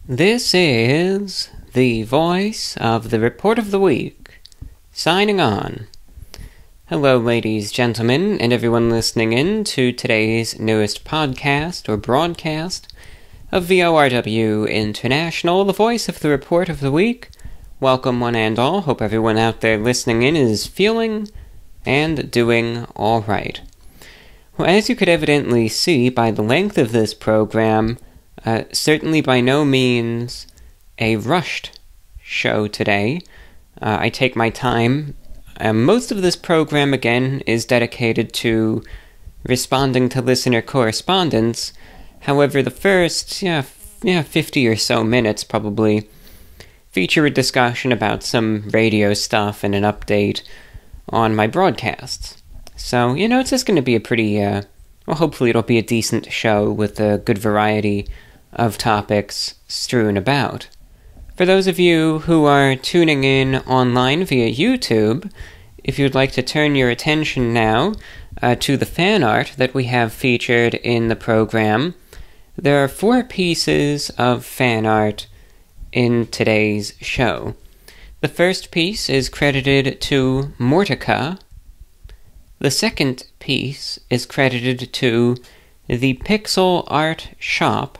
This is the voice of the Report of the Week, signing on. Hello, ladies, gentlemen, and everyone listening in to today's newest podcast or broadcast of VORW International, the voice of the Report of the Week. Welcome, one and all. Hope everyone out there listening in is feeling and doing all right. Well, as you could evidently see by the length of this program, certainly by no means a rushed show today. I take my time. Most of this program, again, is dedicated to responding to listener correspondence. However, the first, 50 or so minutes probably feature a discussion about some radio stuff and an update on my broadcasts. So, it's just going to be a pretty, hopefully it'll be a decent show with a good variety of topics strewn about. For those of you who are tuning in online via YouTube, if you'd like to turn your attention now to the fan art that we have featured in the program, there are 4 pieces of fan art in today's show. The first piece is credited to Moritaka. The second piece is credited to the Pixel Art Shop.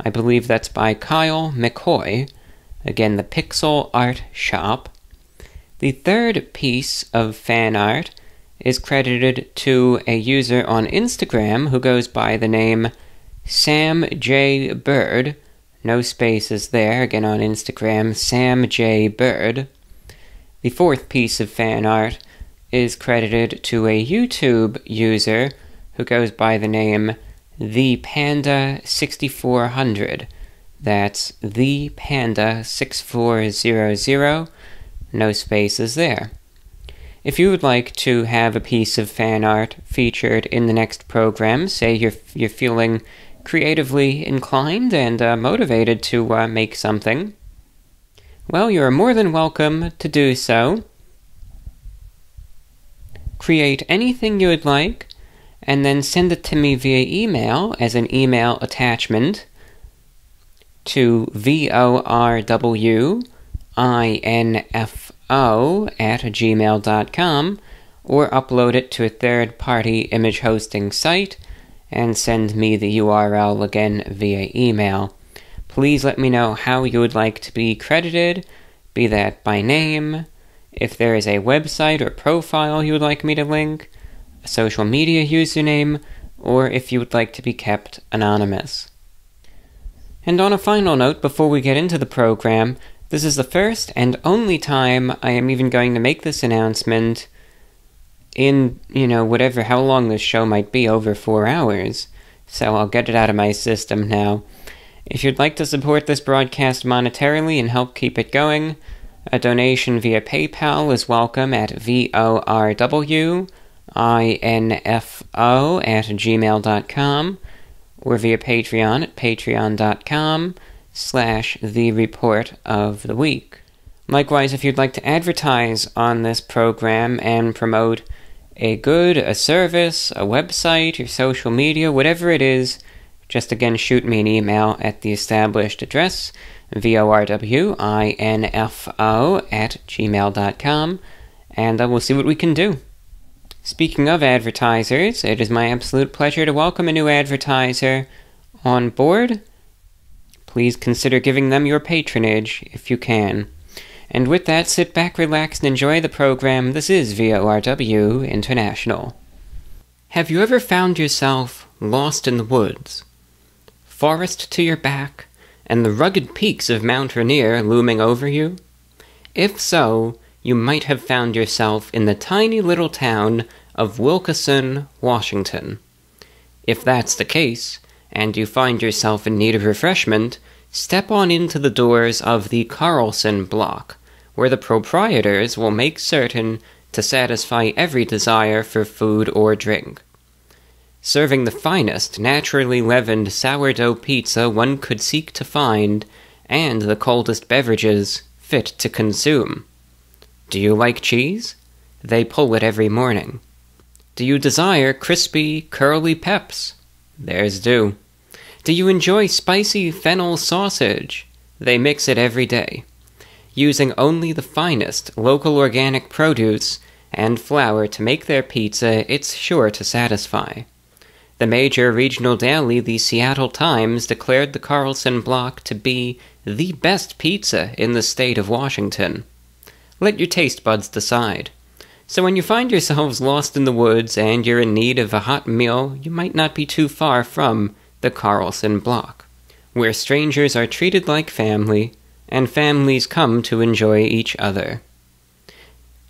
I believe that's by Kyle McCoy. Again, the Pixel Art Shop. The third piece of fan art is credited to a user on Instagram who goes by the name Sam J. Bird. No spaces there. Again, on Instagram, Sam J. Bird. The fourth piece of fan art is credited to a YouTube user who goes by the name The Panda 6400. That's The Panda 6400. No spaces there. If you would like to have a piece of fan art featured in the next program, say you're feeling creatively inclined and motivated to make something, well, you're more than welcome to do so. Create anything you would like, and then send it to me via email as an email attachment to vorwinfo@gmail.com, or upload it to a third-party image hosting site and send me the URL again via email. Please let me know how you would like to be credited, be that by name, if there is a website or profile you would like me to link, a social media username, or if you would like to be kept anonymous. And on a final note, before we get into the program, this is the first and only time I am even going to make this announcement in, how long this show might be, over 4 hours. So I'll get it out of my system now. If you'd like to support this broadcast monetarily and help keep it going, a donation via PayPal is welcome at vorwinfo@gmail.com, or via Patreon at patreon.com/The Report of the Week. Likewise, if you'd like to advertise on this program and promote a good, a service, a website, your social media, whatever it is, just again shoot me an email at the established address, vorwinfo@gmail.com, and we'll see what we can do. Speaking of advertisers, it is my absolute pleasure to welcome a new advertiser on board. Please consider giving them your patronage if you can. And with that, sit back, relax, and enjoy the program. This is VORW International. Have you ever found yourself lost in the woods? Forest to your back, and the rugged peaks of Mount Rainier looming over you? If so, you might have found yourself in the tiny little town of Wilkeson, Washington. If that's the case, and you find yourself in need of refreshment, step on into the doors of the Carlson Block, where the proprietors will make certain to satisfy every desire for food or drink. Serving the finest naturally leavened sourdough pizza one could seek to find, and the coldest beverages fit to consume. Do you like cheese? They pull it every morning. Do you desire crispy, curly peps? Theirs do. Do you enjoy spicy fennel sausage? They mix it every day. Using only the finest local organic produce and flour to make their pizza, it's sure to satisfy. The major regional daily, the Seattle Times, declared the Carlson Block to be the best pizza in the state of Washington. Let your taste buds decide. So when you find yourselves lost in the woods and you're in need of a hot meal, you might not be too far from the Carlson Block, where strangers are treated like family, and families come to enjoy each other.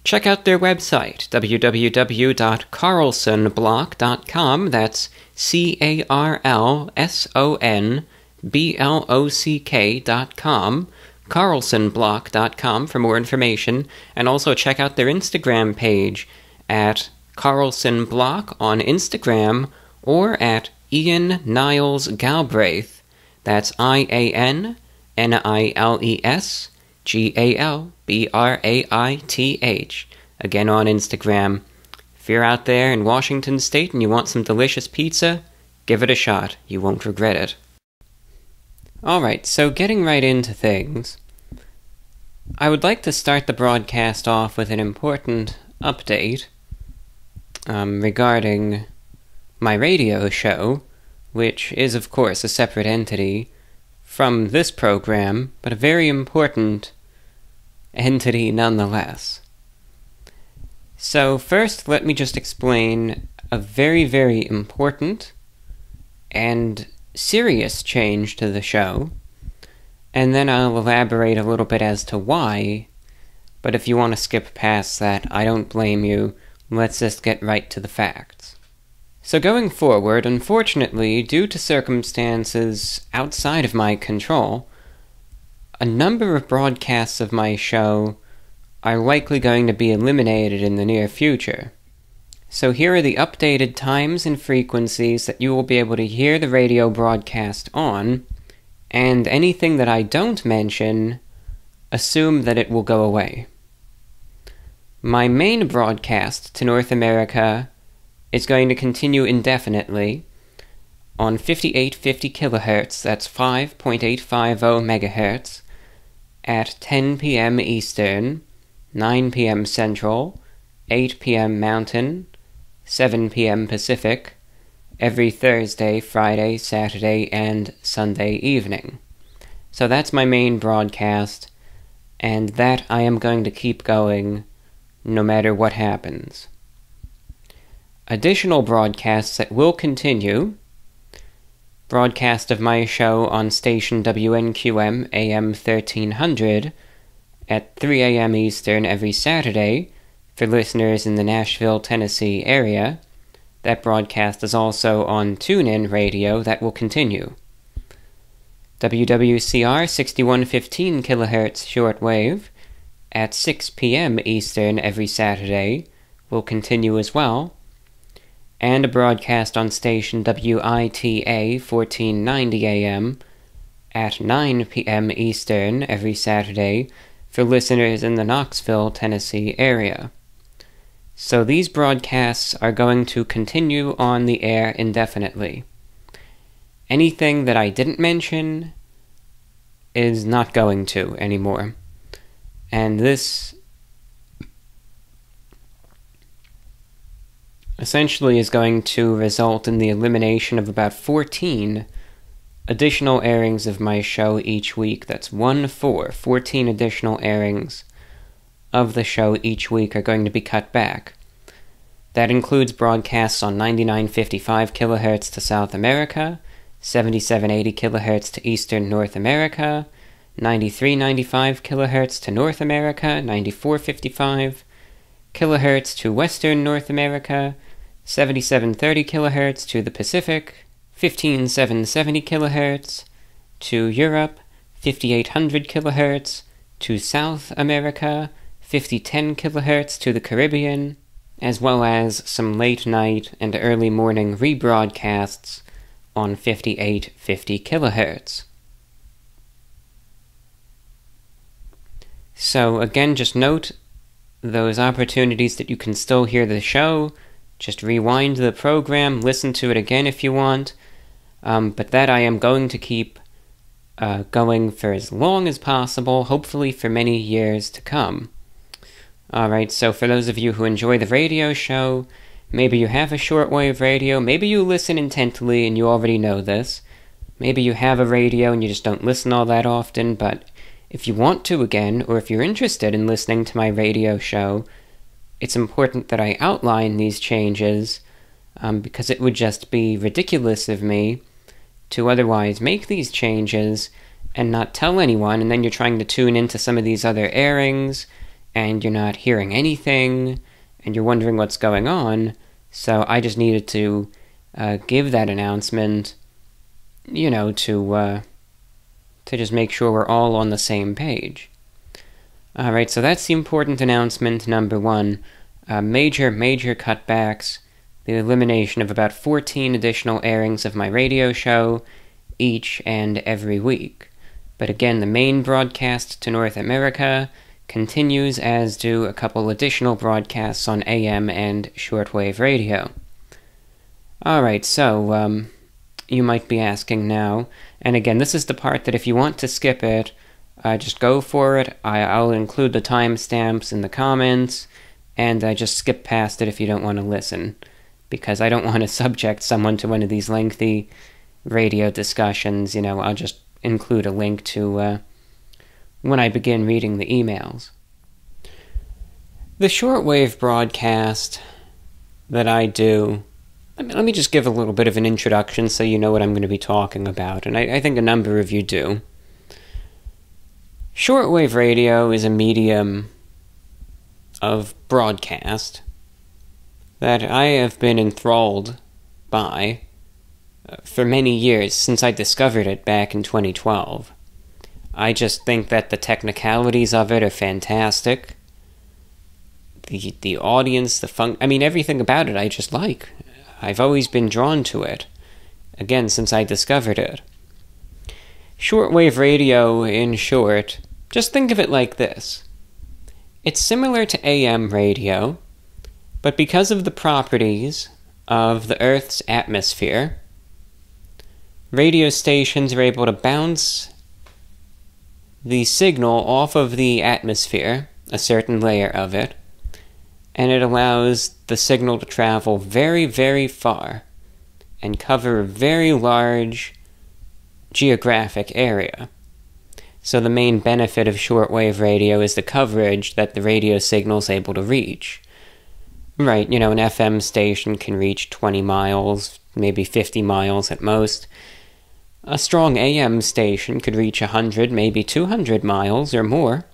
Check out their website, www.carlsonblock.com, that's CarlsonBlock.com, carlsonblock.com for more information, and also check out their Instagram page at Carlson Block on Instagram, or at Ian Niles Galbraith, that's IANNILES GALBRAITH, again on Instagram. If you're out there in Washington State and you want some delicious pizza, give it a shot. You won't regret it. Alright, so getting right into things, I would like to start the broadcast off with an important update regarding my radio show, which is of course a separate entity from this program, but a very important entity nonetheless. So first, let me just explain a very, very important and serious change to the show, and then I'll elaborate a little bit as to why, but if you want to skip past that, I don't blame you. Let's just get right to the facts. So going forward, unfortunately, due to circumstances outside of my control, a number of broadcasts of my show are likely going to be eliminated in the near future. So here are the updated times and frequencies that you will be able to hear the radio broadcast on, and anything that I don't mention, assume that it will go away. My main broadcast to North America is going to continue indefinitely on 5850 kHz, that's 5.850 MHz, at 10 p.m. Eastern, 9 p.m. Central, 8 p.m. Mountain, 7 p.m. Pacific, every Thursday, Friday, Saturday, and Sunday evening. So that's my main broadcast, and that I am going to keep going no matter what happens. Additional broadcasts that will continue: broadcast of my show on station WNQM AM 1300 at 3 a.m. Eastern every Saturday for listeners in the Nashville, Tennessee area. That broadcast is also on TuneIn Radio. That will continue. WWCR 6115 kHz shortwave at 6 p.m. Eastern every Saturday will continue as well. And a broadcast on station WITA 1490 AM at 9 p.m. Eastern every Saturday for listeners in the Knoxville, Tennessee area. So these broadcasts are going to continue on the air indefinitely. Anything that I didn't mention is not going to anymore. And this essentially is going to result in the elimination of about 14 additional airings of my show each week. That's 14 additional airings of the show each week are going to be cut back. That includes broadcasts on 9955 kHz to South America, 7780 kHz to Eastern North America, 9395 kHz to North America, 9455 kHz to Western North America, 7730 kHz to the Pacific, 15770 kHz to Europe, 5800 kHz to South America, 5010 kHz to the Caribbean, as well as some late night and early morning rebroadcasts on 5850 kHz. So again, just note those opportunities that you can still hear the show. Just rewind the program, listen to it again if you want. but that I am going to keep going for as long as possible, hopefully for many years to come. Alright, so for those of you who enjoy the radio show, maybe you have a shortwave radio, maybe you listen intently and you already know this. Maybe you have a radio and you just don't listen all that often, but if you want to again, or if you're interested in listening to my radio show, it's important that I outline these changes, because it would just be ridiculous of me to otherwise make these changes and not tell anyone, and then you're trying to tune into some of these other airings, and you're not hearing anything, and you're wondering what's going on. So I just needed to give that announcement, to just make sure we're all on the same page. Alright, so that's the important announcement number 1. Major cutbacks, the elimination of about 14 additional airings of my radio show each and every week. But again, the main broadcast to North America continues, as do a couple additional broadcasts on AM and shortwave radio. Alright, so you might be asking now, and again, this is the part that if you want to skip it, just go for it. I'll include the timestamps in the comments, and just skip past it if you don't want to listen, because I don't want to subject someone to one of these lengthy radio discussions. I'll just include a link to when I begin reading the emails. The shortwave broadcast that I do, let me just give a little bit of an introduction so you know what I'm going to be talking about, and I think a number of you do. Shortwave radio is a medium of broadcast that I have been enthralled by for many years, since I discovered it back in 2012. I just think that the technicalities of it are fantastic. The audience, everything about it I just like. I've always been drawn to it, again, since I discovered it. Shortwave radio, in short, just think of it like this. It's similar to AM radio, but because of the properties of the Earth's atmosphere, radio stations are able to bounce the signal off of the atmosphere, a certain layer of it, and it allows the signal to travel very, very far and cover a very large geographic area. So the main benefit of shortwave radio is the coverage that the radio signal is able to reach. Right, an FM station can reach 20 miles, maybe 50 miles at most. A strong AM station could reach 100, maybe 200 miles or more.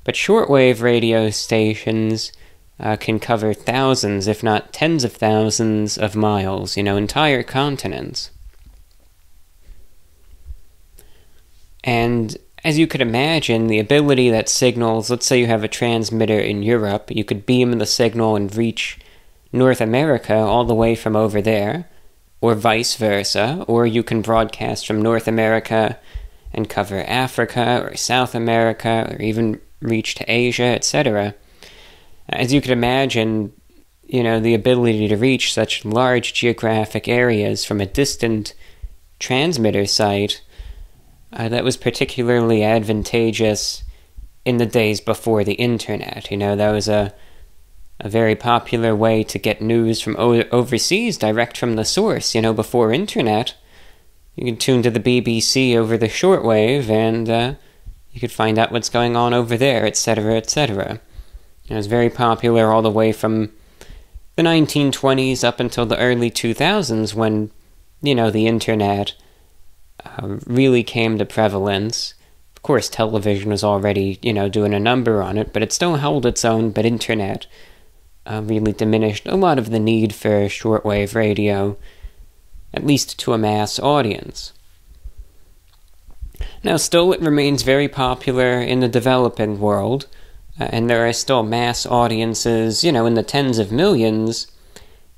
But shortwave radio stations can cover thousands, if not tens of thousands of miles, entire continents. And as you could imagine, the ability that signals, let's say you have a transmitter in Europe, you could beam the signal and reach North America all the way from over there, or vice versa, or you can broadcast from North America and cover Africa or South America, or even reach to Asia, etc. As you could imagine, the ability to reach such large geographic areas from a distant transmitter site, that was particularly advantageous in the days before the internet. That was a very popular way to get news from overseas direct from the source. Before internet, you could tune to the BBC over the shortwave and you could find out what's going on over there, etc., etc. It was very popular all the way from the 1920s up until the early 2000s when, the internet really came to prevalence. Of course, television was already, doing a number on it, but it still held its own, but internet really diminished a lot of the need for shortwave radio, at least to a mass audience. Now, still, it remains very popular in the developing world, and there are still mass audiences, in the tens of millions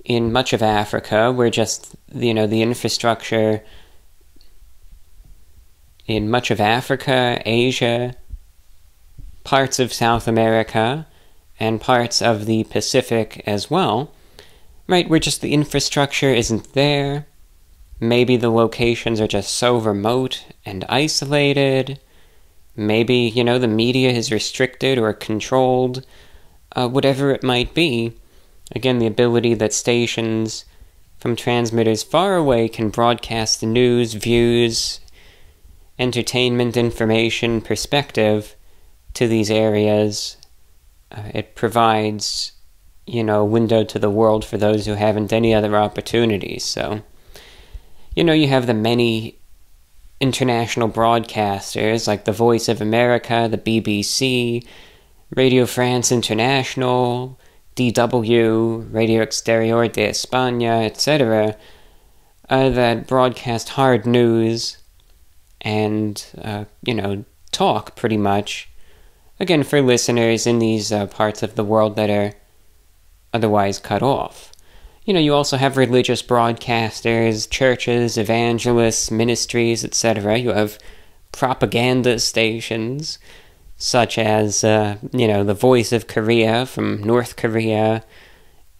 in much of Africa, where just, the infrastructure in much of Africa, Asia, parts of South America, and parts of the Pacific as well, right, where just the infrastructure isn't there, Maybe the locations are just so remote and isolated. Maybe, the media is restricted or controlled. Whatever it might be. Again, the ability that stations from transmitters far away can broadcast news, views, entertainment, information, perspective to these areas. It provides, a window to the world for those who haven't any other opportunities. So, you have the many international broadcasters like the Voice of America, the BBC, Radio France International, DW, Radio Exterior de España, etc., that broadcast hard news and, talk pretty much, again, for listeners in these parts of the world that are otherwise cut off. You also have religious broadcasters, churches, evangelists, ministries, etc. You have propaganda stations, such as, the Voice of Korea from North Korea,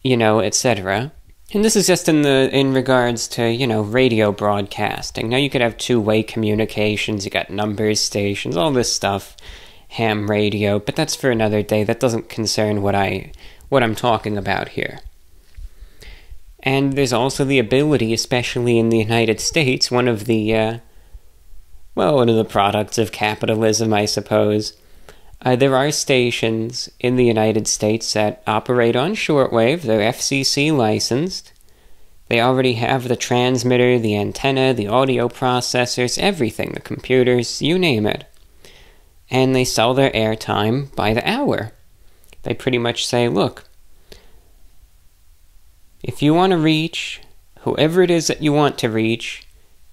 etc. And this is just in regards to, radio broadcasting. Now, you could have two-way communications, you got numbers stations, all this stuff, ham radio, but that's for another day. That doesn't concern what I'm talking about here. And there's also the ability, especially in the United States, one of the products of capitalism, I suppose. There are stations in the United States that operate on shortwave. They're FCC licensed. They already have the transmitter, the antenna, the audio processors, everything, the computers, you name it. And they sell their airtime by the hour. They pretty much say, look, if you want to reach whoever it is that you want to reach,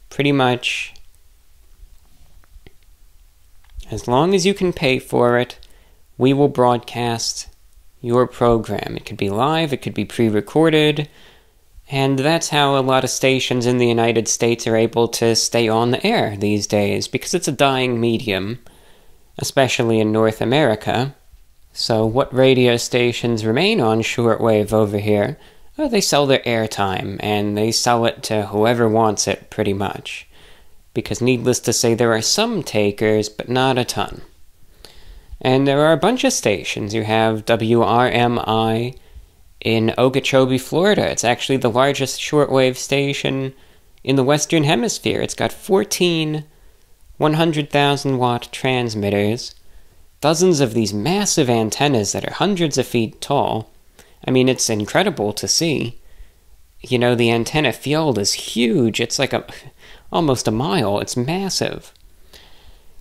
pretty much, as long as you can pay for it, we will broadcast your program. It could be live, it could be pre-recorded, and that's how a lot of stations in the United States are able to stay on the air these days, because it's a dying medium, especially in North America. So what radio stations remain on shortwave over here? They sell their airtime, and they sell it to whoever wants it, pretty much. Because needless to say, there are some takers, but not a ton. And there are a bunch of stations. You have WRMI in Okeechobee, Florida. It's actually the largest shortwave station in the Western Hemisphere. It's got 14 100,000-watt transmitters, dozens of these massive antennas that are hundreds of feet tall. I mean, it's incredible to see. The antenna field is huge. It's like almost a mile. It's massive.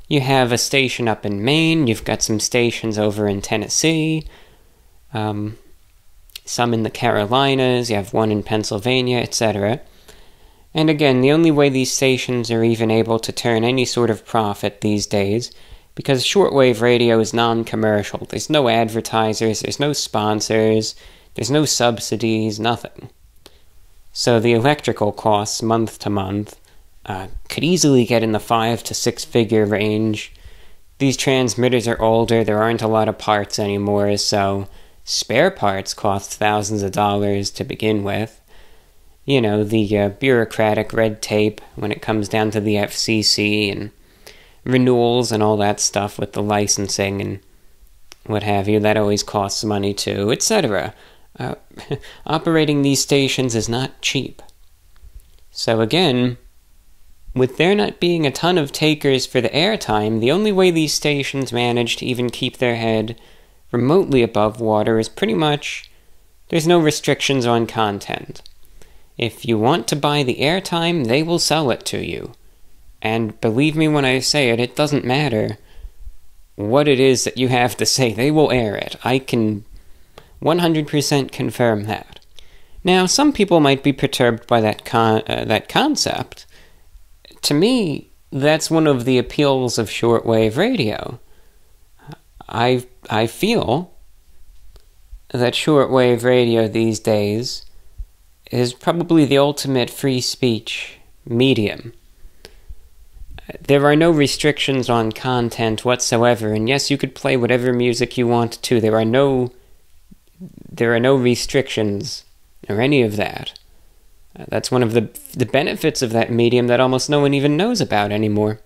You have a station up in Maine. You've got some stations over in Tennessee. Some in the Carolinas. You have one in Pennsylvania, etc. And again, the only way these stations are even able to turn any sort of profit these days, because shortwave radio is non-commercial. There's no advertisers, there's no sponsors, there's no subsidies, nothing. So the electrical costs month to month could easily get in the 5 to 6 figure range. These transmitters are older, there aren't a lot of parts anymore, so spare parts cost thousands of dollars to begin with. The bureaucratic red tape when it comes down to the FCC and renewals and all that stuff with the licensing and what have you, that always costs money too, etc. Operating these stations is not cheap. So again, with there not being a ton of takers for the airtime, the only way these stations manage to even keep their head remotely above water is pretty much there's no restrictions on content. If you want to buy the airtime, they will sell it to you. And believe me when I say it, it doesn't matter what it is that you have to say. They will air it. I can 100% confirm that. Now, some people might be perturbed by that concept. To me, that's one of the appeals of shortwave radio. I feel that shortwave radio these days is probably the ultimate free speech medium. There are no restrictions on content whatsoever, and yes, you could play whatever music you want to. There are no restrictions or any of that. That's one of the benefits of that medium that almost no one even knows about anymore.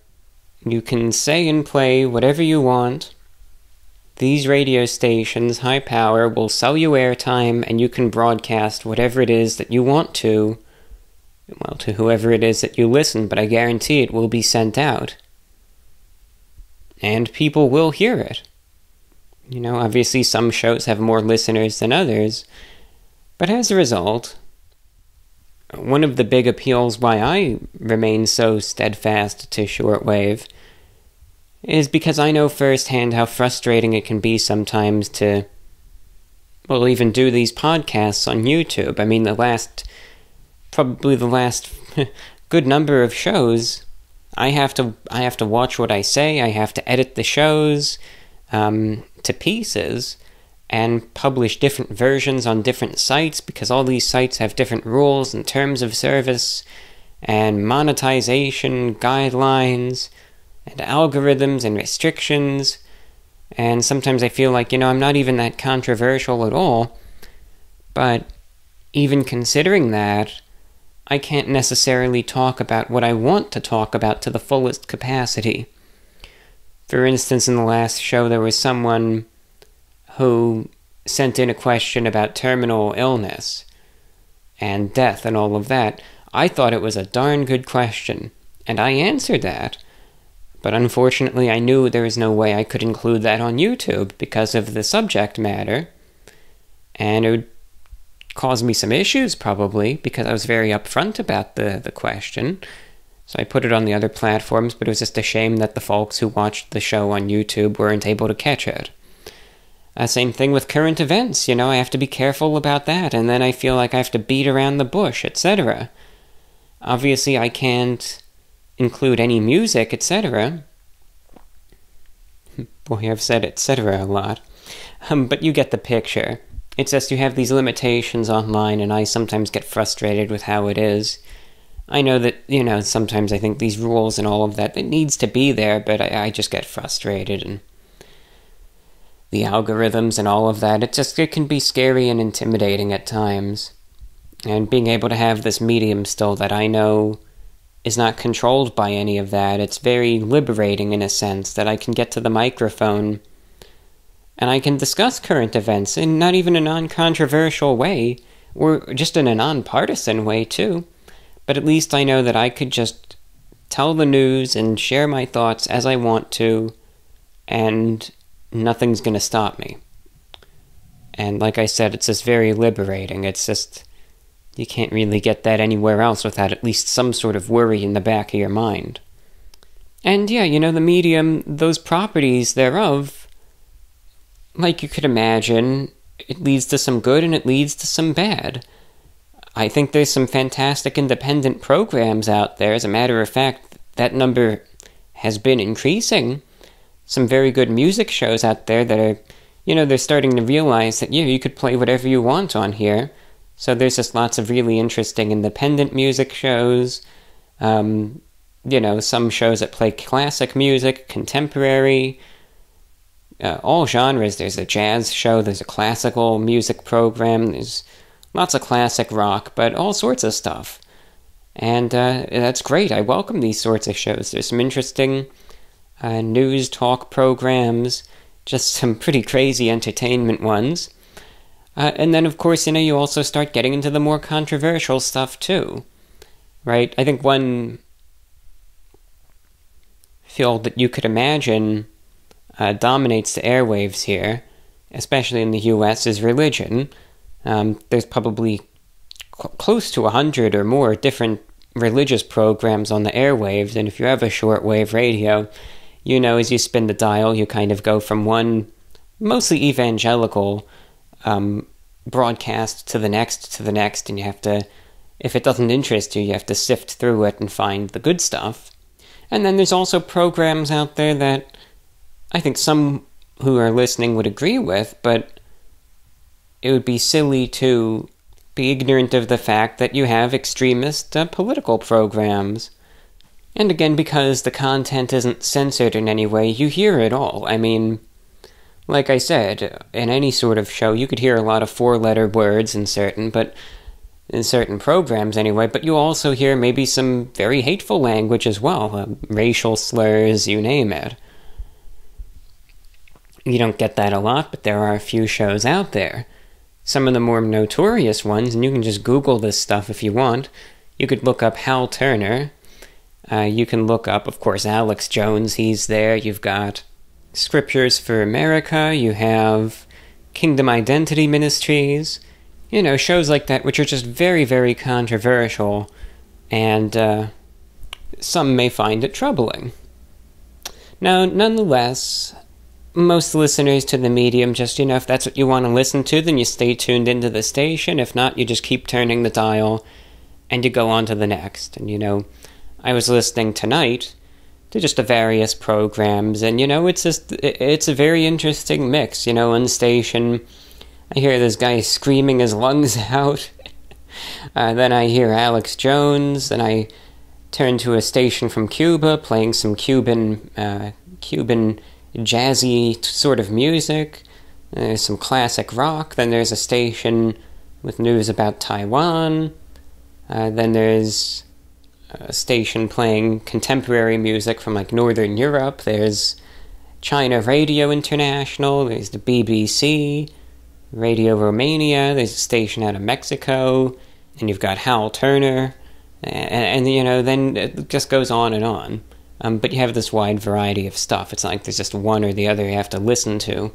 You can say and play whatever you want. These radio stations, high power, will sell you airtime, and you can broadcast whatever it is that you want to, well, to whoever it is that you listen, but I guarantee it will be sent out. And people will hear it. You know, obviously some shows have more listeners than others, but as a result, one of the big appeals why I remain so steadfast to shortwave is because I know firsthand how frustrating it can be sometimes to, well, even do these podcasts on YouTube. I mean, probably the last good number of shows, I have to watch what I say, I have to edit the shows to pieces, and publish different versions on different sites, because all these sites have different rules and terms of service, and monetization guidelines, and algorithms and restrictions, and sometimes I feel like, I'm not even that controversial at all, but even considering that, I can't necessarily talk about what I want to talk about to the fullest capacity. For instance, in the last show, there was someone who sent in a question about terminal illness and death and all of that. I thought it was a darn good question, and I answered that. But unfortunately, I knew there was no way I could include that on YouTube because of the subject matter, and it would cause me some issues, probably, because I was very upfront about the question. So I put it on the other platforms, but it was just a shame that the folks who watched the show on YouTube weren't able to catch it. Same thing with current events, I have to be careful about that, and then I feel like I have to beat around the bush, etc. Obviously, I can't include any music, etc. Boy, I've said etc. a lot. But you get the picture. It's just you have these limitations online, and I sometimes get frustrated with how it is. I know that, sometimes I think these rules and all of that, it needs to be there, but I just get frustrated, and the algorithms and all of that, it can be scary and intimidating at times. And being able to have this medium still that I know is not controlled by any of that, it's very liberating in a sense that I can get to the microphone and I can discuss current events in not even a non-controversial way, or just in a non-partisan way too. But at least I know that I could just tell the news and share my thoughts as I want to, and nothing's going to stop me. And like I said, it's just very liberating. It's just, you can't really get that anywhere else without at least some sort of worry in the back of your mind. And yeah, the medium, those properties thereof, like you could imagine, it leads to some good and it leads to some bad. I think there's some fantastic independent programs out there. As a matter of fact, that number has been increasing. Some very good music shows out there that are, they're starting to realize that, you could play whatever you want on here. So there's just lots of really interesting independent music shows. Some shows that play classic music, contemporary, all genres. There's a jazz show, there's a classical music program, there's lots of classic rock, but all sorts of stuff. And that's great. I welcome these sorts of shows. There's some interesting news talk programs, just some pretty crazy entertainment ones. And then, of course, you also start getting into the more controversial stuff, too. Right? I think one field that you could imagine dominates the airwaves here, especially in the US, is religion. There's probably close to 100 or more different religious programs on the airwaves, and if you have a shortwave radio, as you spin the dial, you kind of go from one mostly evangelical broadcast to the next, and you have to, if it doesn't interest you, you have to sift through it and find the good stuff. And then there's also programs out there that I think some who are listening would agree with, but it would be silly to be ignorant of the fact that you have extremist political programs. And again, because the content isn't censored in any way, you hear it all. I mean, like I said, in any sort of show, you could hear a lot of four-letter words in certain, but in certain programs anyway, but you also hear maybe some very hateful language as well, racial slurs, you name it. You don't get that a lot, but there are a few shows out there. Some of the more notorious ones, and you can just Google this stuff if you want. You could look up Hal Turner. You can look up, of course, Alex Jones, he's there. You've got Scriptures for America. You have Kingdom Identity Ministries. You know, shows like that, which are just very, very controversial, and some may find it troubling. Now, nonetheless, most listeners to the medium just, if that's what you want to listen to, then you stay tuned into the station. If not, you just keep turning the dial, and you go on to the next. And, I was listening tonight to just the various programs, and, it's a very interesting mix. On station, I hear this guy screaming his lungs out. Then I hear Alex Jones, and I turn to a station from Cuba playing some Cuban jazzy sort of music. There's some classic rock. Then there's a station with news about Taiwan. Then there's a station playing contemporary music from Northern Europe. There's China Radio International. There's the BBC. Radio Romania, there's a station out of Mexico, and you've got Hal Turner, and then it just goes on and on. But you have this wide variety of stuff. It's not like there's just one or the other you have to listen to.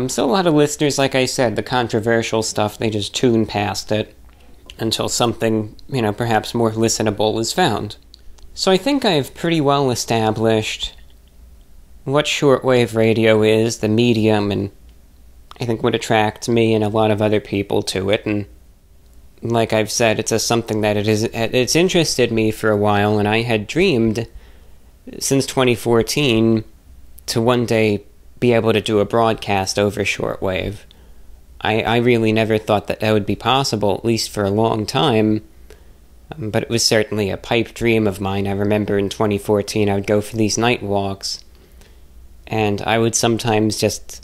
So a lot of listeners, like I said, the controversial stuff, they just tune past it until something, perhaps more listenable is found. So I think I've pretty well established what shortwave radio is, the medium, and I think what attracts me and a lot of other people to it. And like I've said, it's something that it's interested me for a while, and I had dreamed since 2014 to one day be able to do a broadcast over shortwave. I really never thought that would be possible, at least for a long time, but it was certainly a pipe dream of mine. I remember in 2014 I would go for these night walks, and I would sometimes just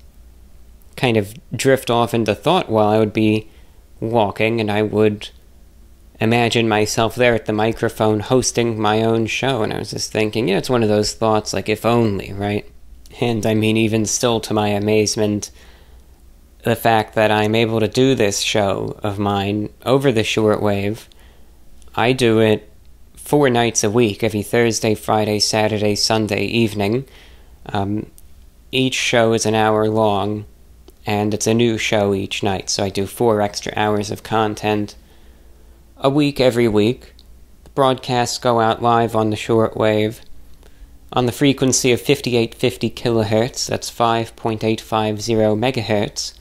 kind of drift off into thought while I would be walking, and I would imagine myself there at the microphone hosting my own show, and I was just thinking, it's one of those thoughts if only, right? And I mean, even still, to my amazement, the fact that I'm able to do this show of mine over the shortwave, I do it 4 nights a week, every Thursday, Friday, Saturday, Sunday evening. Each show is an hour long, and it's a new show each night, so I do 4 extra hours of content a week every week. The broadcasts go out live on the shortwave on the frequency of 5850 kilohertz, that's 5.850 megahertz,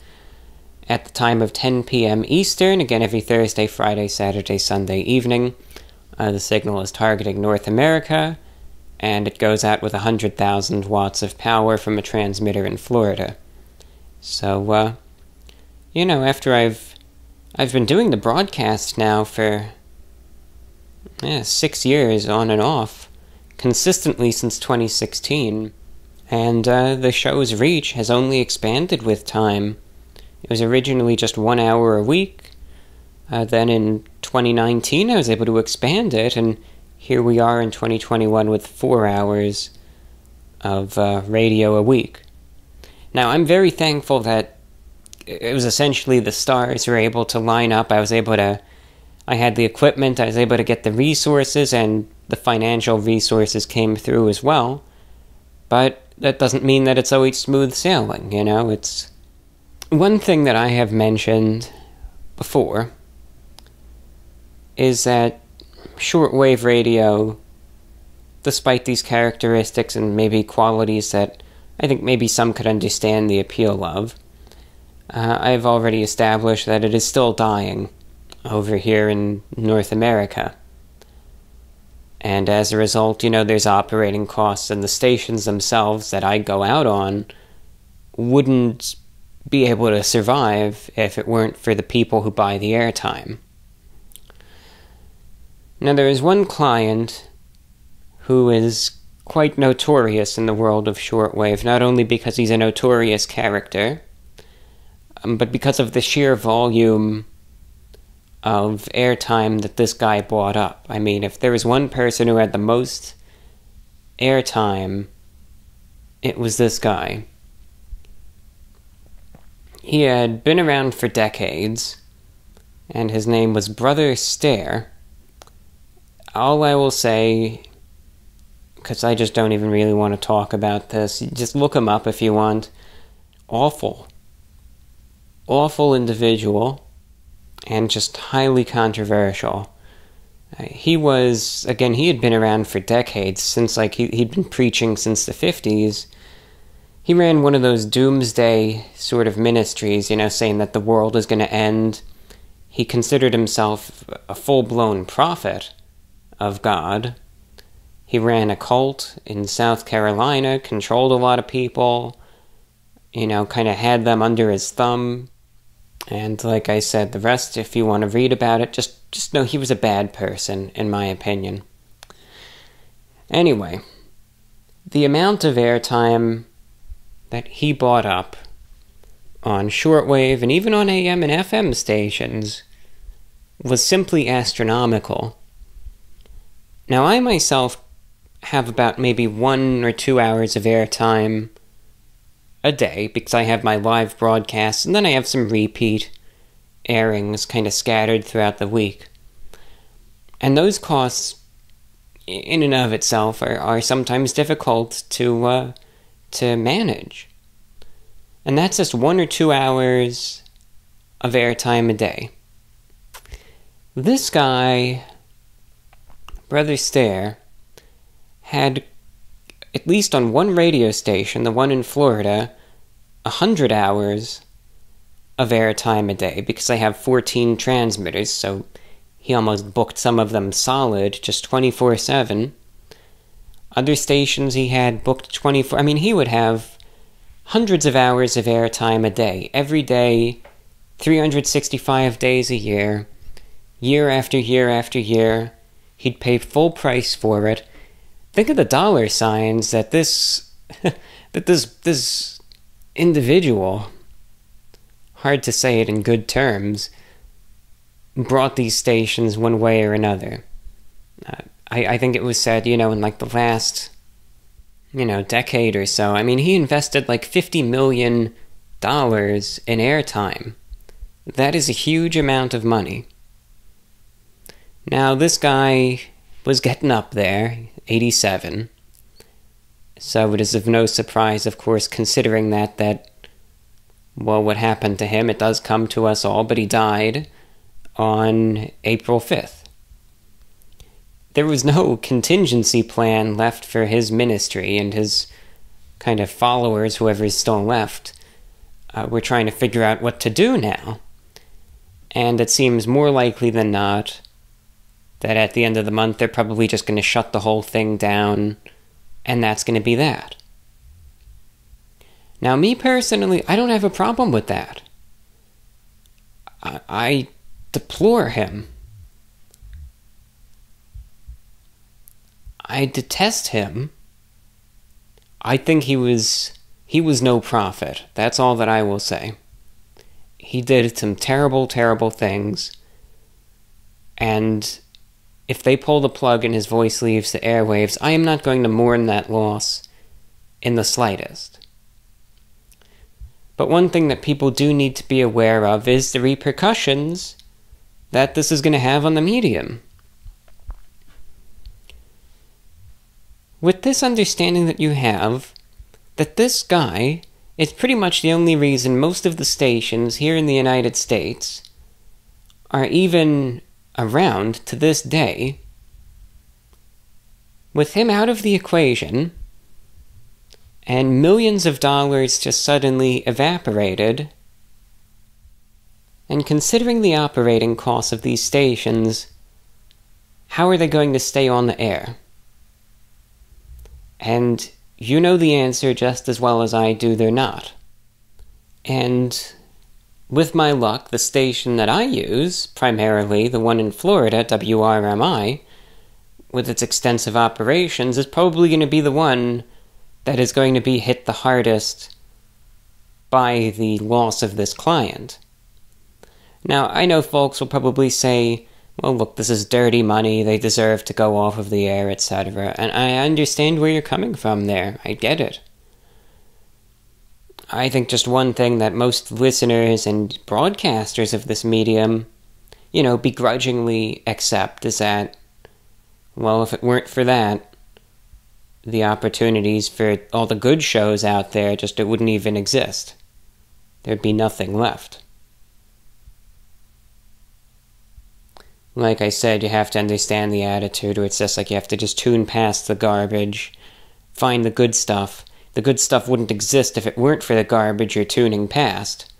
at the time of 10 p.m. Eastern, again every Thursday, Friday, Saturday, Sunday evening. The signal is targeting North America, and it goes out with 100,000 watts of power from a transmitter in Florida. So, after I've been doing the broadcast now for 6 years on and off, consistently since 2016, and the show's reach has only expanded with time. It was originally just 1 hour a week. Then in 2019 I was able to expand it, and here we are in 2021 with 4 hours of radio a week. Now, I'm very thankful that it was essentially the stars were able to line up. I had the equipment, I was able to get the resources, and the financial resources came through as well. But that doesn't mean that it's always smooth sailing, It's one thing that I have mentioned before is that shortwave radio, despite these characteristics and maybe qualities that I think maybe some could understand the appeal of, I've already established that it is still dying over here in North America. And as a result, there's operating costs, and the stations themselves that I go out on wouldn't be able to survive if it weren't for the people who buy the airtime. Now, there is one client who is quite notorious in the world of shortwave, not only because he's a notorious character, but because of the sheer volume of airtime that this guy bought up. I mean, if there was one person who had the most airtime, it was this guy. He had been around for decades, and his name was Brother Stare. All I will say, because I just don't even really want to talk about this, just look him up if you want. Awful individual, and just highly controversial. He had been around for decades, since he'd been preaching since the 50s. He ran one of those doomsday sort of ministries, saying that the world is going to end. He considered himself a full-blown prophet of God. He ran a cult in South Carolina, controlled a lot of people, kind of had them under his thumb. And like I said, the rest, if you want to read about it, just know he was a bad person, in my opinion. Anyway, the amount of airtime that he bought up on shortwave and even on AM and FM stations was simply astronomical. Now, I myself have about maybe 1 or 2 hours of airtime a day, because I have my live broadcasts, and then I have some repeat airings kind of scattered throughout the week. And those costs, in and of itself, are sometimes difficult to manage. And that's just 1 or 2 hours of airtime a day. This guy, Brother Stare, had, at least on one radio station, the one in Florida, 100 hours of airtime a day, because I have 14 transmitters, so he almost booked some of them solid, just 24/7. Other stations he had booked 24... I mean, he would have hundreds of hours of airtime a day, every day, 365 days a year after year after year. He'd pay full price for it. Think of the dollar signs that this individual, hard to say it in good terms, brought these stations one way or another. I think it was said, in the last, decade or so, I mean, he invested $50 million in airtime. That is a huge amount of money. Now, this guy was getting up there, 87. So it is of no surprise, of course, considering that what happened to him, it does come to us all, but he died on April 5th. There was no contingency plan left for his ministry, and his kind of followers, whoever is still left, were trying to figure out what to do now. And it seems more likely than not that at the end of the month they're probably just going to shut the whole thing down, and that's going to be that. Now, me personally, I don't have a problem with that. I deplore him. I detest him. I think he was no prophet. That's all that I will say. He did some terrible, terrible things, and if they pull the plug and his voice leaves the airwaves, I am not going to mourn that loss in the slightest. But one thing that people do need to be aware of is the repercussions that this is going to have on the medium. With this understanding that you have, that this guy is pretty much the only reason most of the stations here in the United States are even around to this day, with him out of the equation, and millions of dollars just suddenly evaporated, and considering the operating costs of these stations, how are they going to stay on the air? And you know the answer just as well as I do, they're not. And with my luck, the station that I use, primarily the one in Florida, WRMI, with its extensive operations, is probably going to be the one that is going to be hit the hardest by the loss of this client. Now, I know folks will probably say, well, look, this is dirty money, they deserve to go off of the air, etc. And I understand where you're coming from there. I get it. I think just one thing that most listeners and broadcasters of this medium, begrudgingly accept is that, well, if it weren't for that, the opportunities for all the good shows out there, it wouldn't even exist. There'd be nothing left. Like I said, you have to understand the attitude, where it's just like you have to just tune past the garbage, find the good stuff. The good stuff wouldn't exist if it weren't for the garbage you're tuning past.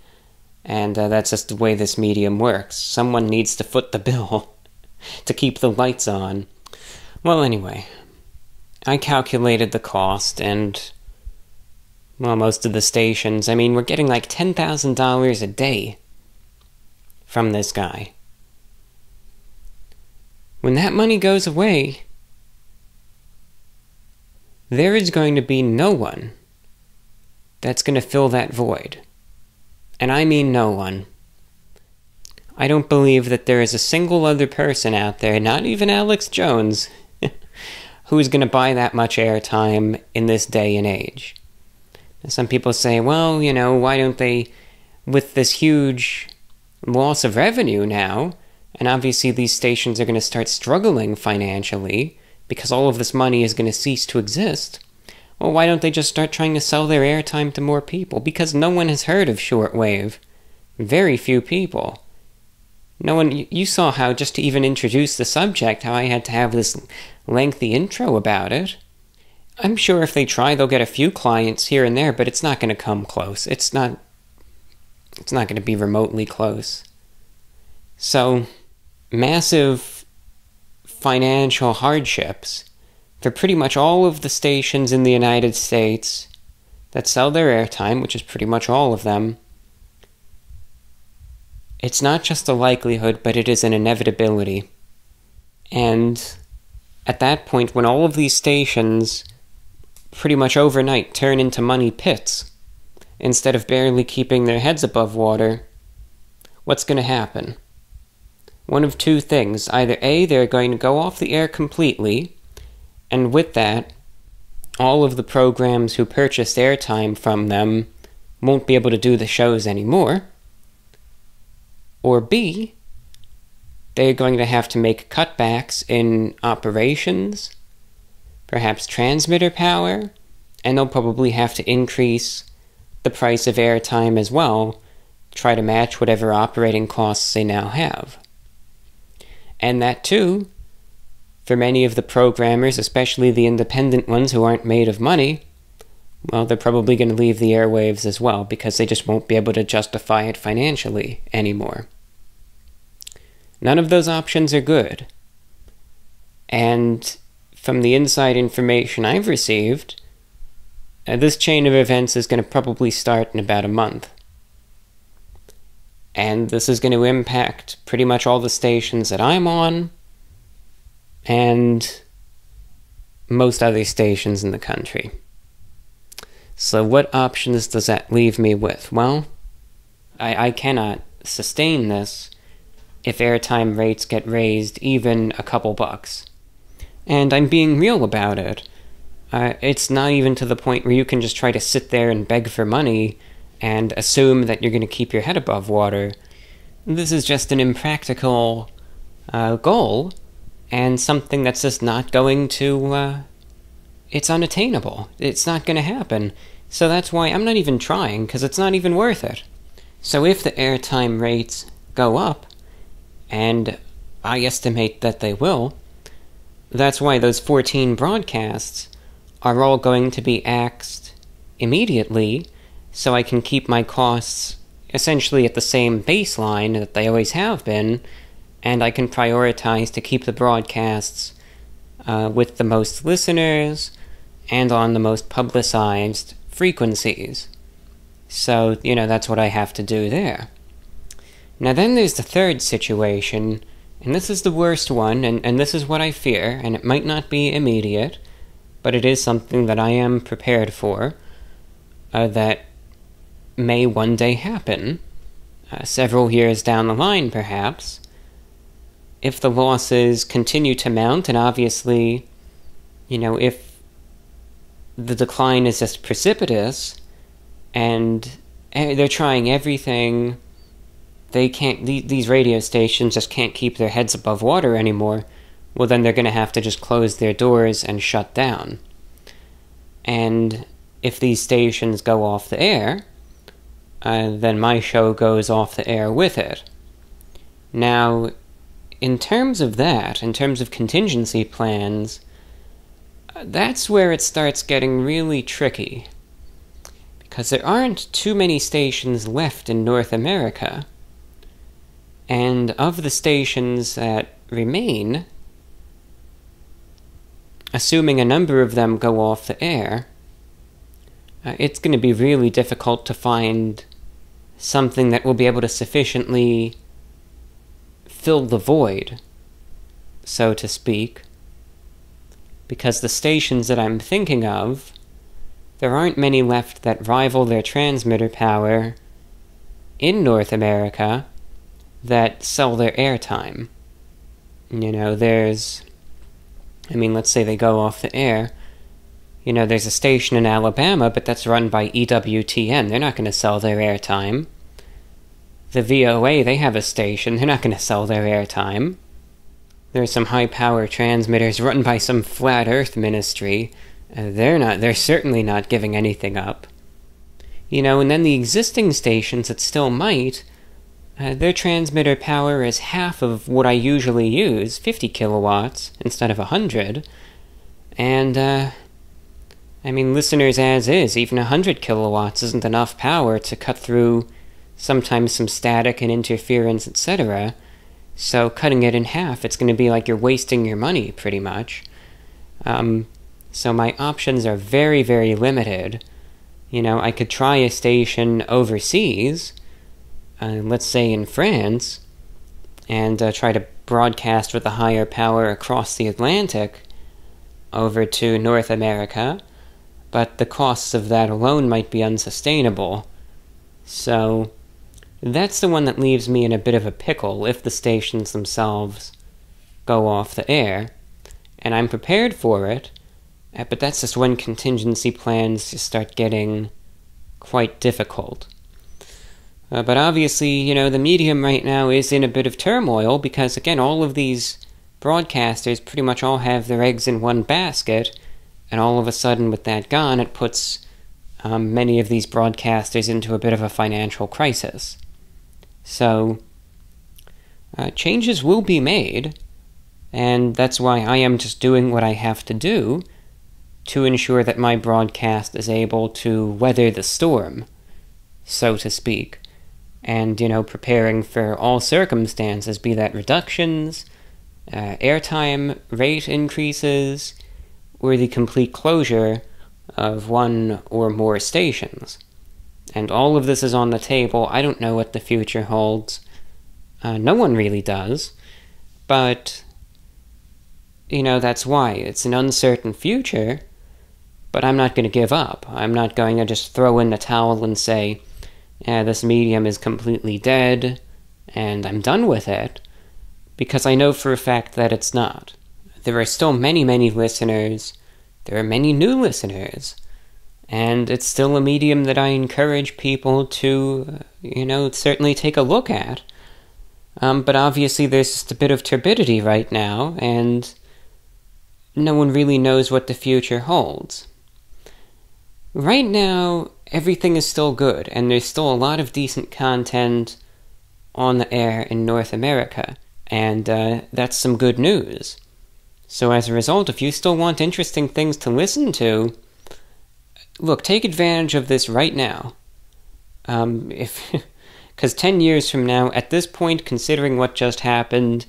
And that's just the way this medium works. Someone needs to foot the bill to keep the lights on. Well, anyway, I calculated the cost, and, well, most of the stations, we're getting like $10,000 a day from this guy. When that money goes away, there is going to be no one that's going to fill that void. And I mean no one. I don't believe that there is a single other person out there, not even Alex Jones, who's going to buy that much airtime in this day and age. And some people say, well, why don't they, with this huge loss of revenue now, and obviously these stations are going to start struggling financially, because all of this money is going to cease to exist, well, why don't they just start trying to sell their airtime to more people? Because no one has heard of shortwave. Very few people. No one. You saw how, just to even introduce the subject, how I had to have this lengthy intro about it. I'm sure if they try, they'll get a few clients here and there, but it's not going to come close. It's not going to be remotely close. So, massive financial hardships for pretty much all of the stations in the United States that sell their airtime, which is pretty much all of them. It's not just a likelihood, but it is an inevitability. And at that point, when all of these stations pretty much overnight turn into money pits, instead of barely keeping their heads above water, what's going to happen? One of two things. Either A, they're going to go off the air completely, and with that, all of the programs who purchased airtime from them won't be able to do the shows anymore. Or B, they're going to have to make cutbacks in operations, perhaps transmitter power, and they'll probably have to increase the price of airtime as well, try to match whatever operating costs they now have. And that too, for many of the programmers, especially the independent ones who aren't made of money, well, they're probably going to leave the airwaves as well, because they just won't be able to justify it financially anymore. None of those options are good. And from the inside information I've received, this chain of events is going to probably start in about a month. And this is going to impact pretty much all the stations that I'm on, and most other stations in the country. So what options does that leave me with? Well, I cannot sustain this if airtime rates get raised even a couple bucks. And I'm being real about it. It's not even to the point where you can just try to sit there and beg for money and assume that you're going to keep your head above water. This is just an impractical goal, and something that's just not going to... it's unattainable. It's not going to happen. So that's why I'm not even trying, because it's not even worth it. So if the airtime rates go up, and I estimate that they will, that's why those 14 broadcasts are all going to be axed immediately, so I can keep my costs essentially at the same baseline that they always have been, and I can prioritize to keep the broadcasts with the most listeners and on the most publicized frequencies. So, that's what I have to do there. Now then there's the third situation, and this is the worst one, and this is what I fear, and it might not be immediate, but it is something that I am prepared for, that may one day happen, several years down the line, perhaps, if the losses continue to mount, and obviously, if the decline is just precipitous, and they're trying everything, these radio stations just can't keep their heads above water anymore, well then they're going to have to just close their doors and shut down. And if these stations go off the air, then my show goes off the air with it. Now, in terms of contingency plans, that's where it starts getting really tricky. Because there aren't too many stations left in North America. And of the stations that remain, assuming a number of them go off the air, it's going to be really difficult to find something that will be able to sufficiently fill the void, so to speak, because the stations that I'm thinking of, there aren't many left that rival their transmitter power in North America that sell their airtime. Let's say they go off the air, there's a station in Alabama, but that's run by EWTN. They're not going to sell their airtime. The VOA, they have a station. They're not going to sell their airtime. There's some high-power transmitters run by some flat earth ministry. They're certainly not giving anything up. And then the existing stations that still might, their transmitter power is half of what I usually use, 50 kilowatts instead of 100. And, listeners as is, even 100 kilowatts isn't enough power to cut through sometimes some static and interference, etc. So cutting it in half, it's going to be like you're wasting your money, pretty much. So my options are very, very limited. I could try a station overseas, let's say in France, and try to broadcast with a higher power across the Atlantic over to North America, but the costs of that alone might be unsustainable. So that's the one that leaves me in a bit of a pickle if the stations themselves go off the air, and I'm prepared for it, but that's just when contingency plans just start getting quite difficult. But obviously, the medium right now is in a bit of turmoil because, again, all of these broadcasters pretty much all have their eggs in one basket, and all of a sudden, with that gone, it puts many of these broadcasters into a bit of a financial crisis. So, changes will be made, and that's why I am just doing what I have to do to ensure that my broadcast is able to weather the storm, so to speak, and, preparing for all circumstances, be that reductions, airtime rate increases, or the complete closure of one or more stations. And all of this is on the table. I don't know what the future holds. No one really does. But, that's why. It's an uncertain future, but I'm not going to give up. I'm not going to just throw in the towel and say, this medium is completely dead, and I'm done with it, because I know for a fact that it's not. There are still many, many listeners. There are many new listeners. And it's still a medium that I encourage people to, certainly take a look at. But obviously there's just a bit of turbidity right now, and no one really knows what the future holds. Right now, everything is still good, and there's still a lot of decent content on the air in North America, and that's some good news. So as a result, if you still want interesting things to listen to, look, take advantage of this right now. Because 10 years from now, at this point, considering what just happened,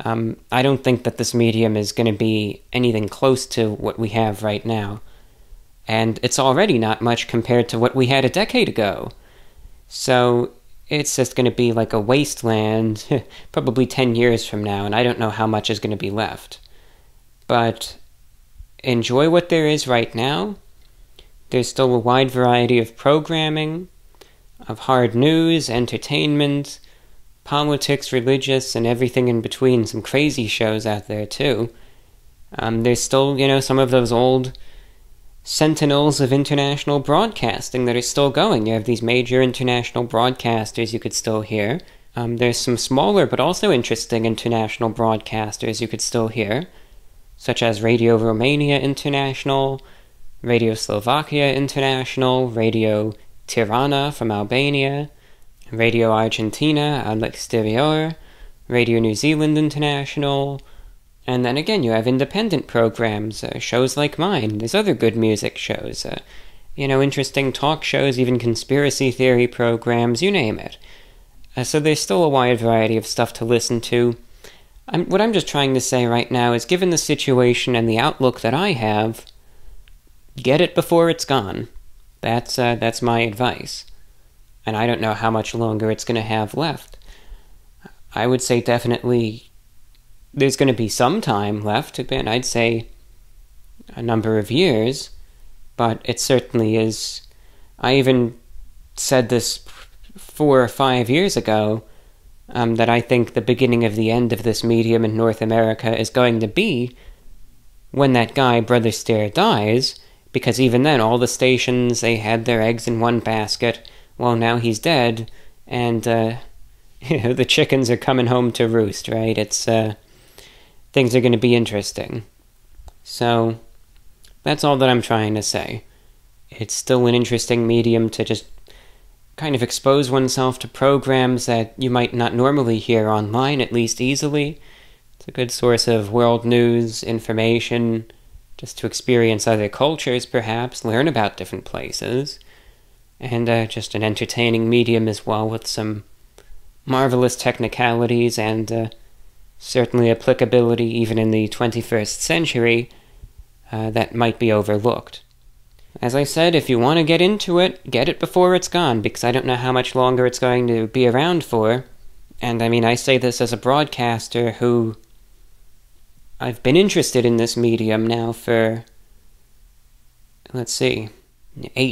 I don't think that this medium is going to be anything close to what we have right now. And it's already not much compared to what we had a decade ago. So it's just going to be like a wasteland, probably 10 years from now, and I don't know how much is going to be left. But enjoy what there is right now. There's still a wide variety of programming. of hard news, entertainment, politics, religious, and everything in between. Some crazy shows out there, too. There's still, some of those old sentinels of international broadcasting that are still going. You have these major international broadcasters you could still hear. There's some smaller but also interesting international broadcasters you could still hear, such as Radio Romania International, Radio Slovakia International, Radio Tirana from Albania, Radio Argentina al Exterior, Radio New Zealand International, and then again you have independent programs, shows like mine. There's other good music shows, interesting talk shows, even conspiracy theory programs, you name it. So there's still a wide variety of stuff to listen to. What I'm just trying to say right now is, given the situation and the outlook that I have, get it before it's gone. That's my advice. And I don't know how much longer it's going to have left. I would say definitely there's going to be some time left, and I'd say a number of years, but it certainly is. I even said this 4 or 5 years ago, that I think the beginning of the end of this medium in North America is going to be when that guy, Brother Stair, dies, because even then all the stations, they had their eggs in one basket. Well, now he's dead, and the chickens are coming home to roost, right? Things are going to be interesting. So, that's all that I'm trying to say. It's still an interesting medium to just kind of expose oneself to programs that you might not normally hear online, at least easily. It's a good source of world news, information, just to experience other cultures, perhaps, learn about different places, and just an entertaining medium as well, with some marvelous technicalities and certainly applicability even in the 21st century that might be overlooked. As I said, if you want to get into it, get it before it's gone, because I don't know how much longer it's going to be around for. And I mean, I say this as a broadcaster who... I've been interested in this medium now for, 8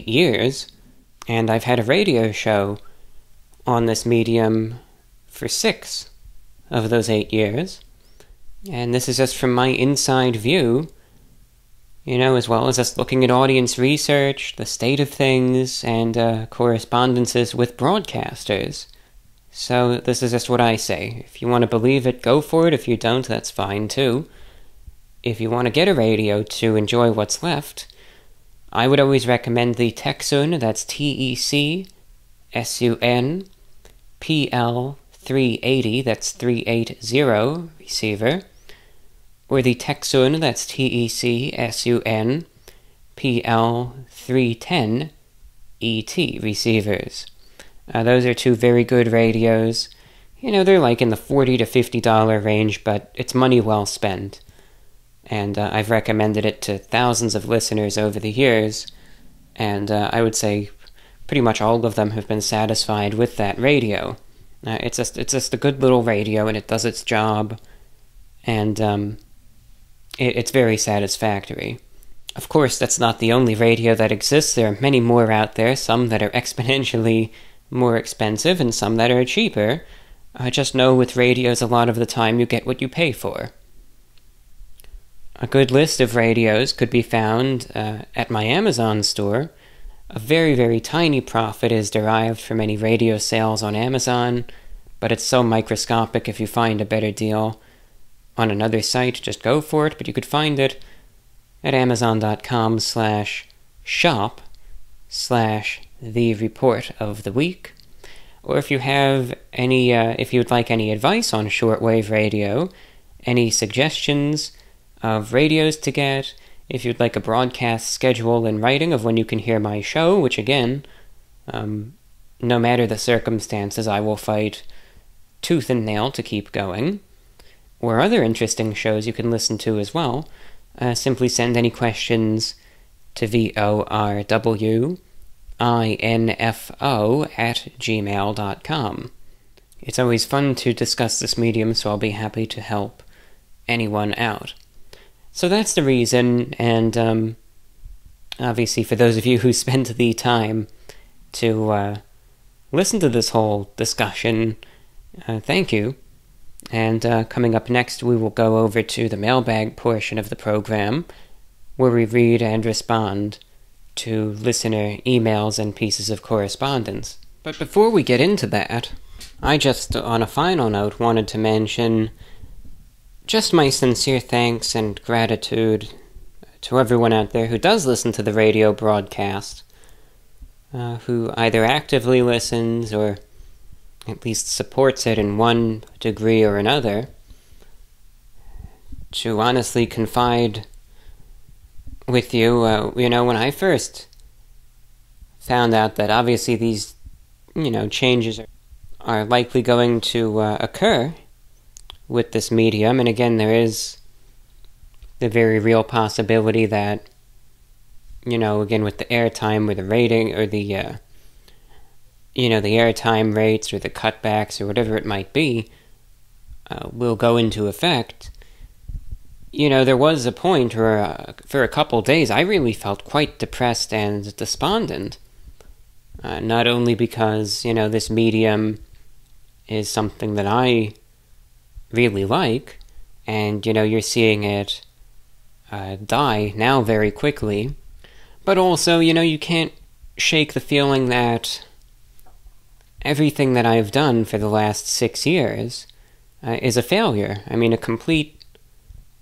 years, and I've had a radio show on this medium for 6 of those 8 years. And this is just from my inside view, as well as just looking at audience research, the state of things, and correspondences with broadcasters. So this is just what I say. If you want to believe it, go for it. If you don't, that's fine too. If you want to get a radio to enjoy what's left, I would always recommend the Teksun, that's TECSUN, PL380, that's 380 receiver, or the Teksun, that's TECSUN, PL310 ET receivers. Those are 2 very good radios. They're like in the $40 to $50 range, but it's money well spent. And I've recommended it to thousands of listeners over the years, and I would say pretty much all of them have been satisfied with that radio. It's just a good little radio, and it does its job, and it's very satisfactory. Of course, that's not the only radio that exists. There are many more out there, some that are exponentially more expensive, and some that are cheaper. Just know with radios, a lot of the time you get what you pay for. A good list of radios could be found at my Amazon store. A very, very tiny profit is derived from any radio sales on Amazon, but it's so microscopic. If you find a better deal on another site, just go for it, but you could find it at amazon.com/shop/the report of the week. Or if you have any, if you would like any advice on shortwave radio, any suggestions of radios to get, if you'd like a broadcast schedule in writing of when you can hear my show, which again, no matter the circumstances, I will fight tooth and nail to keep going, or other interesting shows you can listen to as well, simply send any questions to vorwinfo@gmail.com. It's always fun to discuss this medium, so I'll be happy to help anyone out. So that's the reason, and obviously for those of you who spent the time to listened to this whole discussion, thank you. And coming up next, we will go over to the mailbag portion of the program, where we read and respond to listener emails and pieces of correspondence. But before we get into that, I just, on a final note, wanted to mention just my sincere thanks and gratitude to everyone out there who does listen to the radio broadcast, who either actively listens or at least supports it in one degree or another, to honestly confide with you. When I first found out that obviously these, changes are likely going to occur with this medium, and again, there is the very real possibility that, again, with the airtime or the rating or the, the airtime rates or the cutbacks or whatever it might be, will go into effect. There was a point where, for a couple days, I really felt quite depressed and despondent. Not only because, this medium is something that I really like, and, you're seeing it die now very quickly, but also, you can't shake the feeling that everything that I've done for the last 6 years is a failure. I mean, a complete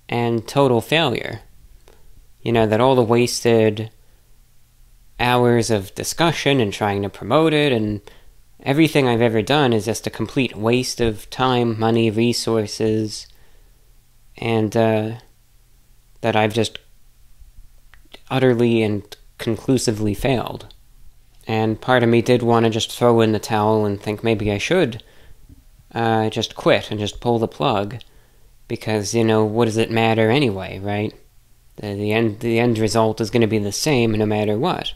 and total failure. That all the wasted hours of discussion and trying to promote it and everything I've ever done is just a complete waste of time, money, resources, and that I've just utterly and conclusively failed. And part of me did want to just throw in the towel and think maybe I should just quit and just pull the plug. Because, what does it matter anyway, right? The end result is going to be the same no matter what.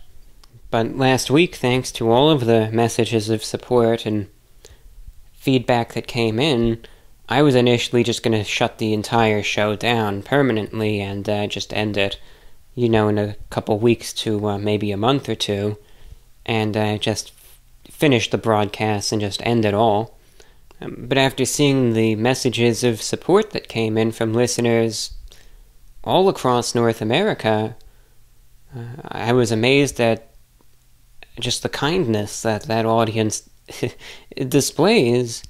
But last week, thanks to all of the messages of support and feedback that came in, I was initially just going to shut the entire show down permanently and just end it, in a couple weeks to maybe a month or two, and just finish the broadcast and just end it all. But after seeing the messages of support that came in from listeners all across North America, I was amazed at just the kindness that audience displays,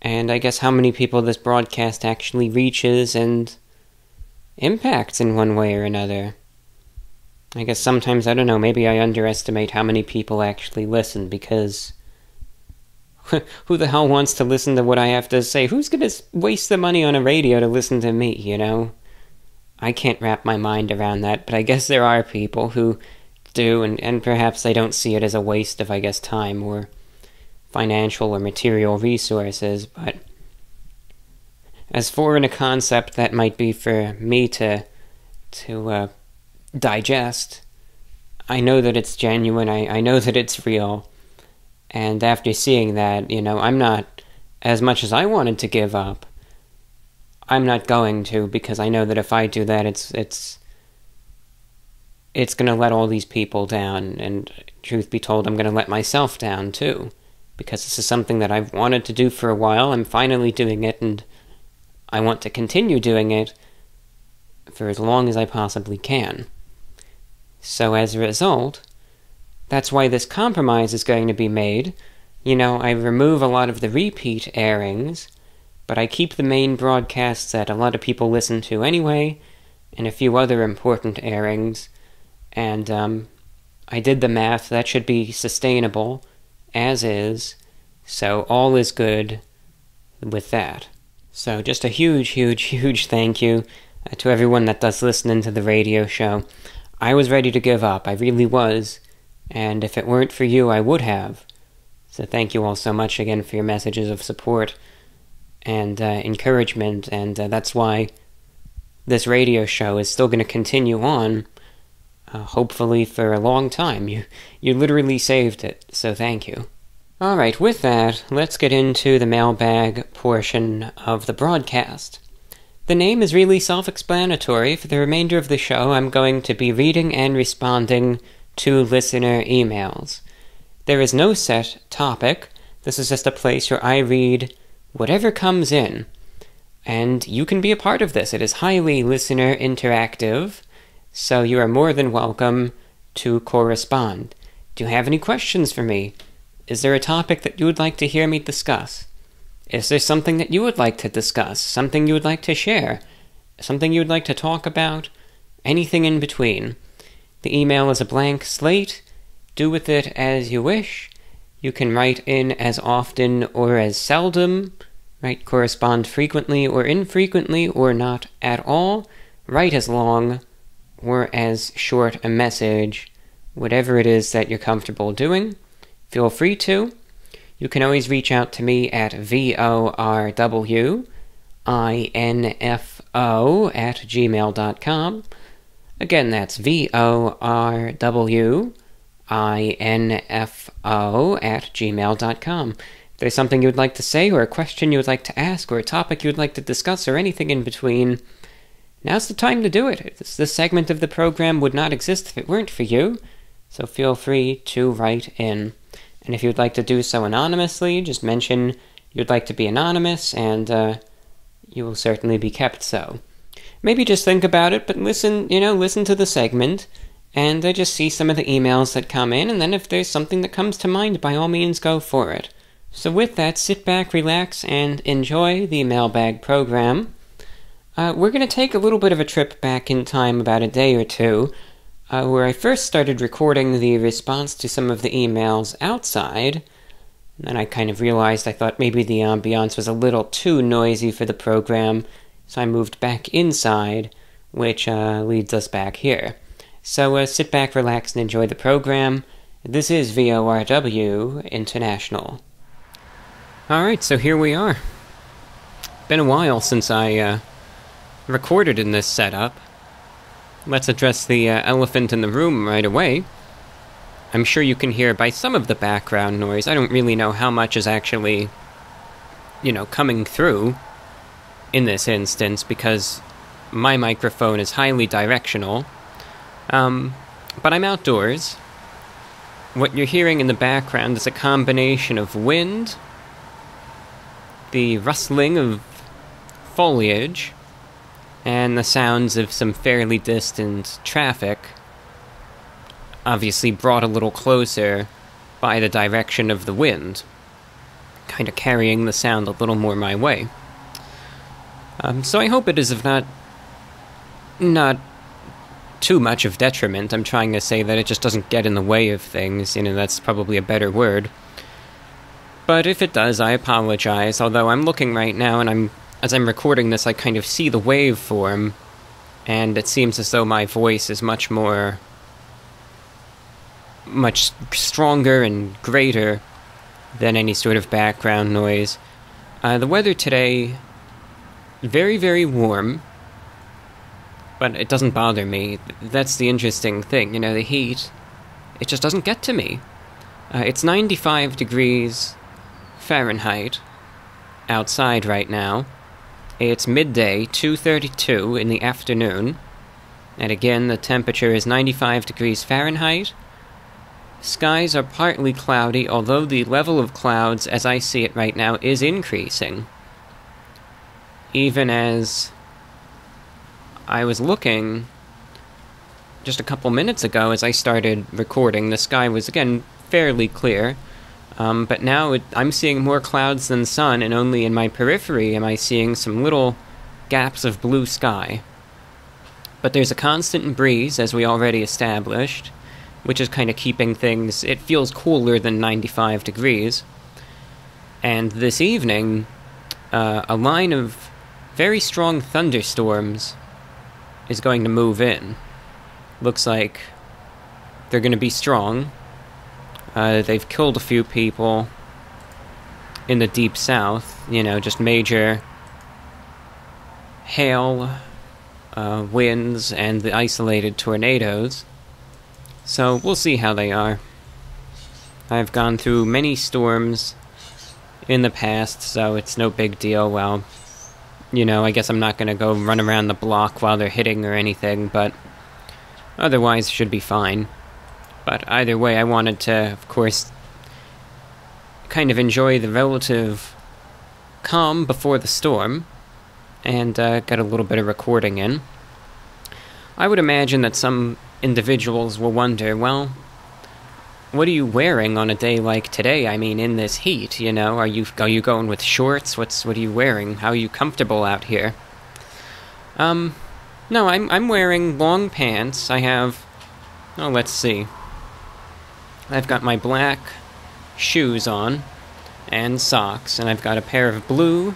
and I guess how many people this broadcast actually reaches and impacts in one way or another. I guess sometimes, I don't know, maybe I underestimate how many people actually listen, because who the hell wants to listen to what I have to say? Who's going to waste the money on a radio to listen to me, I can't wrap my mind around that, but I guess there are people who do, and perhaps they don't see it as a waste of, time or financial or material resources, but as foreign a concept that might be for me to digest, I know that it's genuine, I know that it's real. And after seeing that, I'm not, as much as I wanted to give up, I'm not going to, because I know that if I do that, it's going to let all these people down, and truth be told, I'm going to let myself down too, because this is something that I've wanted to do for a while. I'm finally doing it, and I want to continue doing it for as long as I possibly can. So as a result, that's why this compromise is going to be made. I remove a lot of the repeat airings, but I keep the main broadcasts that a lot of people listen to anyway, and a few other important airings, and I did the math. That should be sustainable, as is, so all is good with that. So just a huge, huge, huge thank you to everyone that does listen into the radio show. I was ready to give up, I really was. And if it weren't for you, I would have. So thank you all so much again for your messages of support and encouragement, and that's why this radio show is still going to continue on, hopefully for a long time. You literally saved it, so thank you. Alright, with that, let's get into the mailbag portion of the broadcast. The name is really self-explanatory. For the remainder of the show, I'm going to be reading and responding to listener emails. There is no set topic. This is just a place where I read whatever comes in. And you can be a part of this. It is highly listener interactive, so you are more than welcome to correspond. Do you have any questions for me? Is there a topic that you would like to hear me discuss? Is there something that you would like to discuss? Something you would like to share? Something you would like to talk about? Anything in between. The email is a blank slate. Do with it as you wish. You can write in as often or as seldom. Correspond frequently or infrequently or not at all. Write as long or as short a message. Whatever it is that you're comfortable doing, feel free to. You can always reach out to me at VORWINFO@gmail.com. Again, that's VORWINFO@gmail.com. If there's something you would like to say, or a question you would like to ask, or a topic you would like to discuss, or anything in between, now's the time to do it. This segment of the program would not exist if it weren't for you, so feel free to write in. And if you'd like to do so anonymously, just mention you'd like to be anonymous, and you will certainly be kept so. Maybe just think about it, but listen to the segment, and just see some of the emails that come in, and then if there's something that comes to mind, by all means go for it. So with that, sit back, relax, and enjoy the mailbag program. We're going to take a little bit of a trip back in time, about a day or two, where I first started recording the response to some of the emails outside. And then I kind of realized I thought maybe the ambiance was a little too noisy for the program, so I moved back inside, which leads us back here. So sit back, relax, and enjoy the program. This is VORW International. Alright, so here we are. Been a while since I recorded in this setup. Let's address the elephant in the room right away. I'm sure you can hear by some of the background noise. I don't really know how much is actually, coming through in this instance, because my microphone is highly directional. But I'm outdoors. What you're hearing in the background is a combination of wind, the rustling of foliage, and the sounds of some fairly distant traffic, obviously brought a little closer by the direction of the wind, kind of carrying the sound a little more my way. So I hope it is of not too much of detriment. I'm trying to say that it just doesn't get in the way of things, that's probably a better word. But if it does, I apologize, although I'm looking right now, and as I'm recording this, I kind of see the waveform, and it seems as though my voice is much stronger and greater than any sort of background noise. The weather today, very, very warm, but it doesn't bother me. That's the interesting thing, the heat, it just doesn't get to me. It's 95 degrees Fahrenheit outside right now. It's midday, 2:32 in the afternoon, and again the temperature is 95 degrees Fahrenheit. Skies are partly cloudy, although the level of clouds, as I see it right now, is increasing. Even as I was looking just a couple minutes ago as I started recording, the sky was again fairly clear. But now I'm seeing more clouds than sun, and only in my periphery am I seeing some little gaps of blue sky. But there's a constant breeze, as we already established, which is kind of keeping things... It feels cooler than 95 degrees. And this evening, a line of very strong thunderstorms is going to move in. Looks like they're going to be strong. They've killed a few people in the deep south, just major hail, winds, and the isolated tornadoes. So we'll see how they are. I've gone through many storms in the past, so it's no big deal. Well, I guess I'm not going to go run around the block while they're hitting or anything, but otherwise should be fine. But either way, I wanted to, of course, kind of enjoy the relative calm before the storm, and get a little bit of recording in. I would imagine that some individuals will wonder, well, what are you wearing on a day like today? I mean, in this heat, you know? Are you going with shorts? What are you wearing? How are you comfortable out here? No, I'm wearing long pants. I have, let's see. I've got my black shoes on and socks, and I've got a pair of blue,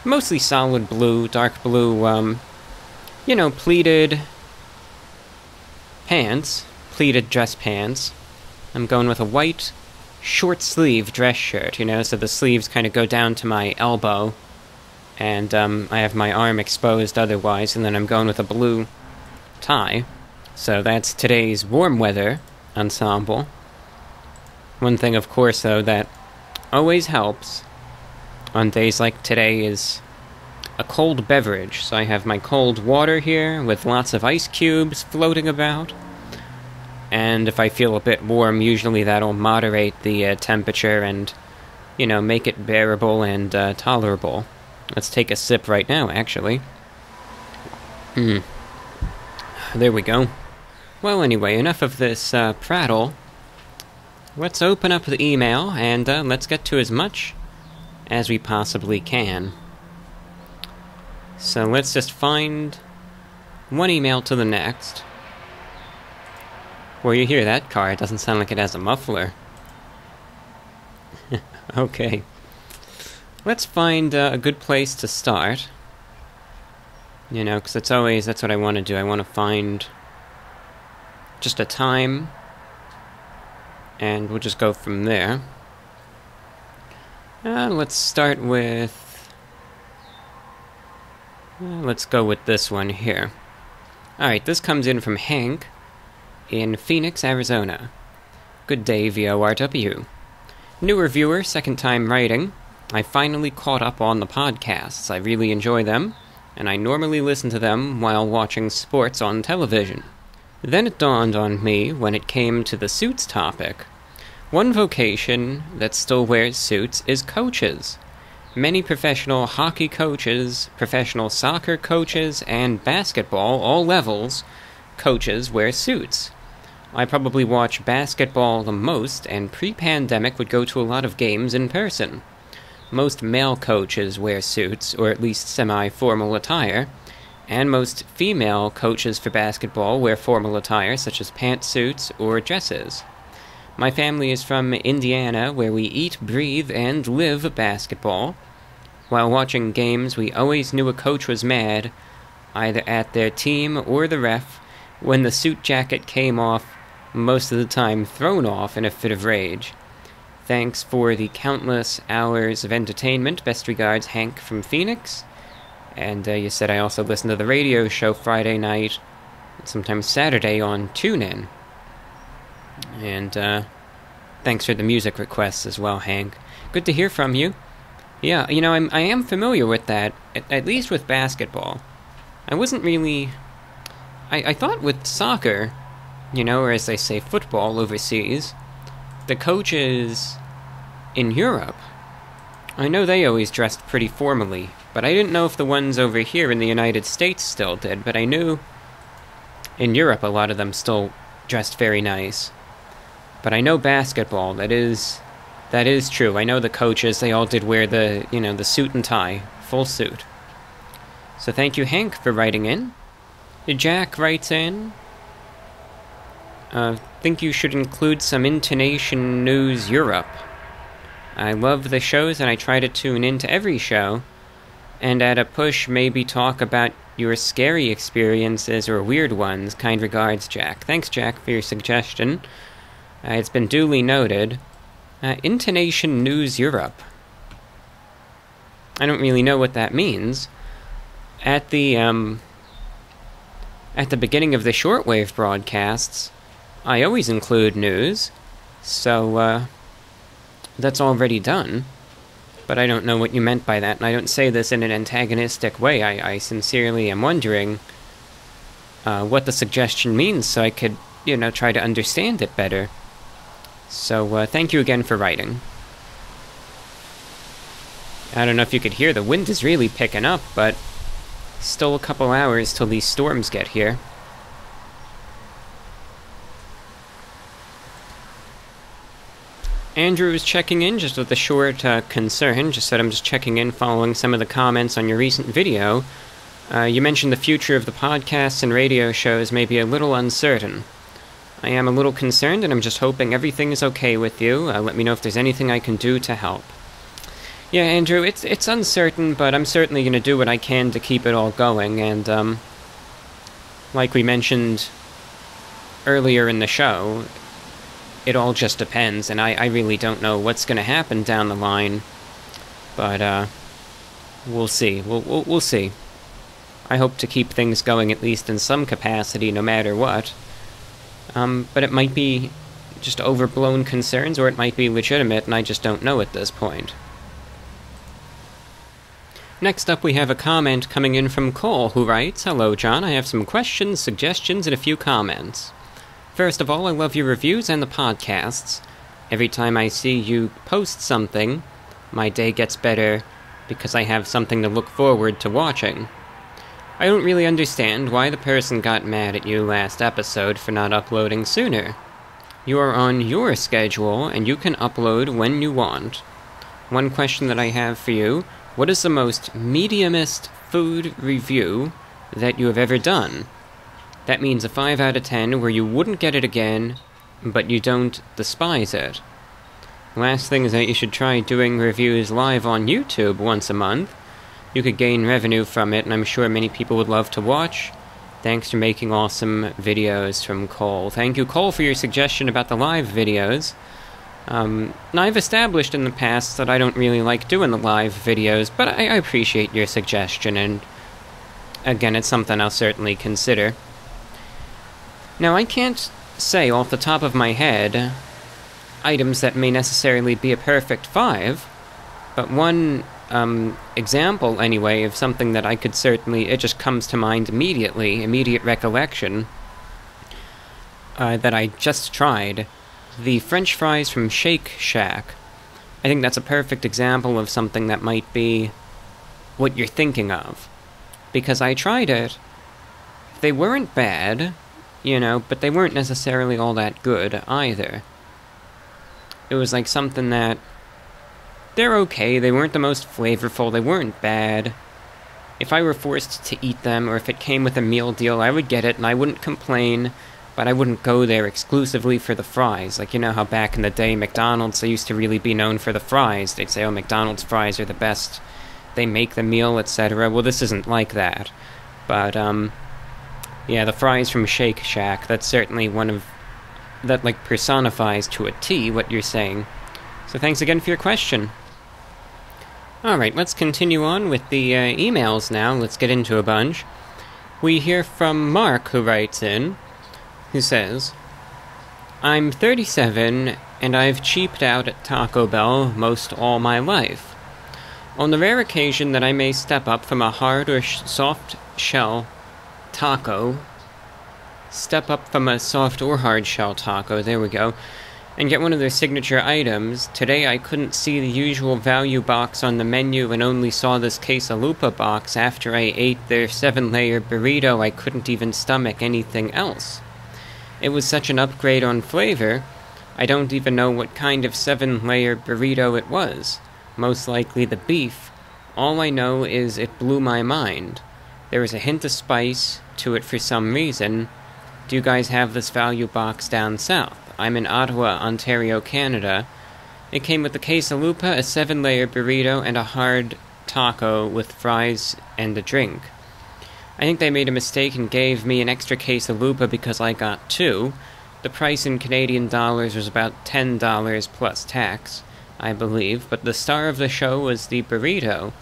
mostly solid blue, dark blue, pleated pants, pleated dress pants. I'm going with a white short sleeve dress shirt, so the sleeves kind of go down to my elbow, and I have my arm exposed otherwise, and then I'm going with a blue tie. So that's today's warm weather ensemble. One thing, of course, though, that always helps on days like today is a cold beverage. So I have my cold water here with lots of ice cubes floating about. And if I feel a bit warm, usually that'll moderate the temperature and, make it bearable and tolerable. Let's take a sip right now, actually. There we go. Well, anyway, enough of this prattle. Let's open up the email, and let's get to as much as we possibly can. So let's just find one email to the next. Well, you hear that car, it doesn't sound like it has a muffler. Okay. Let's find a good place to start. Because that's what I want to do. I want to find just a time, and we'll just go from there. Let's start with... let's go with this one here. Alright, this comes in from Hank in Phoenix, Arizona. Good day, VORW. New reviewer, second time writing. I finally caught up on the podcasts. I really enjoy them, and I normally listen to them while watching sports on television. Then it dawned on me when it came to the suits topic. One vocation that still wears suits is coaches. Many professional hockey coaches, professional soccer coaches, and basketball, all levels, coaches wear suits. I probably watch basketball the most, and pre-pandemic would go to a lot of games in person. Most male coaches wear suits, or at least semi-formal attire, and most female coaches for basketball wear formal attire, such as pantsuits or dresses. My family is from Indiana, where we eat, breathe, and live basketball. While watching games, we always knew a coach was mad, either at their team or the ref, when the suit jacket came off, most of the time thrown off in a fit of rage. Thanks for the countless hours of entertainment. Best regards, Hank from Phoenix. And you said I also listen to the radio show Friday night, sometimes Saturday on TuneIn. And thanks for the music requests as well, Hank. Good to hear from you. Yeah, I am familiar with that, at least with basketball. I wasn't really... I thought with soccer, or as they say, football overseas, the coaches in Europe, I know they always dressed pretty formally, but I didn't know if the ones over here in the United States still did, but I knew in Europe a lot of them still dressed very nice. But I know basketball, that is true. I know the coaches, they all did wear the, the suit and tie, full suit. So thank you, Hank, for writing in. Jack writes in, think you should include some Intonation News Europe. I love the shows and I try to tune into every show, and at a push maybe talk about your scary experiences or weird ones. Kind regards, Jack. Thanks, Jack, for your suggestion. It's been duly noted. Intonation News Europe. I don't really know what that means. At the beginning of the shortwave broadcasts, I always include news, so that's already done. But I don't know what you meant by that, and I don't say this in an antagonistic way. I sincerely am wondering what the suggestion means, so I could, try to understand it better. So thank you again for writing. I don't know if you could hear, the wind is really picking up, but still a couple hours till these storms get here. Andrew is checking in just with a short concern, just said I'm just checking in following some of the comments on your recent video. You mentioned the future of the podcasts and radio shows may be a little uncertain. I am a little concerned, and I'm just hoping everything is okay with you. Let me know if there's anything I can do to help. Yeah, Andrew, it's uncertain, but I'm certainly going to do what I can to keep it all going, and like we mentioned earlier in the show, it all just depends, and I really don't know what's going to happen down the line, but we'll see. We'll see. I hope to keep things going at least in some capacity, no matter what. But it might be just overblown concerns, or it might be legitimate, and I just don't know at this point. Next up, we have a comment coming in from Cole, who writes, "Hello, John. I have some questions, suggestions, and a few comments. First of all, I love your reviews and the podcasts. Every time I see you post something, my day gets better because I have something to look forward to watching. I don't really understand why the person got mad at you last episode for not uploading sooner. You are on your schedule, and you can upload when you want. One question that I have for you, what is the most mediumist food review that you have ever done? That means a 5 out of 10 where you wouldn't get it again, but you don't despise it. Last thing is that you should try doing reviews live on YouTube once a month. You could gain revenue from it, and I'm sure many people would love to watch. Thanks for making awesome videos," from Cole. Thank you, Cole, for your suggestion about the live videos. And I've established in the past that I don't really like doing the live videos, but I appreciate your suggestion, and again, it's something I'll certainly consider. Now, I can't say off the top of my head items that may necessarily be a perfect 5, but one example, anyway, of something that I could certainly, it just comes to mind immediately, immediate recollection, that I just tried, the French fries from Shake Shack. I think that's a perfect example of something that might be what you're thinking of, because I tried it. They weren't bad, but they weren't necessarily all that good either. It was like something that, they're okay, they weren't the most flavorful, they weren't bad. If I were forced to eat them, or if it came with a meal deal, I would get it, and I wouldn't complain, but I wouldn't go there exclusively for the fries. Like, you know how back in the day, McDonald's, they used to really be known for the fries. They'd say, oh, McDonald's fries are the best, they make the meal, etc. Well, this isn't like that. But, yeah, the fries from Shake Shack, that's certainly one of, that, like, personifies to a T what you're saying. So thanks again for your question. Alright, let's continue on with the emails now. Let's get into a bunch. We hear from Mark, who writes in, who says, "I'm 37, and I've cheaped out at Taco Bell most all my life. On the rare occasion that I may step up from a hard or soft shell taco, there we go, and get one of their signature items. Today I couldn't see the usual value box on the menu and only saw this quesalupa box. After I ate their 7-layer burrito, I couldn't even stomach anything else. It was such an upgrade on flavor, I don't even know what kind of 7-layer burrito it was. Most likely the beef. All I know is it blew my mind. There was a hint of spice to it for some reason. Do you guys have this value box down south? I'm in Ottawa, Ontario, Canada. It came with a quesalupa, a 7-layer burrito, and a hard taco with fries and a drink. I think they made a mistake and gave me an extra quesalupa because I got 2. The price in Canadian dollars was about $10 plus tax, I believe, but the star of the show was the burrito.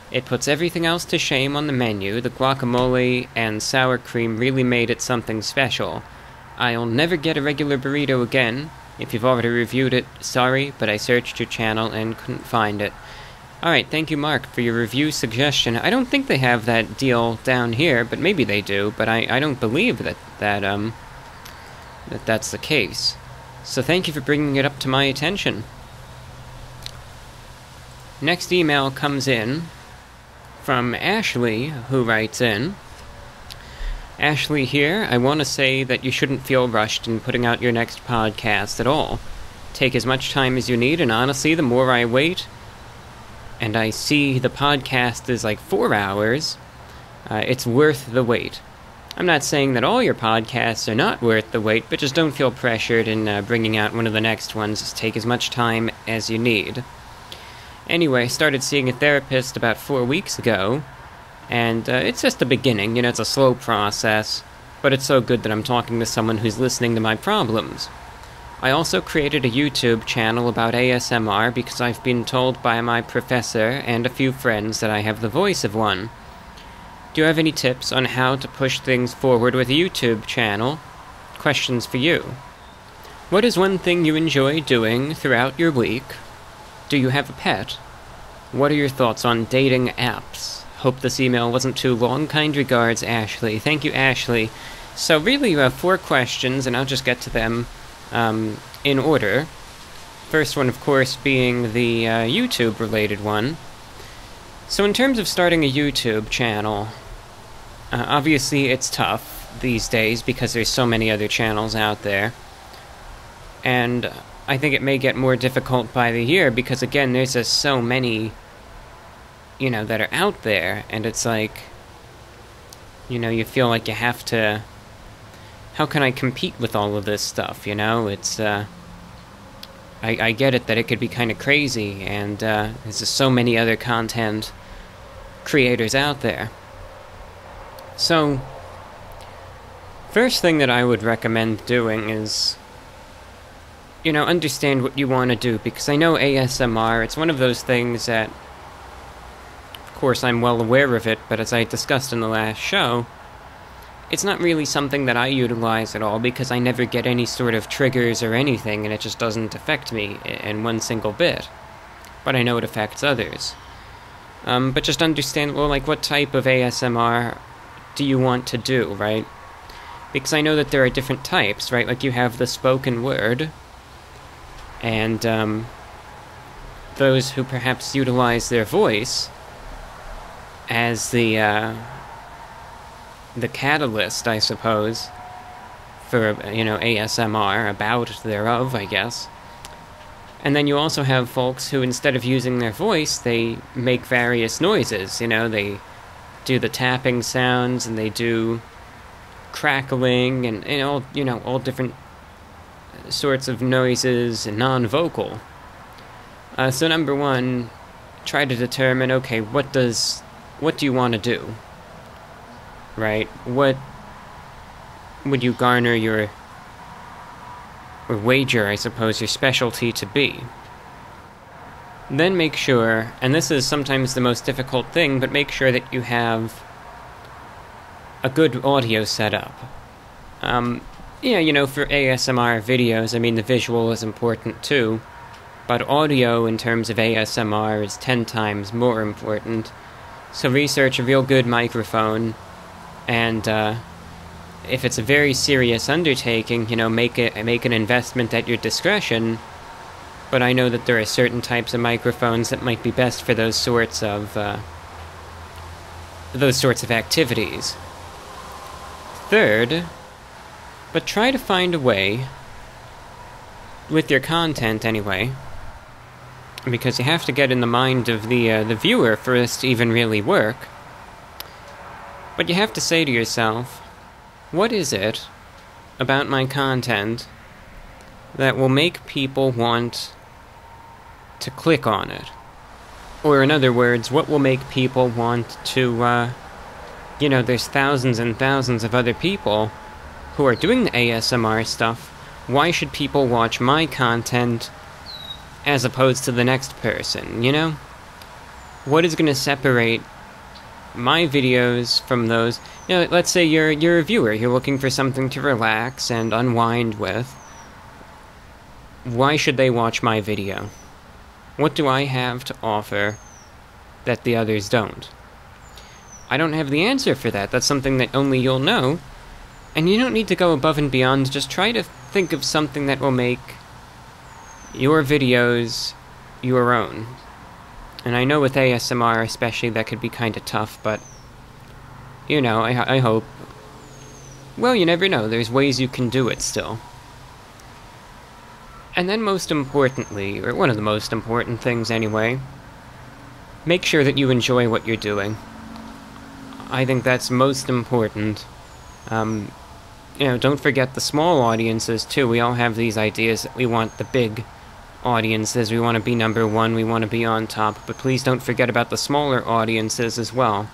It puts everything else to shame on the menu. The guacamole and sour cream really made it something special. I'll never get a regular burrito again. If you've already reviewed it, sorry, but I searched your channel and couldn't find it." Alright, thank you, Mark, for your review suggestion. I don't think they have that deal down here, but maybe they do, but I don't believe that's the case. So thank you for bringing it up to my attention. Next email comes in from Ashley, who writes in, Ashley here, I want to say that you shouldn't feel rushed in putting out your next podcast at all. Take as much time as you need, and honestly, the more I wait, and I see the podcast is like 4 hours, it's worth the wait. I'm not saying that all your podcasts are not worth the wait, but just don't feel pressured in bringing out one of the next ones. Just take as much time as you need. Anyway, I started seeing a therapist about 4 weeks ago, and it's just the beginning, it's a slow process, but it's so good that I'm talking to someone who's listening to my problems. I also created a YouTube channel about ASMR because I've been told by my professor and a few friends that I have the voice of one. Do you have any tips on how to push things forward with a YouTube channel? Questions for you. What is one thing you enjoy doing throughout your week? Do you have a pet? What are your thoughts on dating apps? Hope this email wasn't too long. Kind regards, Ashley. Thank you, Ashley. So really, you have 4 questions, and I'll just get to them in order. First one, of course, being the YouTube-related one. So in terms of starting a YouTube channel, obviously it's tough these days because there's so many other channels out there. And I think it may get more difficult by the year because, again, there's just so many, that are out there. And it's like, you feel like you have to... How can I compete with all of this stuff, It's, I get it that it could be kind of crazy, and there's just so many other content creators out there. So, first thing that I would recommend doing is, understand what you want to do, because I know ASMR, it's one of those things that, of course, I'm well aware of it, but as I discussed in the last show, it's not really something that I utilize at all because I never get any sort of triggers or anything, and it just doesn't affect me in one single bit. But I know it affects others. But just understand, what type of ASMR do you want to do, right? Because I know that there are different types, right? Like you have the spoken word, and those who perhaps utilize their voice as the catalyst, I suppose, for, ASMR, about thereof, I guess. And then you also have folks who, instead of using their voice, they make various noises, they do the tapping sounds, and they do crackling, and all different sorts of noises, and non-vocal. So number one, try to determine, okay, what do you want to do? Right? What would you garner or wager, I suppose, your specialty to be? Then make sure, and this is sometimes the most difficult thing, but make sure that you have a good audio setup. For ASMR videos, the visual is important too, but audio in terms of ASMR is 10 times more important. So research a real good microphone, and if it's a very serious undertaking, make an investment at your discretion. But I know that there are certain types of microphones that might be best for those sorts of activities. Third, but try to find a way, with your content anyway, because you have to get in the mind of the viewer for this to even really work. But you have to say to yourself, what is it about my content that will make people want to click on it? Or in other words, what will make people want to, there's thousands and thousands of other people who are doing the ASMR stuff. Why should people watch my content as opposed to the next person, What is going to separate my videos from those? Let's say you're a viewer, you're looking for something to relax and unwind with. Why should they watch my video? What do I have to offer that the others don't? I don't have the answer for that. That's something that only you'll know. And you don't need to go above and beyond. Just try to think of something that will make your videos your own. And I know with ASMR especially that could be kind of tough, but, you know, I hope. Well, you never know, there's ways you can do it still. And then most importantly, or one of the most important things anyway, make sure that you enjoy what you're doing. I think that's most important. You know, don't forget the small audiences too. We all have these ideas that we want the big audiences, we want to be number one, we want to be on top, but please don't forget about the smaller audiences as well.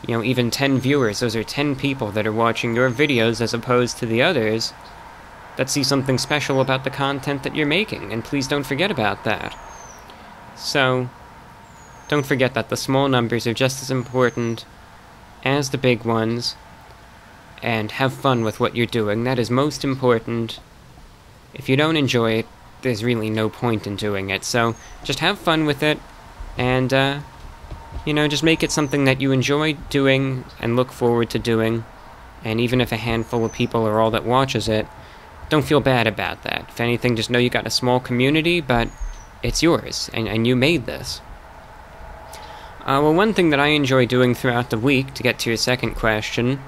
You know, even 10 viewers, those are 10 people that are watching your videos as opposed to the others that see something special about the content that you're making, and please don't forget about that. So, don't forget that the small numbers are just as important as the big ones, and have fun with what you're doing. That is most important. If you don't enjoy it, there's really no point in doing it, so just have fun with it, and, you know, just make it something that you enjoy doing and look forward to doing, and even if a handful of people are all that watches it, don't feel bad about that. If anything, just know you got a small community, but it's yours, and you made this. Well, one thing that I enjoy doing throughout the week, to get to your second question,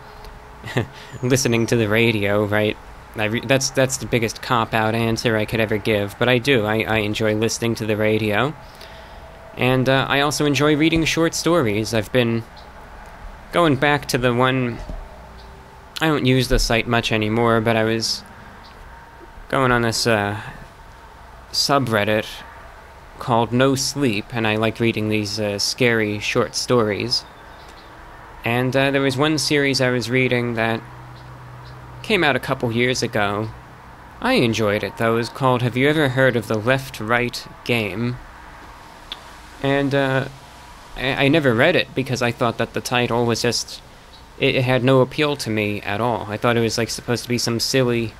listening to the radio, right? That's the biggest cop-out answer I could ever give, but I do. I enjoy listening to the radio. And I also enjoy reading short stories. I've been going back to the one... I don't use the site much anymore, but I was going on this subreddit called No Sleep, and I like reading these scary short stories. And there was one series I was reading that came out a couple years ago. I enjoyed it, though. It was called, have you ever heard of the Left-Right Game? And I never read it because I thought that the title was just... It had no appeal to me at all. I thought it was like supposed to be some silly,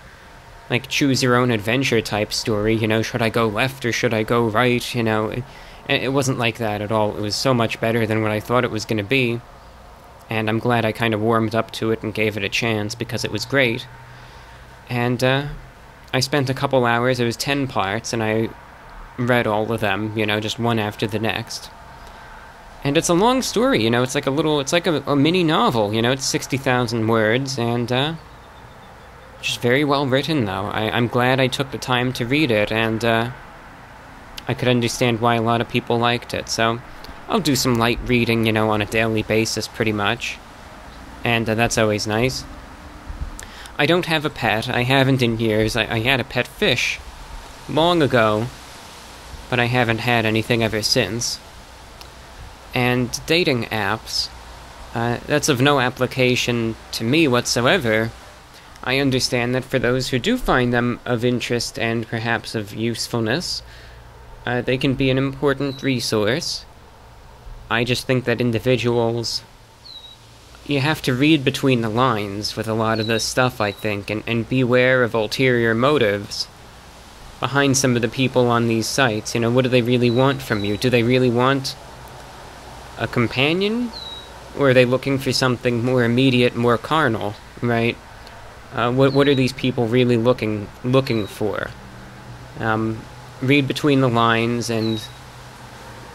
like, choose-your-own-adventure type story, you know, should I go left or should I go right, you know. It wasn't like that at all. It was so much better than what I thought it was going to be. And I'm glad I kind of warmed up to it and gave it a chance, because it was great. And I spent a couple hours, it was 10 parts, and I read all of them, you know, just one after the next. And it's a long story, you know, it's like a mini novel, you know, it's 60,000 words, and just very well written, though. I'm glad I took the time to read it, and I could understand why a lot of people liked it, so... I'll do some light reading, you know, on a daily basis, pretty much. And that's always nice. I don't have a pet. I haven't in years. I had a pet fish long ago, but I haven't had anything ever since. And dating apps, that's of no application to me whatsoever. I understand that for those who do find them of interest and perhaps of usefulness, they can be an important resource. I just think that individuals, you have to read between the lines with a lot of this stuff, I think, and beware of ulterior motives behind some of the people on these sites. You know, what do they really want from you? Do they really want a companion? Or are they looking for something more immediate, more carnal, right? What are these people really looking for? Read between the lines, and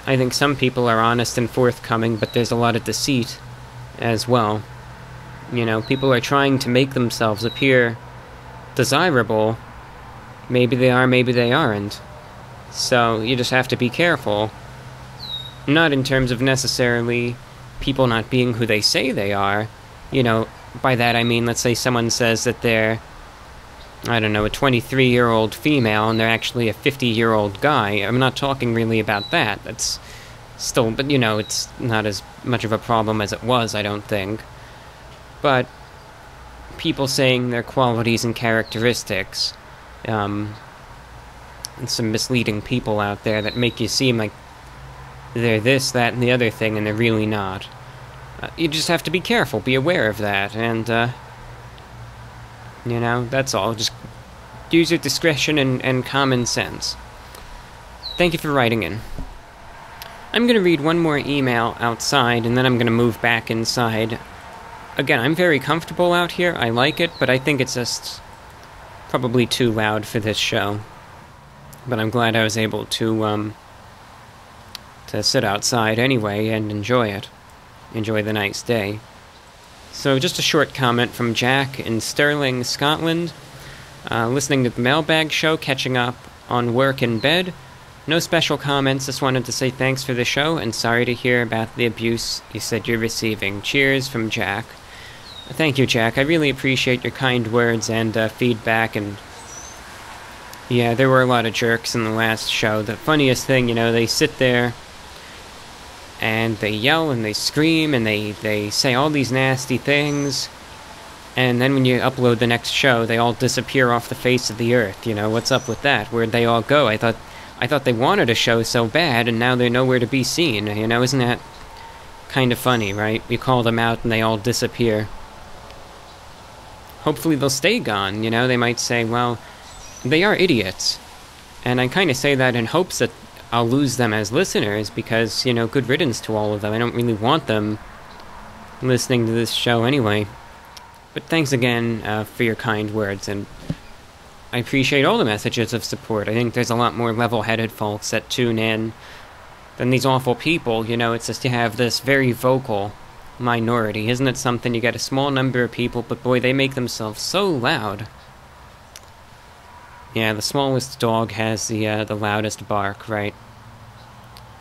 I think some people are honest and forthcoming, but there's a lot of deceit as well. You know, people are trying to make themselves appear desirable. Maybe they are, maybe they aren't. So you just have to be careful. Not in terms of necessarily people not being who they say they are. You know, by that I mean, let's say someone says that they're, I don't know, a 23-year-old female, and they're actually a 50-year-old guy. I'm not talking really about that. That's still, but you know, it's not as much of a problem as it was, I don't think. But people saying their qualities and characteristics, and some misleading people out there that make you seem like they're this, that, and the other thing, and they're really not. You just have to be careful, be aware of that, and, you know, that's all. Just use your discretion and common sense. Thank you for writing in. I'm going to read one more email outside, and then I'm going to move back inside. Again, I'm very comfortable out here. I like it, but I think it's just... probably too loud for this show. But I'm glad I was able to sit outside anyway and enjoy it. Enjoy the nice day. So just a short comment from Jack in Stirling, Scotland. Listening to the Mailbag Show, catching up on work in bed. No special comments, just wanted to say thanks for the show, and sorry to hear about the abuse you said you're receiving. Cheers from Jack. Thank you, Jack. I really appreciate your kind words and feedback, and yeah, there were a lot of jerks in the last show. The funniest thing, they sit there and they yell and they scream and they say all these nasty things, and then when you upload the next show, they all disappear off the face of the earth. What's up with that? Where'd they all go? I thought they wanted a show so bad, and now they're nowhere to be seen. Isn't that kind of funny, right? You call them out and they all disappear. Hopefully they'll stay gone, They might say, well, they are idiots. And I kind of say that in hopes that I'll lose them as listeners, because, good riddance to all of them. I don't really want them listening to this show anyway. But thanks again for your kind words, and I appreciate all the messages of support. I think there's a lot more level-headed folks that tune in than these awful people. It's just you have this very vocal minority. Isn't it something? You get a small number of people, but boy, they make themselves so loud. Yeah, the smallest dog has the loudest bark, right?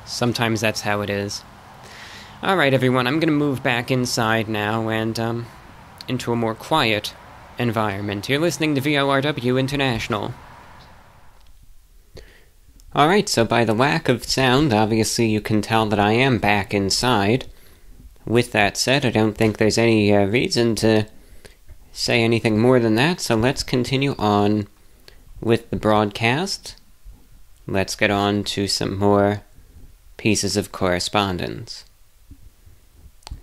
Sometimes that's how it is. Alright, everyone, I'm gonna move back inside now and, into a more quiet environment. You're listening to VORW International. Alright, so by the lack of sound, obviously you can tell that I am back inside. With that said, I don't think there's any reason to say anything more than that, so let's continue on with the broadcast. Let's get on to some more pieces of correspondence.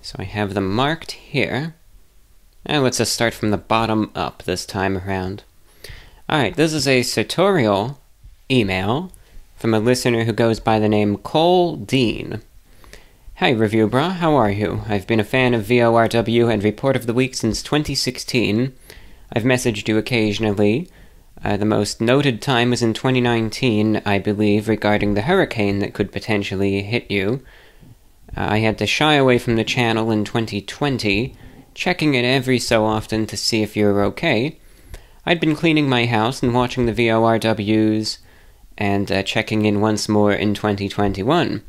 So I have them marked here. And let's just start from the bottom up this time around. Alright, this is a sartorial email from a listener who goes by the name Cole Dean. Hi, Review Bra, how are you? I've been a fan of VORW and Report of the Week since 2016. I've messaged you occasionally. The most noted time was in 2019, I believe, regarding the hurricane that could potentially hit you. I had to shy away from the channel in 2020, checking it every so often to see if you were okay. I'd been cleaning my house and watching the VORWs, and checking in once more in 2021.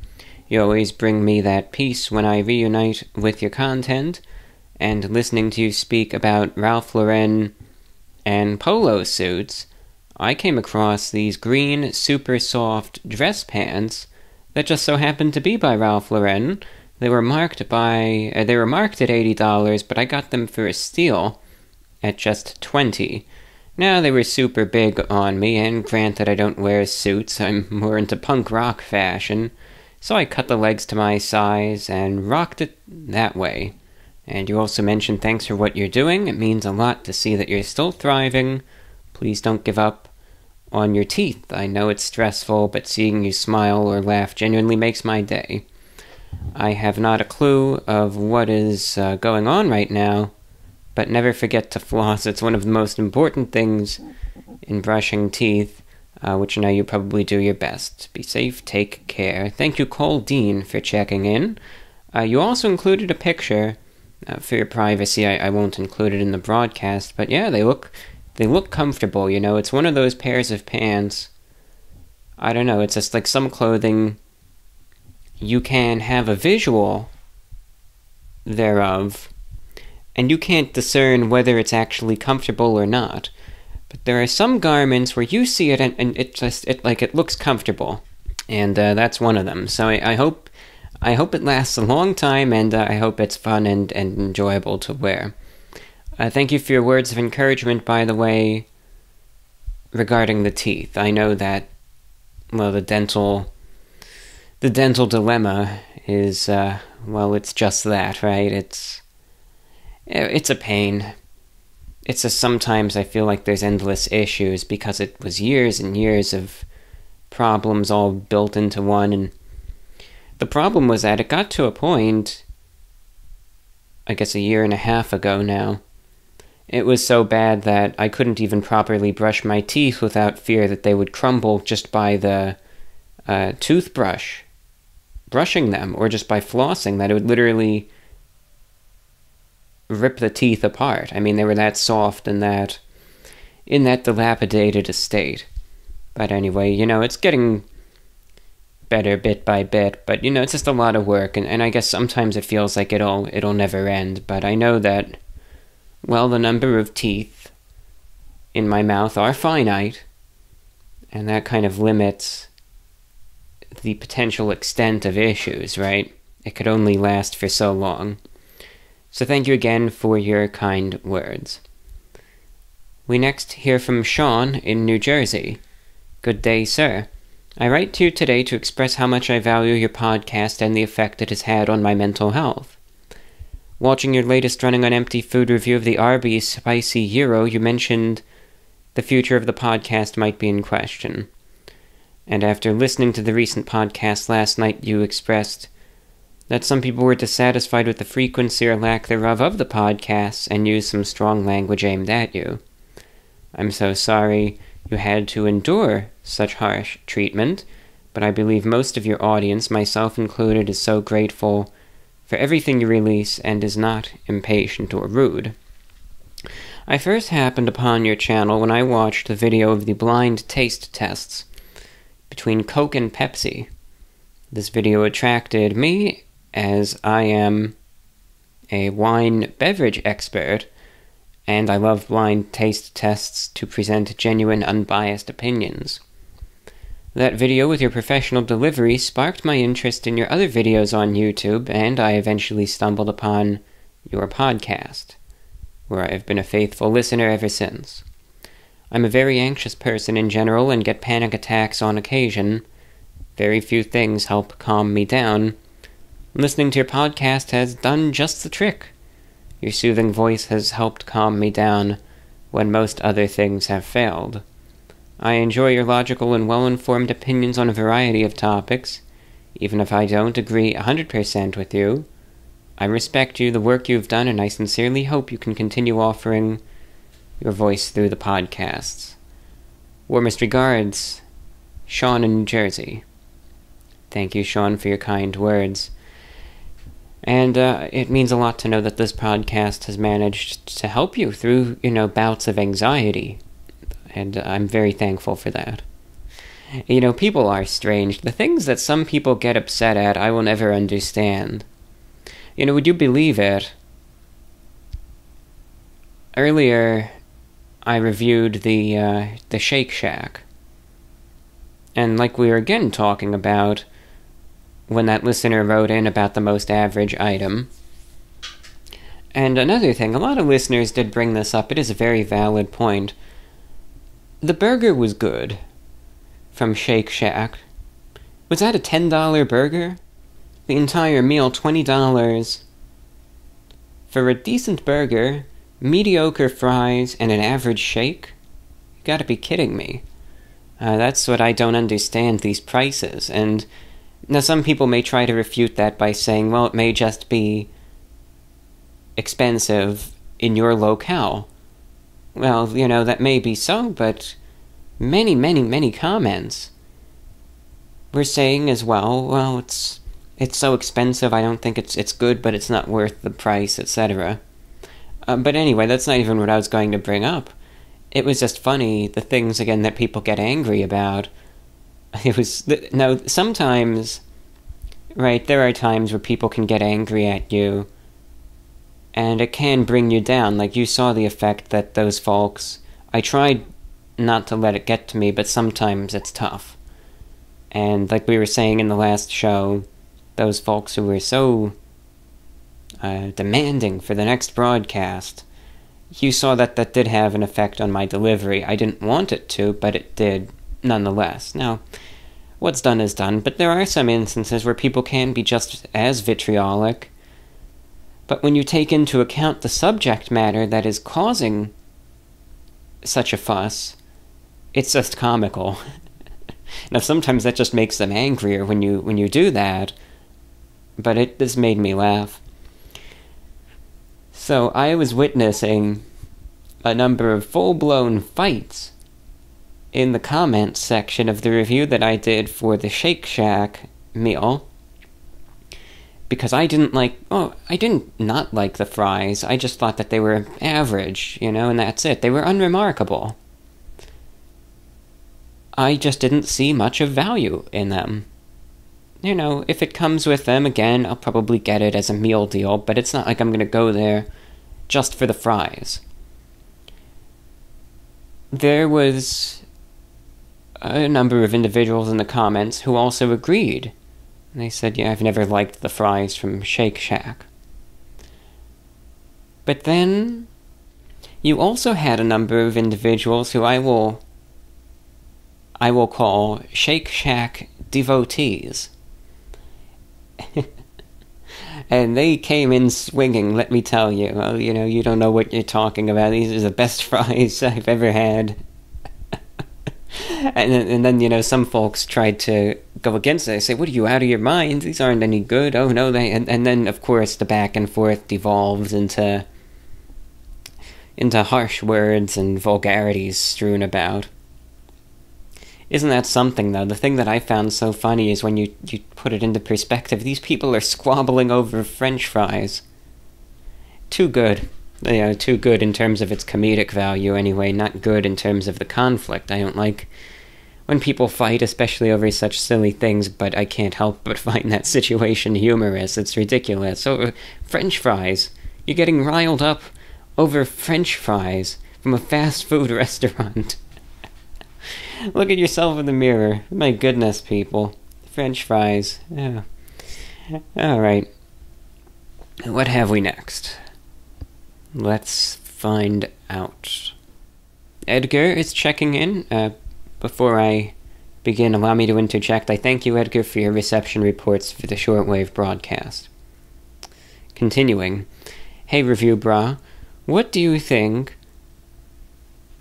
You always bring me that peace when I reunite with your content, and listening to you speak about Ralph Lauren and polo suits, I came across these green, super soft dress pants that just so happened to be by Ralph Lauren. They were marked at $80, but I got them for a steal at just $20. Now, they were super big on me, and granted I don't wear suits, I'm more into punk rock fashion, so I cut the legs to my size and rocked it that way. And you also mentioned thanks for what you're doing. It means a lot to see that you're still thriving. Please don't give up on your teeth. I know it's stressful, but seeing you smile or laugh genuinely makes my day. I have not a clue of what is going on right now, but never forget to floss. It's one of the most important things in brushing teeth, which I know you probably do your best. Be safe, take care. Thank you, Cole Dean, for checking in. You also included a picture. For your privacy, I won't include it in the broadcast, but yeah, they look comfortable, It's one of those pairs of pants. I don't know, it's just like some clothing you can have a visual thereof, and you can't discern whether it's actually comfortable or not. But there are some garments where you see it and it looks comfortable, and that's one of them. So I hope it lasts a long time, and I hope it's fun and enjoyable to wear. Thank you for your words of encouragement, by the way, regarding the teeth. I know that, well, the dental dilemma is, it's just that, right? It's a pain. It's just sometimes I feel like there's endless issues because it was years and years of problems all built into one, and the problem was that it got to a point, I guess a year and a half ago now, It was so bad that I couldn't even properly brush my teeth without fear that they would crumble just by the toothbrush brushing them, or just by flossing, that it would literally rip the teeth apart. I mean, they were that soft and that in that dilapidated state. But anyway, it's getting better bit by bit, but it's just a lot of work, and I guess sometimes it feels like it'll never end. But I know that, well, the number of teeth in my mouth are finite, and that kind of limits the potential extent of issues, right? It could only last for so long. So thank you again for your kind words. We next hear from Sean in New Jersey. Good day, sir. I write to you today to express how much I value your podcast and the effect it has had on my mental health. Watching your latest running on empty food review of the Arby's Spicy Gyro, you mentioned the future of the podcast might be in question. And after listening to the recent podcast last night, you expressed that some people were dissatisfied with the frequency or lack thereof of the podcasts and used some strong language aimed at you. I'm so sorry you had to endure such harsh treatment, but I believe most of your audience, myself included, is so grateful for everything you release and is not impatient or rude. I first happened upon your channel when I watched the video of the blind taste tests between Coke and Pepsi. This video attracted me, as I am a wine beverage expert, and I love blind taste tests to present genuine, unbiased opinions. That video with your professional delivery sparked my interest in your other videos on YouTube, and I eventually stumbled upon your podcast, where I have been a faithful listener ever since. I'm a very anxious person in general and get panic attacks on occasion. Very few things help calm me down. Listening to your podcast has done just the trick. Your soothing voice has helped calm me down when most other things have failed. I enjoy your logical and well-informed opinions on a variety of topics. Even if I don't agree 100% with you, I respect you, the work you've done, and I sincerely hope you can continue offering your voice through the podcasts. Warmest regards, Sean in New Jersey. Thank you, Sean, for your kind words. And it means a lot to know that this podcast has managed to help you through, bouts of anxiety. And I'm very thankful for that. People are strange. The things that some people get upset at, I will never understand. Would you believe it? Earlier, I reviewed the Shake Shack. And like we were again talking about when that listener wrote in about the most average item. And another thing, a lot of listeners did bring this up. It is a very valid point. The burger was good from Shake Shack. Was that a $10 burger? The entire meal, $20. For a decent burger, mediocre fries, and an average shake? You gotta be kidding me. That's what I don't understand, these prices. And now some people may try to refute that by saying, well, it may just be expensive in your locale. Well, that may be so, but many, many, many comments were saying as well, it's so expensive, I don't think it's good, but it's not worth the price, etc. But anyway, that's not even what I was going to bring up. It was just funny, the things, again, that people get angry about. Now, sometimes, right, there are times where people can get angry at you, and it can bring you down. Like, you saw the effect that those folks... I tried not to let it get to me, but sometimes it's tough. And like we were saying in the last show, those folks who were so demanding for the next broadcast, you saw that did have an effect on my delivery. I didn't want it to, but it did nonetheless. Now, what's done is done, but there are some instances where people can be just as vitriolic. But when you take into account the subject matter that is causing such a fuss, it's just comical. Now, sometimes that just makes them angrier when you do that, but it just made me laugh. So I was witnessing a number of full-blown fights in the comments section of the review that I did for the Shake Shack meal, because I didn't not like the fries. I just thought that they were average, and that's it. They were unremarkable. I just didn't see much of value in them. If it comes with them, again, I'll probably get it as a meal deal, but it's not like I'm going to go there just for the fries. There was a number of individuals in the comments who also agreed. And they said, yeah, I've never liked the fries from Shake Shack. But then, you also had a number of individuals who I will call Shake Shack devotees. And they came in swinging, let me tell you. Oh, you don't know what you're talking about. These are the best fries I've ever had. And then, some folks tried to go against it. They say, what are you, out of your mind? These aren't any good. Oh, no, they... And then, of course, the back and forth devolves into harsh words and vulgarities strewn about. Isn't that something, though? The thing that I found so funny is when you put it into perspective, these people are squabbling over French fries. Too good. Too good in terms of its comedic value, anyway, not good in terms of the conflict. I don't like when people fight, especially over such silly things, but I can't help but find that situation humorous. It's ridiculous. So, French fries. You're getting riled up over French fries from a fast food restaurant. Look at yourself in the mirror. My goodness, people. French fries. Yeah. Alright. What have we next? Let's find out. Edgar is checking in. Before I begin, allow me to interject. I thank you, Edgar, for your reception reports for the shortwave broadcast. Continuing. Hey, Review Bra. What do you think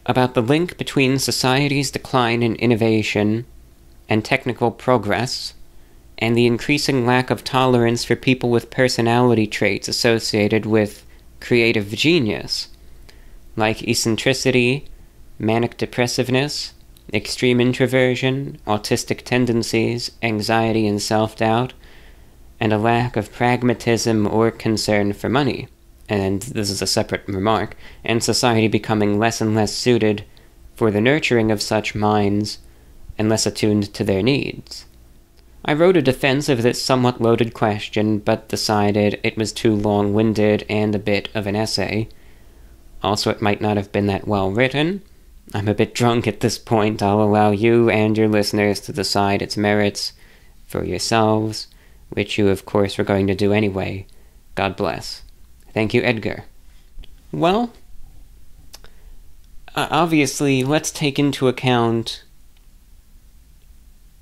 about the link between society's decline in innovation and technical progress, and the increasing lack of tolerance for people with personality traits associated with creative genius, like eccentricity, manic depressiveness, extreme introversion, autistic tendencies, anxiety and self-doubt, and a lack of pragmatism or concern for money? And this is a separate remark, and society becoming less and less suited for the nurturing of such minds and less attuned to their needs. I wrote a defense of this somewhat loaded question, but decided it was too long-winded and a bit of an essay. Also, it might not have been that well written. I'm a bit drunk at this point. I'll allow you and your listeners to decide its merits for yourselves, which you, of course, were going to do anyway. God bless. Thank you, Edgar. Well, obviously, let's take into account,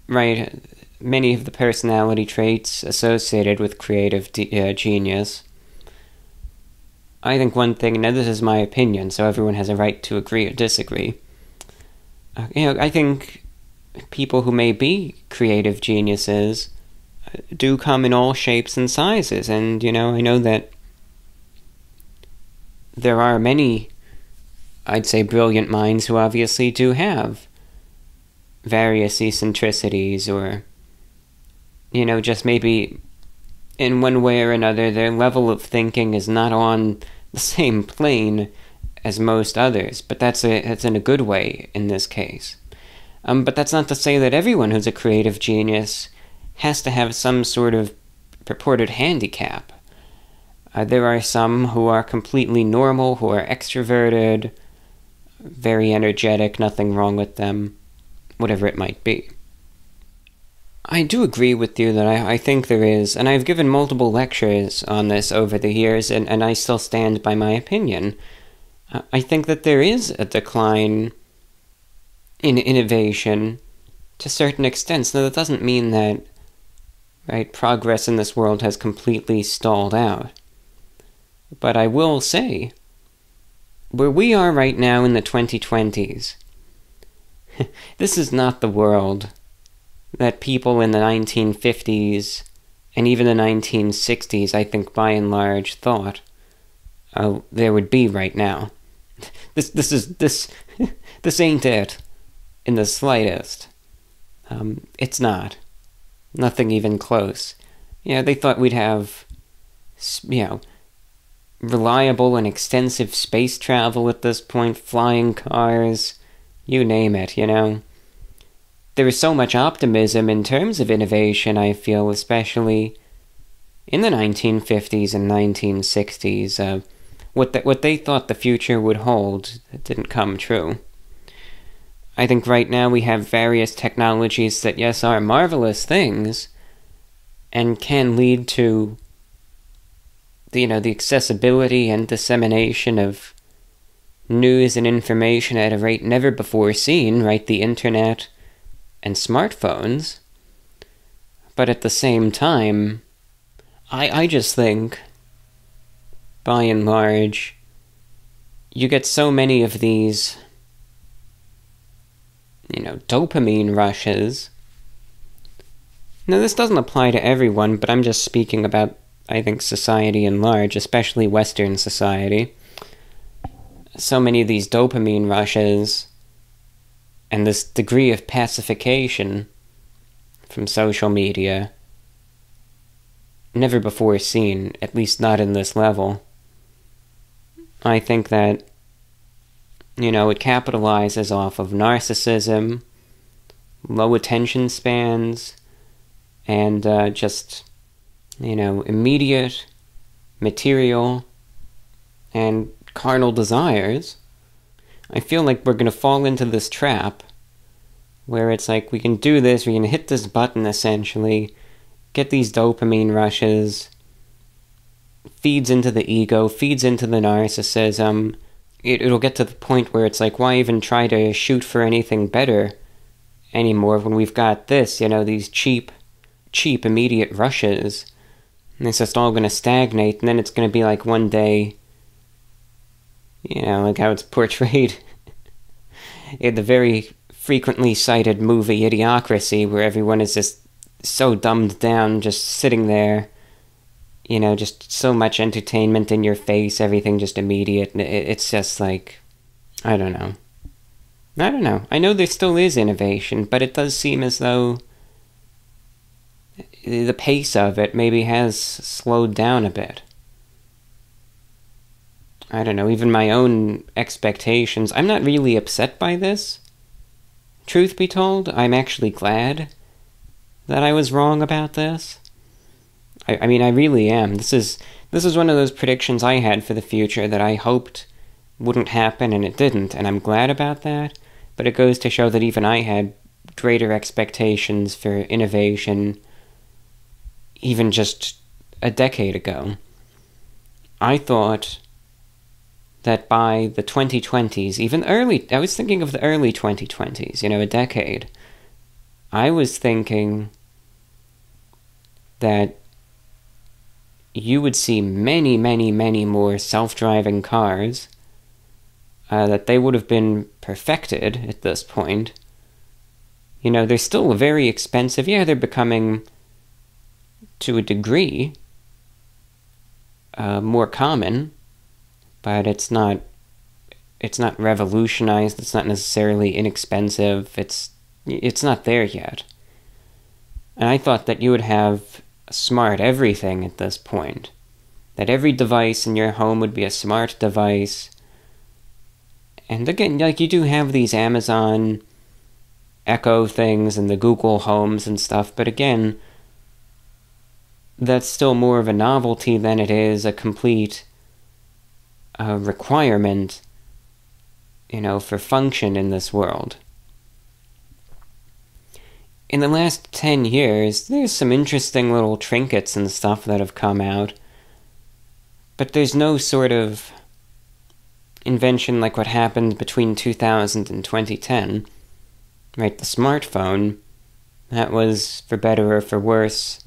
many of the personality traits associated with creative genius. I think one thing, now this is my opinion, so everyone has a right to agree or disagree. I think people who may be creative geniuses do come in all shapes and sizes, and, I know that there are many, I'd say, brilliant minds who obviously do have various eccentricities, or, just maybe in one way or another their level of thinking is not on the same plane as most others, but that's in a good way in this case. But that's not to say that everyone who's a creative genius has to have some sort of purported handicap. There are some who are completely normal, who are extroverted, very energetic, nothing wrong with them, whatever it might be. I do agree with you that I think there is, and I've given multiple lectures on this over the years, and I still stand by my opinion. I think that there is a decline in innovation to certain extents. Now, that doesn't mean that progress in this world has completely stalled out. But I will say, where we are right now in the 2020s, this is not the world that people in the 1950s and even the 1960s, I think by and large, thought there would be right now. this this ain't it in the slightest. It's not. Nothing even close. They thought we'd have, reliable and extensive space travel at this point, flying cars, you name it, There is so much optimism in terms of innovation, I feel, especially in the 1950s and 1960s. What they thought the future would hold didn't come true. I think right now we have various technologies that, yes, are marvelous things and can lead to the accessibility and dissemination of news and information at a rate never before seen, right? The internet and smartphones. But at the same time, I just think, by and large, you get so many of these, dopamine rushes. Now, this doesn't apply to everyone, but I'm just speaking about, I think, society in large, especially Western society. So many of these dopamine rushes and this degree of pacification from social media, never before seen, at least not in this level. I think that, it capitalizes off of narcissism, low attention spans, and just, immediate, material, and carnal desires. I feel like we're going to fall into this trap where it's like, we can do this, we can hit this button, essentially, get these dopamine rushes, feeds into the ego, feeds into the narcissism. It'll get to the point where it's like, why even try to shoot for anything better anymore when we've got this, these cheap, immediate rushes. And it's just all going to stagnate, and then it's going to be like one day, like how it's portrayed in the very frequently cited movie Idiocracy, where everyone is just so dumbed down, just sitting there, just so much entertainment in your face, everything just immediate. It's just like, I don't know. I know there still is innovation, but it does seem as though the pace of it maybe has slowed down a bit. I don't know, even my own expectations. I'm not really upset by this. Truth be told, I'm actually glad that I was wrong about this. I mean, I really am. This is one of those predictions I had for the future that I hoped wouldn't happen, and it didn't, and I'm glad about that. But it goes to show that even I had greater expectations for innovation even just a decade ago. I thought that by the 2020s, I was thinking of the early 2020s, a decade. I was thinking that you would see many, many, many more self-driving cars, that they would have been perfected at this point. They're still very expensive. Yeah, they're becoming, to a degree, more common, but it's not revolutionized. It's not necessarily inexpensive. It's not there yet. And I thought that you would have smart everything at this point. That every device in your home would be a smart device. And again, like, you do have these Amazon Echo things and the Google Homes and stuff, but again, that's still more of a novelty than it is a complete requirement, for function in this world. In the last 10 years, there's some interesting little trinkets and stuff that have come out, but there's no sort of invention like what happened between 2000 and 2010. Right, the smartphone, that was, for better or for worse,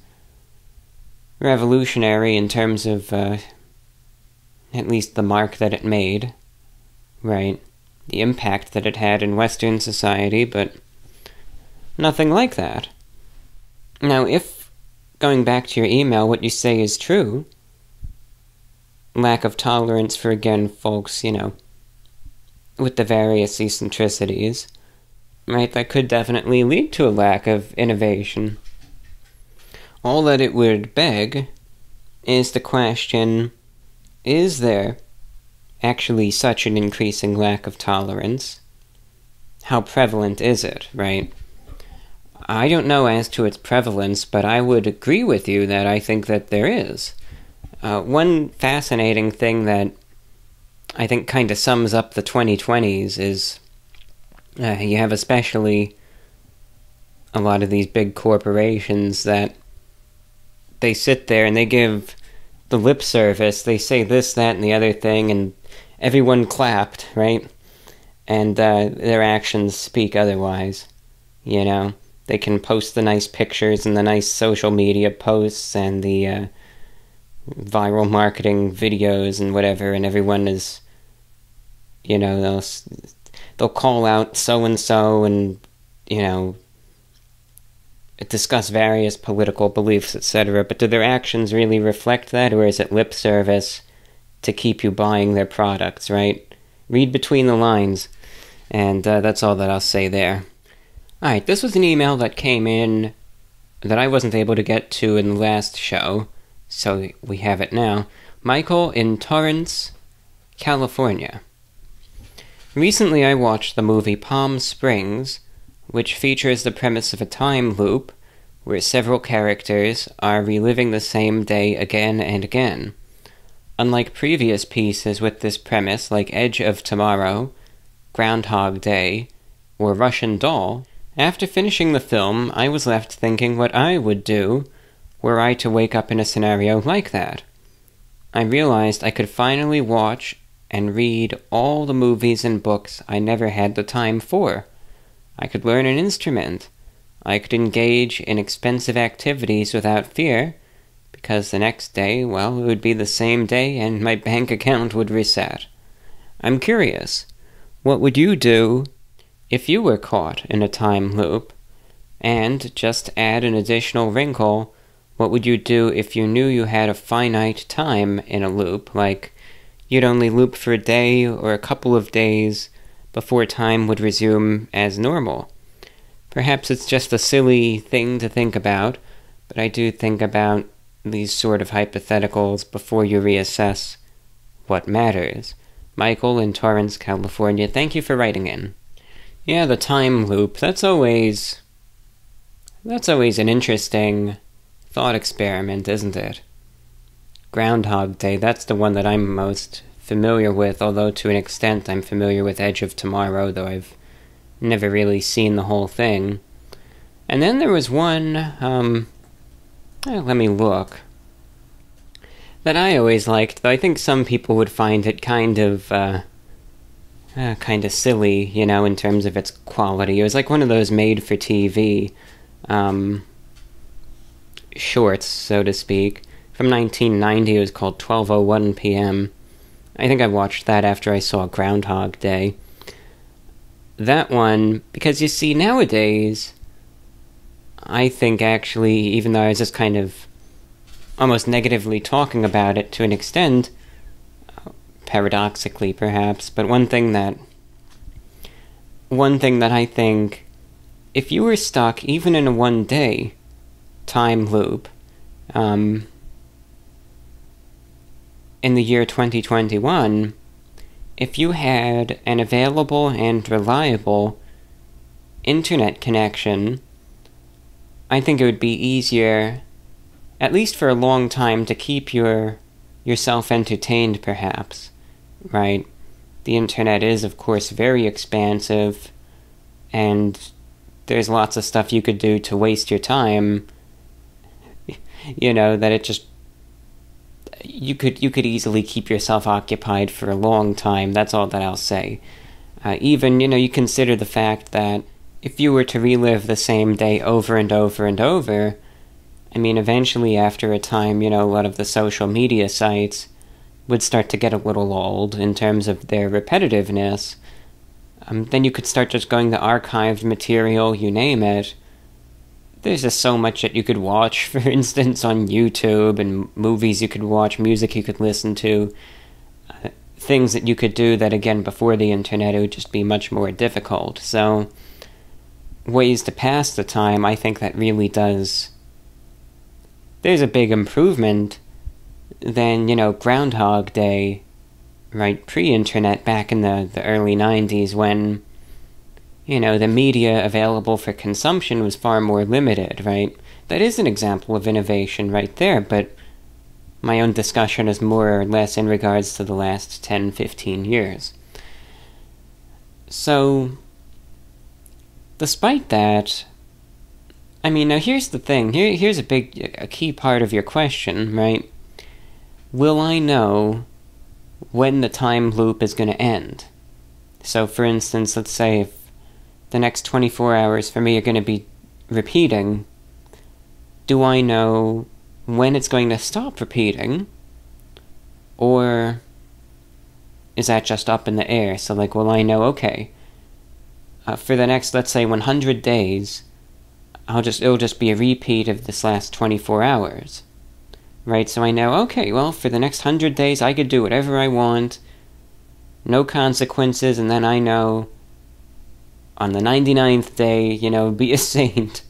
revolutionary in terms of, at least the mark that it made, right? The impact that it had in Western society, but nothing like that. Now, if, going back to your email, what you say is true, lack of tolerance for, again, folks, with the various eccentricities, right, that could definitely lead to a lack of innovation. All that it would beg is the question, is there actually such an increasing lack of tolerance? How prevalent is it, right? I don't know as to its prevalence, but I would agree with you that I think that there is. One fascinating thing that I think kind of sums up the 2020s is you have especially a lot of these big corporations that they sit there and they give the lip service, they say this, that, and the other thing, and everyone clapped, right? And their actions speak otherwise, you know? They can post the nice pictures and the nice social media posts and the viral marketing videos and whatever, and everyone is, you know, they'll call out so-and-so and, you know, discuss various political beliefs, etc., but do their actions really reflect that, or is it lip service to keep you buying their products, right? Read between the lines, and that's all that I'll say there. Alright, this was an email that came in that I wasn't able to get to in the last show, so we have it now. Michael in Torrance, California. Recently I watched the movie Palm Springs, which features the premise of a time loop where several characters are reliving the same day again and again. Unlike previous pieces with this premise like Edge of Tomorrow, Groundhog Day, or Russian Doll, after finishing the film, I was left thinking what I would do were I to wake up in a scenario like that. I realized I could finally watch and read all the movies and books I never had the time for. I could learn an instrument. I could engage in expensive activities without fear, because the next day, well, it would be the same day and my bank account would reset. I'm curious, what would you do if you were caught in a time loop? And, just add an additional wrinkle, what would you do if you knew you had a finite time in a loop, like you'd only loop for a day or a couple of days before time would resume as normal? Perhaps it's just a silly thing to think about, but I do think about these sort of hypotheticals before you reassess what matters. Michael in Torrance, California, thank you for writing in. Yeah, the time loop, that's always an interesting thought experiment, isn't it? Groundhog Day, that's the one that I'm most familiar with, although to an extent I'm familiar with Edge of Tomorrow, though I've never really seen the whole thing. And then there was one, let me look, that I always liked, though I think some people would find it kind of silly, you know, in terms of its quality. It was like one of those made-for-TV shorts, so to speak. From 1990, it was called 12:01 p.m. I think I watched that after I saw Groundhog Day. That one, because you see, nowadays, I think actually, even though I was just kind of almost negatively talking about it to an extent, paradoxically perhaps, but one thing that I think, if you were stuck even in a one-day time loop, in the year 2021, if you had an available and reliable internet connection, I think it would be easier, at least for a long time, to keep yourself entertained, perhaps, right? The internet is, of course, very expansive, and there's lots of stuff you could do to waste your time, you know, that it just, you could easily keep yourself occupied for a long time. That's all that I'll say. Even, you know, you consider the fact that if you were to relive the same day over and over and over, I mean, eventually after a time, you know, a lot of the social media sites would start to get a little old in terms of their repetitiveness. Then you could start just going to archived material, you name it. There's just so much that you could watch, for instance, on YouTube, and movies you could watch, music you could listen to. things that you could do that, again, before the internet, it would just be much more difficult. So, ways to pass the time, I think that really does... There's a big improvement than, Groundhog Day, right, pre-internet, back in the early 90s, when, the media available for consumption was far more limited, right? That is an example of innovation right there, but my own discussion is more or less in regards to the last 10, 15 years. So, despite that, now here's the thing. Here's a key part of your question, right? Will I know when the time loop is going to end? So, for instance, let's say if the next 24 hours for me are going to be repeating, do I know when it's going to stop repeating? Or is that just up in the air? So, will I know, okay, for the next, let's say, 100 days, it'll just be a repeat of this last 24 hours. Right, so I know, okay, well, for the next 100 days, I could do whatever I want, no consequences, and then I know on the 99th day, be a saint.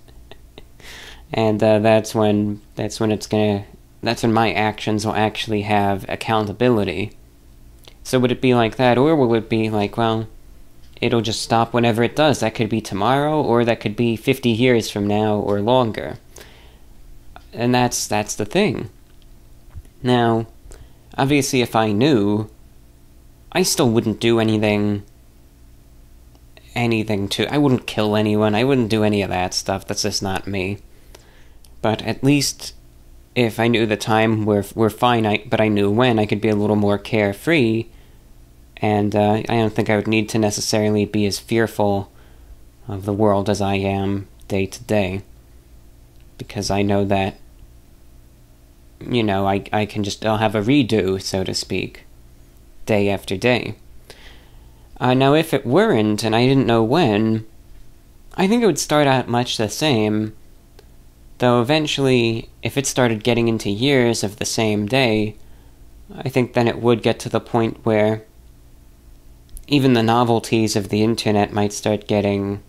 And that's when my actions will actually have accountability. So would it be like that, or will it be like, well, it'll just stop whenever it does? That could be tomorrow, or that could be 50 years from now, or longer. And that's the thing. Now, obviously if I knew, I still wouldn't do anything I wouldn't kill anyone, I wouldn't do any of that stuff, that's just not me. But at least, if I knew the time were finite, but I knew when, I could be a little more carefree, and I don't think I would need to necessarily be as fearful of the world as I am day to day. Because I know that, I'll have a redo, so to speak, day after day. Now, if it weren't, and I didn't know when, I think it would start out much the same, though eventually, if it started getting into years of the same day, I think then it would get to the point where even the novelties of the internet might start you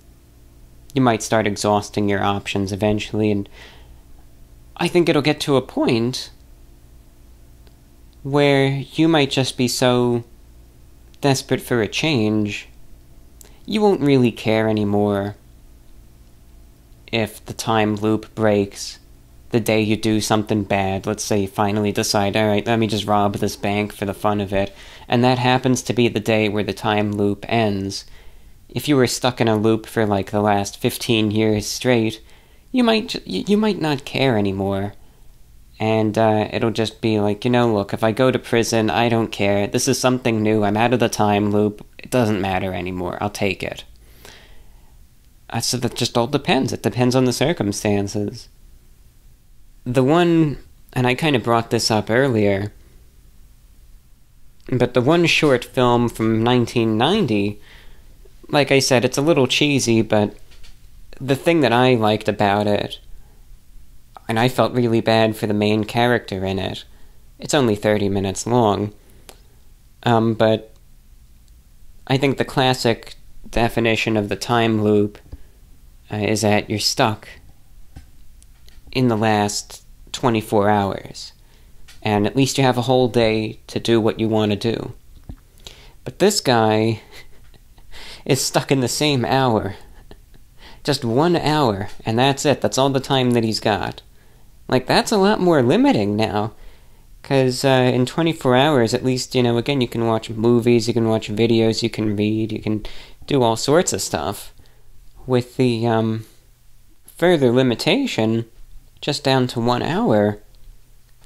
might start exhausting your options eventually, and I think it'll get to a point where you might just be so desperate for a change, you won't really care anymore if the time loop breaks the day you do something bad. Let's say you finally decide, alright, let me just rob this bank for the fun of it, and that happens to be the day where the time loop ends. If you were stuck in a loop for the last 15 years straight, you might not care anymore. And it'll just be look, if I go to prison, I don't care. This is something new. I'm out of the time loop. It doesn't matter anymore. I'll take it. So that just all depends. It depends on the circumstances. The one, and I kind of brought this up earlier, but the one short film from 1990, like I said, it's a little cheesy, but the thing that I liked about it, and I felt really bad for the main character in it, it's only 30 minutes long, but I think the classic definition of the time loop is that you're stuck in the last 24 hours, and at least you have a whole day to do what you want to do. But this guy is stuck in the same hour. Just 1 hour, and that's it. That's all the time that he's got. That's a lot more limiting now. Because in 24 hours, at least, again, you can watch movies, you can watch videos, you can read, you can do all sorts of stuff. With the further limitation, just down to 1 hour,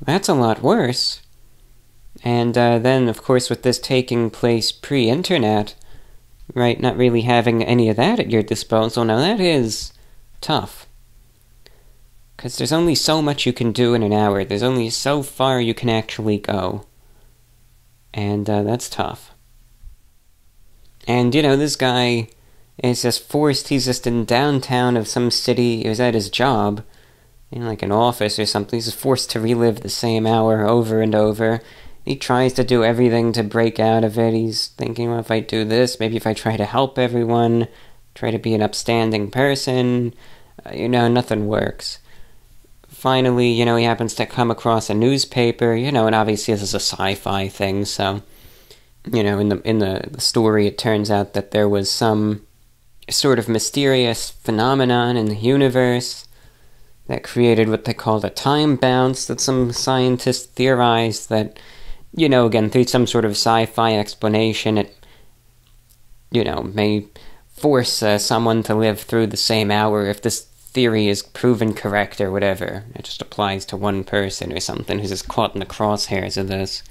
that's a lot worse. And then, of course, with this taking place pre-internet, right, not really having any of that at your disposal, now that is tough. Because there's only so much you can do in an hour. There's only so far you can actually go. And that's tough. And, this guy is just forced, he's just in downtown of some city, he was at his job, in an office or something, he's just forced to relive the same hour over and over. he tries to do everything to break out of it. He's thinking, well, if I do this, maybe if I try to help everyone, try to be an upstanding person, nothing works. Finally, he happens to come across a newspaper, and obviously this is a sci-fi thing, so, in the story it turns out that there was some sort of mysterious phenomenon in the universe that created what they called a time bounce, that some scientists theorized that, again, through some sort of sci-fi explanation, it, may force someone to live through the same hour if this theory is proven correct or whatever. It just applies to one person or something who's just caught in the crosshairs of this.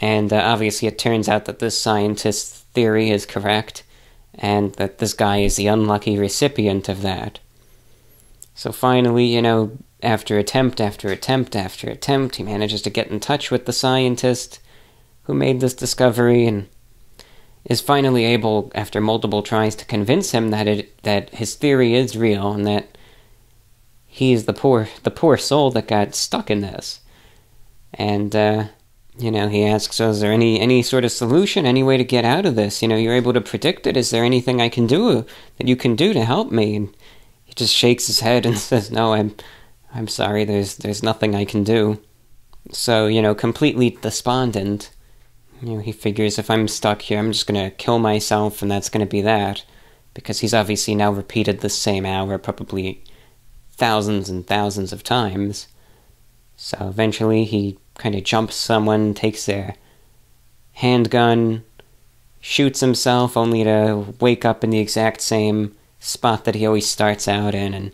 And obviously it turns out that this scientist's theory is correct, and that this guy is the unlucky recipient of that. So finally, after attempt after attempt after attempt, he manages to get in touch with the scientist who made this discovery, and is finally able, after multiple tries, to convince him that his theory is real, and that he's the poor soul that got stuck in this. And, he asks, so is there any sort of solution, any way to get out of this? You're able to predict it. Is there anything I can do, that you can do to help me? And he just shakes his head and says, no, I'm sorry, there's nothing I can do. So, completely despondent, he figures if I'm stuck here, I'm just gonna kill myself, and that's gonna be that. Because he's obviously now repeated the same hour probably thousands and thousands of times. So eventually he kind of jumps someone, takes their handgun, shoots himself, only to wake up in the exact same spot that he always starts out in, and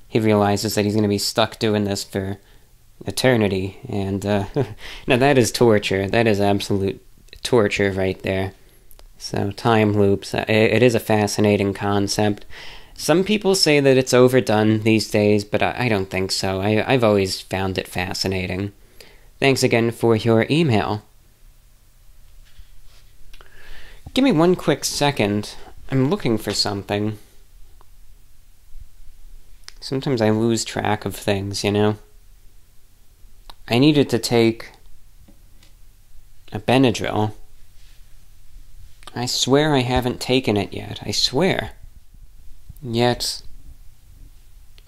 he realizes that he's going to be stuck doing this for eternity. And now that is torture. That is absolute torture right there. So time loops, it is a fascinating concept. Some people say that it's overdone these days, but I don't think so. I've always found it fascinating. Thanks again for your email. Give me one quick second. I'm looking for something. Sometimes I lose track of things, I needed to take a Benadryl. I swear I haven't taken it yet. I swear. Yet,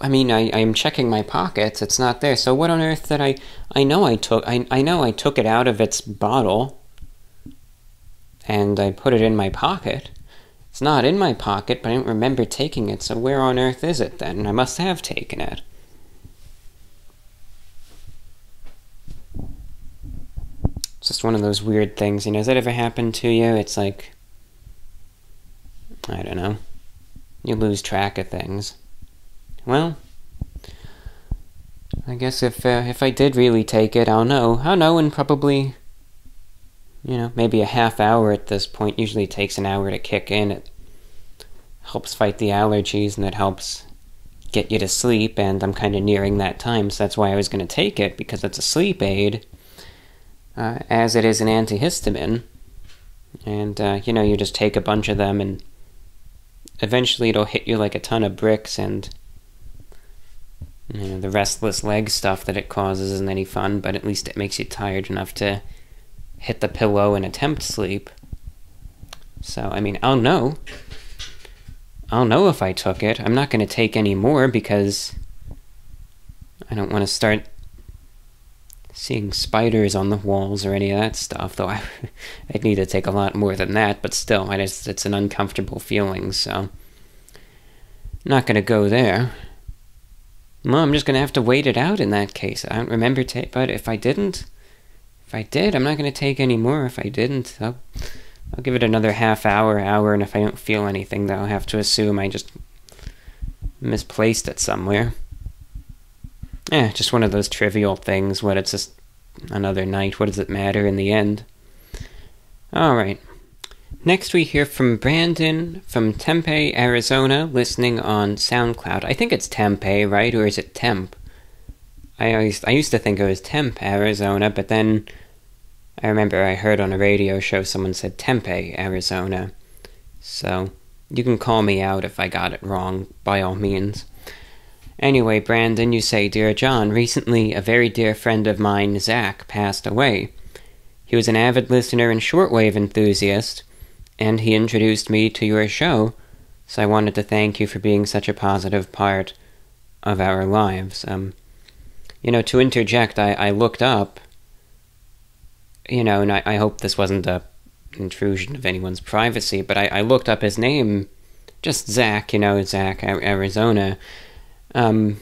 I'm checking my pockets. It's not there. So what on earth did I know I took it out of its bottle, and I put it in my pocket. It's not in my pocket, but I don't remember taking it. So where on earth is it then? I must have taken it. It's just one of those weird things, has that ever happened to you? It's like, I don't know. You lose track of things. Well, I guess if I did really take it, I'll know in probably, maybe a half hour at this point. Usually it takes an hour to kick in. It helps fight the allergies, and it helps get you to sleep, and I'm kind of nearing that time, so that's why I was going to take it, because it's a sleep aid, as it is an antihistamine. And, you just take a bunch of them, and eventually it'll hit you like a ton of bricks, and the restless leg stuff that it causes isn't any fun, but at least it makes you tired enough to hit the pillow and attempt sleep. So, I'll know. I'll know if I took it. I'm not going to take any more, because I don't want to start seeing spiders on the walls or any of that stuff, though I'd need to take a lot more than that, but still, it's an uncomfortable feeling, so I'm not going to go there. Well, I'm just going to have to wait it out in that case. I don't remember, but if I did, I'm not going to take any more. If I didn't, I'll give it another half hour, and if I don't feel anything, then I'll have to assume I just misplaced it somewhere. Just one of those trivial things. It's just another night. What does it matter in the end? Alright. Next we hear from Brandon from Tempe, Arizona, listening on SoundCloud. I think it's Tempe, right? Or is it Temp? I used to think it was Tempe, Arizona, but then I remember I heard on a radio show someone said Tempe, Arizona. So, you can call me out if I got it wrong, by all means. Anyway, Brandon, you say, Dear John, recently a very dear friend of mine, Zach, passed away. He was an avid listener and shortwave enthusiast, and he introduced me to your show, so I wanted to thank you for being such a positive part of our lives. To interject, I looked up, and I hope this wasn't a intrusion of anyone's privacy, but I looked up his name, just Zach, Zach, Arizona, in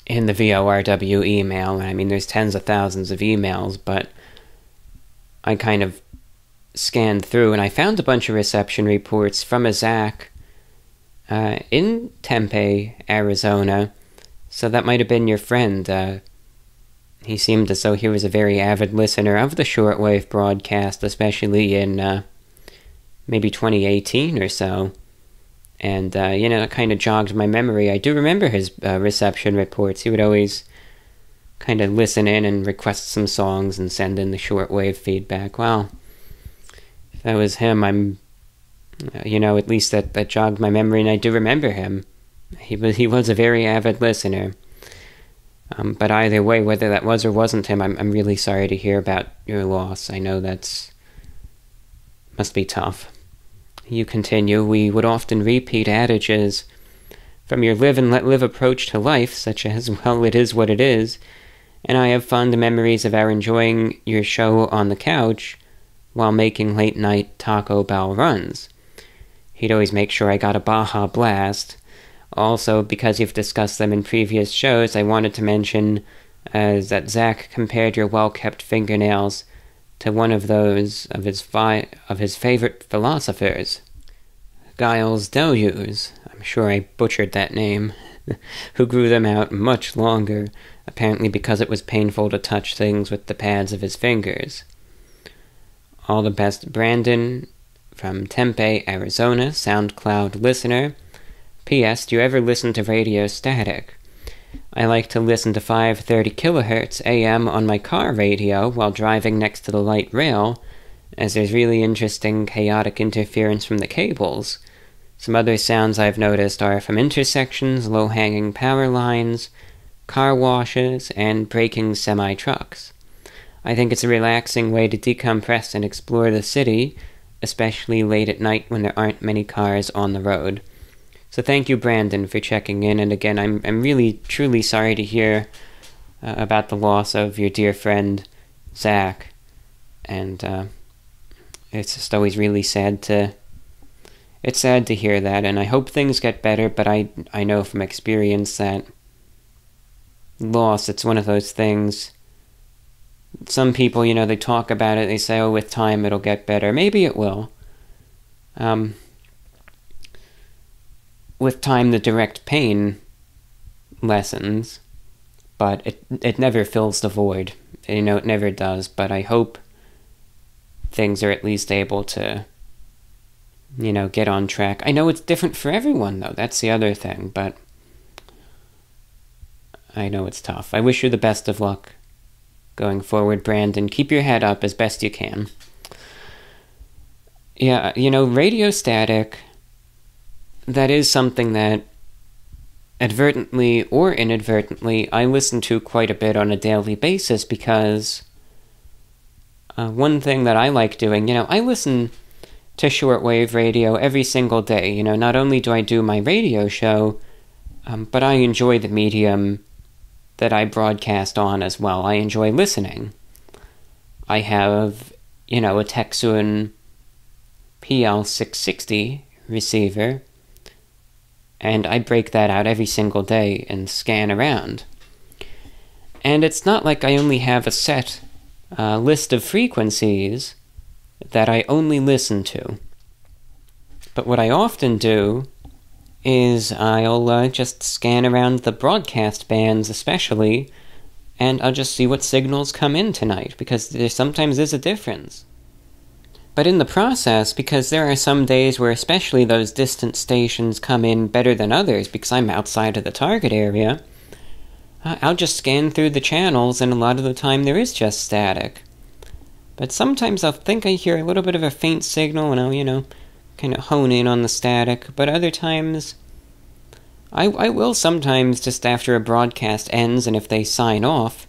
the VORW email. I mean, there's tens of thousands of emails, but I kind of scanned through, and I found a bunch of reception reports from a Zach in Tempe, Arizona, so that might have been your friend. He seemed as though he was a very avid listener of the shortwave broadcast, especially in maybe 2018 or so. And, it kind of jogged my memory. I do remember his reception reports. He would always kind of listen in and request some songs and send in the shortwave feedback. Well, if that was him, at least that jogged my memory, and I do remember him. He was a very avid listener. But either way, whether that was or wasn't him, I'm really sorry to hear about your loss. I know must be tough. You continue, we would often repeat adages from your live and let live approach to life, such as, well, it is what it is, and I have fond memories of our enjoying your show on the couch while making late-night Taco Bell runs. He'd always make sure I got a Baja Blast. Also, because you've discussed them in previous shows, I wanted to mention that Zach compared your well-kept fingernails to one of those of his favorite philosophers, Gilles Deleuze, I'm sure I butchered that name, who grew them out much longer, apparently because it was painful to touch things with the pads of his fingers. All the best, Brandon, from Tempe, Arizona, SoundCloud listener. P.S. Do you ever listen to radio static? I like to listen to 530 kilohertz AM on my car radio while driving next to the light rail, as there's really interesting chaotic interference from the cables. Some other sounds I've noticed are from intersections, low-hanging power lines, car washes, and braking semi-trucks. I think it's a relaxing way to decompress and explore the city, especially late at night when there aren't many cars on the road. So thank you, Brandon, for checking in, and again, I'm really, truly sorry to hear about the loss of your dear friend, Zach, and it's just always really sad to hear that, and I hope things get better, but I know from experience that loss, it's one of those things. Some people, they talk about it, they say, oh, with time it'll get better. Maybe it will. With time, the direct pain lessens, but it never fills the void. It never does, but I hope things are at least able to, get on track. I know it's different for everyone, though. That's the other thing, but I know it's tough. I wish you the best of luck going forward, Brandon. Keep your head up as best you can. Yeah, radio static, that is something that advertently or inadvertently I listen to quite a bit on a daily basis, because one thing that I like doing, I listen to shortwave radio every single day. Not only do I do my radio show, but I enjoy the medium that I broadcast on as well. I enjoy listening. I have, a Texun PL660 receiver, and I break that out every single day and scan around. And it's not like I only have a set list of frequencies that I only listen to. But what I often do is I'll just scan around the broadcast bands especially, and I'll just see what signals come in tonight, because there sometimes is a difference. But in the process, because there are some days where especially those distant stations come in better than others because I'm outside of the target area, I'll just scan through the channels, and a lot of the time there is just static. But sometimes I'll think I hear a little bit of a faint signal, and I'll, kind of hone in on the static. But other times, I will sometimes, just after a broadcast ends, and if they sign off,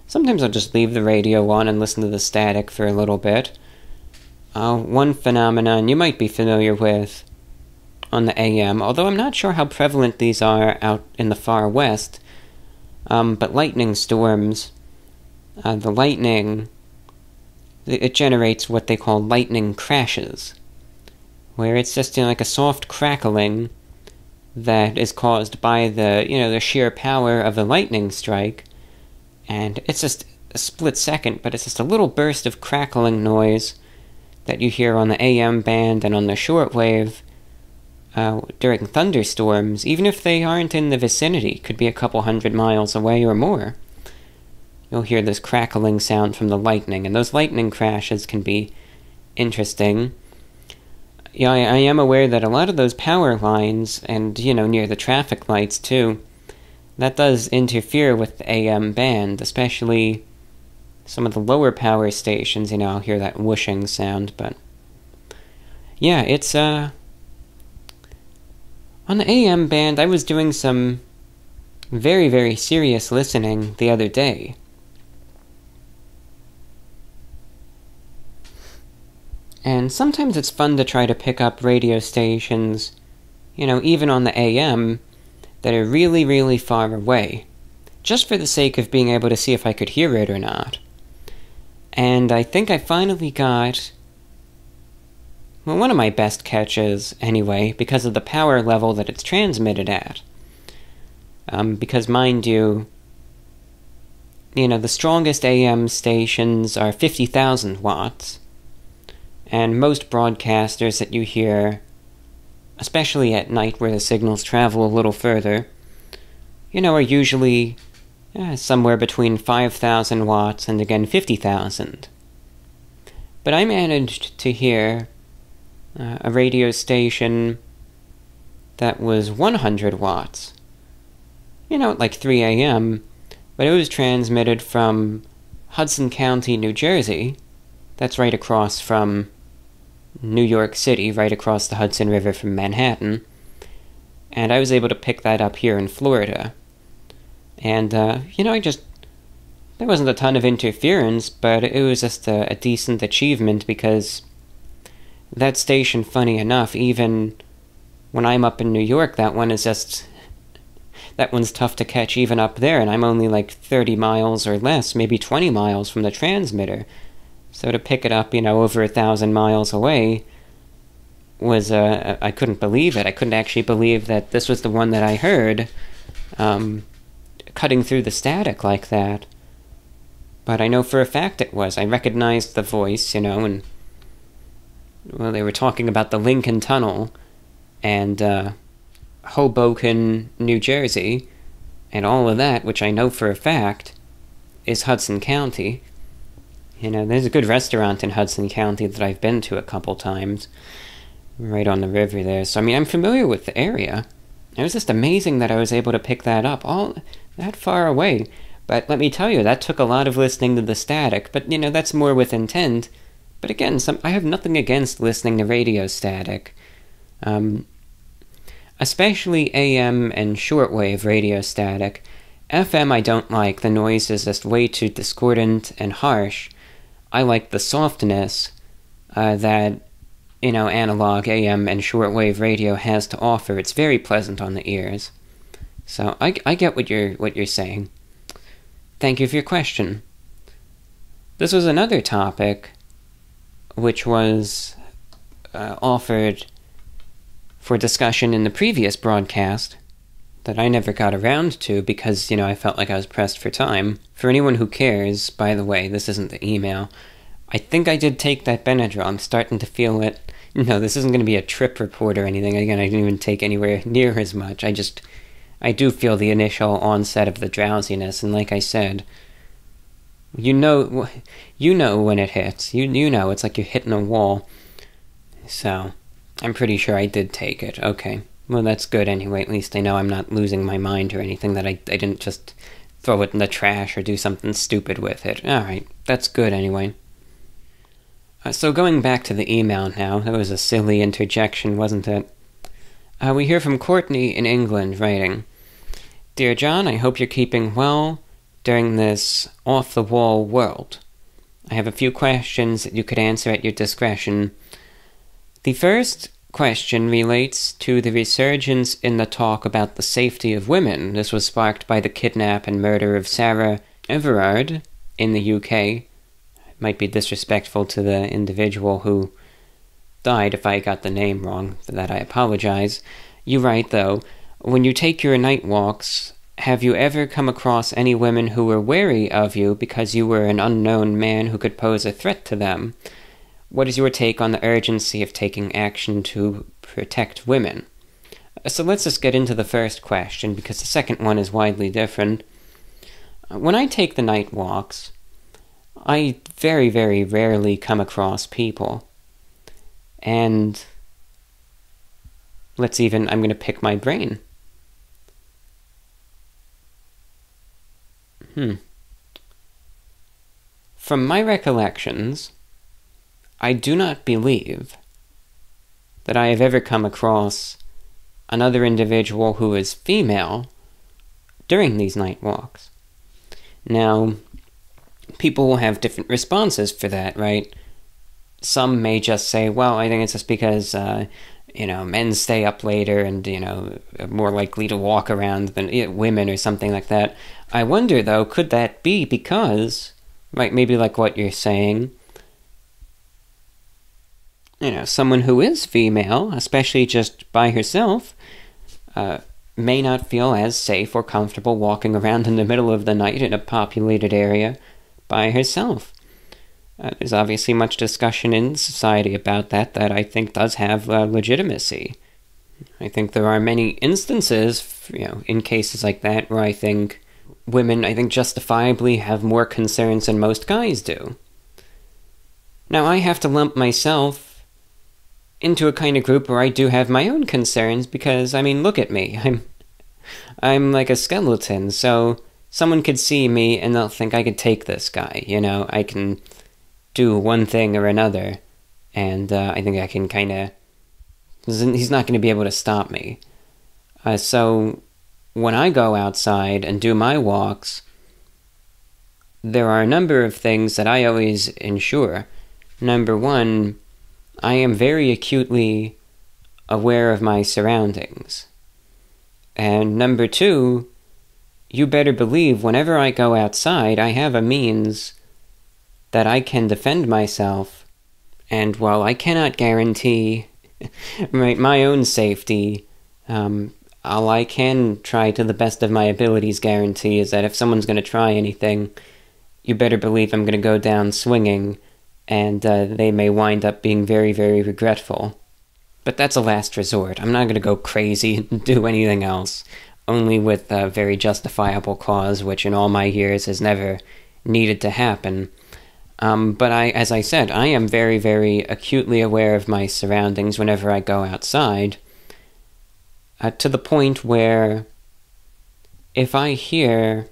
sometimes I'll just leave the radio on and listen to the static for a little bit. One phenomenon you might be familiar with on the AM, although I'm not sure how prevalent these are out in the far west, but lightning storms, the lightning, it generates what they call lightning crashes, where it's just like a soft crackling that is caused by the sheer power of the lightning strike, and it's just a split second, but it's just a little burst of crackling noise that you hear on the AM band and on the shortwave during thunderstorms, even if they aren't in the vicinity, could be a couple 100 miles away or more. You'll hear this crackling sound from the lightning, and those lightning crashes can be interesting. Yeah, I am aware that a lot of those power lines, and, near the traffic lights too, that does interfere with the AM band, especially some of the lower power stations. I'll hear that whooshing sound, but yeah, it's, on the AM band, I was doing some very, very serious listening the other day. And sometimes it's fun to try to pick up radio stations, even on the AM, that are really, really far away, just for the sake of being able to see if I could hear it or not. And I think I finally got, one of my best catches, anyway, because of the power level that it's transmitted at. Because, mind you, the strongest AM stations are 50,000 watts, and most broadcasters that you hear, especially at night where the signals travel a little further, are usually somewhere between 5,000 watts and, again, 50,000. But I managed to hear a radio station that was 100 watts, at like 3 a.m., but it was transmitted from Hudson County, New Jersey. That's right across from New York City, right across the Hudson River from Manhattan, and I was able to pick that up here in Florida. And, there wasn't a ton of interference, but it was just a decent achievement, because that station, funny enough, even when I'm up in New York, that one's tough to catch even up there, and I'm only like 30 miles or less, maybe 20 miles from the transmitter. So to pick it up, over 1,000 miles away was, I couldn't believe it. I couldn't actually believe that this was the one that I heard, cutting through the static like that. But I know for a fact it was. I recognized the voice, and, they were talking about the Lincoln Tunnel, and, Hoboken, New Jersey, and all of that, which I know for a fact is Hudson County. There's a good restaurant in Hudson County that I've been to a couple times, right on the river there. So, I'm familiar with the area. It was just amazing that I was able to pick that up all that far away. But let me tell you, that took a lot of listening to the static, but, that's more with intent. But again, I have nothing against listening to radio static. Especially AM and shortwave radio static. FM I don't like. The noise is just way too discordant and harsh. I like the softness that, analog AM and shortwave radio has to offer. It's very pleasant on the ears. So I get what you're saying. Thank you for your question. This was another topic which was offered for discussion in the previous broadcast that I never got around to because, I felt like I was pressed for time. For anyone who cares, by the way, this isn't the email. I think I did take that Benadryl. I'm starting to feel it. No, this isn't going to be a trip report or anything. Again, I didn't even take anywhere near as much. I do feel the initial onset of the drowsiness, and like I said, you know when it hits. You know, it's like you're hitting a wall. So, I'm pretty sure I did take it. Okay. Well, that's good anyway. At least I know I'm not losing my mind or anything, that I didn't just throw it in the trash or do something stupid with it. Alright, that's good anyway. So going back to the email now, that was a silly interjection, wasn't it? We hear from Courtney in England, writing, "Dear John, I hope you're keeping well. during this off-the-wall world. I have a few questions that you could answer at your discretion. The first question relates to the resurgence in the talk about the safety of women. This was sparked by the kidnap and murder of Sarah Everard in the UK. It might be disrespectful to the individual who died if I got the name wrong. For that I apologize. You write, though, when you take your night walks, have you ever come across any women who were wary of you because you were an unknown man who could pose a threat to them? What is your take on the urgency of taking action to protect women? So let's just get into the first question, because the second one is widely different. When I take the night walks, I very, very rarely come across people. And I'm going to pick my brain. From my recollections, I do not believe that I have ever come across another individual who is female during these night walks. Now, people will have different responses for that, right? Some may just say, well, I think it's just because, men stay up later and, are more likely to walk around than women or something like that. I wonder, though, could that be because, right, maybe like what you're saying, someone who is female, especially just by herself, may not feel as safe or comfortable walking around in the middle of the night in a populated area by herself. There's obviously much discussion in society about that I think does have legitimacy. I think there are many instances, in cases like that, where I think women, justifiably have more concerns than most guys do. Now, I have to lump myself into a kind of group where I do have my own concerns, because, look at me. I'm like a skeleton, so someone could see me and they'll think I could take this guy, I can do one thing or another, and I think I can he's not going to be able to stop me. So when I go outside and do my walks, there are a number of things that I always ensure. Number one, I am very acutely aware of my surroundings. And number two, you better believe whenever I go outside, I have a means that I can defend myself. And while I cannot guarantee my own safety, all I can try to the best of my abilities guarantee is that if someone's going to try anything, you better believe I'm going to go down swinging, and they may wind up being very, very regretful. But that's a last resort. I'm not going to go crazy and do anything else, only with a very justifiable cause, which in all my years has never needed to happen. But as I said, I am very, very acutely aware of my surroundings whenever I go outside, to the point where if I hear,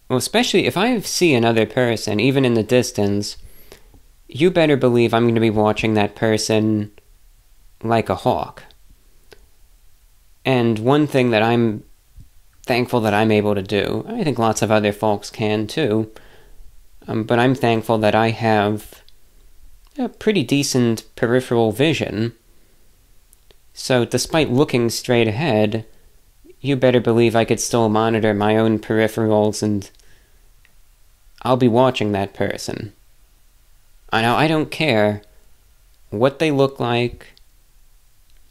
especially if I see another person, even in the distance, you better believe I'm going to be watching that person like a hawk. And one thing that I'm thankful that I'm able to do, I think lots of other folks can too, but I'm thankful that I have a pretty decent peripheral vision. So despite looking straight ahead, you better believe I could still monitor my own peripherals, and I'll be watching that person. I know I don't care what they look like,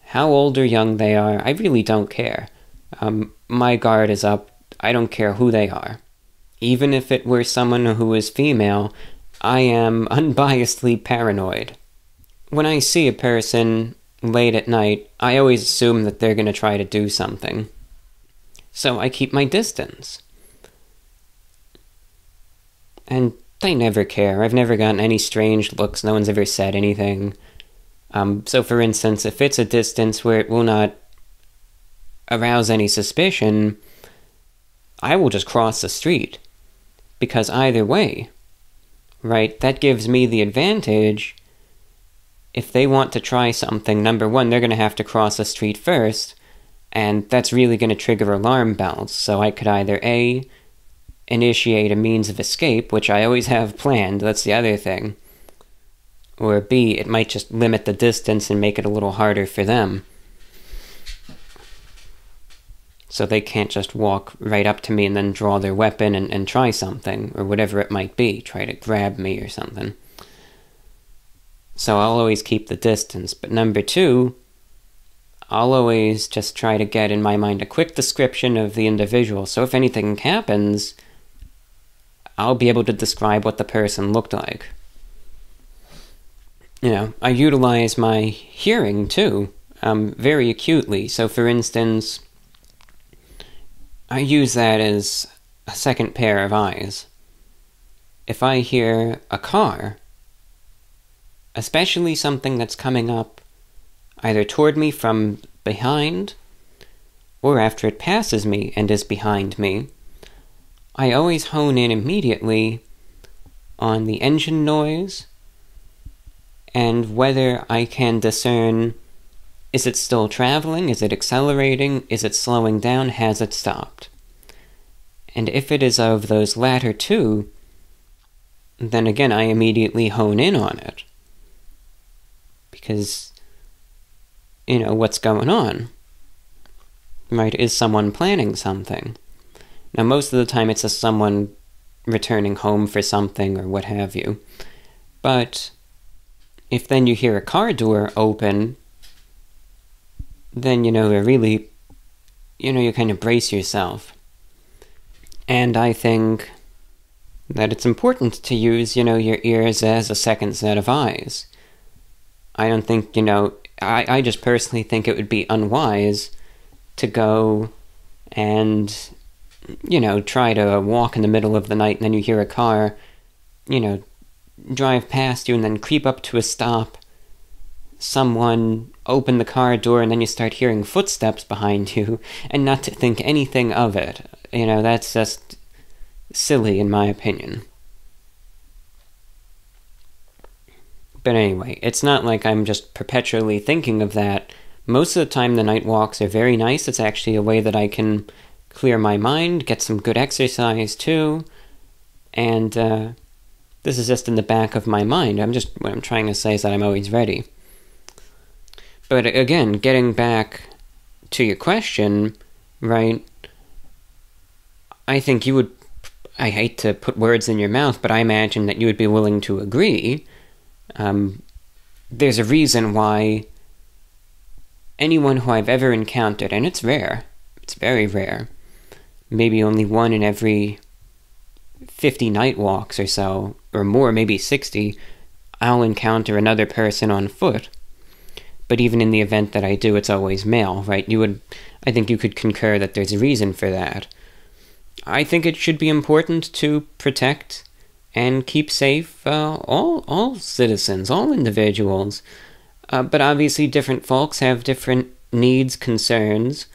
how old or young they are. I really don't care. My guard is up. I don't care who they are. Even if it were someone who is female, I am unbiasedly paranoid. When I see a person late at night, I always assume that they're going to try to do something. So I keep my distance. And they never care. I've never gotten any strange looks. No one's ever said anything. So for instance, if it's a distance where it will not arouse any suspicion, I will just cross the street. Because either way, right, that gives me the advantage. If they want to try something, number one, they're going to have to cross the street first, And that's really going to trigger alarm bells, so I could either A, initiate a means of escape, which I always have planned, that's the other thing, or B, it might just limit the distance and make it a little harder for them. So they can't just walk right up to me and then draw their weapon and try something, or whatever it might be, try to grab me or something. So I'll always keep the distance. But number 2, I'll always just try to get in my mind a quick description of the individual, so if anything happens, I'll be able to describe what the person looked like. I utilize my hearing too, very acutely. So for instance, I use that as a second pair of eyes. If I hear a car, especially something that's coming up either toward me from behind, or after it passes me and is behind me, I always hone in immediately on the engine noise and whether I can discern, is it still traveling, is it accelerating, is it slowing down, has it stopped? And if it is of those latter 2, then again I immediately hone in on it. Because, what's going on? Right, is someone planning something? Now most of the time it's just someone returning home for something or what have you. But if then you hear a car door open, then, really, you kind of brace yourself. And I think that it's important to use, your ears as a second set of eyes. I don't think, I just personally think it would be unwise to go and, try to walk in the middle of the night and then you hear a car, drive past you and then creep up to a stop, someone open the car door and then you start hearing footsteps behind you and not to think anything of it. That's just silly in my opinion. But anyway, it's not like I'm just perpetually thinking of that. Most of the time the night walks are very nice. It's actually a way that I can clear my mind, get some good exercise too, and this is just in the back of my mind. What I'm trying to say is that I'm always ready. But again, getting back to your question, right, I think you would, I hate to put words in your mouth, but I imagine that you would be willing to agree. There's a reason why anyone who I've ever encountered, and it's rare, it's very rare, maybe only 1 in every 50 night walks or so, or more, maybe 60, I'll encounter another person on foot. But even in the event that I do, it's always male, right? I think you could concur that there's a reason for that. I think it should be important to protect and keep safe all citizens, all individuals. But obviously different folks have different needs, concerns,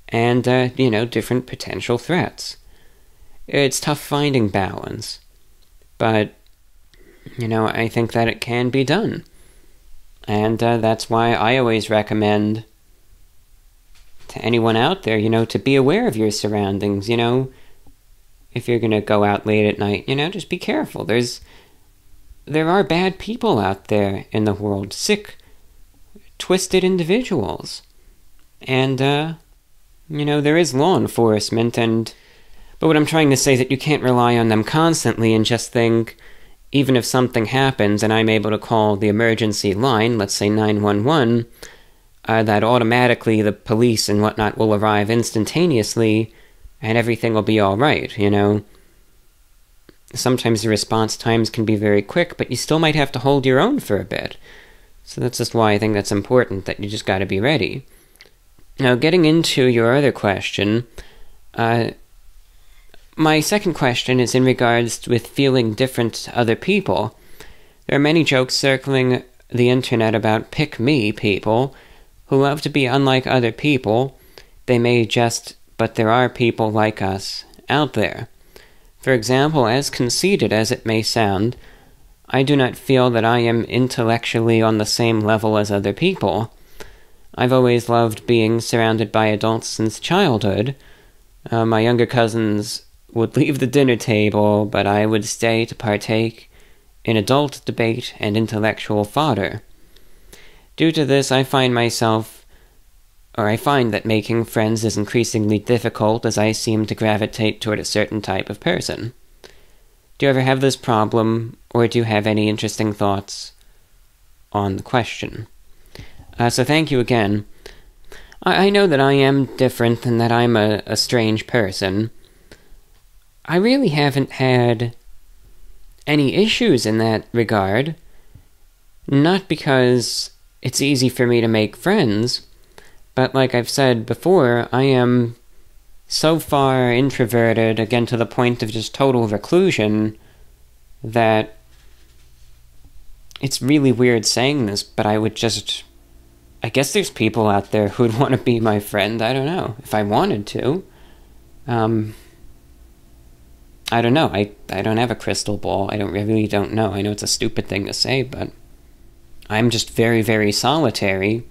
and, different potential threats. It's tough finding balance, but, I think that it can be done. And that's why I always recommend to anyone out there, to be aware of your surroundings, if you're going to go out late at night, just be careful. There are bad people out there in the world, sick, twisted individuals. And, there is law enforcement, but what I'm trying to say is that you can't rely on them constantly and just think, even if something happens and I'm able to call the emergency line, let's say 911, that automatically the police and whatnot will arrive instantaneously and everything will be all right, Sometimes the response times can be very quick, but you still might have to hold your own for a bit. So that's just why I think that's important, that you just got to be ready. Now, getting into your other question, my second question is in regards with feeling different to other people. There are many jokes circling the internet about pick-me people who love to be unlike other people. They may just, but there are people like us out there. For example, as conceited as it may sound, I do not feel that I am intellectually on the same level as other people. I've always loved being surrounded by adults since childhood. My younger cousins would leave the dinner table, but I would stay to partake in adult debate and intellectual fodder. Due to this, I find that making friends is increasingly difficult as I seem to gravitate toward a certain type of person. Do you ever have this problem, or do you have any interesting thoughts on the question? So thank you again. I know that I am different and that I'm a strange person. I really haven't had any issues in that regard. Not because it's easy for me to make friends, but like I've said before, I am so far introverted, again to the point of just total reclusion, that it's really weird saying this, but I guess there's people out there who'd want to be my friend. I don't know. If I wanted to. I don't know. I don't have a crystal ball. I really don't know. I know it's a stupid thing to say, but I'm just very, very solitary,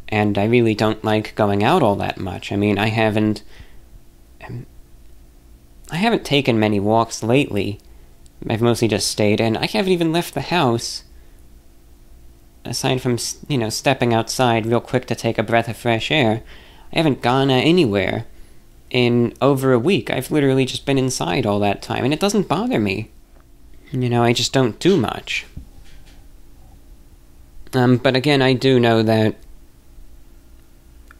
and I really don't like going out all that much. I mean, I haven't taken many walks lately. I've mostly just stayed in. I haven't even left the house, aside from, stepping outside real quick to take a breath of fresh air. I haven't gone anywhere in over a week. I've literally just been inside all that time, and it doesn't bother me. I just don't do much. But again, I do know that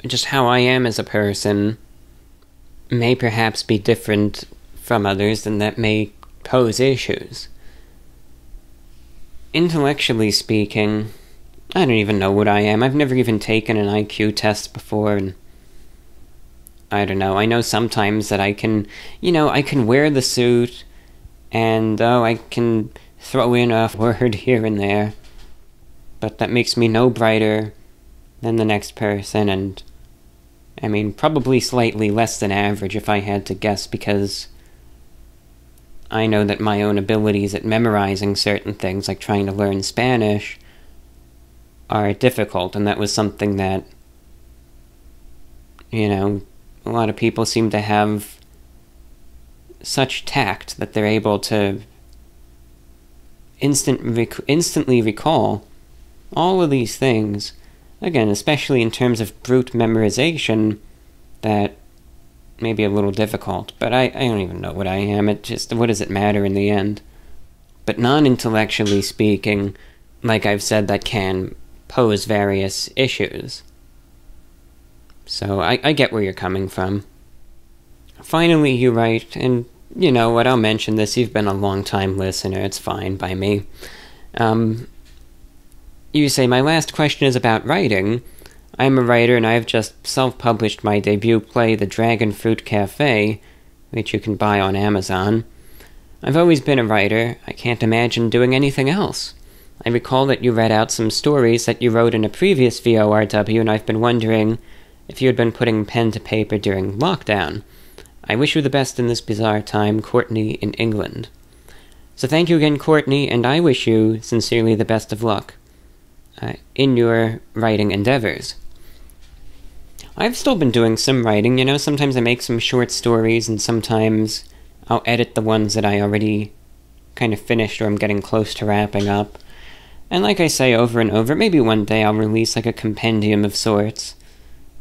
just how I am as a person may perhaps be different from others, and that may pose issues. Intellectually speaking, I don't even know what I am. I've never even taken an IQ test before, and I don't know. I know sometimes that I can wear the suit, and I can throw in a word here and there, but that makes me no brighter than the next person, and I mean, probably slightly less than average if I had to guess, because I know that my own abilities at memorizing certain things, like trying to learn Spanish, are difficult, and that was something that, a lot of people seem to have such tact that they're able to instantly recall all of these things, again, especially in terms of brute memorization, that may be a little difficult, but I don't even know what I am. What does it matter in the end? But non-intellectually speaking, like I've said, that can pose various issues. So I get where you're coming from. Finally, you write, and you know what, I'll mention this, you've been a long-time listener, it's fine by me. You say, my last question is about writing. I am a writer, and I have just self-published my debut play, The Dragon Fruit Cafe, which you can buy on Amazon. I've always been a writer. I can't imagine doing anything else. I recall that you read out some stories that you wrote in a previous VORW, and I've been wondering if you had been putting pen to paper during lockdown. I wish you the best in this bizarre time, Courtney in England. So thank you again, Courtney, and I wish you sincerely the best of luck in your writing endeavors. I've still been doing some writing, sometimes I make some short stories, and sometimes I'll edit the ones that I already kind of finished or I'm getting close to wrapping up. And like I say over and over, maybe one day I'll release like a compendium of sorts.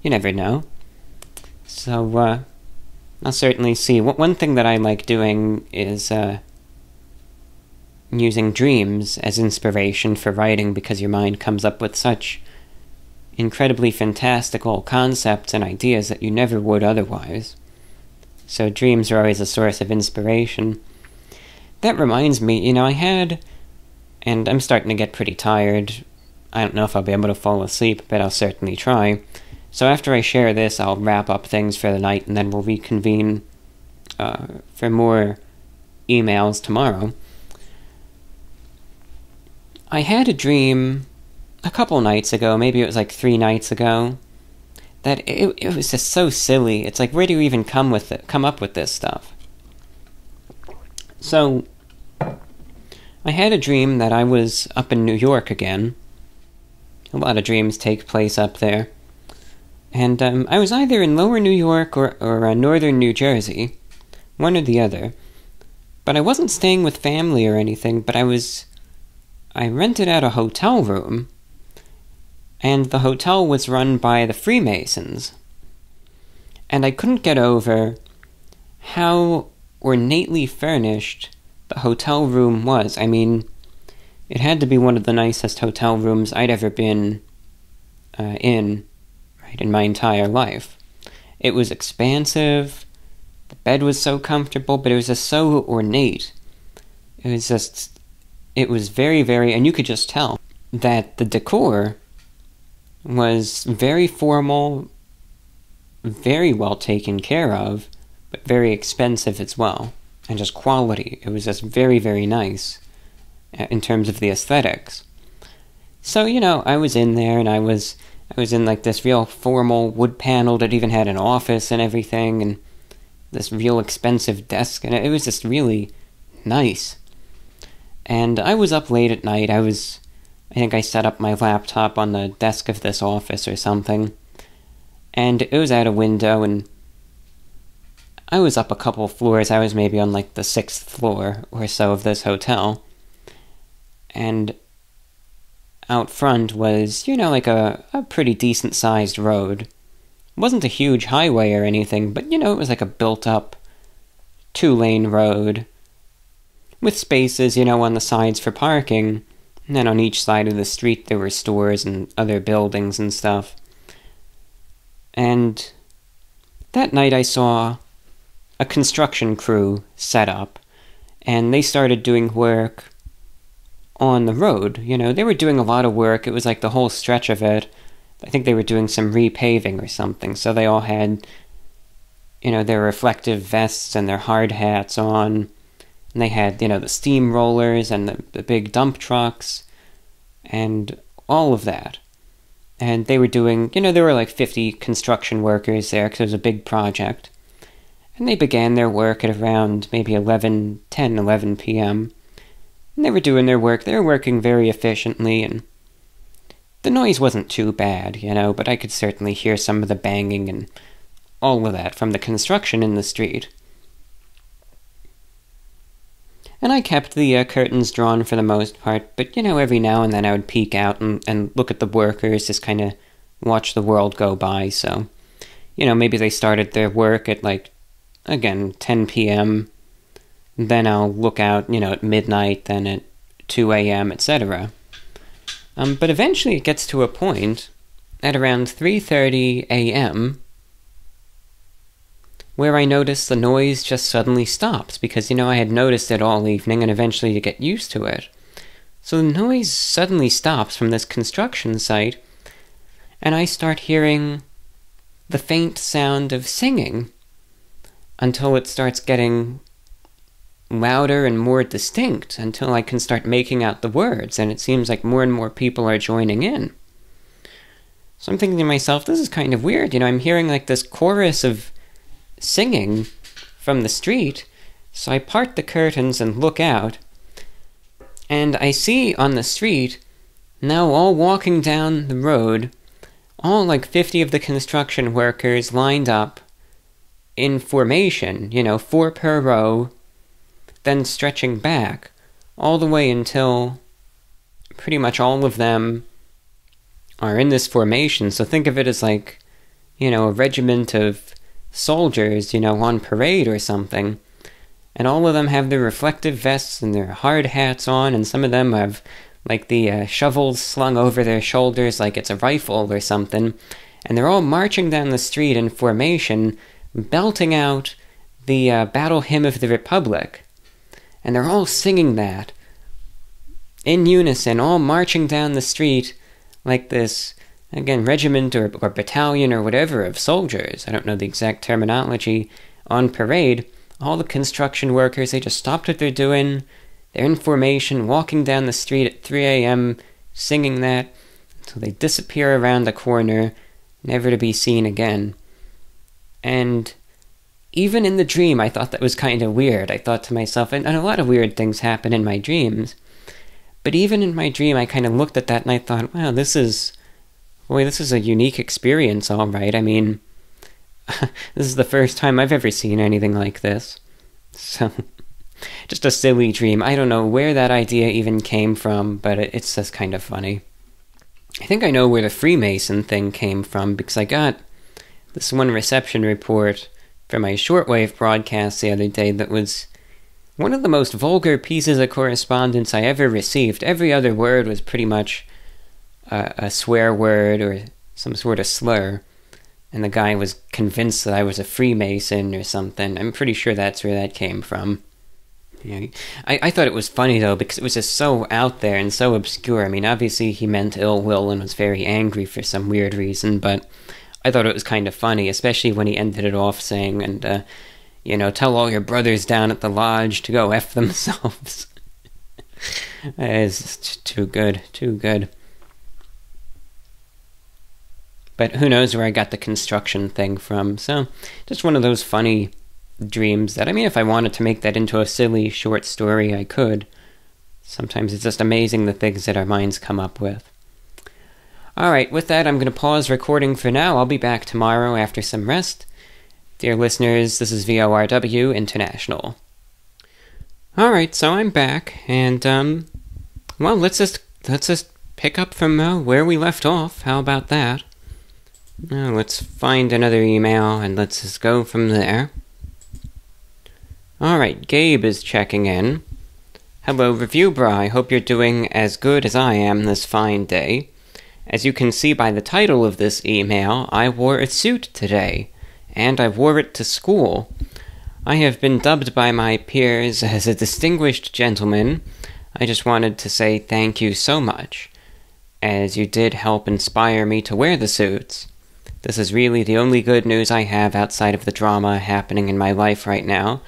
You never know. So, I'll certainly see. One thing that I like doing is using dreams as inspiration for writing, because your mind comes up with such incredibly fantastical concepts and ideas that you never would otherwise. So dreams are always a source of inspiration. That reminds me, I had, and I'm starting to get pretty tired. I don't know if I'll be able to fall asleep, but I'll certainly try. So after I share this, I'll wrap up things for the night, and then we'll reconvene for more emails tomorrow. I had a dream a couple nights ago, maybe it was like 3 nights ago, that it was just so silly. It's like, where do you even come up with this stuff? So, I had a dream that I was up in New York again. A lot of dreams take place up there. And I was either in lower New York or northern New Jersey, one or the other. But I wasn't staying with family or anything, but I rented out a hotel room, and the hotel was run by the Freemasons. And I couldn't get over how ornately furnished the hotel room was. I mean, it had to be one of the nicest hotel rooms I'd ever been in my entire life. It was expansive, the bed was so comfortable, but it was just so ornate. It was very, very, and you could just tell that the decor was very formal, very well taken care of, but very expensive as well, and just quality. It was just very, very nice in terms of the aesthetics. So, I was in there, and I was in like this real formal wood panel that even had an office and everything, and this real expensive desk, and it was just really nice. And I was up late at night. I think I set up my laptop on the desk of this office or something, and it was at a window, and I was up a couple floors. I was maybe on like the 6th floor or so of this hotel, and out front was, like a pretty decent-sized road. It wasn't a huge highway or anything, but, it was like a built-up 2-lane road with spaces, on the sides for parking, and then on each side of the street there were stores and other buildings and stuff. And that night I saw a construction crew set up, and they started doing work on the road. They were doing a lot of work. It was like the whole stretch of it. I think they were doing some repaving or something, so they all had, their reflective vests and their hard hats on, and they had, the steamrollers and the big dump trucks, and all of that. And they were doing, there were like 50 construction workers there, because it was a big project. And they began their work at around maybe 11 p.m., and they were doing their work. They were working very efficiently, and the noise wasn't too bad, but I could certainly hear some of the banging and all of that from the construction in the street. And I kept the curtains drawn for the most part, but, every now and then I would peek out and look at the workers, just kind of watch the world go by, so, maybe they started their work at, 10 p.m., then I'll look out, at midnight, then at 2 a.m., etc. But eventually it gets to a point at around 3:30 a.m. where I notice the noise just suddenly stops, because, I had noticed it all evening, and eventually you get used to it. So the noise suddenly stops from this construction site, and I start hearing the faint sound of singing until it starts getting louder and more distinct, until I can start making out the words, and it seems like more and more people are joining in. So I'm thinking to myself, this is kind of weird, I'm hearing like this chorus of singing from the street, so I part the curtains and look out, and I see on the street, now all walking down the road, all like 50 of the construction workers lined up in formation, 4 per row, then stretching back, all the way until pretty much all of them are in this formation. So think of it as like, a regiment of soldiers, on parade or something. And all of them have their reflective vests and their hard hats on, and some of them have like the shovels slung over their shoulders like it's a rifle or something. And they're all marching down the street in formation, belting out the Battle Hymn of the Republic. And they're all singing that in unison, all marching down the street like this, again, regiment or battalion or whatever of soldiers. I don't know the exact terminology. On parade, all the construction workers, they just stopped what they're doing. They're in formation, walking down the street at 3 a.m., singing that, until they disappear around the corner, never to be seen again. And even in the dream, I thought that was kind of weird. I thought to myself, and a lot of weird things happen in my dreams, but even in my dream, I kind of looked at that and I thought, wow, this is Boy, this is a unique experience, all right. I mean, this is the first time I've ever seen anything like this. So, just a silly dream. I don't know where that idea even came from, but it's just kind of funny. I think I know where the Freemason thing came from, because I got this one reception report from my shortwave broadcast the other day that was one of the most vulgar pieces of correspondence I ever received. Every other word was pretty much a swear word or some sort of slur, and the guy was convinced that I was a Freemason or something. I'm pretty sure that's where that came from. Yeah, I thought it was funny, though, because it was just so out there and so obscure. I mean, obviously he meant ill will and was very angry for some weird reason, but I thought it was kind of funny, especially when he ended it off saying, and, tell all your brothers down at the lodge to go F themselves. It's just too good, too good. But who knows where I got the construction thing from, so just one of those funny dreams that, I mean, if I wanted to make that into a silly short story, I could. Sometimes it's just amazing the things that our minds come up with. Alright, with that, I'm going to pause recording for now. I'll be back tomorrow after some rest. Dear listeners, this is VORW International. Alright, so I'm back, and, well, let's just pick up from where we left off. How about that? Now, let's find another email, and let's just go from there. Alright, Gabe is checking in. Hello, Review Bra. I hope you're doing as good as I am this fine day. As you can see by the title of this email, I wore a suit today, and I wore it to school. I have been dubbed by my peers as a distinguished gentleman. I just wanted to say thank you so much, as you did help inspire me to wear the suits. This is really the only good news I have outside of the drama happening in my life right now.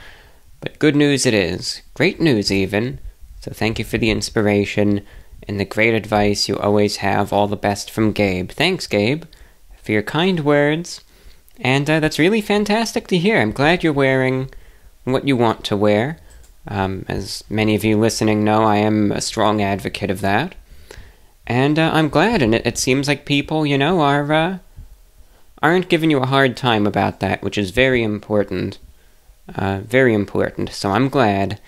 But good news it is. Great news, even. So thank you for the inspiration and the great advice you always have. All the best from Gabe. Thanks, Gabe, for your kind words. And that's really fantastic to hear. I'm glad you're wearing what you want to wear. As many of you listening know, I am a strong advocate of that. And I'm glad, and it seems like people, aren't giving you a hard time about that, which is very important. Very important. So I'm glad.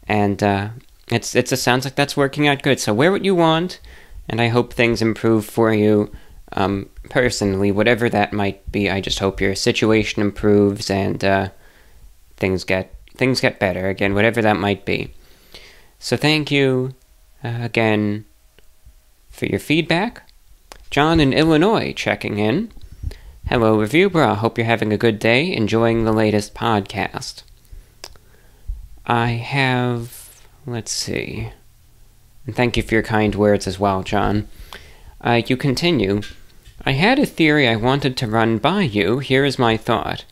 And it sounds like that's working out good. So wear what you want, and I hope things improve for you personally, whatever that might be. I just hope your situation improves and things get better, again, whatever that might be. So thank you again for your feedback. John in Illinois checking in. Hello, Review Bra. Hope you're having a good day, enjoying the latest podcast. I have... let's see. And thank you for your kind words as well, John. You continue. I had a theory I wanted to run by you. Here is my thought.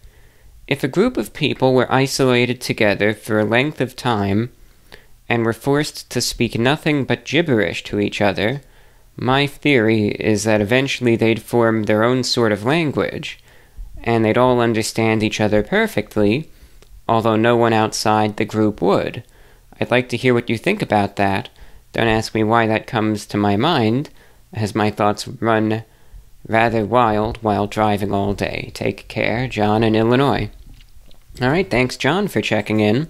If a group of people were isolated together for a length of time and were forced to speak nothing but gibberish to each other, my theory is that eventually they'd form their own sort of language, and they'd all understand each other perfectly, although no one outside the group would. I'd like to hear what you think about that. Don't ask me why that comes to my mind, as my thoughts run rather wild while driving all day. Take care, John in Illinois. Alright, thanks, John, for checking in.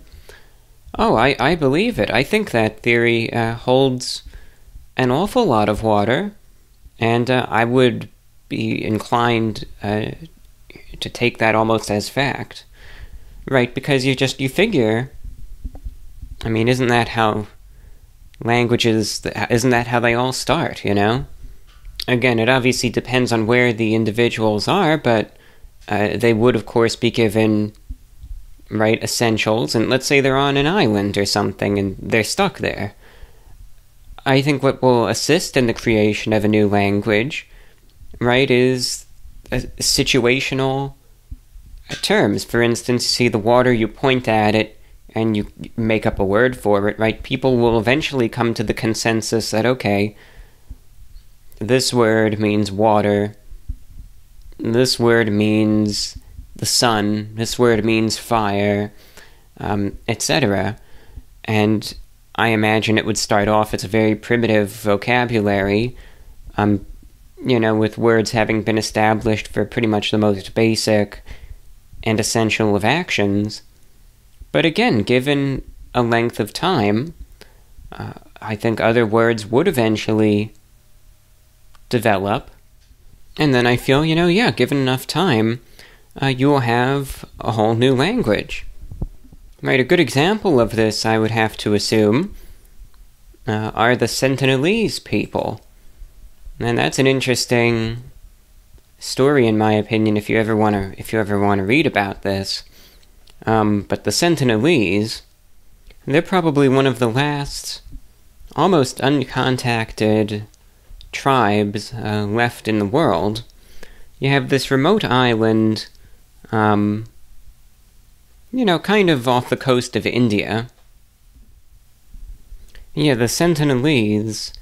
Oh, I believe it. I think that theory holds an awful lot of water, and I would be inclined to take that almost as fact. Right, because you figure, I mean, isn't that how languages, isn't that how they all start, Again, it obviously depends on where the individuals are, but they would, of course, be given, right, essentials, and let's say they're on an island or something, and they're stuck there. I think what will assist in the creation of a new language, right, is situational terms. For instance, you see the water, you point at it, and you make up a word for it, right? People will eventually come to the consensus that, okay, this word means water, this word means the sun, this word means fire, etc. And I imagine it would start off as a very primitive vocabulary, with words having been established for pretty much the most basic and essential of actions. But again, given a length of time, I think other words would eventually develop. And then I feel, given enough time, you will have a whole new language. Right, a good example of this, I would have to assume, are the Sentinelese people. And that's an interesting story, in my opinion, if you ever want to read about this. But the Sentinelese, they're probably one of the last almost uncontacted tribes left in the world. You have this remote island, kind of off the coast of India. Yeah, the Sentinelese,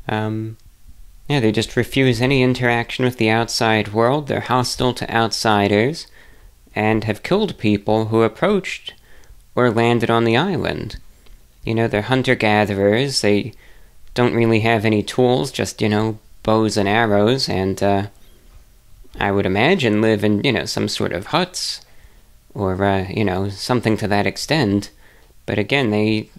they just refuse any interaction with the outside world. They're hostile to outsiders, and have killed people who approached or landed on the island. They're hunter-gatherers. They don't really have any tools, just, bows and arrows, and I would imagine live in, some sort of huts, or, something to that extent. But again, they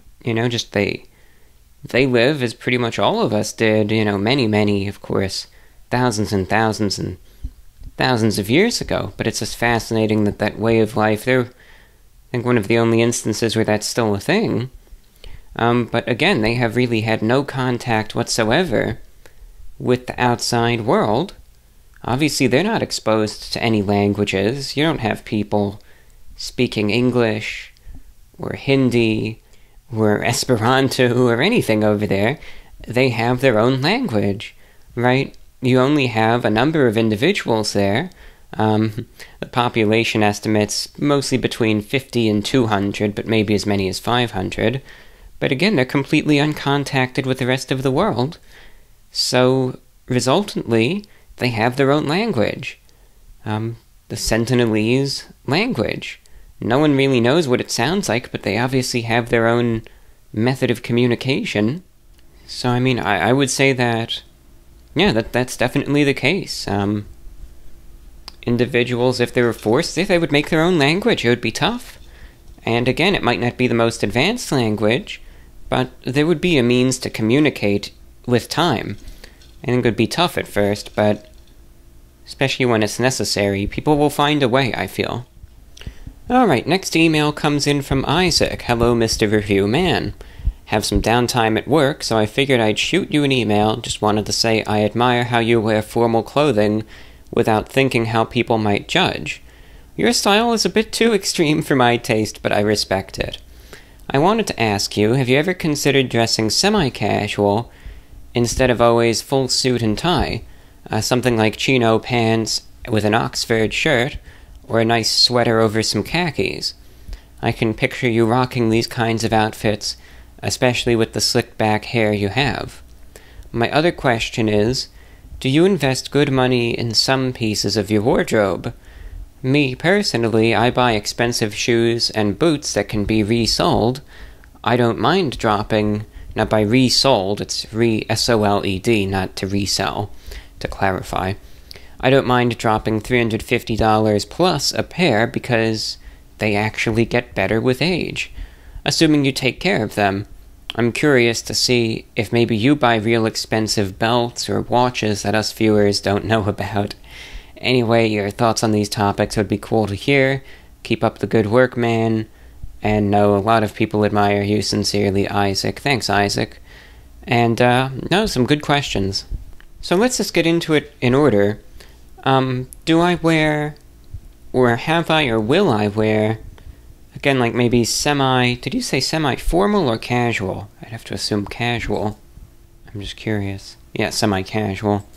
live as pretty much all of us did, many, of course, thousands and thousands and thousands of years ago. But it's just fascinating that way of life, they're, I think, one of the only instances where that's still a thing. But again, they have really had no contact whatsoever with the outside world. Obviously, they're not exposed to any languages. You don't have people speaking English, or Hindi, or Esperanto, or anything over there. They have their own language, right? You only have a number of individuals there. The population estimates mostly between 50 and 200, but maybe as many as 500. But again, they're completely uncontacted with the rest of the world. So, resultantly, they have their own language. The Sentinelese language. No one really knows what it sounds like, but they obviously have their own method of communication. So, I would say that, that's definitely the case. Individuals, if they were forced, if they would make their own language, it would be tough. And again, it might not be the most advanced language, but there would be a means to communicate with time. I think it would be tough at first, but especially when it's necessary, people will find a way, I feel. Alright, next email comes in from Isaac. Hello, Mr. Review Man. Have some downtime at work, so I figured I'd shoot you an email. Just wanted to say I admire how you wear formal clothing without thinking how people might judge. Your style is a bit too extreme for my taste, but I respect it. I wanted to ask you, have you ever considered dressing semi-casual instead of always full suit and tie? Something like chino pants with an Oxford shirt, or a nice sweater over some khakis. I can picture you rocking these kinds of outfits, especially with the slicked back hair you have. My other question is, do you invest good money in some pieces of your wardrobe? Me, personally, I buy expensive shoes and boots that can be resold. I don't mind dropping... Now, by resold, it's S-O-L-E-D, not to resell, to clarify. I don't mind dropping $350 plus a pair because they actually get better with age, assuming you take care of them. I'm curious to see if maybe you buy real expensive belts or watches that us viewers don't know about. Anyway, your thoughts on these topics would be cool to hear. Keep up the good work, man. And know a lot of people admire you. Sincerely, Isaac. Thanks, Isaac. And, some good questions. So let's just get into it in order. Do I wear, or have I, or will I wear, again, like maybe did you say semi-formal or casual? I'd have to assume casual. I'm just curious. Yeah, semi-casual.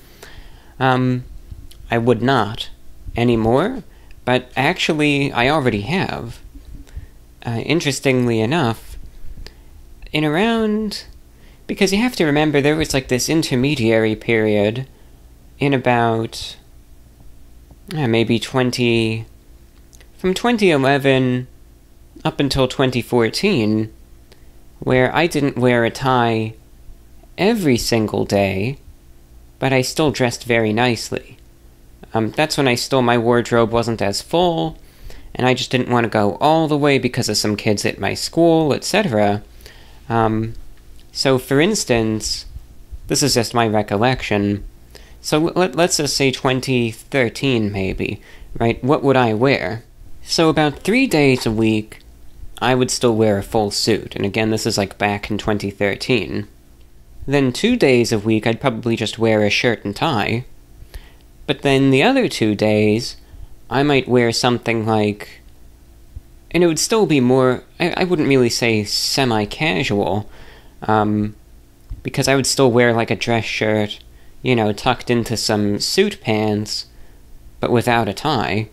I would not anymore, but actually I already have. Interestingly enough, because you have to remember there was like this intermediary period in about maybe from 2011 up until 2014, where I didn't wear a tie every single day, but I still dressed very nicely. That's when my wardrobe wasn't as full, and I just didn't want to go all the way because of some kids at my school, etc. So, for instance, this is just my recollection. So let's just say 2013, maybe, right? What would I wear? So about 3 days a week, I would still wear a full suit. And again, this is like back in 2013. Then 2 days a week, I'd probably just wear a shirt and tie. But then the other 2 days, I might wear something like... And it would still be more... I wouldn't really say semi-casual, because I would still wear like a dress shirt, tucked into some suit pants, but without a tie.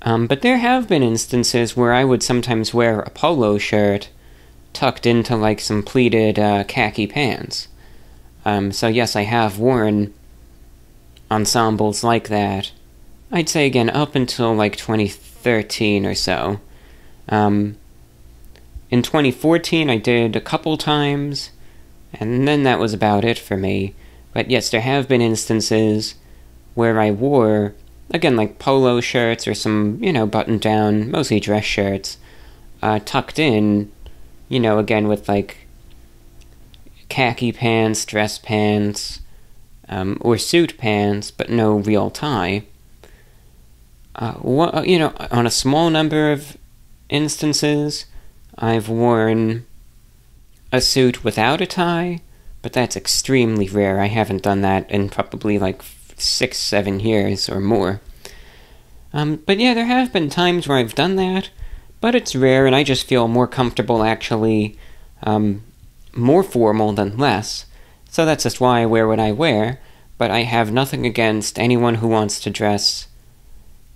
But there have been instances where I would sometimes wear a polo shirt tucked into like some pleated khaki pants. So yes, I have worn ensembles like that. I'd say again up until like 2013 or so. In 2014 I did a couple times, and then that was about it for me. But yes, there have been instances where I wore, again, like polo shirts or some, button-down, mostly dress shirts, tucked in, again with like khaki pants, dress pants, or suit pants, but no real tie. On a small number of instances, I've worn a suit without a tie, but that's extremely rare. I haven't done that in probably like 6-7 years or more. But yeah, there have been times where I've done that, but it's rare, and I just feel more comfortable actually, more formal than less. So that's just why I wear what I wear, but I have nothing against anyone who wants to dress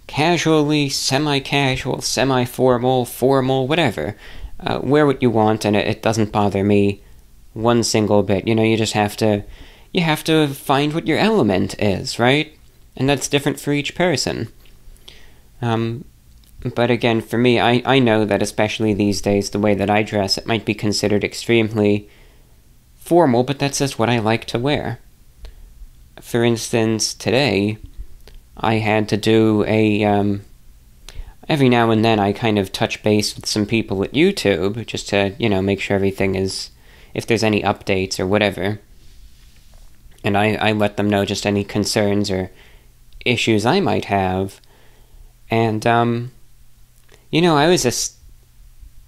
casually, semi-casual, semi-formal, formal, whatever. Wear what you want, and it doesn't bother me one single bit. You just have to find what your element is, right? And that's different for each person. But again, for me, I know that especially these days, the way that I dress, it might be considered extremely formal, but that's just what I like to wear. For instance, today, I had to do every now and then I kind of touch base with some people at YouTube, just to, make sure everything is, if there's any updates or whatever. And I let them know just any concerns or issues I might have. And, I was just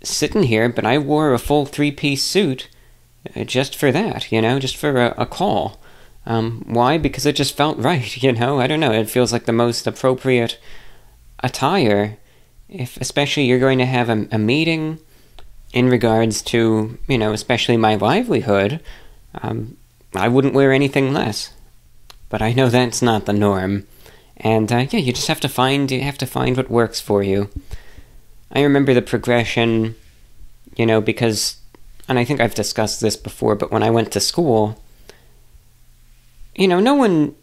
sitting here, but I wore a full 3-piece suit just for that, just for a call. Why? Because it just felt right, I don't know, it feels like the most appropriate attire, if especially you're going to have a meeting in regards to, especially my livelihood. I wouldn't wear anything less. But I know that's not the norm. And, you just have to find what works for you. I remember the progression, because, and I think I've discussed this before, but when I went to school, no one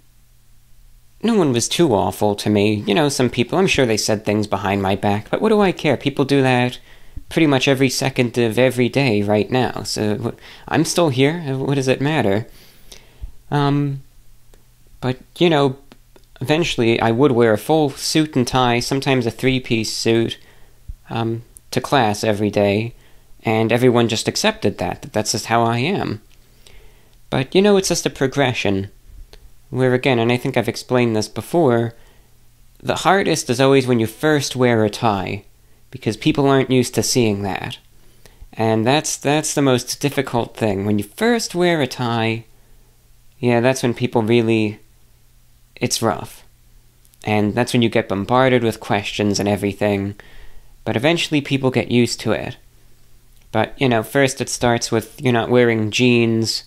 was too awful to me. Some people, I'm sure they said things behind my back, but what do I care? People do that pretty much every second of every day right now. So I'm still here. What does it matter? But, eventually I would wear a full suit and tie, sometimes a 3-piece suit, to class every day, and everyone just accepted that that's just how I am. But, it's just a progression, where again, and I think I've explained this before, the hardest is always when you first wear a tie, because people aren't used to seeing that. And that's the most difficult thing. When you first wear a tie, yeah, that's when people really... it's rough. And that's when you get bombarded with questions and everything. But eventually people get used to it. But, first it starts with you're not wearing jeans,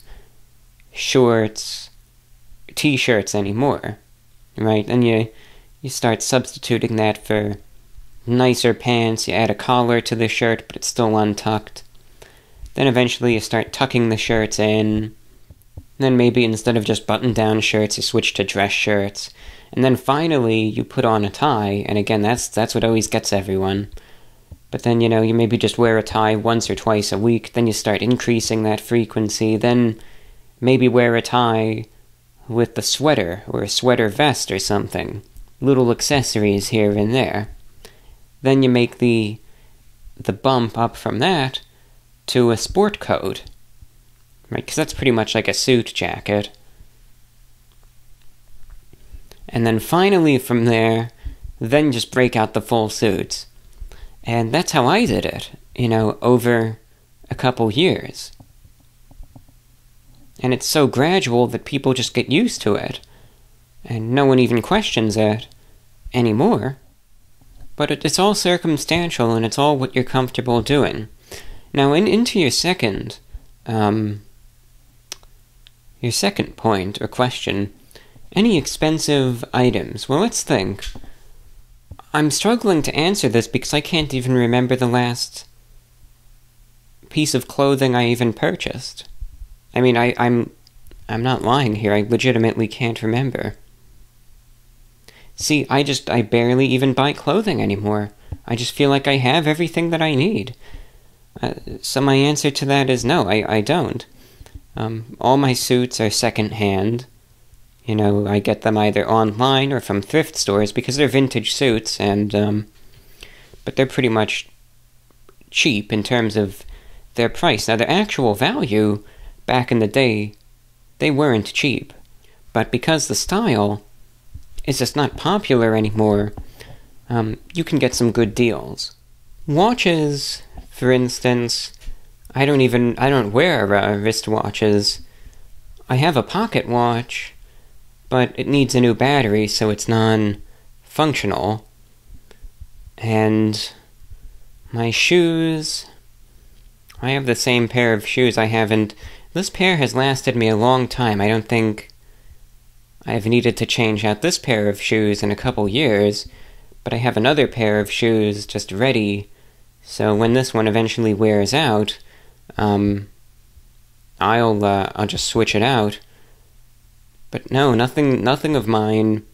shorts, t-shirts anymore, right? And you start substituting that for nicer pants. You add a collar to the shirt, but it's still untucked. Then eventually you start tucking the shirts in. Then maybe instead of just button-down shirts, you switch to dress shirts. And then finally, you put on a tie, and again, that's what always gets everyone. But then, you maybe just wear a tie once or twice a week, then you start increasing that frequency, then maybe wear a tie with the sweater, or a sweater vest or something. Little accessories here and there. Then you make the bump up from that to a sport coat. Right, because that's pretty much like a suit jacket. And then finally from there, then just break out the full suits. And that's how I did it, over a couple years. And it's so gradual that people just get used to it. And no one even questions it anymore. But it's all circumstantial, and it's all what you're comfortable doing. Now, into your second point or question, any expensive items? Well, let's think. I'm struggling to answer this because I can't even remember the last piece of clothing I even purchased. I mean, I'm not lying here. I legitimately can't remember. See, I barely even buy clothing anymore. I just feel like I have everything that I need. So my answer to that is no, I don't. All my suits are second-hand. I get them either online or from thrift stores because they're vintage suits, but they're pretty much cheap in terms of their price. Now, their actual value, back in the day, they weren't cheap. But because the style is just not popular anymore, you can get some good deals. Watches, for instance, I don't wear wristwatches. I have a pocket watch, but it needs a new battery, so it's non-functional. And my shoes, I have the same pair of shoes. This pair has lasted me a long time. I don't think I've needed to change out this pair of shoes in a couple years, but I have another pair of shoes just ready, so when this one eventually wears out, I'll just switch it out. But no, nothing of mine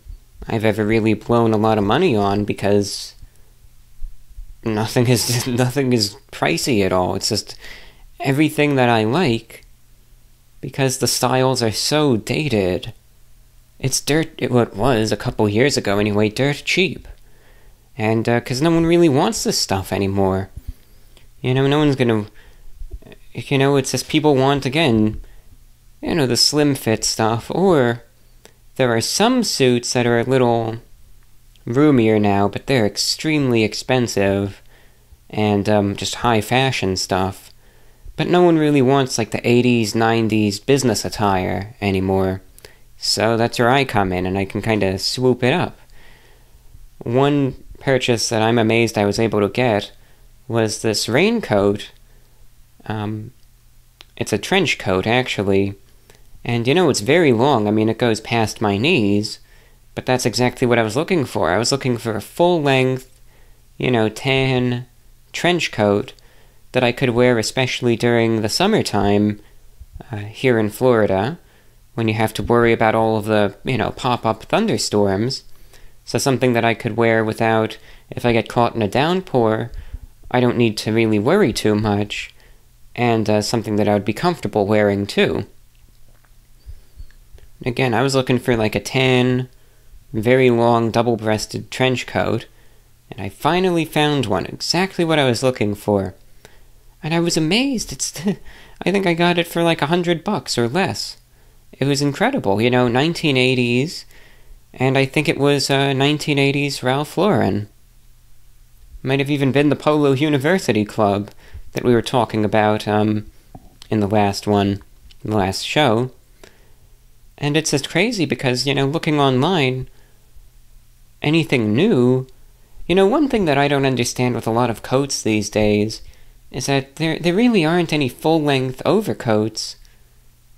I've ever really blown a lot of money on, because nothing is pricey at all. It's just everything that I like, because the styles are so dated. It's it was a couple years ago anyway, dirt cheap. And, because no one really wants this stuff anymore. No one's gonna, it's just people want, again, the slim fit stuff, or there are some suits that are a little roomier now, but they're extremely expensive, and, just high fashion stuff. But no one really wants, like, the 80s, 90s business attire anymore. So that's where I come in, and I can kind of swoop it up. One purchase that I'm amazed I was able to get was this raincoat. It's a trench coat, actually. And, it's very long. I mean, it goes past my knees. But that's exactly what I was looking for. I was looking for a full-length, tan trench coat that I could wear especially during the summertime here in Florida, when you have to worry about all of the, pop-up thunderstorms. So something that I could wear without, if I get caught in a downpour, I don't need to really worry too much, and something that I would be comfortable wearing too. Again, I was looking for like a tan, very long, double-breasted trench coat, and I finally found one, exactly what I was looking for. And I was amazed. I think I got it for like $100 or less. It was incredible, 1980s, and I think it was 1980s Ralph Lauren. Might have even been the Polo University Club that we were talking about in the last show. And it's just crazy because, looking online, anything new, one thing that I don't understand with a lot of coats these days is that there really aren't any full-length overcoats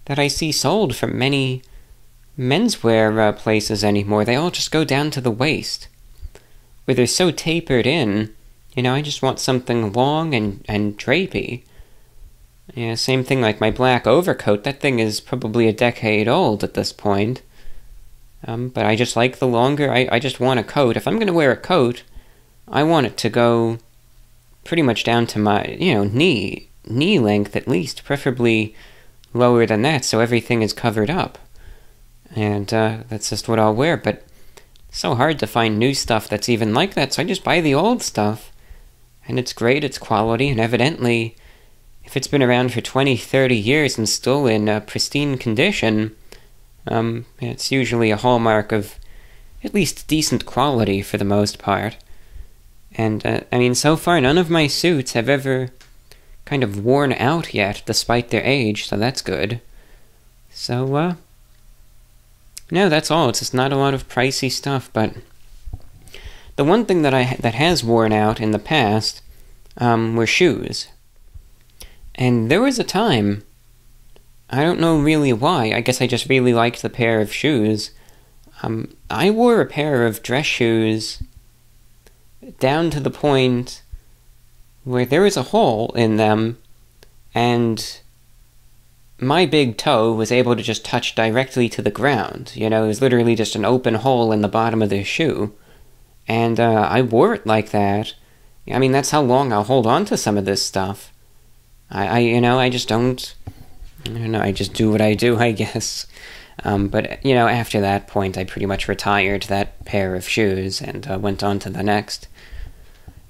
that I see sold from many menswear places anymore. They all just go down to the waist, where they're so tapered in. I just want something long and drapey. Yeah, same thing like my black overcoat. That thing is probably a decade old at this point. But I just like the longer. I just want a coat. If I'm going to wear a coat, I want it to go pretty much down to my, knee length at least, preferably lower than that, so everything is covered up. and that's just what I'll wear, but it's so hard to find new stuff that's even like that, so I just buy the old stuff, and it's great, it's quality, and evidently, if it's been around for 20, 30 years and still in pristine condition, it's usually a hallmark of at least decent quality for the most part. And, I mean, so far none of my suits have ever kind of worn out yet, despite their age, so that's good. So, no, that's all. It's just not a lot of pricey stuff, but the one thing that has worn out in the past, were shoes. And there was a time, I don't know really why, I guess I just really liked the pair of shoes. I wore a pair of dress shoes down to the point where there was a hole in them, and my big toe was able to just touch directly to the ground. You know, it was literally just an open hole in the bottom of the shoe. And I wore it like that. I mean, that's how long I'll hold on to some of this stuff. I just don't... I don't know, I just do what I do, I guess. But, after that point, I pretty much retired that pair of shoes and went on to the next.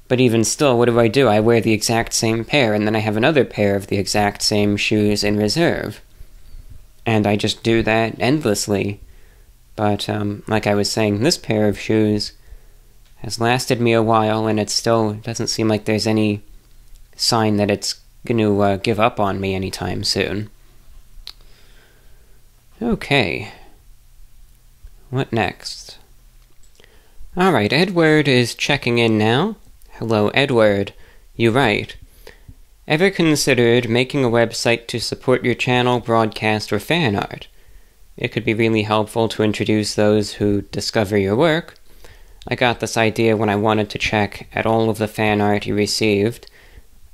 But even still, what do? I wear the exact same pair, and then I have another pair of the exact same shoes in reserve. And I just do that endlessly. But, like I was saying, this pair of shoes has lasted me a while, and it still doesn't seem like there's any sign that it's going to give up on me anytime soon. Okay. What next? Alright, Edward is checking in now. Hello, Edward. You write, ever considered making a website to support your channel, broadcast, or fan art? It could be really helpful to introduce those who discover your work. I got this idea when I wanted to check at all of the fan art you received.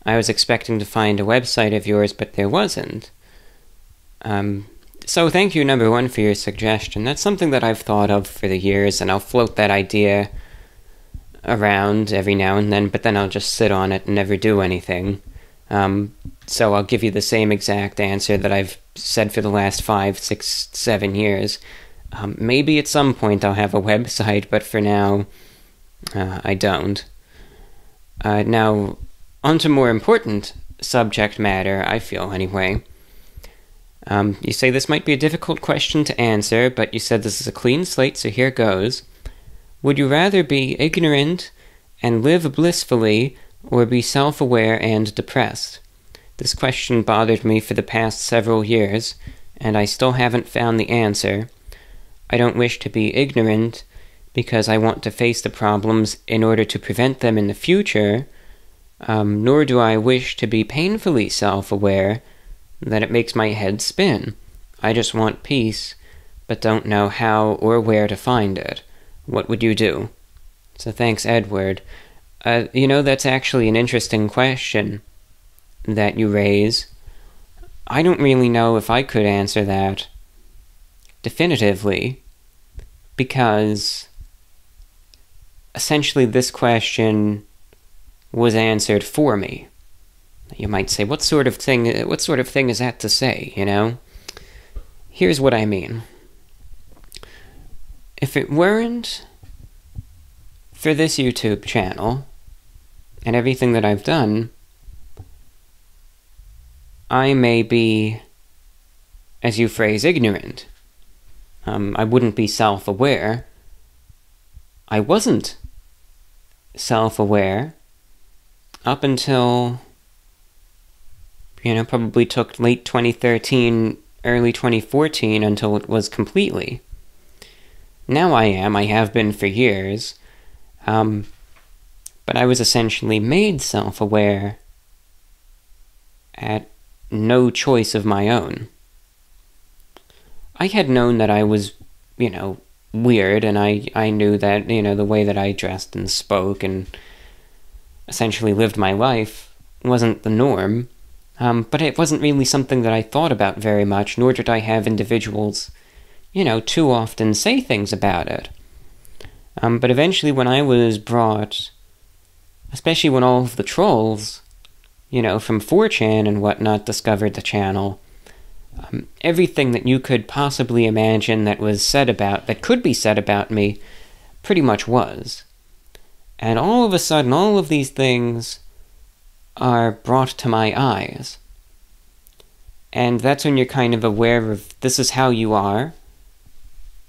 I was expecting to find a website of yours, but there wasn't. So thank you, number one, for your suggestion. That's something that I've thought of for the years, and I'll float that idea around every now and then, but then I'll just sit on it and never do anything. So I'll give you the same exact answer that I've said for the last 5, 6, 7 years. Maybe at some point I'll have a website, but for now, I don't. Now, on to more important subject matter, I feel, anyway. You say this might be a difficult question to answer, but you said this is a clean slate, so here goes. Would you rather be ignorant and live blissfully, or be self-aware and depressed? This question bothered me for the past several years, and I still haven't found the answer. I don't wish to be ignorant, because I want to face the problems in order to prevent them in the future, nor do I wish to be painfully self-aware, that it makes my head spin. I just want peace, but don't know how or where to find it. What would you do? So thanks, Edward. That's actually an interesting question that you raise. I don't really know if I could answer that definitively, because essentially this question was answered for me. You might say, what sort of thing is that to say, Here's what I mean. If it weren't for this YouTube channel and everything that I've done, I may be, as you phrase, ignorant. I wouldn't be self-aware. I wasn't self-aware up until, probably took late 2013, early 2014 until it was completely. Now I have been for years, but I was essentially made self-aware at no choice of my own. I had known that I was, weird, and I knew that, the way that I dressed and spoke and essentially lived my life wasn't the norm, but it wasn't really something that I thought about very much, nor did I have individuals too often say things about it. But eventually when I was brought, especially when all of the trolls, from 4chan and whatnot discovered the channel, Everything that you could possibly imagine that could be said about me, pretty much was. And all of a sudden, all of these things are brought to my eyes. And that's when you're kind of aware of, this is how you are.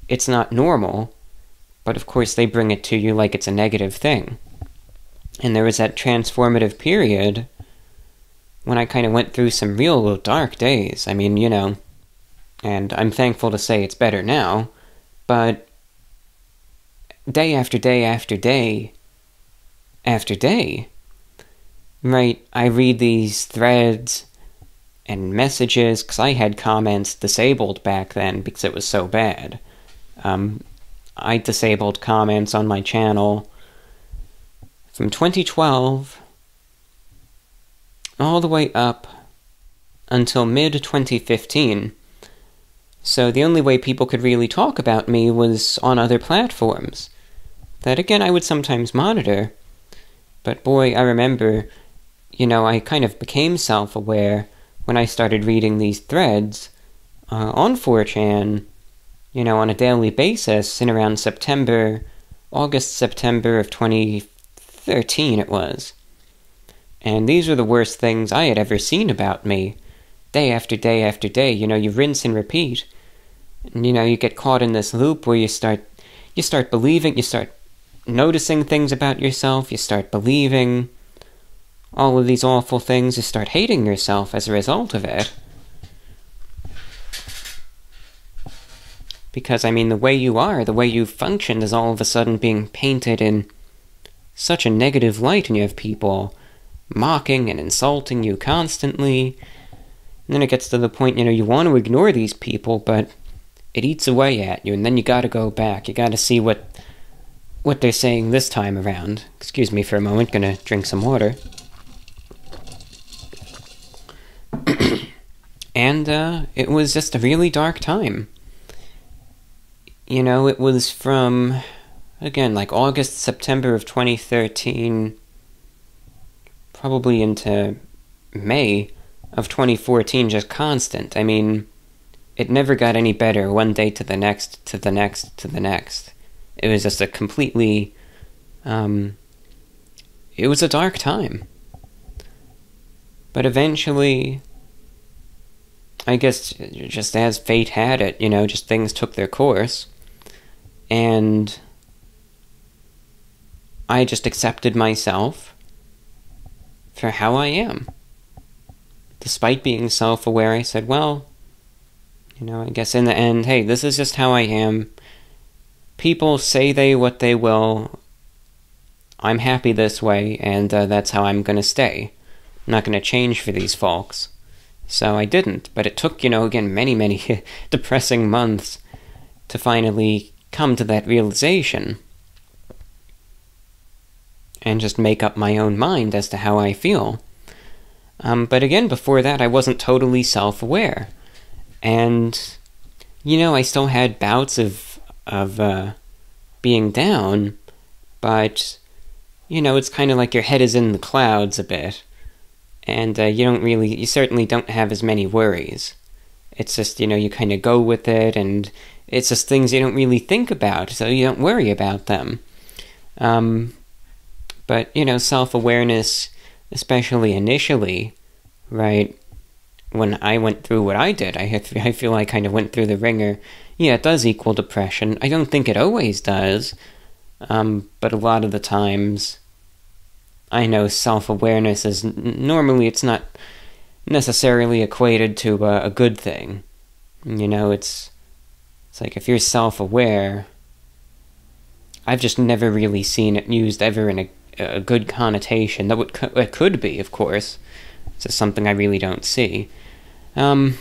It's not normal, but of course they bring it to you like it's a negative thing. And there was that transformative period when I kind of went through some real dark days. I mean, and I'm thankful to say it's better now, but day after day after day after day, right, I read these threads and messages, because I had comments disabled back then because it was so bad. I disabled comments on my channel from 2012 all the way up until mid-2015. So the only way people could really talk about me was on other platforms. That, again, I would sometimes monitor. But boy, I remember, I kind of became self-aware when I started reading these threads on 4chan, on a daily basis in around August, September of 2013 it was. And these were the worst things I had ever seen about me. Day after day after day, you rinse and repeat. And, you get caught in this loop where you start believing, you start noticing things about yourself, you start believing all of these awful things, you start hating yourself as a result of it. Because, the way you are, the way you function is all of a sudden being painted in such a negative light, and you have people mocking and insulting you constantly. And then it gets to the point, you want to ignore these people, but it eats away at you, and then you gotta go back. You gotta see what they're saying this time around. Excuse me for a moment, gonna drink some water. And, it was just a really dark time. It was from, again, like August, September of 2013, probably into May of 2014, just constant. It never got any better one day to the next, to the next, to the next. It was just a completely, it was a dark time. But eventually, I guess, just as fate had it, just things took their course. And I just accepted myself for how I am. Despite being self-aware, I said, well, I guess in the end, hey, this is just how I am. People say what they will. I'm happy this way, and that's how I'm going to stay. I'm not going to change for these folks. So I didn't, but it took, again, many, many depressing months to finally come to that realization and just make up my own mind as to how I feel. But again, before that, I wasn't totally self-aware. And, I still had bouts of being down, but, it's kind of like your head is in the clouds a bit. And you certainly don't have as many worries. It's just, you kind of go with it, and it's just things you don't really think about, so you don't worry about them. But, self-awareness, especially initially, right, when I went through what I did, I feel I kind of went through the ringer. Yeah, it does equal depression. I don't think it always does, but a lot of the times, I know self-awareness is, normally it's not necessarily equated to a good thing. It's like if you're self-aware, I've just never really seen it used ever in a good connotation. Though it could be, of course. It's just something I really don't see. But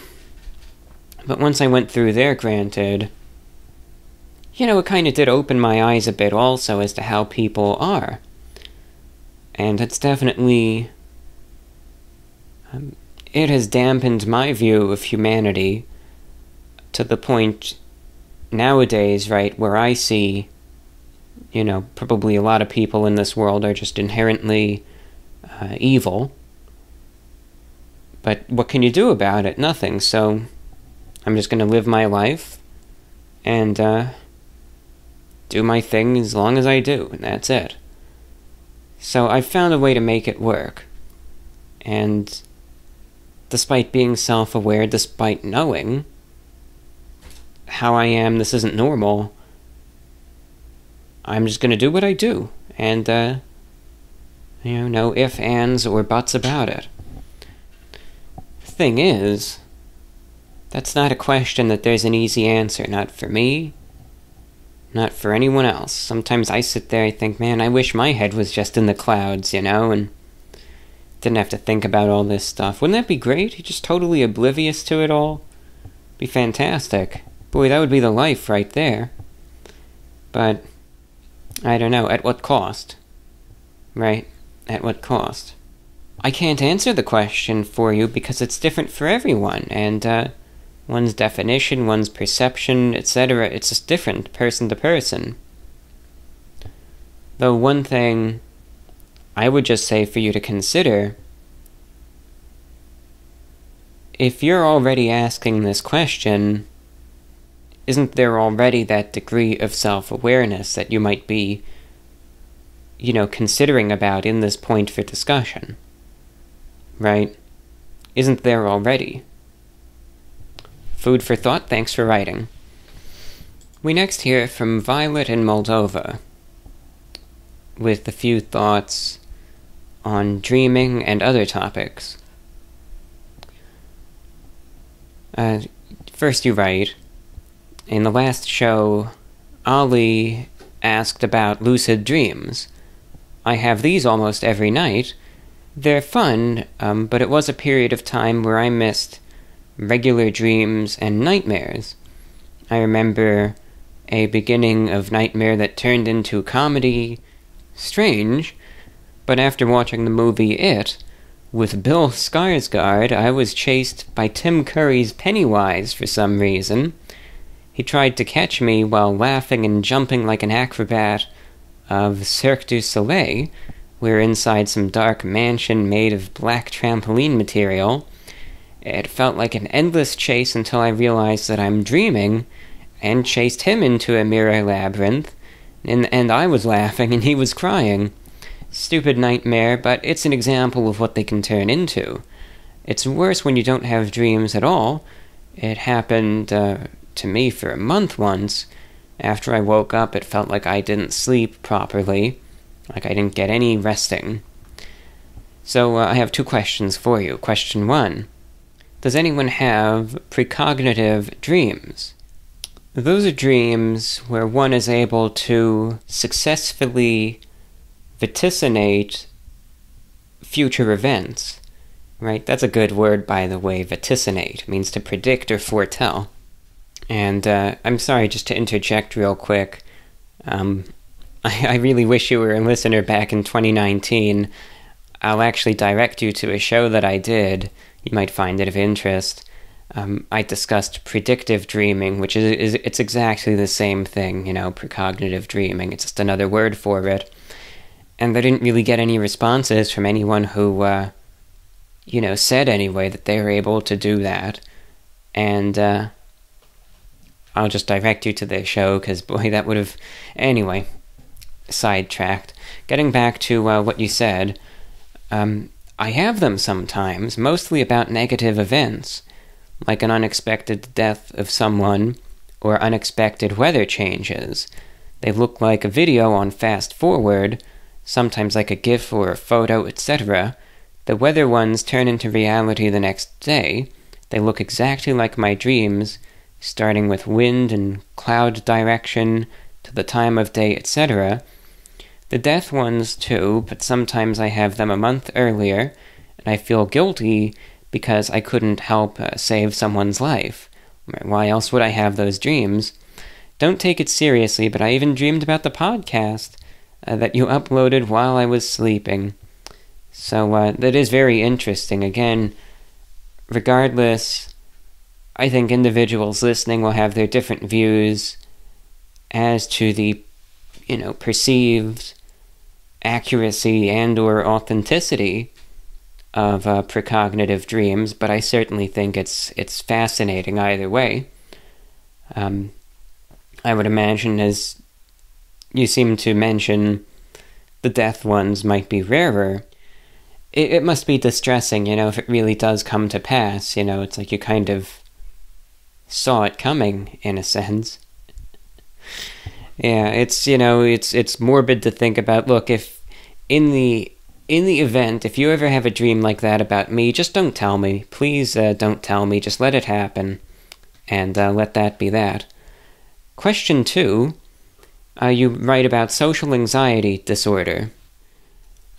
once I went through there, granted, it kind of did open my eyes a bit also as to how people are. And it's definitely, it has dampened my view of humanity to the point nowadays, right, where I see, probably a lot of people in this world are just inherently evil. But what can you do about it? Nothing. So I'm just going to live my life and do my thing as long as I do, and that's it. So I've found a way to make it work. And despite being self-aware, despite knowing how I am, this isn't normal, I'm just going to do what I do. And, no ifs, ands, or buts about it. The thing is, that's not a question that there's an easy answer, not for me, not for anyone else. Sometimes I sit there and think, man, I wish my head was just in the clouds, and didn't have to think about all this stuff. Wouldn't that be great? You're just totally oblivious to it all. Be fantastic. Boy, that would be the life right there. But I don't know, at what cost? Right? At what cost? I can't answer the question for you because it's different for everyone, and one's definition, one's perception, etc., it's just different person to person. Though one thing I would just say for you to consider, if you're already asking this question, isn't there already that degree of self-awareness that you might be, considering about in this point for discussion? Right? Isn't there already? Food for thought, thanks for writing. We next hear from Violet in Moldova, with a few thoughts on dreaming and other topics. First you write, in the last show, Ali asked about lucid dreams. I have these almost every night. They're fun, but it was a period of time where I missed regular dreams and nightmares. I remember a beginning of nightmare that turned into comedy. Strange, but after watching the movie It, with Bill Skarsgård, I was chased by Tim Curry's Pennywise for some reason. He tried to catch me while laughing and jumping like an acrobat of Cirque du Soleil. We were inside some dark mansion made of black trampoline material. It felt like an endless chase until I realized that I'm dreaming, and chased him into a mirror labyrinth, and I was laughing and he was crying. Stupid nightmare, but it's an example of what they can turn into. It's worse when you don't have dreams at all. It happened to me for a month once. After I woke up, it felt like I didn't sleep properly, like I didn't get any resting. So I have two questions for you. Question 1. Does anyone have precognitive dreams? Those are dreams where one is able to successfully vaticinate future events. Right? That's a good word, by the way. Vaticinate means to predict or foretell. And I'm sorry, just to interject real quick. I really wish you were a listener back in 2019. I'll actually direct you to a show that I did. You might find it of interest. I discussed predictive dreaming, which it's exactly the same thing, precognitive dreaming. It's just another word for it. And I didn't really get any responses from anyone who, said anyway that they were able to do that. And I'll just direct you to the show, because, boy, that would have... Anyway, sidetracked. Getting back to what you said, I have them sometimes, mostly about negative events, like an unexpected death of someone, or unexpected weather changes. They look like a video on fast forward, sometimes like a GIF or a photo, etc. The weather ones turn into reality the next day. They look exactly like my dreams, starting with wind and cloud direction, to the time of day, etc. The death ones too, but sometimes I have them a month earlier, and I feel guilty because I couldn't help save someone's life. Why else would I have those dreams? Don't take it seriously, but I even dreamed about the podcast that you uploaded while I was sleeping. So that is very interesting. Again, regardless, I think individuals listening will have their different views as to the, perceived accuracy and or authenticity of precognitive dreams, but I certainly think it's fascinating either way. I would imagine, as you seem to mention, the death ones might be rarer. It must be distressing, if it really does come to pass. It's like you kind of saw it coming, in a sense. Yeah, it's morbid to think about. Look, if in the event, if you ever have a dream like that about me, just don't tell me. Please don't tell me. Just let it happen, and let that be that. Question 2, you write about social anxiety disorder.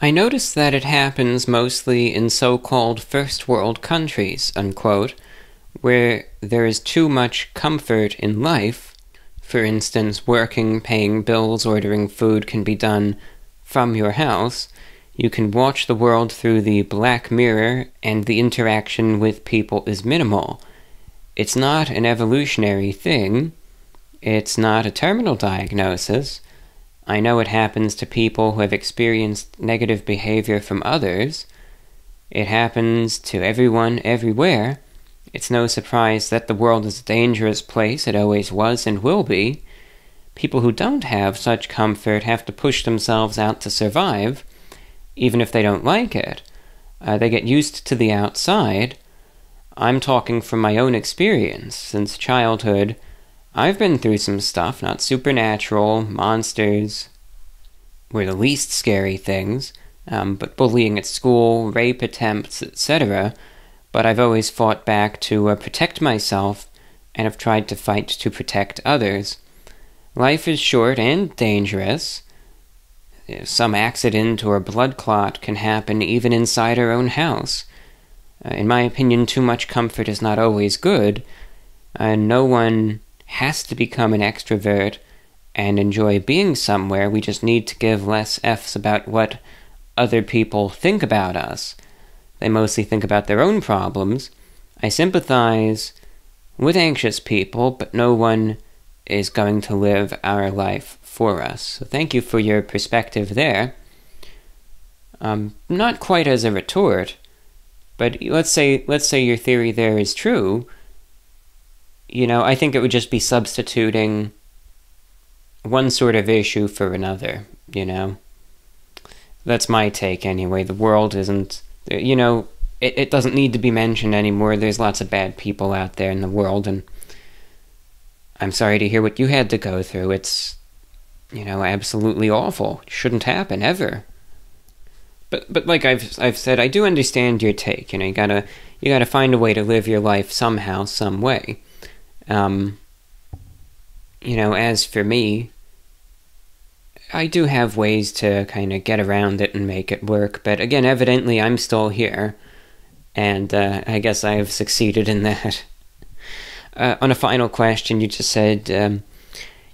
I notice that it happens mostly in so-called first world countries, unquote, where there is too much comfort in life. For instance, working, paying bills, ordering food can be done from your house. You can watch the world through the black mirror, and the interaction with people is minimal. It's not an evolutionary thing. It's not a terminal diagnosis. I know it happens to people who have experienced negative behavior from others. It happens to everyone, everywhere. It's no surprise that the world is a dangerous place. It always was and will be. People who don't have such comfort have to push themselves out to survive, even if they don't like it. They get used to the outside. I'm talking from my own experience. Since childhood, I've been through some stuff, not supernatural, monsters were the least scary things, but bullying at school, rape attempts, etc. But I've always fought back to protect myself, and have tried to fight to protect others. Life is short and dangerous. Some accident or blood clot can happen even inside our own house. In my opinion, too much comfort is not always good. No one has to become an extrovert and enjoy being somewhere. We just need to give less F's about what other people think about us. They mostly think about their own problems. I sympathize with anxious people, but no one is going to live our life for us. So thank you for your perspective there. Not quite as a retort, but let's say your theory there is true. I think it would just be substituting one sort of issue for another, That's my take anyway. The world isn't, it doesn't need to be mentioned anymore. There's lots of bad people out there in the world, and I'm sorry to hear what you had to go through. It's, absolutely awful. It shouldn't happen, ever. But like I've said, I do understand your take. You gotta find a way to live your life somehow, some way. As for me, I do have ways to kind of get around it and make it work, but again, evidently I'm still here, and I guess I have succeeded in that. On a final question, you just said,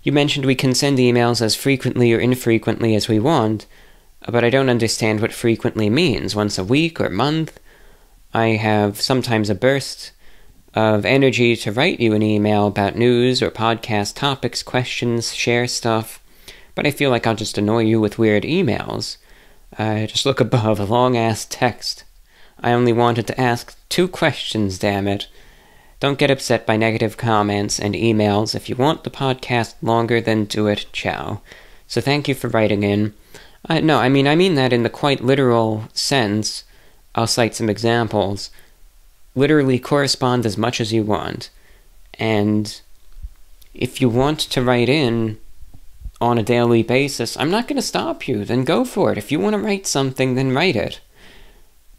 you mentioned we can send emails as frequently or infrequently as we want, but I don't understand what frequently means. Once a week or month? I have sometimes a burst of energy to write you an email about news or podcast topics, questions, share stuff, but I feel like I'll just annoy you with weird emails. Just look above, a long-ass text. I only wanted to ask 2 questions, damn it. Don't get upset by negative comments and emails. If you want the podcast longer, then do it. Ciao. So thank you for writing in. No, I mean that in the quite literal sense. I'll cite some examples. Literally correspond as much as you want. And if you want to write in on a daily basis, I'm not going to stop you. Then go for it. If you want to write something, then write it.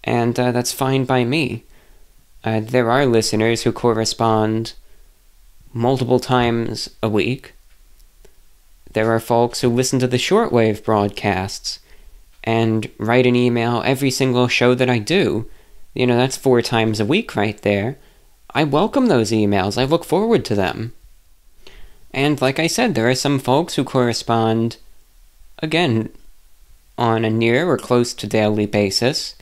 And that's fine by me. There are listeners who correspond multiple times a week. There are folks who listen to the shortwave broadcasts and write an email every single show that I do. That's 4 times a week right there. I welcome those emails. I look forward to them. And like I said, there are some folks who correspond, again, on a near or close to daily basis.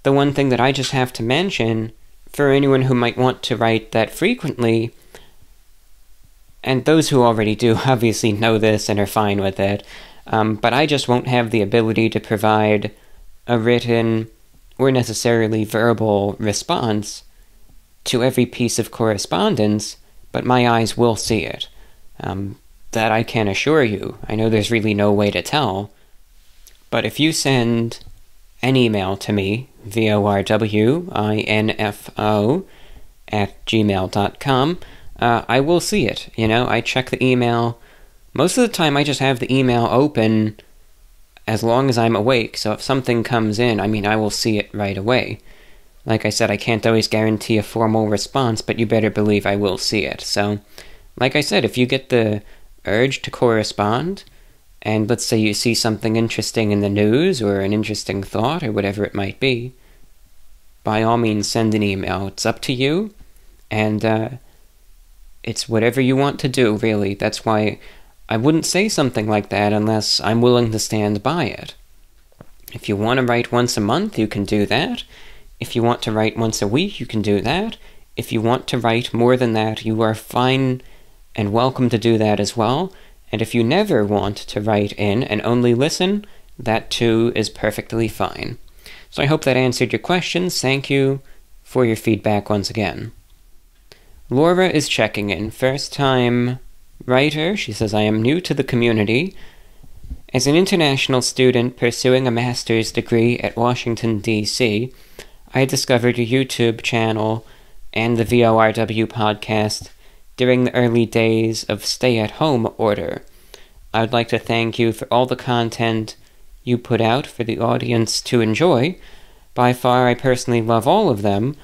The one thing that I just have to mention, for anyone who might want to write that frequently, and those who already do obviously know this and are fine with it, but I just won't have the ability to provide a written or necessarily verbal response to every piece of correspondence, but my eyes will see it. That I can assure you. I know there's really no way to tell, but if you send an email to me, VORWINFO@gmail.com, I will see it. I check the email. Most of the time I just have the email open as long as I'm awake, so if something comes in, I will see it right away. Like I said, I can't always guarantee a formal response, but you better believe I will see it. So, like I said, if you get the urge to correspond, and let's say you see something interesting in the news, or an interesting thought, or whatever it might be, by all means send an email. It's up to you, and it's whatever you want to do, really. That's why I wouldn't say something like that unless I'm willing to stand by it. If you want to write once a month, you can do that. If you want to write once a week, you can do that. If you want to write more than that, you are fine and welcome to do that as well. And if you never want to write in and only listen, that too is perfectly fine. So I hope that answered your questions. Thank you for your feedback once again. Laura is checking in. First-time writer. She says, I am new to the community. As an international student pursuing a master's degree at Washington, D.C., I discovered your YouTube channel and the VORW podcast during the early days of stay-at-home order. I would like to thank you for all the content you put out for the audience to enjoy. By far, I personally love all of them,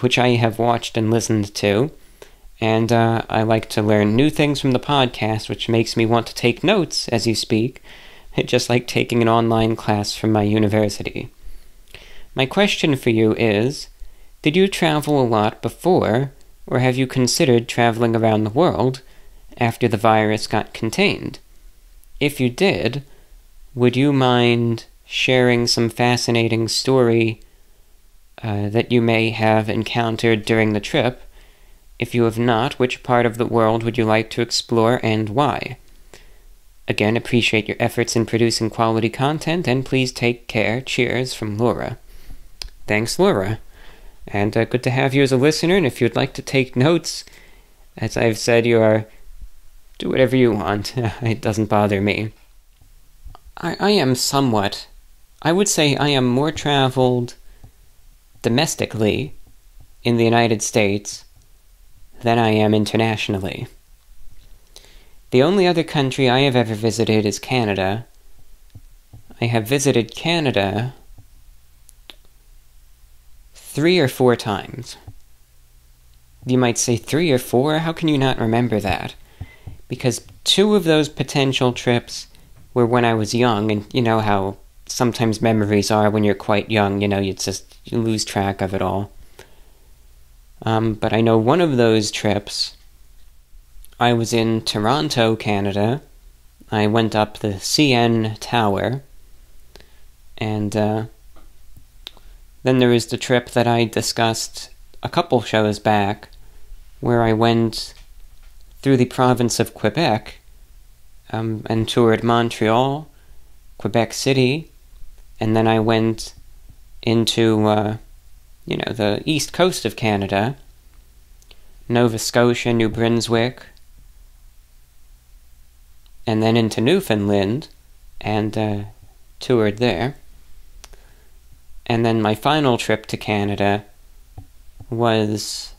which I have watched and listened to, and I like to learn new things from the podcast, which makes me want to take notes as you speak, just like taking an online class from my university. My question for you is, did you travel a lot before, or have you considered traveling around the world after the virus got contained? If you did, would you mind sharing some fascinating story that you may have encountered during the trip? If you have not, which part of the world would you like to explore and why? Again, appreciate your efforts in producing quality content, and please take care. Cheers, from Laura. Thanks, Laura. And good to have you as a listener, and if you'd like to take notes, as I've said, do whatever you want. It doesn't bother me. I am somewhat, I would say I am more traveled domestically in the United States than I am internationally. The only other country I have ever visited is Canada. I have visited Canada 3 or 4 times. You might say 3 or 4? How can you not remember that? Because 2 of those potential trips were when I was young, and you know how sometimes memories are when you're quite young, you lose track of it all. But I know one of those trips, I was in Toronto, Canada. I went up the CN Tower, and then there was the trip that I discussed a couple shows back, where I went through the province of Quebec, and toured Montreal, Quebec City, and then I went into, the east coast of Canada, Nova Scotia, New Brunswick, and then into Newfoundland, and toured there. And then my final trip to Canada was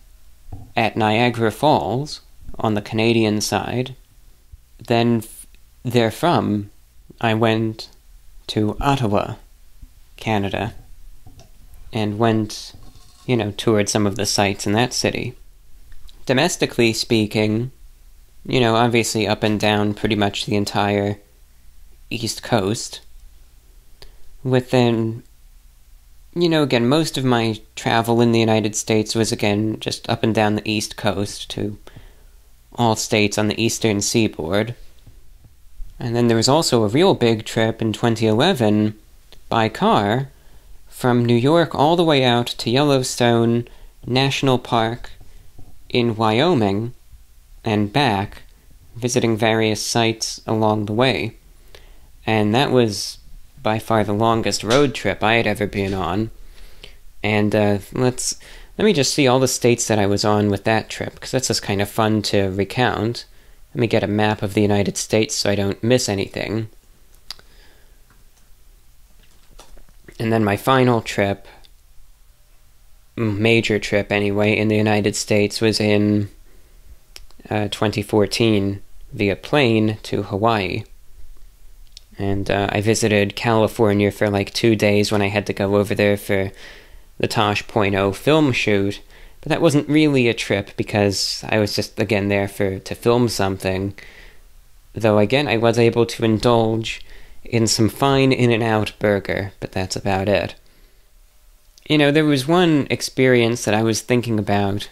at Niagara Falls, on the Canadian side. Then therefrom, I went to Ottawa, Canada, and went, toured some of the sites in that city. Domestically speaking, obviously up and down pretty much the entire East Coast. Within, again, most of my travel in the United States was, again, just up and down the East Coast to all states on the eastern seaboard. And then there was also a real big trip in 2011 by car from New York all the way out to Yellowstone National Park in Wyoming and back, visiting various sites along the way. And that was by far the longest road trip I had ever been on. And let me just see all the states that I was on with that trip, because that's just kind of fun to recount. Let me get a map of the United States so I don't miss anything. And then my final trip, major trip anyway, in the United States was in 2014 via plane to Hawaii. And I visited California for like 2 days when I had to go over there for the Tosh.0 film shoot. But that wasn't really a trip because I was just, again, there to film something. Though, again, I was able to indulge in some fine In-N-Out burger, but that's about it. You know, there was one experience that I was thinking about,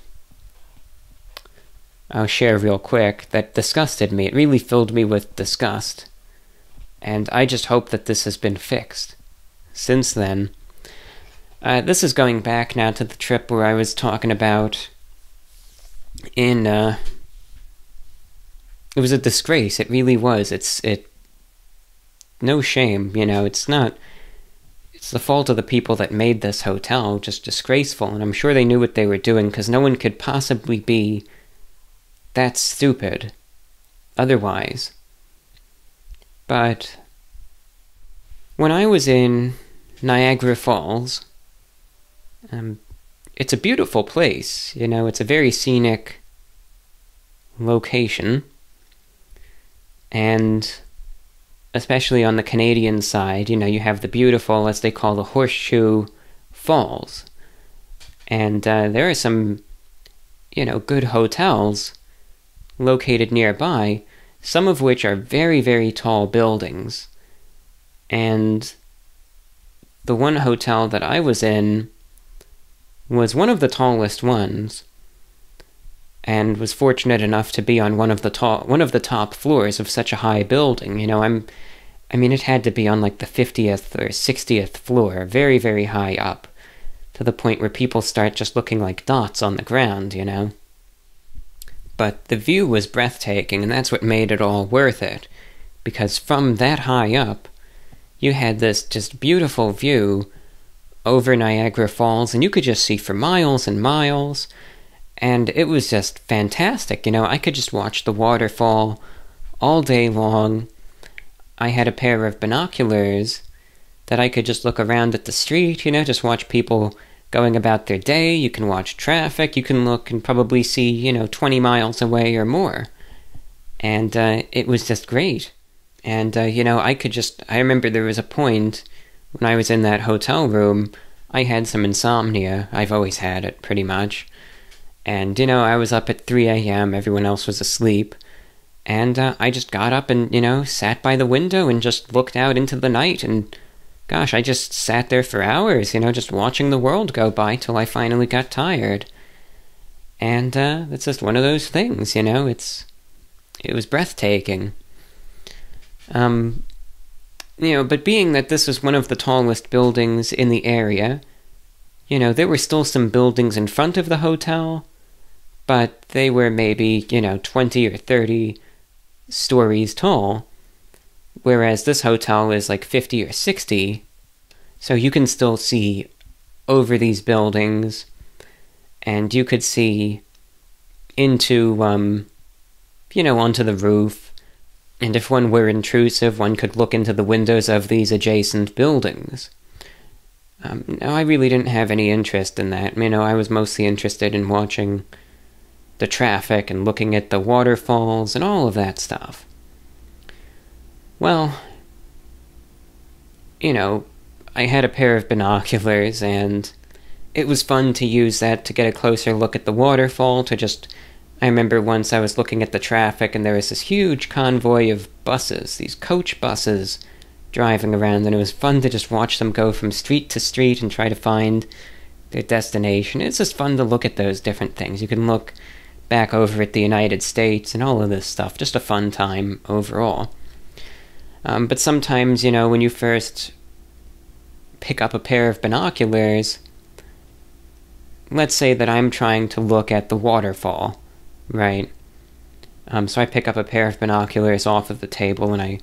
I'll share real quick, that disgusted me. It really filled me with disgust. And I just hope that this has been fixed since then. This is going back now to the trip where I was talking about it was a disgrace. It really was. No shame, you know, it's the fault of the people that made this hotel, just disgraceful, and I'm sure they knew what they were doing, because no one could possibly be that stupid otherwise. But when I was in Niagara Falls, it's a beautiful place, you know, it's a very scenic location, and especially on the Canadian side, you know, you have the beautiful, as they call the Horseshoe Falls. And there are some, you know, good hotels located nearby, some of which are very, very tall buildings. And the one hotel that I was in was one of the tallest ones, and was fortunate enough to be on one of the top floors of such a high building. You know, I mean, it had to be on like the 50th or 60th floor, very, very high up, to the point where people start just looking like dots on the ground, you know. But the view was breathtaking, and that's what made it all worth it, because from that high up, you had this just beautiful view over Niagara Falls, and you could just see for miles and miles. And it was just fantastic, you know, I could just watch the waterfall all day long. I had a pair of binoculars that I could just look around at the street, you know, just watch people going about their day. You can watch traffic, you can look and probably see, you know, 20 miles away or more. And it was just great. And, you know, I remember there was a point when I was in that hotel room, I had some insomnia. I've always had it, pretty much. And, you know, I was up at 3 a.m., everyone else was asleep, and I just got up and, you know, sat by the window and just looked out into the night, and, gosh, I just sat there for hours, you know, just watching the world go by till I finally got tired. And it's just one of those things, you know, it was breathtaking. You know, but being that this was one of the tallest buildings in the area, you know, there were still some buildings in front of the hotel, but they were maybe, you know, 20 or 30 stories tall, whereas this hotel is like 50 or 60, so you can still see over these buildings, and you could see into, you know, onto the roof, and if one were intrusive, one could look into the windows of these adjacent buildings. Now, I really didn't have any interest in that. You know, I was mostly interested in watching the traffic and looking at the waterfalls and all of that stuff. Well, you know, I had a pair of binoculars, and it was fun to use that to get a closer look at the waterfall, I remember once I was looking at the traffic, and there was this huge convoy of buses, these coach buses, driving around, and it was fun to just watch them go from street to street and try to find their destination. It's just fun to look at those different things. You can look back over at the United States and all of this stuff. Just a fun time overall. But sometimes, you know, when you first pick up a pair of binoculars, let's say that I'm trying to look at the waterfall, right? So I pick up a pair of binoculars off of the table and I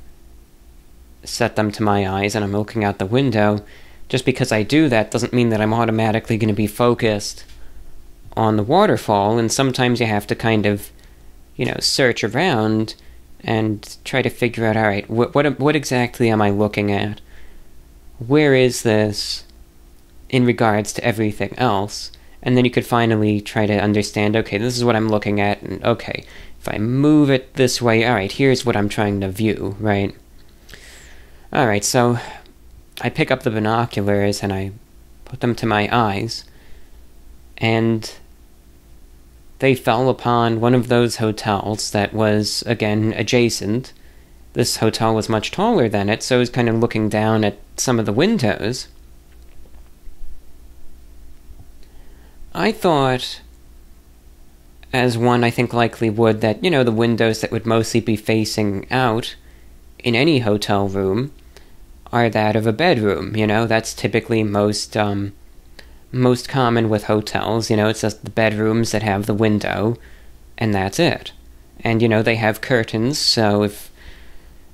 set them to my eyes and I'm looking out the window. just because I do that doesn't mean that I'm automatically going to be focused on the waterfall, and sometimes you have to kind of, search around and try to figure out, alright, what exactly am I looking at? Where is this in regards to everything else? And then you could finally try to understand, okay, this is what I'm looking at, and okay, if I move it this way, alright, here's what I'm trying to view, right? Alright, so I pick up the binoculars and I put them to my eyes, and they fell upon one of those hotels that was, again, adjacent. This hotel was much taller than it, so I was kind of looking down at some of the windows. I thought, as one I think likely would, that, the windows that would mostly be facing out in any hotel room are that of a bedroom, that's typically most common with hotels, it's just the bedrooms that have the window, and that's it. And, they have curtains, so if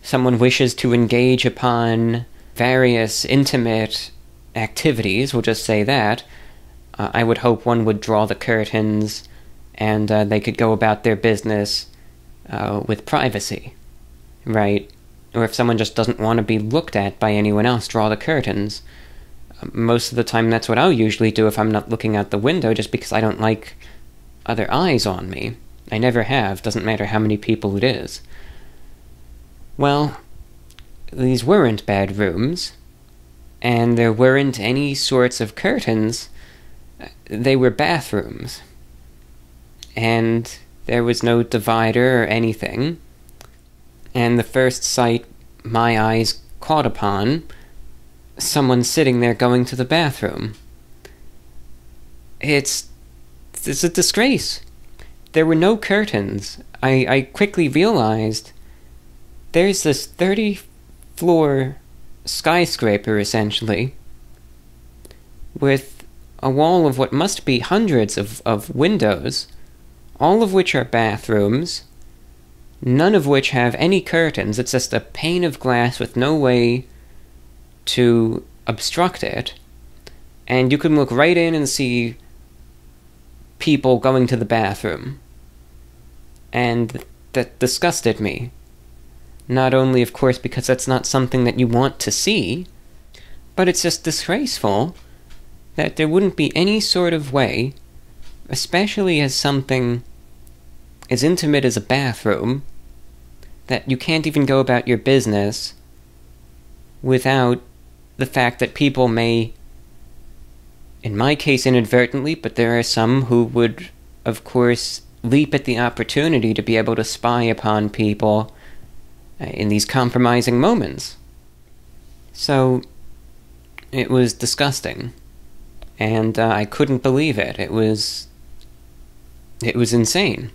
someone wishes to engage upon various intimate activities, we'll just say that, I would hope one would draw the curtains, and they could go about their business with privacy, right? Or if someone just doesn't want to be looked at by anyone else, draw the curtains. Most of the time that's what I'll usually do if I'm not looking out the window, just because I don't like other eyes on me. I never have, doesn't matter how many people it is. Well, these weren't bedrooms, and there weren't any sorts of curtains. They were bathrooms. And there was no divider or anything. And the first sight my eyes caught upon, someone sitting there going to the bathroom. It's a disgrace. There were no curtains. I quickly realized there's this 30-floor skyscraper, essentially, with a wall of what must be hundreds of windows, all of which are bathrooms, none of which have any curtains. It's just a pane of glass with no way to obstruct it, and you can look right in and see people going to the bathroom. And that disgusted me. Not only, of course, because that's not something that you want to see, but it's just disgraceful that there wouldn't be any sort of way, especially as something as intimate as a bathroom, that you can't even go about your business without the fact that people may, in my case inadvertently, but there are some who would, of course, leap at the opportunity to be able to spy upon people in these compromising moments. So, it was disgusting. And I couldn't believe it. It was insane.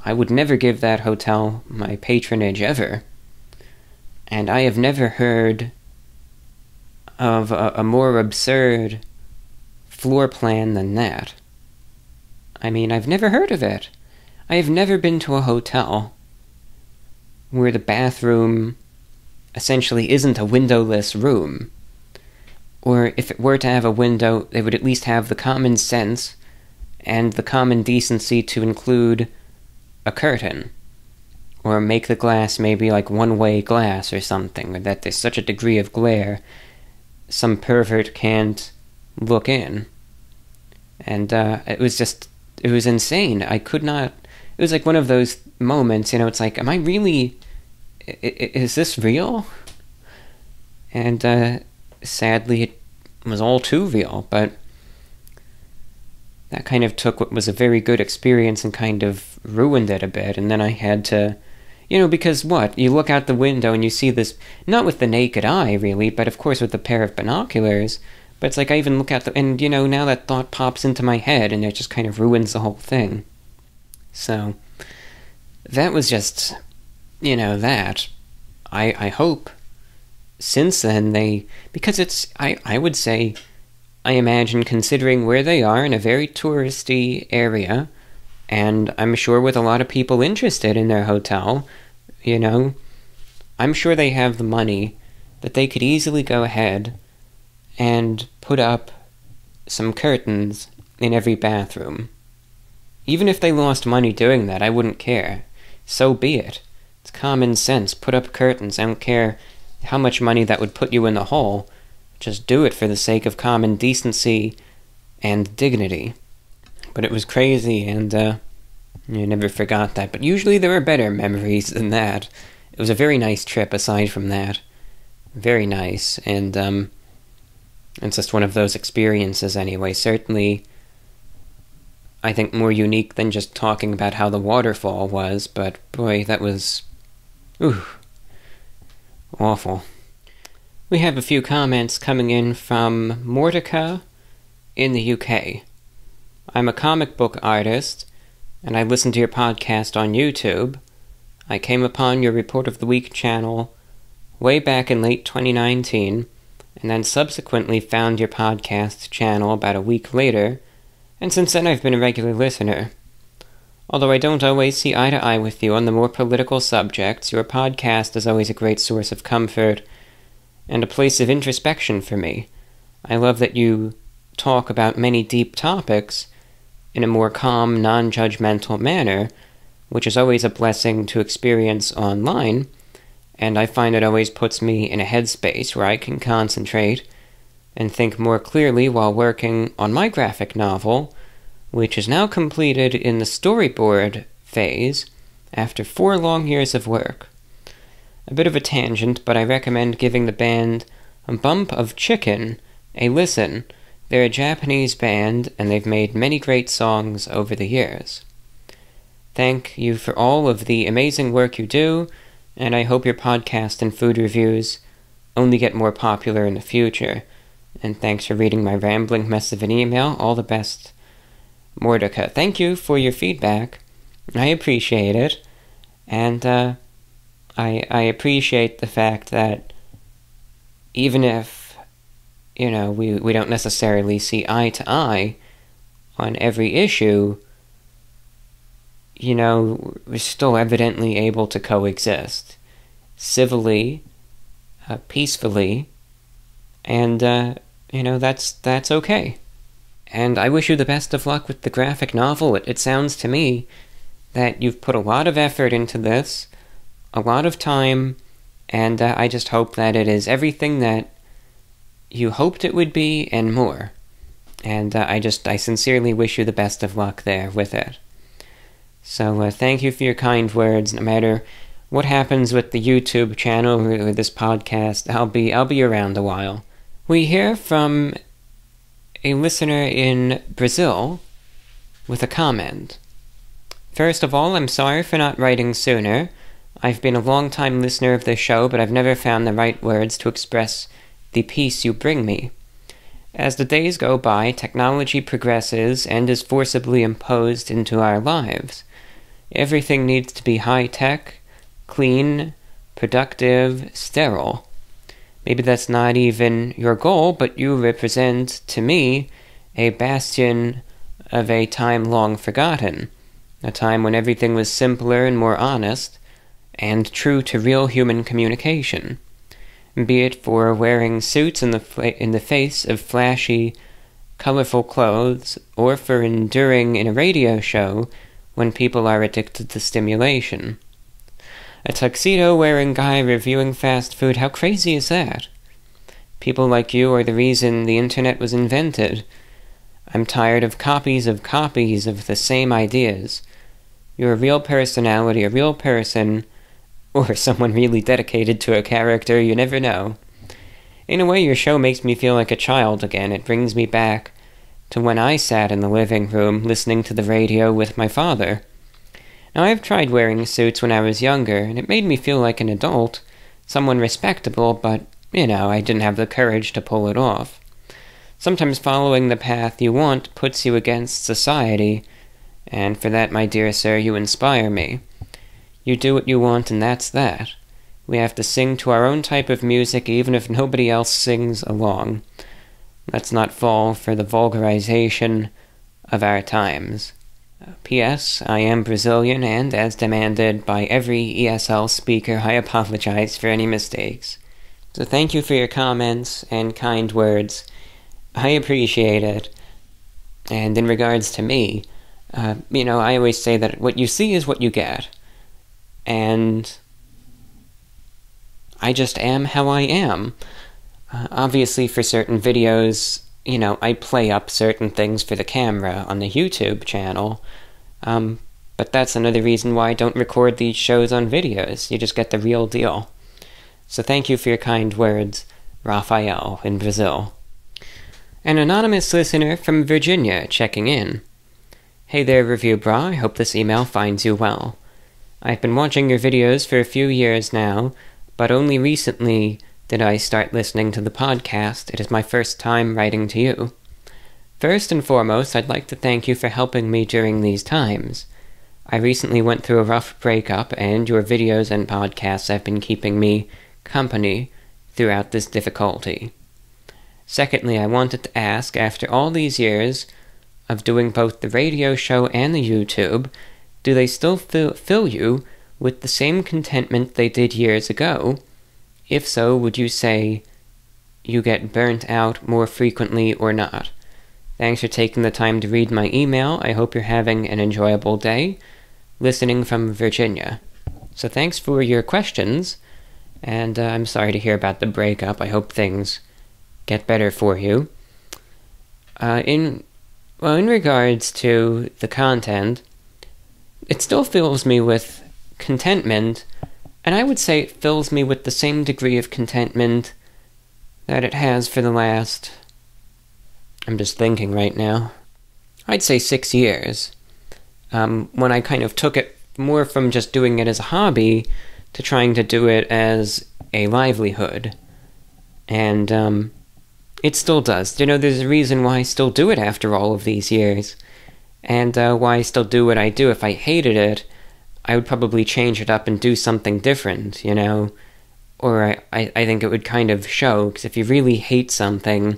I would never give that hotel my patronage ever. And I have never heard of a more absurd floor plan than that. I mean, I've never heard of it. I have never been to a hotel where the bathroom essentially isn't a windowless room. Or if it were to have a window, they would at least have the common sense and the common decency to include a curtain. Or make the glass maybe like one-way glass or something, or that there's such a degree of glare some pervert can't look in. And it was insane. I could not... It was like one of those moments, it's like, am I really... Is this real? And sadly, it was all too real, but that kind of took what was a very good experience and kind of ruined it a bit, and then I had to... because what? You look out the window and you see this, not with the naked eye, really, but of course with a pair of binoculars, but it's like I even look out and, now that thought pops into my head, and it just kind of ruins the whole thing. So, that was just, that. I hope, since then, because it's, I would say, I imagine, considering where they are in a very touristy area, and I'm sure with a lot of people interested in their hotel, I'm sure they have the money that they could easily go ahead and put up some curtains in every bathroom. Even if they lost money doing that, I wouldn't care. So be it. It's common sense. Put up curtains. I don't care how much money that would put you in the hole. Just do it for the sake of common decency and dignity. But it was crazy, and you never forgot that. But usually there are better memories than that. It was a very nice trip aside from that. Very nice, and it's just one of those experiences anyway. Certainly, I think more unique than just talking about how the waterfall was, but boy, that was... awful. We have a few comments coming in from Moritaka in the UK. I'm a comic book artist, and I listen to your podcast on YouTube. I came upon your Report of the Week channel way back in late 2019, and then subsequently found your podcast channel about a week later, and since then I've been a regular listener. Although I don't always see eye to eye with you on the more political subjects, your podcast is always a great source of comfort and a place of introspection for me. I love that you talk about many deep topics in a more calm, non-judgmental manner, which is always a blessing to experience online, and I find it always puts me in a headspace where I can concentrate and think more clearly while working on my graphic novel, which is now completed in the storyboard phase after 4 long years of work. A bit of a tangent, but I recommend giving the band A Bump of Chicken a listen. They're a Japanese band, and they've made many great songs over the years. Thank you for all of the amazing work you do, and I hope your podcast and food reviews only get more popular in the future. And thanks for reading my rambling mess of an email. All the best, Moritaka. Thank you for your feedback. I appreciate it. And I appreciate the fact that even if, we don't necessarily see eye to eye on every issue, we're still evidently able to coexist civilly, peacefully, and, that's okay. And I wish you the best of luck with the graphic novel. It sounds to me that you've put a lot of effort into this, a lot of time, and I just hope that it is everything that you hoped it would be and more. And I sincerely wish you the best of luck there with it. So thank you for your kind words. No matter what happens with the YouTube channel or this podcast, I'll be around a while. We hear from a listener in Brazil with a comment. First of all, I'm sorry for not writing sooner. I've been a long-time listener of this show, but I've never found the right words to express the peace you bring me. As the days go by, technology progresses and is forcibly imposed into our lives. Everything needs to be high-tech, clean, productive, sterile. Maybe that's not even your goal, but you represent, to me, a bastion of a time long forgotten, a time when everything was simpler and more honest, and true to real human communication, be it for wearing suits in the face of flashy, colorful clothes, or for enduring in a radio show when people are addicted to stimulation. A tuxedo-wearing guy reviewing fast food, how crazy is that? People like you are the reason the internet was invented. I'm tired of copies of the same ideas. You're a real personality, a real person, or someone really dedicated to a character, you never know. In a way, your show makes me feel like a child again. It brings me back to when I sat in the living room listening to the radio with my father. Now, I've tried wearing suits when I was younger, and it made me feel like an adult, someone respectable, but, I didn't have the courage to pull it off. Sometimes following the path you want puts you against society, and for that, my dear sir, you inspire me. You do what you want, and that's that. We have to sing to our own type of music, even if nobody else sings along. Let's not fall for the vulgarization of our times. P.S. I am Brazilian, and as demanded by every ESL speaker, I apologize for any mistakes. So thank you for your comments and kind words. I appreciate it. And in regards to me, I always say that what you see is what you get. And I just am how I am. Obviously, for certain videos, I play up certain things for the camera on the YouTube channel. But that's another reason why I don't record these shows on videos. You just get the real deal. So thank you for your kind words, Rafael in Brazil. An anonymous listener from Virginia checking in. Hey there, Review Bra, I hope this email finds you well. I've been watching your videos for a few years now, but only recently did I start listening to the podcast. It is my first time writing to you. First and foremost, I'd like to thank you for helping me during these times. I recently went through a rough breakup, and your videos and podcasts have been keeping me company throughout this difficulty. Secondly, I wanted to ask, after all these years of doing both the radio show and the YouTube, do they still fill you with the same contentment they did years ago? If so, would you say you get burnt out more frequently or not? Thanks for taking the time to read my email. I hope you're having an enjoyable day. Listening from Virginia. So thanks for your questions, and I'm sorry to hear about the breakup. I hope things get better for you. In regards to the content, it still fills me with contentment, and I would say it fills me with the same degree of contentment that it has for the last, I'm just thinking right now, I'd say 6 years. When I kind of took it more from just doing it as a hobby to trying to do it as a livelihood. And it still does. There's a reason why I still do it after all of these years. And why I still do what I do. If I hated it, I would probably change it up and do something different, Or I think it would kind of show, because if you really hate something,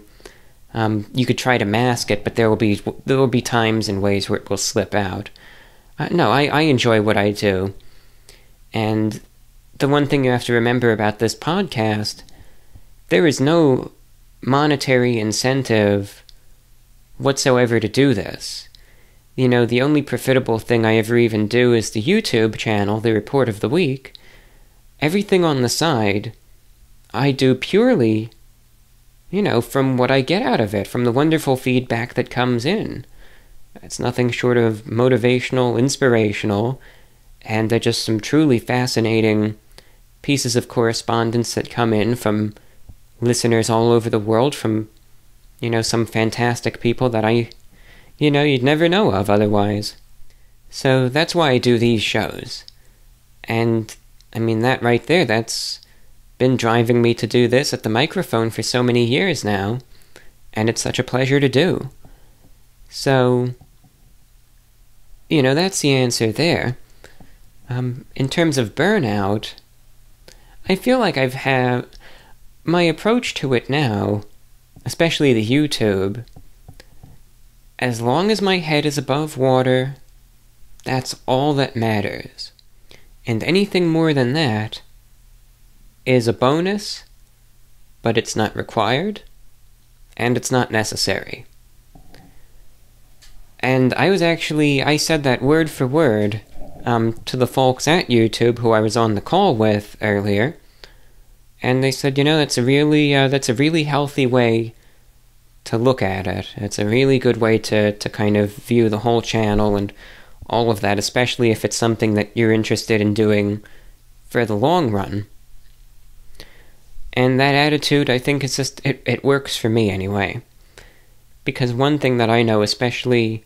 you could try to mask it, but there will be times and ways where it will slip out. No, I enjoy what I do. And the one thing you have to remember about this podcast, there is no monetary incentive whatsoever to do this. The only profitable thing I ever even do is the YouTube channel, the Report of the Week. Everything on the side, I do purely, from what I get out of it, from the wonderful feedback that comes in. It's nothing short of motivational, inspirational, and they're just some truly fascinating pieces of correspondence that come in from listeners all over the world, from, some fantastic people that you'd never know of otherwise. So that's why I do these shows. And, that right there, that's been driving me to do this at the microphone for so many years now, and it's such a pleasure to do. So, that's the answer there. In terms of burnout, I feel like I've had my approach to it now, especially the YouTube. As long as my head is above water, that's all that matters. And anything more than that is a bonus, but it's not required, and it's not necessary. And I said that word for word to the folks at YouTube who I was on the call with earlier, and they said, that's a really healthy way to look at it. It's a really good way to kind of view the whole channel and all of that, especially if it's something that you're interested in doing for the long run. And that attitude, I think, it works for me anyway. Because one thing that I know, especially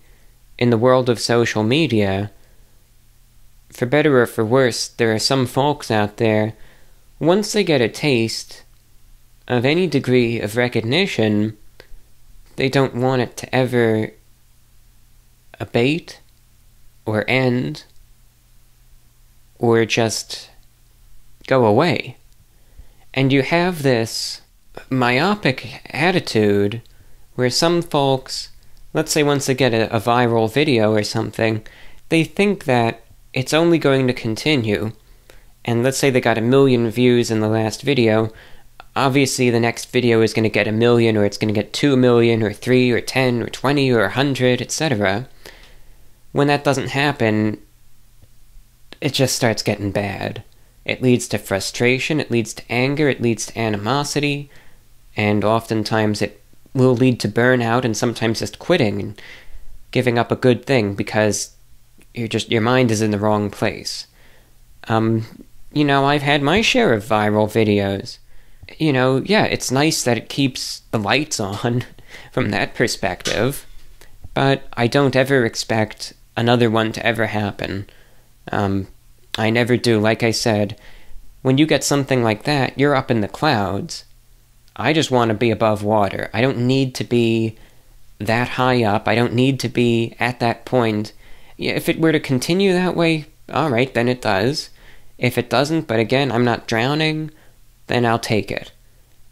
in the world of social media, for better or for worse, there are some folks out there, once they get a taste of any degree of recognition, they don't want it to ever abate or end or just go away. And you have this myopic attitude where some folks, let's say once they get a viral video or something, they think that it's only going to continue. And let's say they got 1 million views in the last video. obviously the next video is going to get 1 million, or it's going to get 2 million, or 3, or 10, or 20, or 100, etc. When that doesn't happen, it just starts getting bad. It leads to frustration, it leads to anger, it leads to animosity, and oftentimes it will lead to burnout and sometimes just quitting and giving up a good thing because your mind is in the wrong place. I've had my share of viral videos. Yeah, it's nice that it keeps the lights on from that perspective, but I don't ever expect another one to ever happen. I never do. Like I said, when you get something like that, you're up in the clouds. I just want to be above water. I don't need to be that high up. I don't need to be at that point. Yeah, if it were to continue that way, alright, then it does. If it doesn't, but again, I'm not drowning, then I'll take it.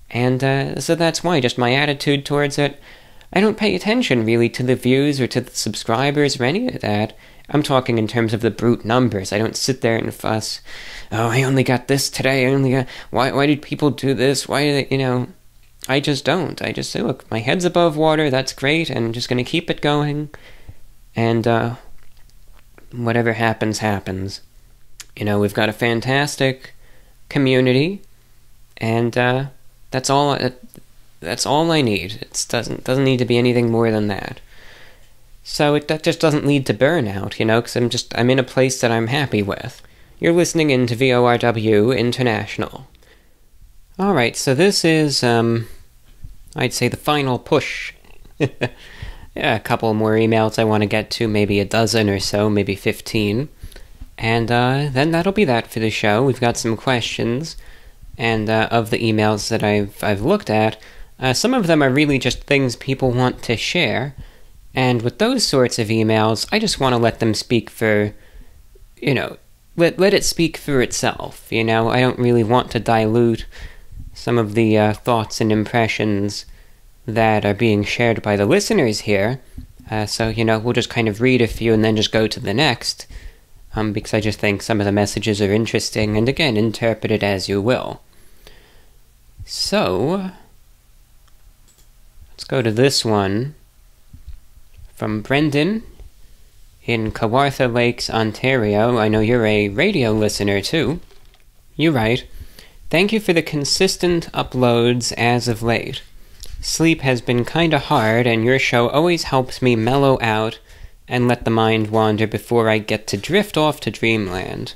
And so that's why, just my attitude towards it, I don't pay attention really to the views or to the subscribers or any of that. I'm talking in terms of the brute numbers. I don't sit there and fuss, oh, I only got this today, why did people do this, why did they, I just don't. I just say, look, my head's above water, that's great, and I'm just going to keep it going, and whatever happens, happens. We've got a fantastic community, and that's all I need. It doesn't need to be anything more than that. So that just doesn't lead to burnout, because I'm in a place that I'm happy with. You're listening in to VORW International. Alright, so this is, I'd say the final push. Yeah, a couple more emails I want to get to, maybe a dozen or so, maybe 15. And then that'll be that for the show. We've got some questions, and of the emails that I've looked at, some of them are really just things people want to share. And with those sorts of emails, I just want to let them speak for, let it speak for itself, I don't really want to dilute some of the thoughts and impressions that are being shared by the listeners here. So, we'll just kind of read a few and then just go to the next, because I just think some of the messages are interesting, and again, interpret it as you will. So, let's go to this one. From Brendan in Kawartha Lakes, Ontario. I know you're a radio listener too. You write, thank you for the consistent uploads as of late. Sleep has been kinda hard, and your show always helps me mellow out and let the mind wander before I get to drift off to dreamland.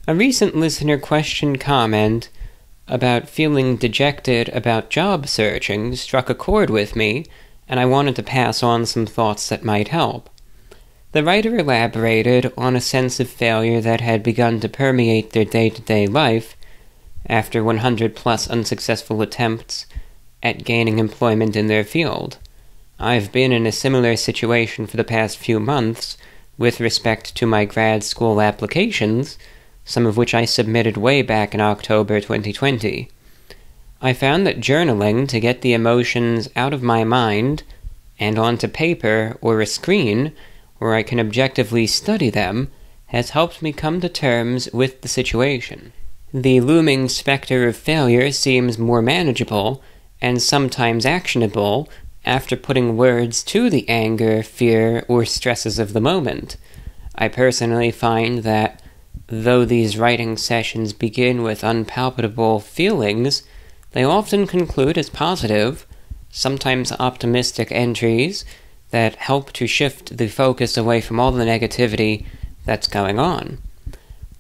A recent listener comment about feeling dejected about job searching struck a chord with me, and I wanted to pass on some thoughts that might help. The writer elaborated on a sense of failure that had begun to permeate their day-to-day life after 100-plus unsuccessful attempts at gaining employment in their field. I've been in a similar situation for the past few months with respect to my grad school applications, some of which I submitted way back in October 2020. I found that journaling to get the emotions out of my mind and onto paper or a screen where I can objectively study them has helped me come to terms with the situation. The looming specter of failure seems more manageable and sometimes actionable after putting words to the anger, fear, or stresses of the moment. I personally find that though these writing sessions begin with unpalpable feelings, they often conclude as positive, sometimes optimistic entries that help to shift the focus away from all the negativity that's going on.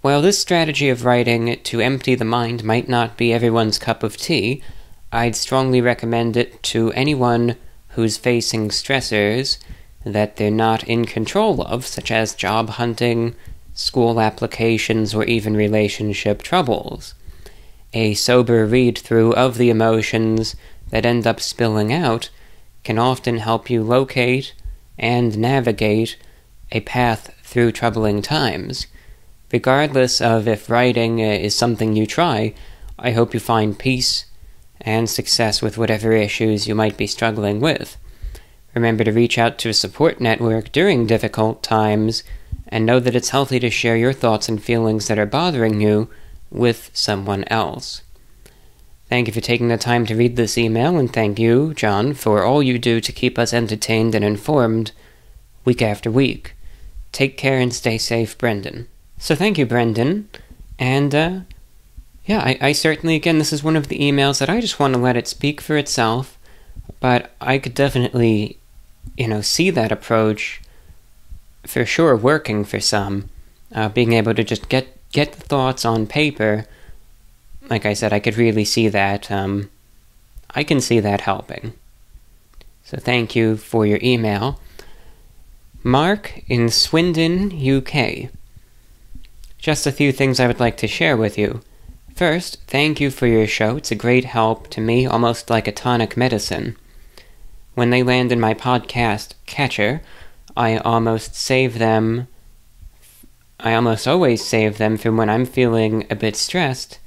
While this strategy of writing to empty the mind might not be everyone's cup of tea, I'd strongly recommend it to anyone who's facing stressors that they're not in control of, such as job hunting, school applications, or even relationship troubles. A sober read-through of the emotions that end up spilling out can often help you locate and navigate a path through troubling times. Regardless of if writing is something you try, I hope you find peace and success with whatever issues you might be struggling with. Remember to reach out to a support network during difficult times, and know that it's healthy to share your thoughts and feelings that are bothering you with someone else. Thank you for taking the time to read this email, and thank you, John, for all you do to keep us entertained and informed week after week. Take care and stay safe, Brendan. So thank you, Brendan. And, I certainly, again, this is one of the emails that I just want to let it speak for itself, but I could definitely, see that approach for sure working for some. Being able to just get the thoughts on paper, like I said, I could really see that. I can see that helping. So thank you for your email. Mark in Swindon, UK. Just a few things I would like to share with you. First, thank you for your show. It's a great help to me, almost like a tonic medicine. When they land in my podcast catcher, I almost always save them from when I'm feeling a bit stressed.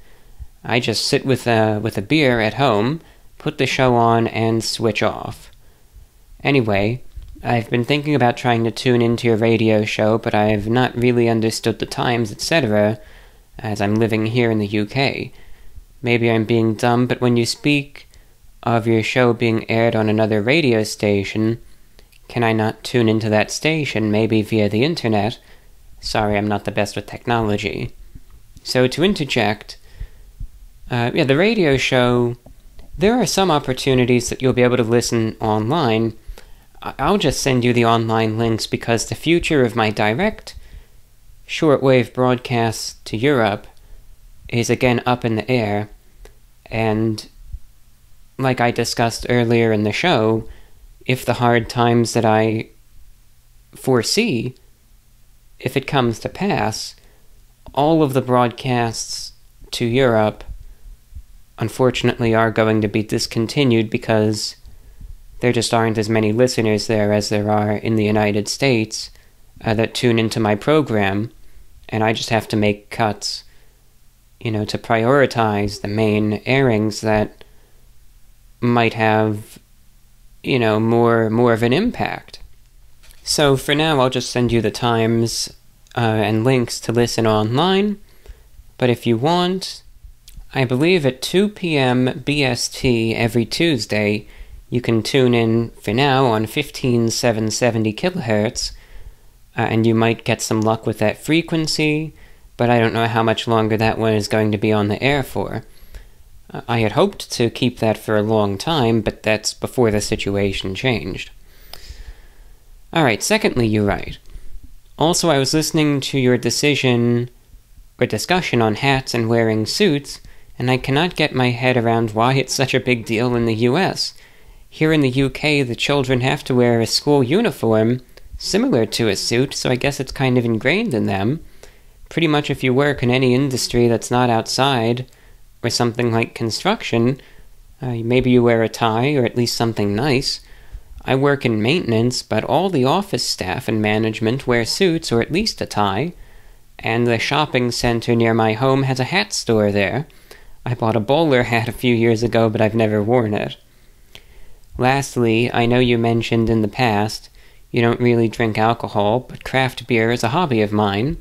I just sit with a beer at home, put the show on, and switch off. Anyway, I've been thinking about trying to tune into your radio show, but I've not really understood the times, etc., as I'm living here in the UK. Maybe I'm being dumb, but when you speak of your show being aired on another radio station, can I not tune into that station, maybe via the internet? Sorry, I'm not the best with technology. So to interject, the radio show, there are some opportunities that you'll be able to listen online. I'll just send you the online links because the future of my direct shortwave broadcasts to Europe is again up in the air, and like I discussed earlier in the show, if the hard times that I foresee, if it comes to pass, all of the broadcasts to Europe unfortunately are going to be discontinued because there just aren't as many listeners there as there are in the United States that tune into my program, and I just have to make cuts, to prioritize the main airings that might have, more of an impact. So for now, I'll just send you the times and links to listen online, but if you want, I believe at 2 p.m. BST every Tuesday, you can tune in for now on 15770 kilohertz, and you might get some luck with that frequency, but I don't know how much longer that one is going to be on the air for. I had hoped to keep that for a long time, but that's before the situation changed. Alright, secondly, you write. Also, I was listening to your discussion on hats and wearing suits, and I cannot get my head around why it's such a big deal in the US. Here in the UK, the children have to wear a school uniform similar to a suit, so I guess it's kind of ingrained in them. Pretty much if you work in any industry that's not outside, or something like construction, maybe you wear a tie, or at least something nice. I work in maintenance, but all the office staff and management wear suits, or at least a tie, and the shopping center near my home has a hat store there. I bought a bowler hat a few years ago, but I've never worn it. Lastly, I know you mentioned in the past you don't really drink alcohol, but craft beer is a hobby of mine.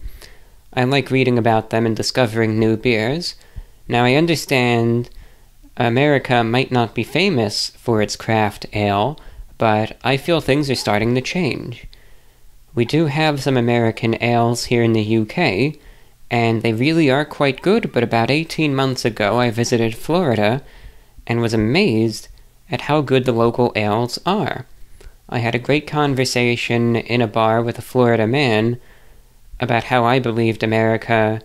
I like reading about them and discovering new beers. Now, I understand America might not be famous for its craft ale, but I feel things are starting to change. We do have some American ales here in the UK, and they really are quite good, but about 18 months ago I visited Florida and was amazed at how good the local ales are. I had a great conversation in a bar with a Florida man about how I believed America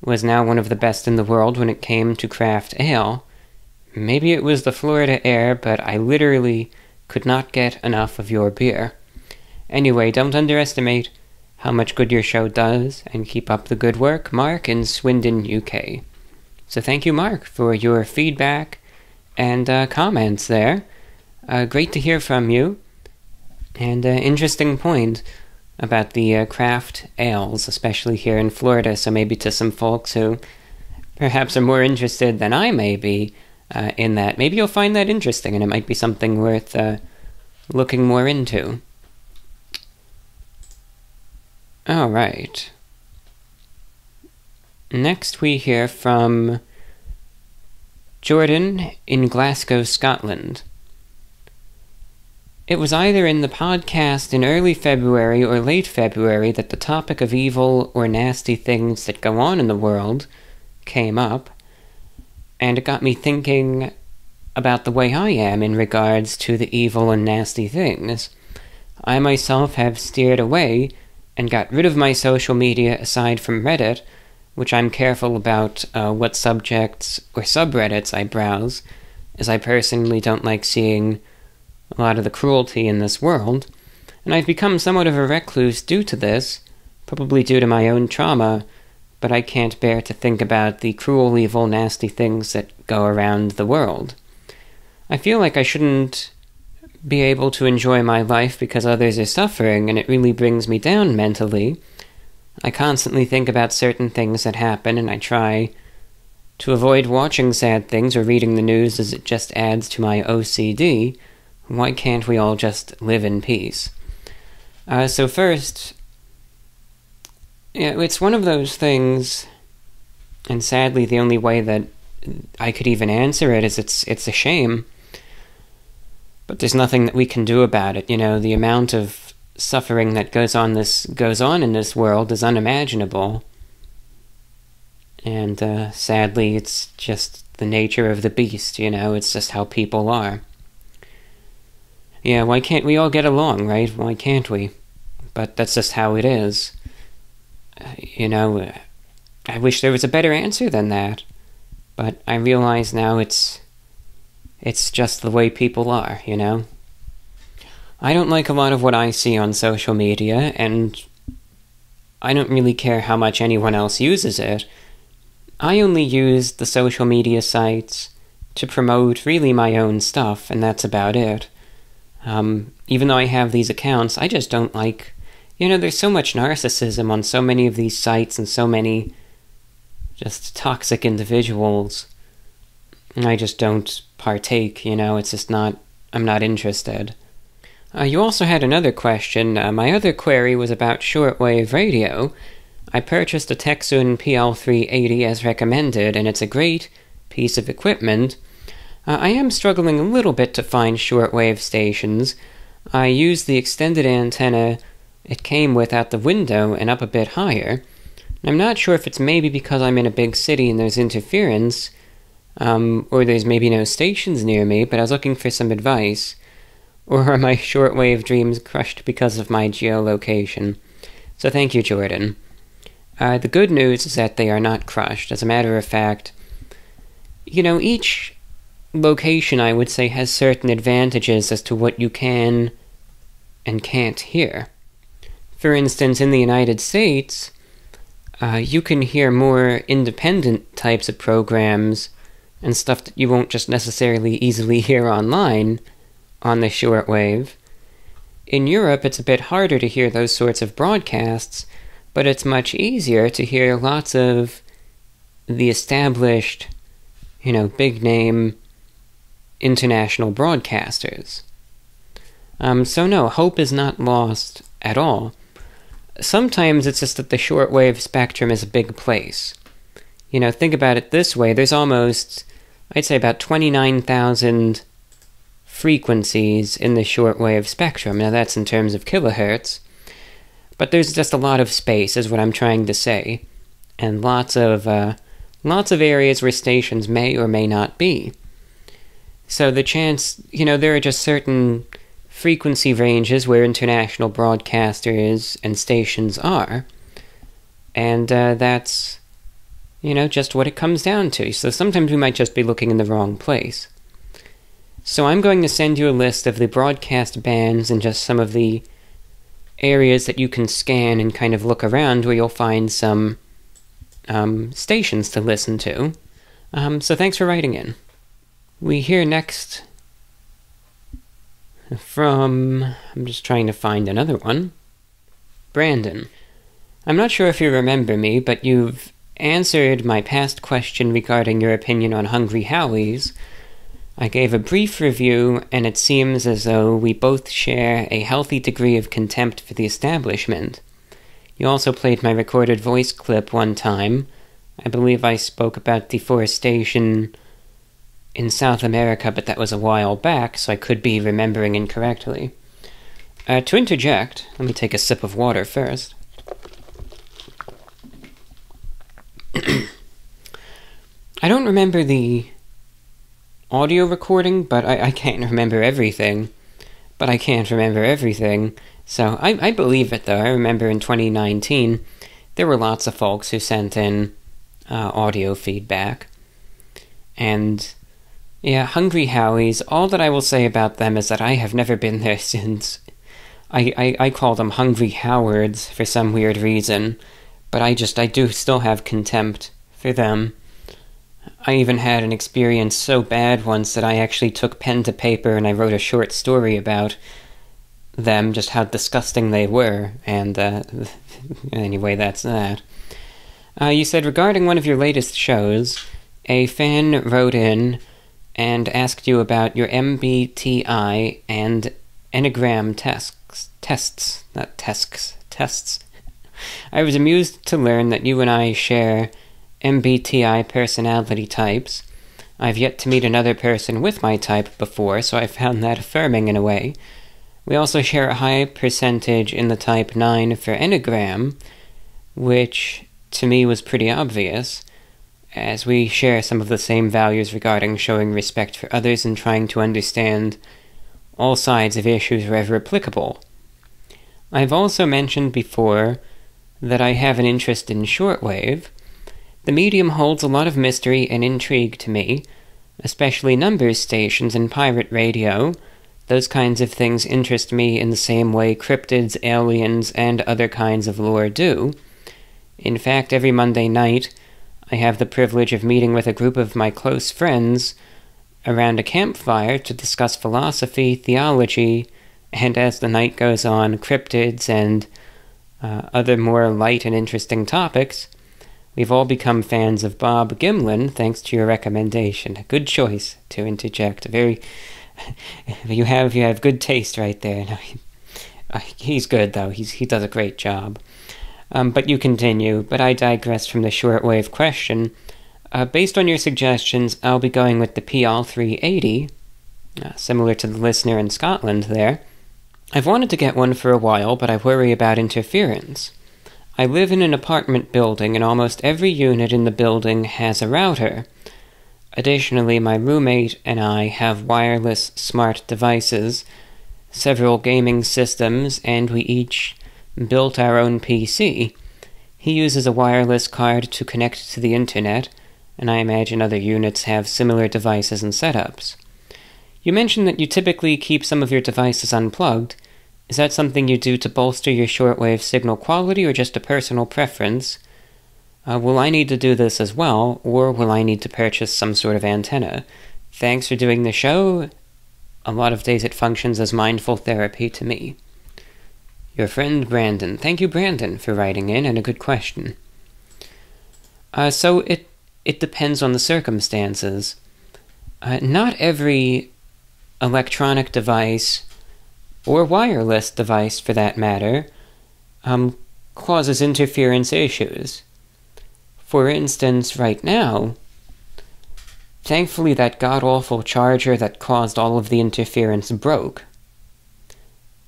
was now one of the best in the world when it came to craft ale. Maybe it was the Florida air, but I literally could not get enough of your beer. Anyway, don't underestimate how much good your show does, and keep up the good work. Mark in Swindon, UK. So thank you, Mark, for your feedback and comments there. Great to hear from you. And interesting point about the craft ales, especially here in Florida, so maybe to some folks who perhaps are more interested than I may be in that. Maybe you'll find that interesting, and it might be something worth looking more into. Alright. Next we hear from Jordan in Glasgow, Scotland. It was either in the podcast in early February or late February that the topic of evil or nasty things that go on in the world came up, and it got me thinking about the way I am in regards to the evil and nasty things. I myself have steered away and got rid of my social media aside from Reddit, which I'm careful about what subjects or subreddits I browse, as I personally don't like seeing a lot of the cruelty in this world, and I've become somewhat of a recluse due to this, probably due to my own trauma, but I can't bear to think about the cruel, evil, nasty things that go around the world. I feel like I shouldn't be able to enjoy my life because others are suffering, and it really brings me down mentally. I constantly think about certain things that happen, and I try to avoid watching sad things or reading the news as it just adds to my OCD. Why can't we all just live in peace? So first, it's one of those things, and sadly the only way that I could even answer it is it's a shame. But there's nothing that we can do about it. The amount of suffering that goes on in this world is unimaginable. And sadly, it's just the nature of the beast, it's just how people are. Yeah, why can't we all get along, right? Why can't we? But that's just how it is. I wish there was a better answer than that. But I realize now it's just the way people are, I don't like a lot of what I see on social media, and I don't really care how much anyone else uses it. I only use the social media sites to promote really my own stuff, and that's about it. Even though I have these accounts, I just don't like... there's so much narcissism on so many of these sites and so many just toxic individuals. And I just don't partake, it's just not... I'm not interested. You also had another question. My other query was about Shortwave Radio. I purchased a Texun PL380 as recommended, and it's a great piece of equipment. I am struggling a little bit to find shortwave stations. I used the extended antenna it came with out the window and up a bit higher. I'm not sure if it's maybe because I'm in a big city and there's interference, or there's maybe no stations near me, but I was looking for some advice. Or are my shortwave dreams crushed because of my geolocation? So thank you, Jordan. The good news is that they are not crushed. As a matter of fact, each location, I would say, has certain advantages as to what you can and can't hear. For instance, in the United States, you can hear more independent types of programs and stuff that you won't just necessarily easily hear online on the shortwave. In Europe, it's a bit harder to hear those sorts of broadcasts, but it's much easier to hear lots of the established, big-name international broadcasters. So no, hope is not lost at all. Sometimes it's just that the shortwave spectrum is a big place. Think about it this way. There's almost, I'd say about 29,000 frequencies in the shortwave spectrum. Now that's in terms of kilohertz. But there's just a lot of space, is what I'm trying to say. And lots of areas where stations may or may not be. So the chance, there are just certain frequency ranges where international broadcasters and stations are. And that's, just what it comes down to. So sometimes we might just be looking in the wrong place. So I'm going to send you a list of the broadcast bands and just some of the areas that you can scan and kind of look around where you'll find some stations to listen to. So thanks for writing in. We hear next from... I'm just trying to find another one. Brandon. I'm not sure if you remember me, but you've answered my past question regarding your opinion on Hungry Howie's. I gave a brief review, and it seems as though we both share a healthy degree of contempt for the establishment. You also played my recorded voice clip one time. I believe I spoke about deforestation in South America, but that was a while back, so I could be remembering incorrectly. To interject, let me take a sip of water first. I don't remember the audio recording, but I can't remember everything. But I can't remember everything. So I believe it, though. I remember in 2019, there were lots of folks who sent in audio feedback. And, yeah, Hungry Howies, all that I will say about them is that I have never been there since. I call them Hungry Howards for some weird reason, but I do still have contempt for them. I even had an experience so bad once that I actually took pen to paper and I wrote a short story about them, just how disgusting they were, and anyway, that's that. You said, regarding one of your latest shows, a fan wrote in and asked you about your MBTI and Enneagram tests. I was amused to learn that you and I share MBTI personality types. I've yet to meet another person with my type before, so I found that affirming in a way. We also share a high percentage in the type 9 for Enneagram, which to me was pretty obvious, as we share some of the same values regarding showing respect for others and trying to understand all sides of issues wherever applicable. I've also mentioned before that I have an interest in shortwave. The medium holds a lot of mystery and intrigue to me, especially numbers stations and pirate radio. Those kinds of things interest me in the same way cryptids, aliens, and other kinds of lore do. In fact, every Monday night, I have the privilege of meeting with a group of my close friends around a campfire to discuss philosophy, theology, and as the night goes on, cryptids and other more light and interesting topics. We've all become fans of Bob Gimlin, thanks to your recommendation. A good choice to interject. You have good taste right there. No, he's good, though. He does a great job. But you continue. But I digress from the shortwave question. Based on your suggestions, I'll be going with the PL380, similar to the listener in Scotland there. I've wanted to get one for a while, but I worry about interference. I live in an apartment building, and almost every unit in the building has a router. Additionally, my roommate and I have wireless smart devices, several gaming systems, and we each built our own PC. He uses a wireless card to connect to the internet, and I imagine other units have similar devices and setups. You mentioned that you typically keep some of your devices unplugged. Is that something you do to bolster your shortwave signal quality, or just a personal preference? Will I need to do this as well, or will I need to purchase some sort of antenna? Thanks for doing the show. A lot of days it functions as mindful therapy to me. Your friend Brandon. Thank you, Brandon, for writing in, and a good question. So it depends on the circumstances. Not every electronic device, or wireless device for that matter, causes interference issues. For instance, right now, thankfully that god-awful charger that caused all of the interference broke.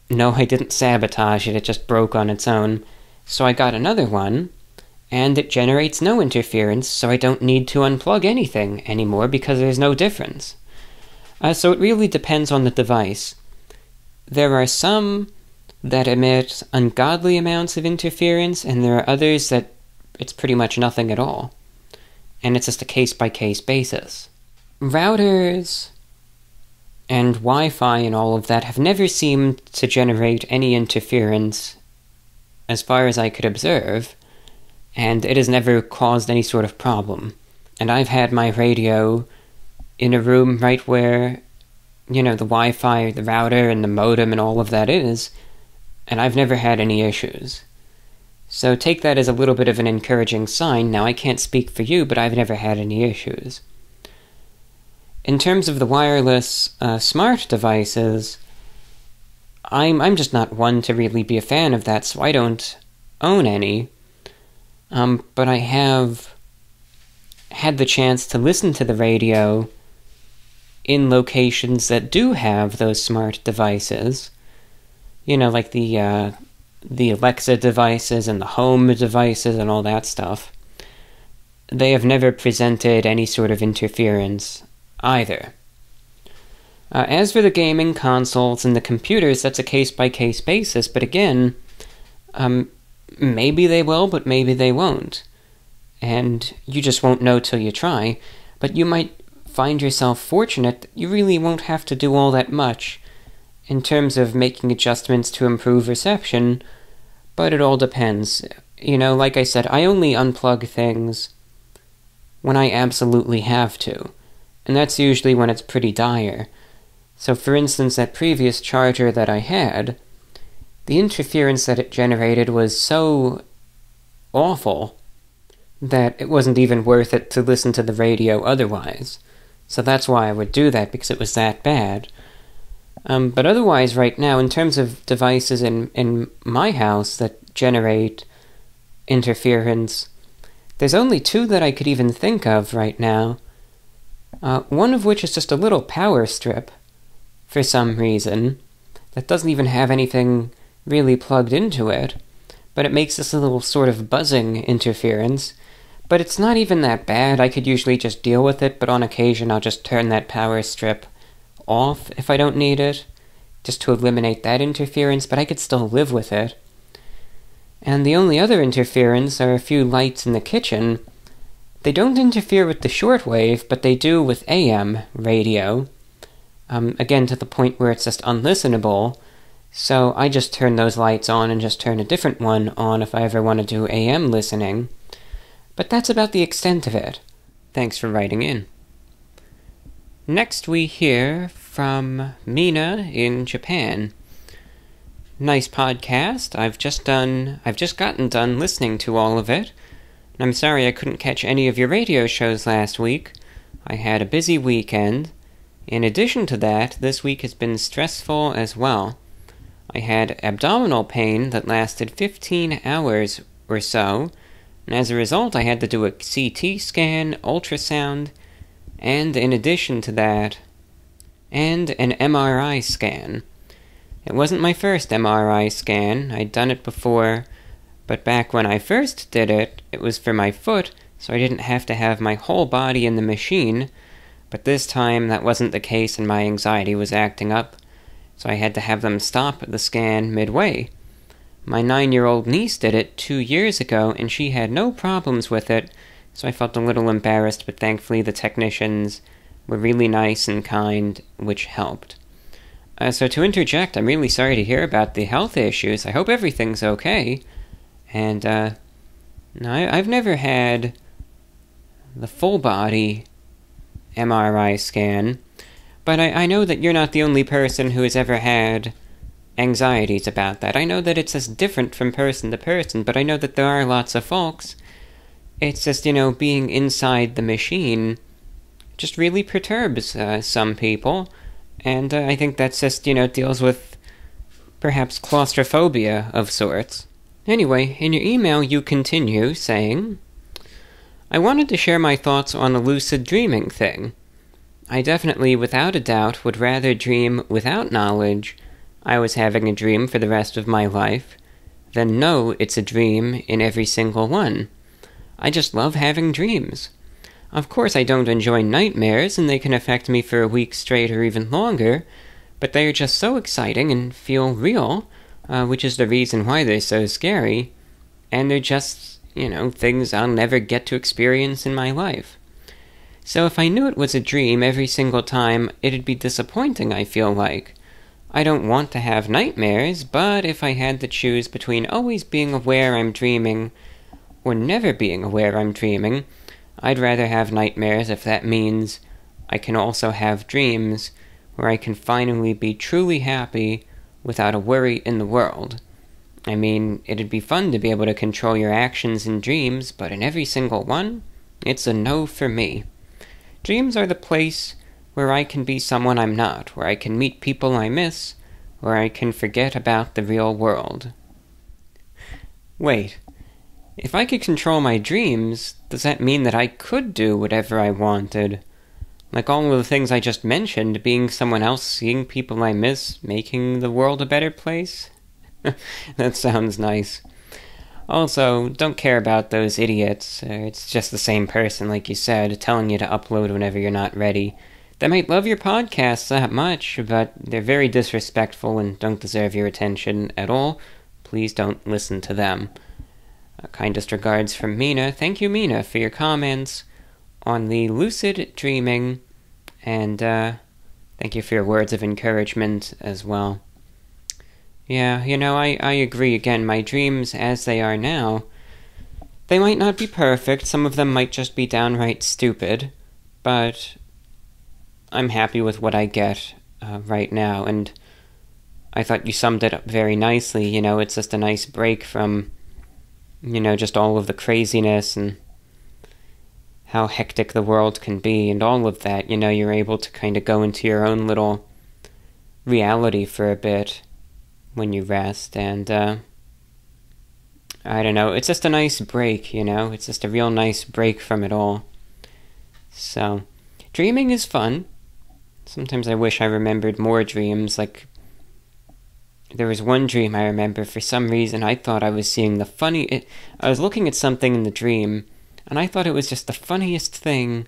No, I didn't sabotage it just broke on its own. So I got another one, and it generates no interference, so I don't need to unplug anything anymore because there's no difference. So it really depends on the device. There are some that emit ungodly amounts of interference, and there are others that it's pretty much nothing at all. And it's just a case-by-case basis. Routers and Wi-Fi and all of that have never seemed to generate any interference as far as I could observe, and it has never caused any sort of problem. And I've had my radio in a room right where, the Wi-Fi, the router, and the modem and all of that is, and I've never had any issues. So take that as a little bit of an encouraging sign. Now, I can't speak for you, but I've never had any issues. In terms of the wireless smart devices, I'm just not one to really be a fan of that, so I don't own any. But I have had the chance to listen to the radio in locations that do have those smart devices, like the Alexa devices and the home devices and all that stuff, they have never presented any sort of interference either. As for the gaming consoles and the computers, that's a case-by-case basis, but again, maybe they will, but maybe they won't. And you just won't know till you try, but you might find yourself fortunate that you really won't have to do all that much in terms of making adjustments to improve reception, but it all depends. Like I said, I only unplug things when I absolutely have to, and that's usually when it's pretty dire. So for instance, that previous charger that I had, the interference that it generated was so awful that it wasn't even worth it to listen to the radio otherwise. So that's why I would do that, because it was that bad. But otherwise, right now, in terms of devices in my house that generate interference, there's only two that I could even think of right now. One of which is just a little power strip, for some reason, that doesn't even have anything really plugged into it, but it makes this little sort of buzzing interference. But it's not even that bad. I could usually just deal with it, but on occasion I'll just turn that power strip off if I don't need it, just to eliminate that interference, but I could still live with it. And the only other interference are a few lights in the kitchen. They don't interfere with the shortwave, but they do with AM radio. Again, to the point where it's just unlistenable, so I just turn those lights on and just turn a different one on if I ever want to do AM listening. But that's about the extent of it. Thanks for writing in. Next we hear from Mina in Japan. Nice podcast. I've just gotten done listening to all of it. And I'm sorry I couldn't catch any of your radio shows last week. I had a busy weekend. In addition to that, this week has been stressful as well. I had abdominal pain that lasted 15 hours or so, and as a result I had to do a CT scan, ultrasound, and in addition to that, and an MRI scan. It wasn't my first MRI scan. I'd done it before, but back when I first did it, it was for my foot, so I didn't have to have my whole body in the machine. But this time, that wasn't the case and my anxiety was acting up, so I had to have them stop the scan midway. My 9-year-old niece did it 2 years ago, and she had no problems with it, so I felt a little embarrassed, but thankfully the technicians were really nice and kind, which helped. So to interject, I'm really sorry to hear about the health issues. I hope everything's okay. And, no, I've never had the full-body MRI scan, but I know that you're not the only person who has ever had anxieties about that. I know that it's as different from person to person, but I know that there are lots of folks. It's just, being inside the machine just really perturbs some people, and I think that's just, deals with perhaps claustrophobia of sorts. Anyway, in your email you continue saying, I wanted to share my thoughts on the lucid dreaming thing. I definitely, without a doubt, would rather dream without knowledge I was having a dream for the rest of my life than know it's a dream in every single one. I just love having dreams. Of course I don't enjoy nightmares, and they can affect me for a week straight or even longer, but they are just so exciting and feel real, which is the reason why they're so scary, and they're just things I'll never get to experience in my life. So if I knew it was a dream every single time, it'd be disappointing, I feel like. I don't want to have nightmares, but if I had to choose between always being aware I'm dreaming or never being aware I'm dreaming, I'd rather have nightmares if that means I can also have dreams where I can finally be truly happy without a worry in the world. I mean, it'd be fun to be able to control your actions in dreams, but in every single one, it's a no for me. Dreams are the place where I can be someone I'm not, where I can meet people I miss, where I can forget about the real world. Wait, if I could control my dreams, does that mean that I could do whatever I wanted? Like all of the things I just mentioned, being someone else, seeing people I miss, making the world a better place. That sounds nice. Also, don't care about those idiots. It's just the same person, like you said, telling you to upload whenever you're not ready. They might love your podcast that much, but they're very disrespectful and don't deserve your attention at all. Please don't listen to them. Kindest regards from Mina. Thank you, Mina, for your comments on the lucid dreaming, and thank you for your words of encouragement as well. Yeah, I agree. Again, my dreams as they are now, they might not be perfect. Some of them might just be downright stupid, but I'm happy with what I get right now, and I thought you summed it up very nicely. It's just a nice break from, just all of the craziness and how hectic the world can be and all of that. You're able to kind of go into your own little reality for a bit when you rest, and I don't know, it's just a nice break, it's just a real nice break from it all. So, dreaming is fun. Sometimes I wish I remembered more dreams. Like, there was one dream I remember, for some reason I thought I was seeing I was looking at something in the dream, and I thought it was just the funniest thing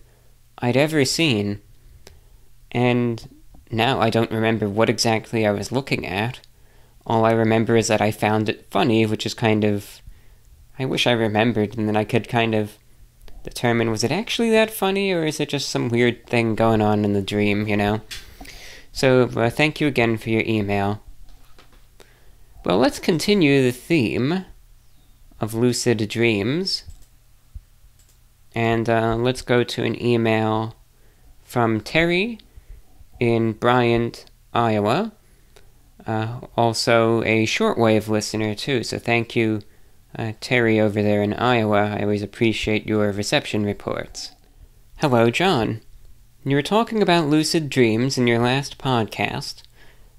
I'd ever seen. And now I don't remember what exactly I was looking at. All I remember is that I found it funny, which is kind of... I wish I remembered, and then I could kind of determine, was it actually that funny, or is it just some weird thing going on in the dream, So, thank you again for your email. Well, let's continue the theme of lucid dreams. And let's go to an email from Terry in Bryant, Iowa. Also a shortwave listener, too, so thank you, Terry over there in Iowa. I always appreciate your reception reports. Hello, John. You were talking about lucid dreams in your last podcast.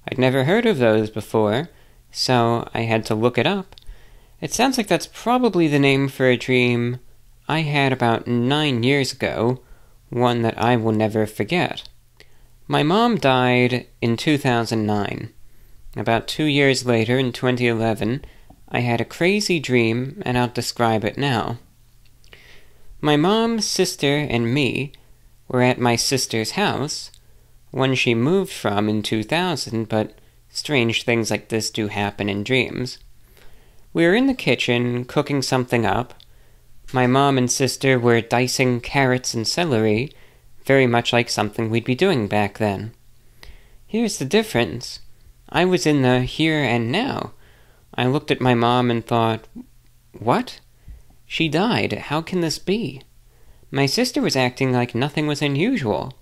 I'd never heard of those before, so I had to look it up. It sounds like that's probably the name for a dream I had about 9 years ago, one that I will never forget. My mom died in 2009. About 2 years later, in 2011, I had a crazy dream, and I'll describe it now. My mom, sister, and me were at my sister's house, one she moved from in 2000, but strange things like this do happen in dreams. We were in the kitchen, cooking something up. My mom and sister were dicing carrots and celery, very much like something we'd be doing back then. Here's the difference. I was in the here and now. I looked at my mom and thought, what? She died. How can this be? My sister was acting like nothing was unusual.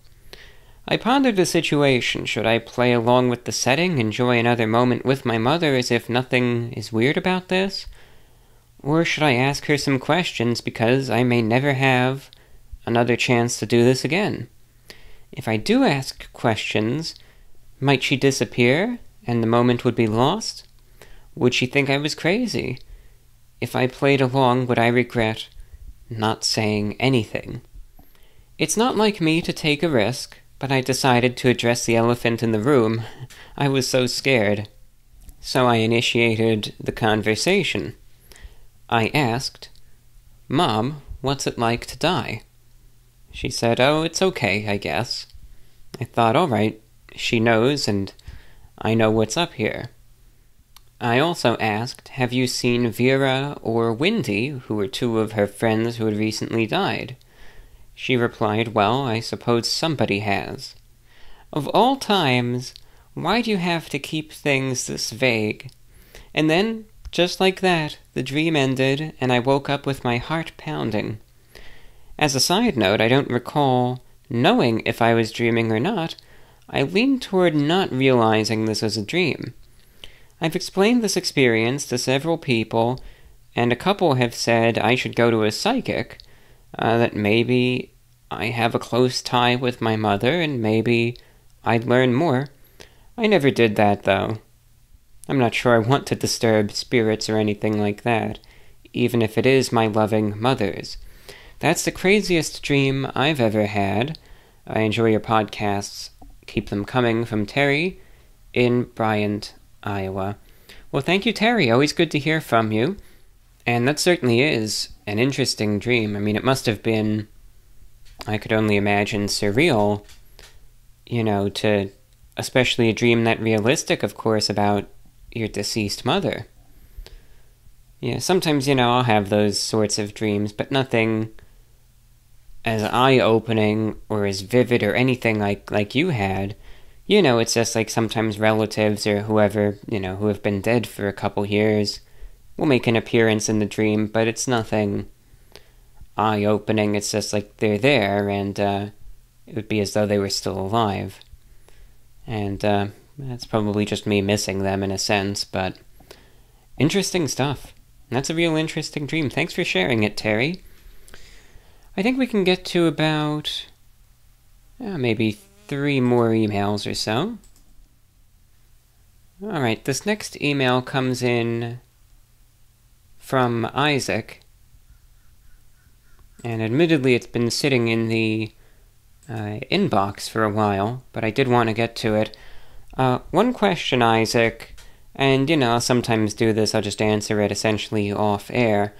I pondered the situation. Should I play along with the setting, enjoy another moment with my mother as if nothing is weird about this? Or should I ask her some questions because I may never have another chance to do this again? If I do ask questions, might she disappear and the moment would be lost? Would she think I was crazy? If I played along, would I regret not saying anything? It's not like me to take a risk, but I decided to address the elephant in the room. I was so scared. So I initiated the conversation. I asked, Mom, what's it like to die? She said, oh, it's okay, I guess. I thought, all right, she knows, and I know what's up here. I also asked, have you seen Vera or Wendy, who were two of her friends who had recently died? She replied, well, I suppose somebody has. Of all times, why do you have to keep things this vague? And then, just like that, the dream ended, and I woke up with my heart pounding. As a side note, I don't recall knowing if I was dreaming or not. I lean toward not realizing this was a dream. I've explained this experience to several people, and a couple have said I should go to a psychic, that maybe I have a close tie with my mother, and maybe I'd learn more. I never did that, though. I'm not sure I want to disturb spirits or anything like that, even if it is my loving mother's. That's the craziest dream I've ever had. I enjoy your podcasts. Keep them coming, from Terry in Bryant, Iowa. Well, thank you, Terry. Always good to hear from you. And that certainly is an interesting dream. I mean, it must have been, I could only imagine, surreal, to especially a dream that realistic, of course, about your deceased mother. Yeah, sometimes, I'll have those sorts of dreams, but nothing as eye-opening or as vivid or anything like you had. It's just like sometimes relatives or whoever, who have been dead for a couple years will make an appearance in the dream, but it's nothing eye-opening. It's just like they're there, and it would be as though they were still alive. And that's probably just me missing them in a sense, but interesting stuff. That's a real interesting dream. Thanks for sharing it, Terry. I think we can get to about maybe 3 more emails or so. Alright, this next email comes in from Isaac. And admittedly, it's been sitting in the inbox for a while, but I did want to get to it. One question, Isaac, and I'll sometimes do this, I'll just answer it essentially off air,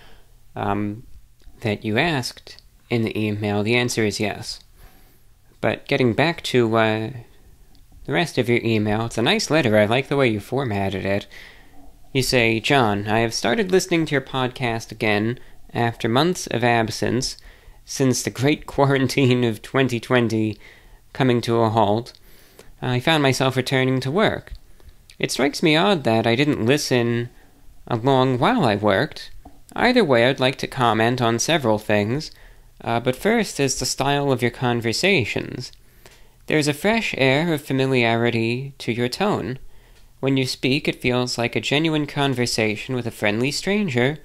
that you asked in the email. The answer is yes. But getting back to the rest of your email, it's a nice letter. I like the way you formatted it. You say, John, I have started listening to your podcast again after months of absence since the great quarantine of 2020 coming to a halt. I found myself returning to work. It strikes me odd that I didn't listen along while I worked. Either way, I'd like to comment on several things, but first is the style of your conversations. There's a fresh air of familiarity to your tone. When you speak, it feels like a genuine conversation with a friendly stranger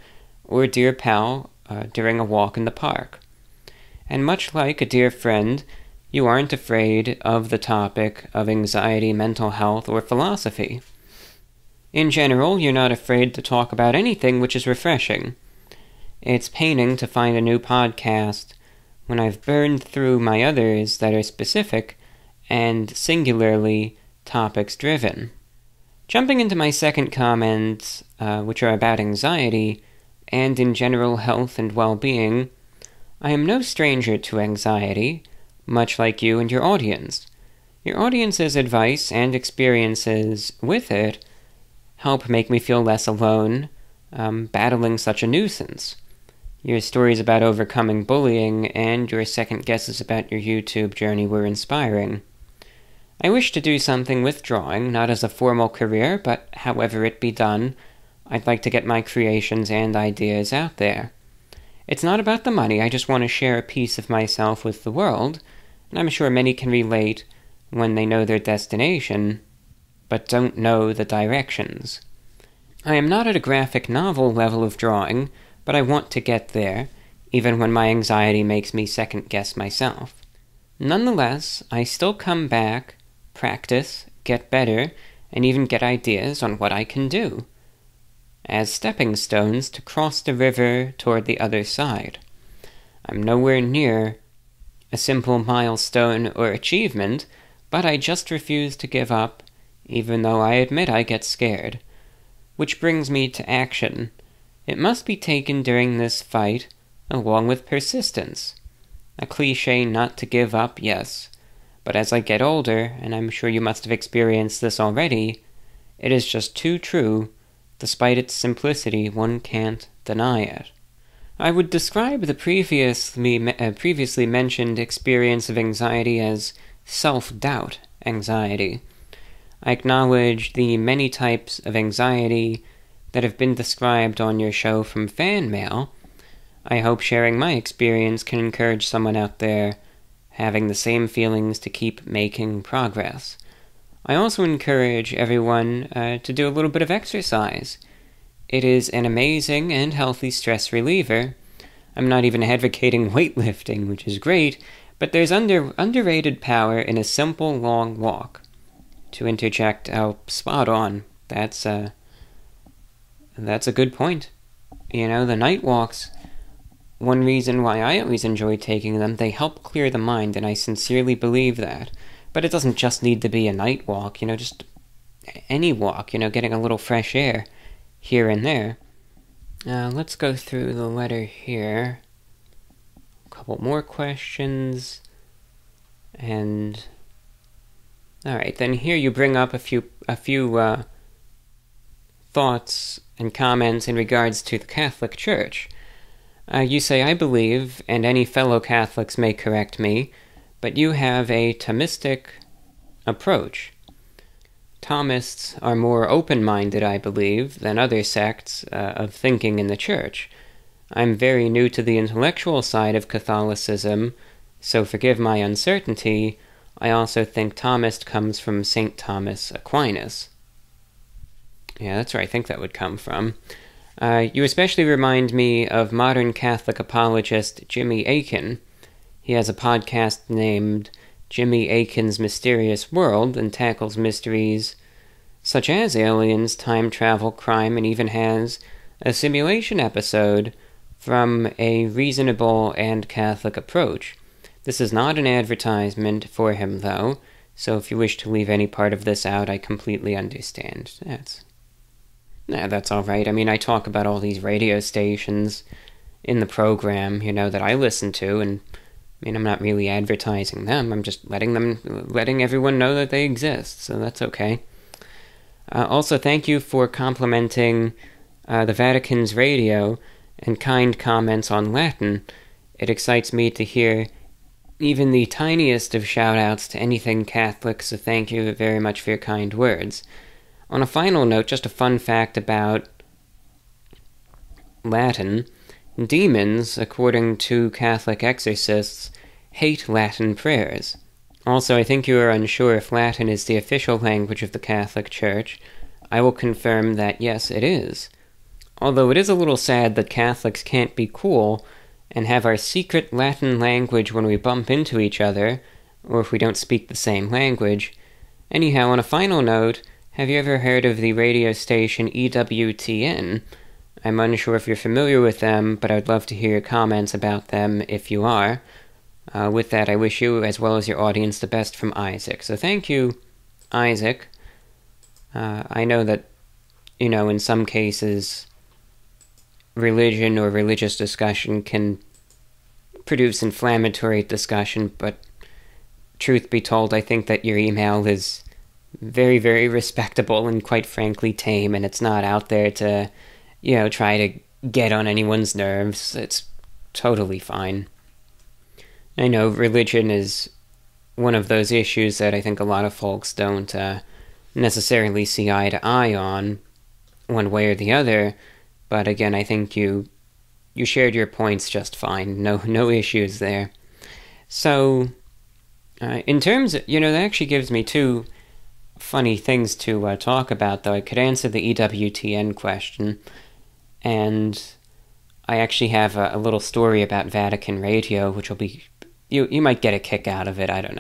or a dear pal during a walk in the park. And much like a dear friend, you aren't afraid of the topic of anxiety, mental health, or philosophy. In general, you're not afraid to talk about anything, which is refreshing. It's paining to find a new podcast when I've burned through my others that are specific and singularly topics-driven. Jumping into my second comments, which are about anxiety, and in general health and well-being, I am no stranger to anxiety, much like you and your audience. Your audience's advice and experiences with it help make me feel less alone, battling such a nuisance. Your stories about overcoming bullying and your second guesses about your YouTube journey were inspiring. I wish to do something with drawing, not as a formal career, but however it be done, I'd like to get my creations and ideas out there. It's not about the money, I just want to share a piece of myself with the world, and I'm sure many can relate when they know their destination, but don't know the directions. I am not at a graphic novel level of drawing, but I want to get there, even when my anxiety makes me second-guess myself. Nonetheless, I still come back, practice, get better, and even get ideas on what I can do, as stepping stones to cross the river toward the other side. I'm nowhere near a simple milestone or achievement, but I just refuse to give up, even though I admit I get scared. Which brings me to action. It must be taken during this fight, along with persistence. A cliché not to give up, yes, but as I get older, and I'm sure you must have experienced this already, it is just too true. Despite its simplicity, one can't deny it. I would describe the previously mentioned experience of anxiety as self-doubt anxiety. I acknowledge the many types of anxiety that have been described on your show from fan mail. I hope sharing my experience can encourage someone out there having the same feelings to keep making progress. I also encourage everyone to do a little bit of exercise. It is an amazing and healthy stress reliever. I'm not even advocating weightlifting, which is great, but there's underrated power in a simple, long walk. To interject, spot on. That's a good point. The night walks one reason why I always enjoy taking them. They help clear the mind, and I sincerely believe that. But it doesn't just need to be a night walk, just any walk, getting a little fresh air here and there. Let's go through the letter here. A couple more questions. And alright, then here you bring up a few thoughts and comments in regards to the Catholic Church. You say, I believe, and any fellow Catholics may correct me, but you have a Thomistic approach. Thomists are more open-minded, I believe, than other sects of thinking in the Church. I'm very new to the intellectual side of Catholicism, so forgive my uncertainty. I also think Thomist comes from St. Thomas Aquinas. Yeah, that's where I think that would come from. You especially remind me of modern Catholic apologist Jimmy Akin. He has a podcast named Jimmy Akin's Mysterious World and tackles mysteries such as aliens, time travel, crime, and even has a simulation episode from a reasonable and Catholic approach. This is not an advertisement for him, though, so if you wish to leave any part of this out, I completely understand. That's alright. I mean, I talk about all these radio stations in the program, that I listen to, and I'm not really advertising them. I'm just letting everyone know that they exist, so that's okay. Also, thank you for complimenting the Vatican's radio and kind comments on Latin. It excites me to hear even the tiniest of shout-outs to anything Catholic, so thank you very much for your kind words. On a final note, just a fun fact about Latin. Demons, according to Catholic exorcists, hate Latin prayers. Also, I think you are unsure if Latin is the official language of the Catholic Church. I will confirm that yes, it is. Although it is a little sad that Catholics can't be cool and have our secret Latin language when we bump into each other, or if we don't speak the same language. Anyhow, on a final note, have you ever heard of the radio station EWTN? I'm unsure if you're familiar with them, but I would love to hear your comments about them if you are. With that, I wish you, as well as your audience, the best from Isaac. So thank you, Isaac. I know that, in some cases, religion or religious discussion can produce inflammatory discussion, but truth be told, I think that your email is very, very respectable and quite frankly tame, and it's not out there to, try to get on anyone's nerves. It's totally fine. I know religion is one of those issues that I think a lot of folks don't necessarily see eye to eye on, one way or the other, but again, I think you shared your points just fine. No issues there. So, in terms of, that actually gives me two funny things to talk about, though. I could answer the EWTN question, and I actually have a little story about Vatican Radio, which will be, you might get a kick out of it, I don't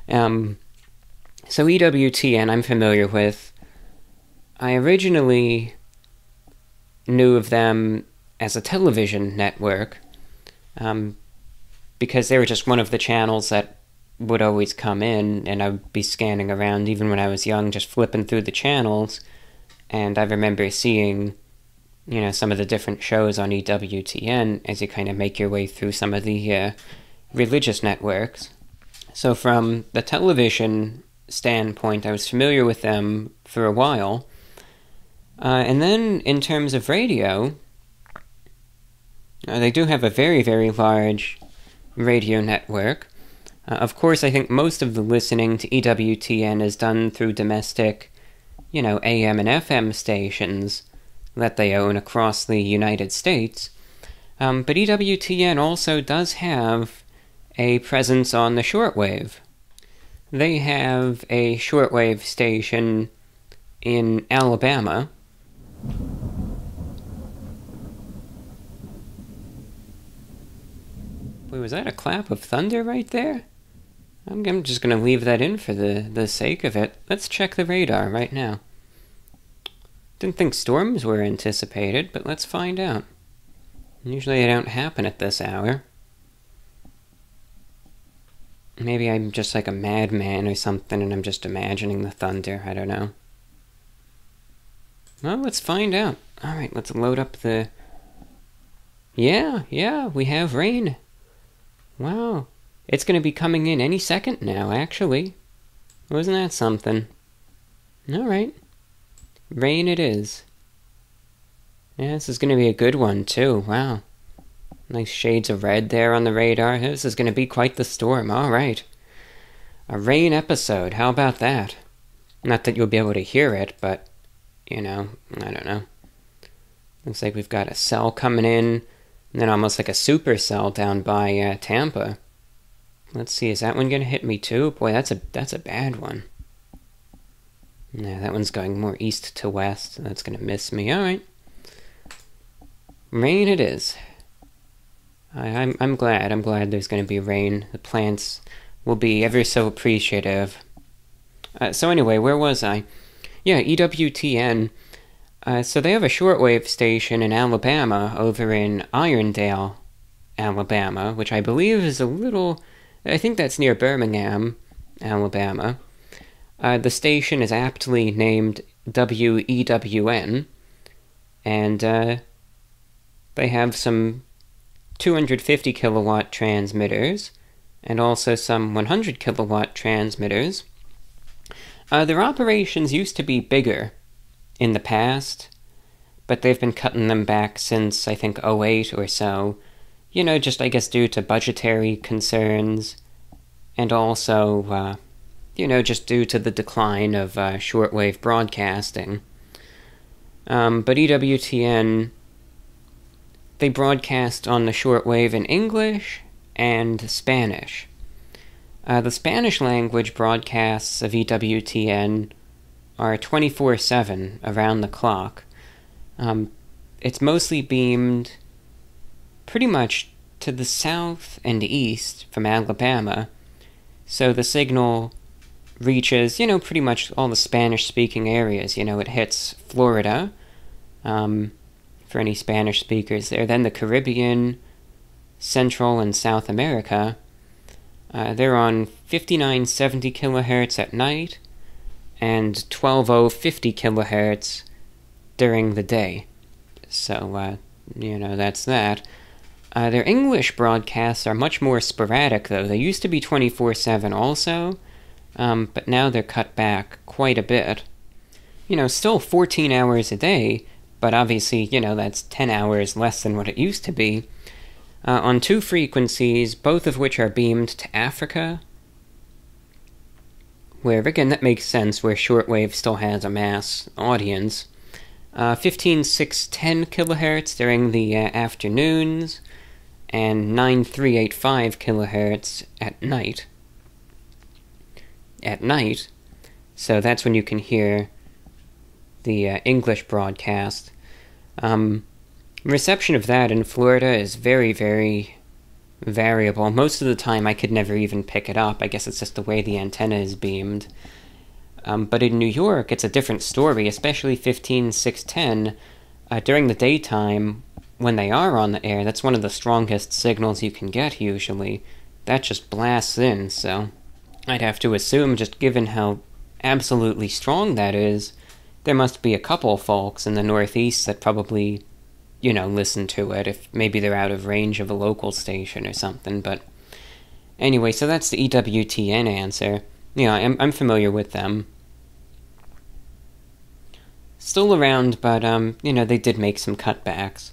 know. So EWTN, I'm familiar with. I originally knew of them as a television network, because they were just one of the channels that would always come in, and I would be scanning around even when I was young, just flipping through the channels, and I remember seeing, some of the different shows on EWTN as you kind of make your way through some of the religious networks. So from the television standpoint, I was familiar with them for a while, and then in terms of radio, they do have a very, very large radio network. Of course, I think most of the listening to EWTN is done through domestic, AM and FM stations that they own across the United States. But EWTN also does have a presence on the shortwave. They have a shortwave station in Alabama. Wait, was that a clap of thunder right there? I'm just going to leave that in for the sake of it. Let's check the radar right now. Didn't think storms were anticipated, but let's find out. Usually they don't happen at this hour. Maybe I'm just like a madman or something and I'm just imagining the thunder, I don't know. Well, let's find out. Alright, let's load up the... Yeah, we have rain. Wow. It's going to be coming in any second now, actually. Wasn't that something? Alright. Rain it is. Yeah, this is going to be a good one, too. Wow. Nice shades of red there on the radar. This is going to be quite the storm. Alright. A rain episode. How about that? Not that you'll be able to hear it, but, you know, I don't know. Looks like we've got a cell coming in, and then almost like a supercell down by Tampa. Let's see, is that one going to hit me too? Boy, that's a bad one. Yeah, that one's going more east to west. That's going to miss me. Alright. Rain it is. I'm glad. I'm glad there's going to be rain. The plants will be ever so appreciative. So anyway, where was I? Yeah, EWTN. So they have a shortwave station in Alabama, over in Irondale, Alabama, which I believe is a little... I think that's near Birmingham, Alabama. The station is aptly named WEWN, and they have some 250 kilowatt transmitters, and also some 100 kilowatt transmitters. Their operations used to be bigger in the past, but they've been cutting them back since, I think, '08 or so. You know, just, I guess, due to budgetary concerns, and also, you know, just due to the decline of shortwave broadcasting. But EWTN, they broadcast on the shortwave in English and Spanish. The Spanish language broadcasts of EWTN are 24/7, around the clock. It's mostly beamed pretty much to the south and east from Alabama, so the signal reaches, you know, pretty much all the Spanish-speaking areas. You know, it hits Florida, for any Spanish speakers there, then the Caribbean, Central and South America. They're on 5970 kilohertz at night, and 12050 kilohertz during the day. So, you know, that's that. Their English broadcasts are much more sporadic, though. They used to be 24/7 also, but now they're cut back quite a bit. You know, still 14 hours a day, but obviously, you know, that's 10 hours less than what it used to be. On two frequencies, both of which are beamed to Africa, where, again, that makes sense, where shortwave still has a mass audience. 15610 kilohertz during the afternoons, and 9385 kilohertz at night. So that's when you can hear the English broadcast. Reception of that in Florida is very, very variable. Most of the time I could never even pick it up. I guess it's just the way the antenna is beamed. But in New York, it's a different story, especially 15610. During the daytime, when they are on the air, that's one of the strongest signals you can get, usually. That just blasts in, so I'd have to assume, just given how absolutely strong that is, there must be a couple folks in the Northeast that probably, you know, listen to it, if maybe they're out of range of a local station or something. But anyway, so that's the EWTN answer. Yeah, I'm familiar with them. Still around, but, you know, they did make some cutbacks.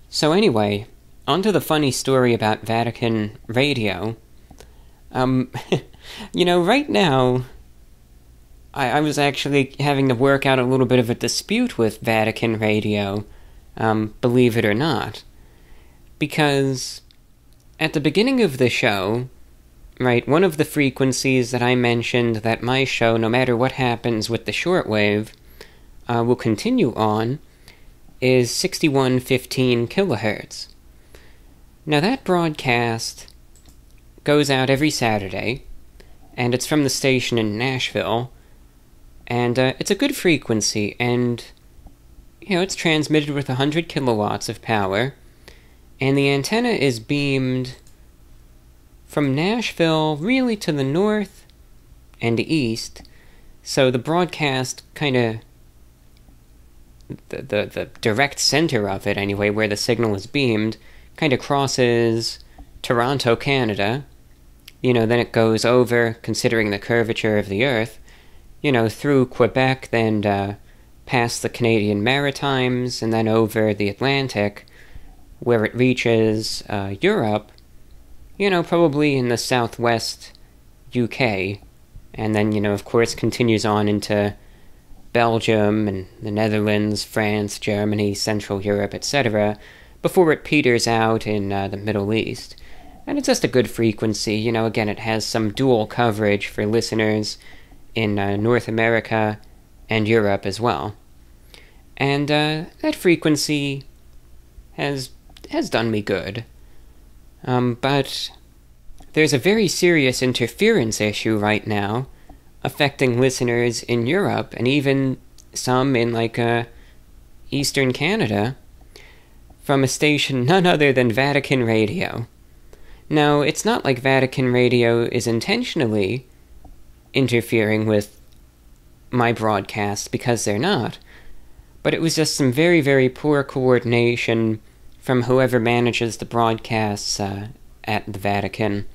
So anyway, on to the funny story about Vatican Radio. You know, right now, I was actually having to work out a little bit of a dispute with Vatican Radio, believe it or not. Because at the beginning of the show, right, one of the frequencies that I mentioned that my show, no matter what happens with the shortwave, will continue on, is 6115 kilohertz. Now that broadcast goes out every Saturday, and it's from the station in Nashville, and it's a good frequency, and, you know, it's transmitted with 100 kilowatts of power, and the antenna is beamed from Nashville really to the north and east, so the broadcast kind of, the direct center of it anyway, where the signal is beamed, kind of crosses Toronto, Canada. Then it goes over, considering the curvature of the Earth, through Quebec, then past the Canadian Maritimes, and then over the Atlantic, where it reaches Europe, probably in the southwest UK, and then, of course, continues on into Belgium and the Netherlands, France, Germany, Central Europe, etc., before it peters out in the Middle East. And it's just a good frequency. Again, it has some dual coverage for listeners in North America and Europe as well. And that frequency has done me good. But there's a very serious interference issue right now affecting listeners in Europe, and even some in, Eastern Canada, from a station none other than Vatican Radio. Now, it's not like Vatican Radio is intentionally interfering with my broadcasts, because they're not, but it was just some very, very poor coordination from whoever manages the broadcasts at the Vatican.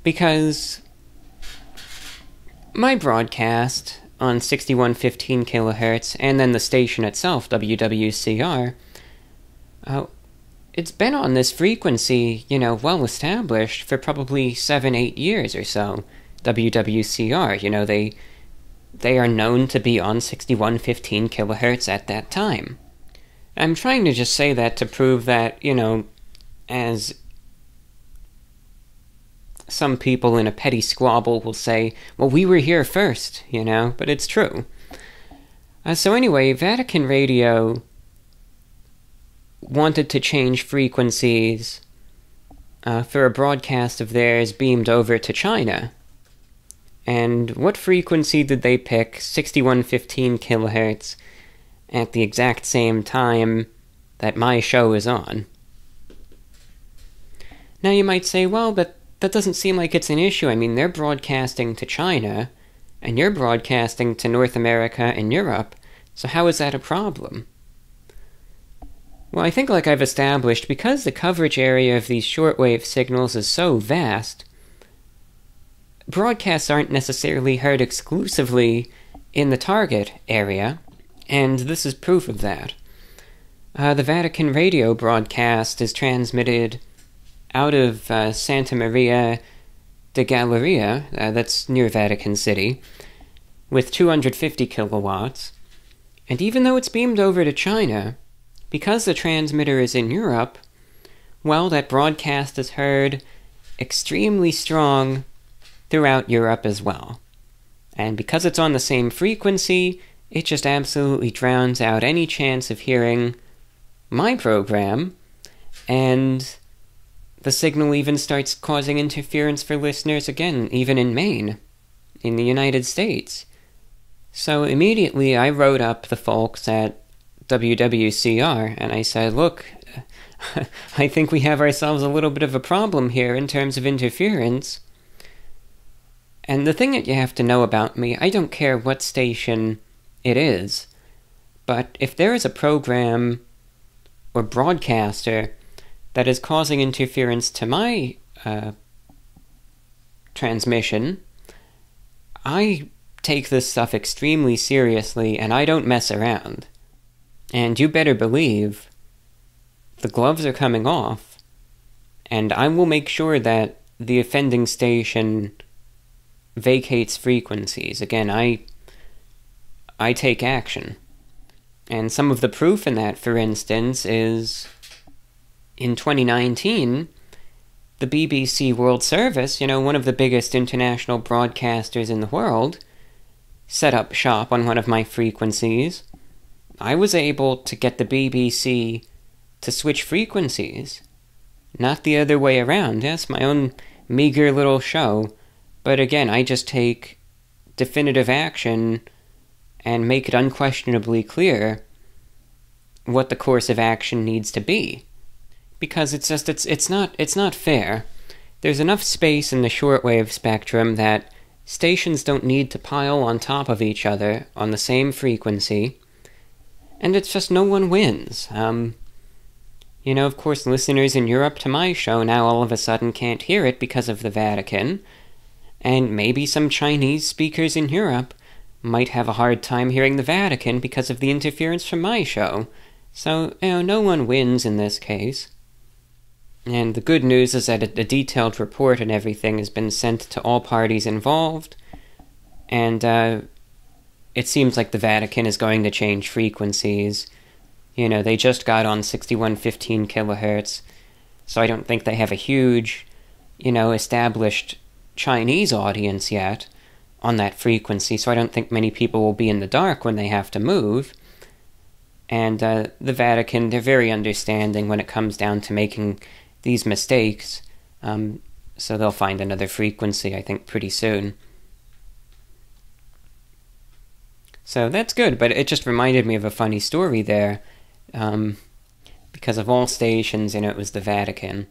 Because my broadcast on 6115 kilohertz, and then the station itself, WWCR, it's been on this frequency, well established for probably 7-8 years or so. WWCR, they are known to be on 6115 kilohertz at that time. I'm trying to just say that to prove that, as some people in a petty squabble will say, well, we were here first, but it's true. So anyway, Vatican Radio wanted to change frequencies for a broadcast of theirs beamed over to China. And what frequency did they pick? 6115 kilohertz at the exact same time that my show is on. Now you might say, well, but that doesn't seem like it's an issue. I mean, they're broadcasting to China, and you're broadcasting to North America and Europe, so how is that a problem? Well, I think, like I've established, because the coverage area of these shortwave signals is so vast, broadcasts aren't necessarily heard exclusively in the target area, and this is proof of that. The Vatican Radio broadcast is transmitted out of Santa Maria de Galleria, that's near Vatican City, with 250 kilowatts, and even though it's beamed over to China, because the transmitter is in Europe, well, that broadcast is heard extremely strong throughout Europe as well. And because it's on the same frequency, it just absolutely drowns out any chance of hearing my program, and the signal even starts causing interference for listeners again, even in Maine, in the United States. So immediately I wrote up the folks at WWCR, and I said, look, I think we have ourselves a little bit of a problem here in terms of interference. And the thing that you have to know about me, I don't care what station it is, but if there is a program or broadcaster that is causing interference to my transmission, I take this stuff extremely seriously, and I don't mess around. And you better believe the gloves are coming off, and I will make sure that the offending station vacates frequencies. Again, I take action. And some of the proof in that, for instance, is in 2019, the BBC World Service, one of the biggest international broadcasters in the world, set up shop on one of my frequencies. I was able to get the BBC to switch frequencies. Not the other way around. Yes, my own meager little show. But again, I just take definitive action and make it unquestionably clear what the course of action needs to be. because it's not fair. There's enough space in the shortwave spectrum that stations don't need to pile on top of each other on the same frequency, and it's just no one wins. Of course, listeners in Europe to my show now all of a sudden can't hear it because of the Vatican, and maybe some Chinese speakers in Europe might have a hard time hearing the Vatican because of the interference from my show. So, no one wins in this case. And the good news is that a detailed report and everything has been sent to all parties involved, and it seems like the Vatican is going to change frequencies. They just got on 6115 kilohertz, so I don't think they have a huge, established Chinese audience yet on that frequency, so I don't think many people will be in the dark when they have to move. And the Vatican, they're very understanding when it comes down to making these mistakes, so they'll find another frequency, I think, pretty soon. So that's good, but it just reminded me of a funny story there, because of all stations, it was the Vatican.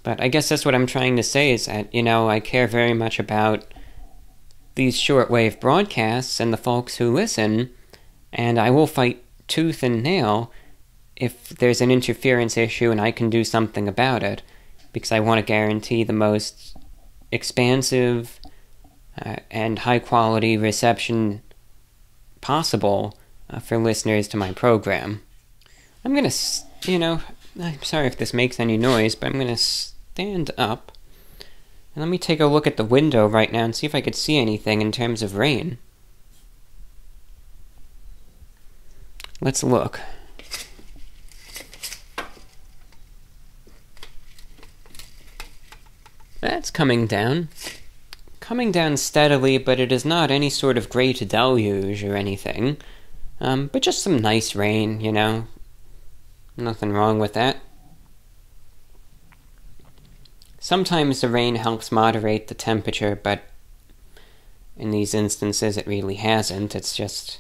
But I guess that's what I'm trying to say, is that, I care very much about these shortwave broadcasts and the folks who listen, and I will fight tooth and nail if there's an interference issue and I can do something about it, because I want to guarantee the most expansive and high-quality reception possible for listeners to my program. I'm going to, I'm sorry if this makes any noise, but I'm going to stand up, and let me take a look at the window right now and see if I could see anything in terms of rain. Let's look. That's coming down. Coming down steadily, but it is not any sort of great deluge or anything. But just some nice rain, Nothing wrong with that. Sometimes the rain helps moderate the temperature, but in these instances it really hasn't. It's just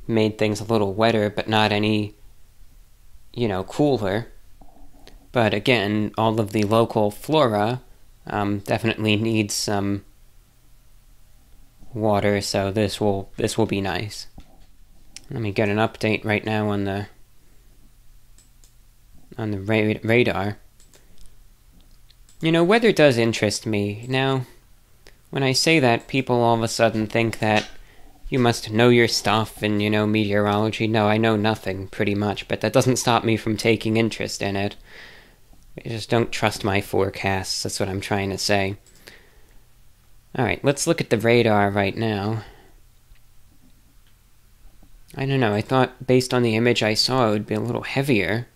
made things a little wetter, but not any, cooler. But again, all of the local flora definitely needs some water, so this will be nice. Let me get an update right now on the radar. Weather does interest me. Now, when I say that, people all of a sudden think that you must know your stuff in, meteorology. No, I know nothing, pretty much, but that doesn't stop me from taking interest in it. I just don't trust my forecasts, that's what I'm trying to say. Alright, let's look at the radar right now. I don't know, I thought based on the image I saw it would be a little heavier.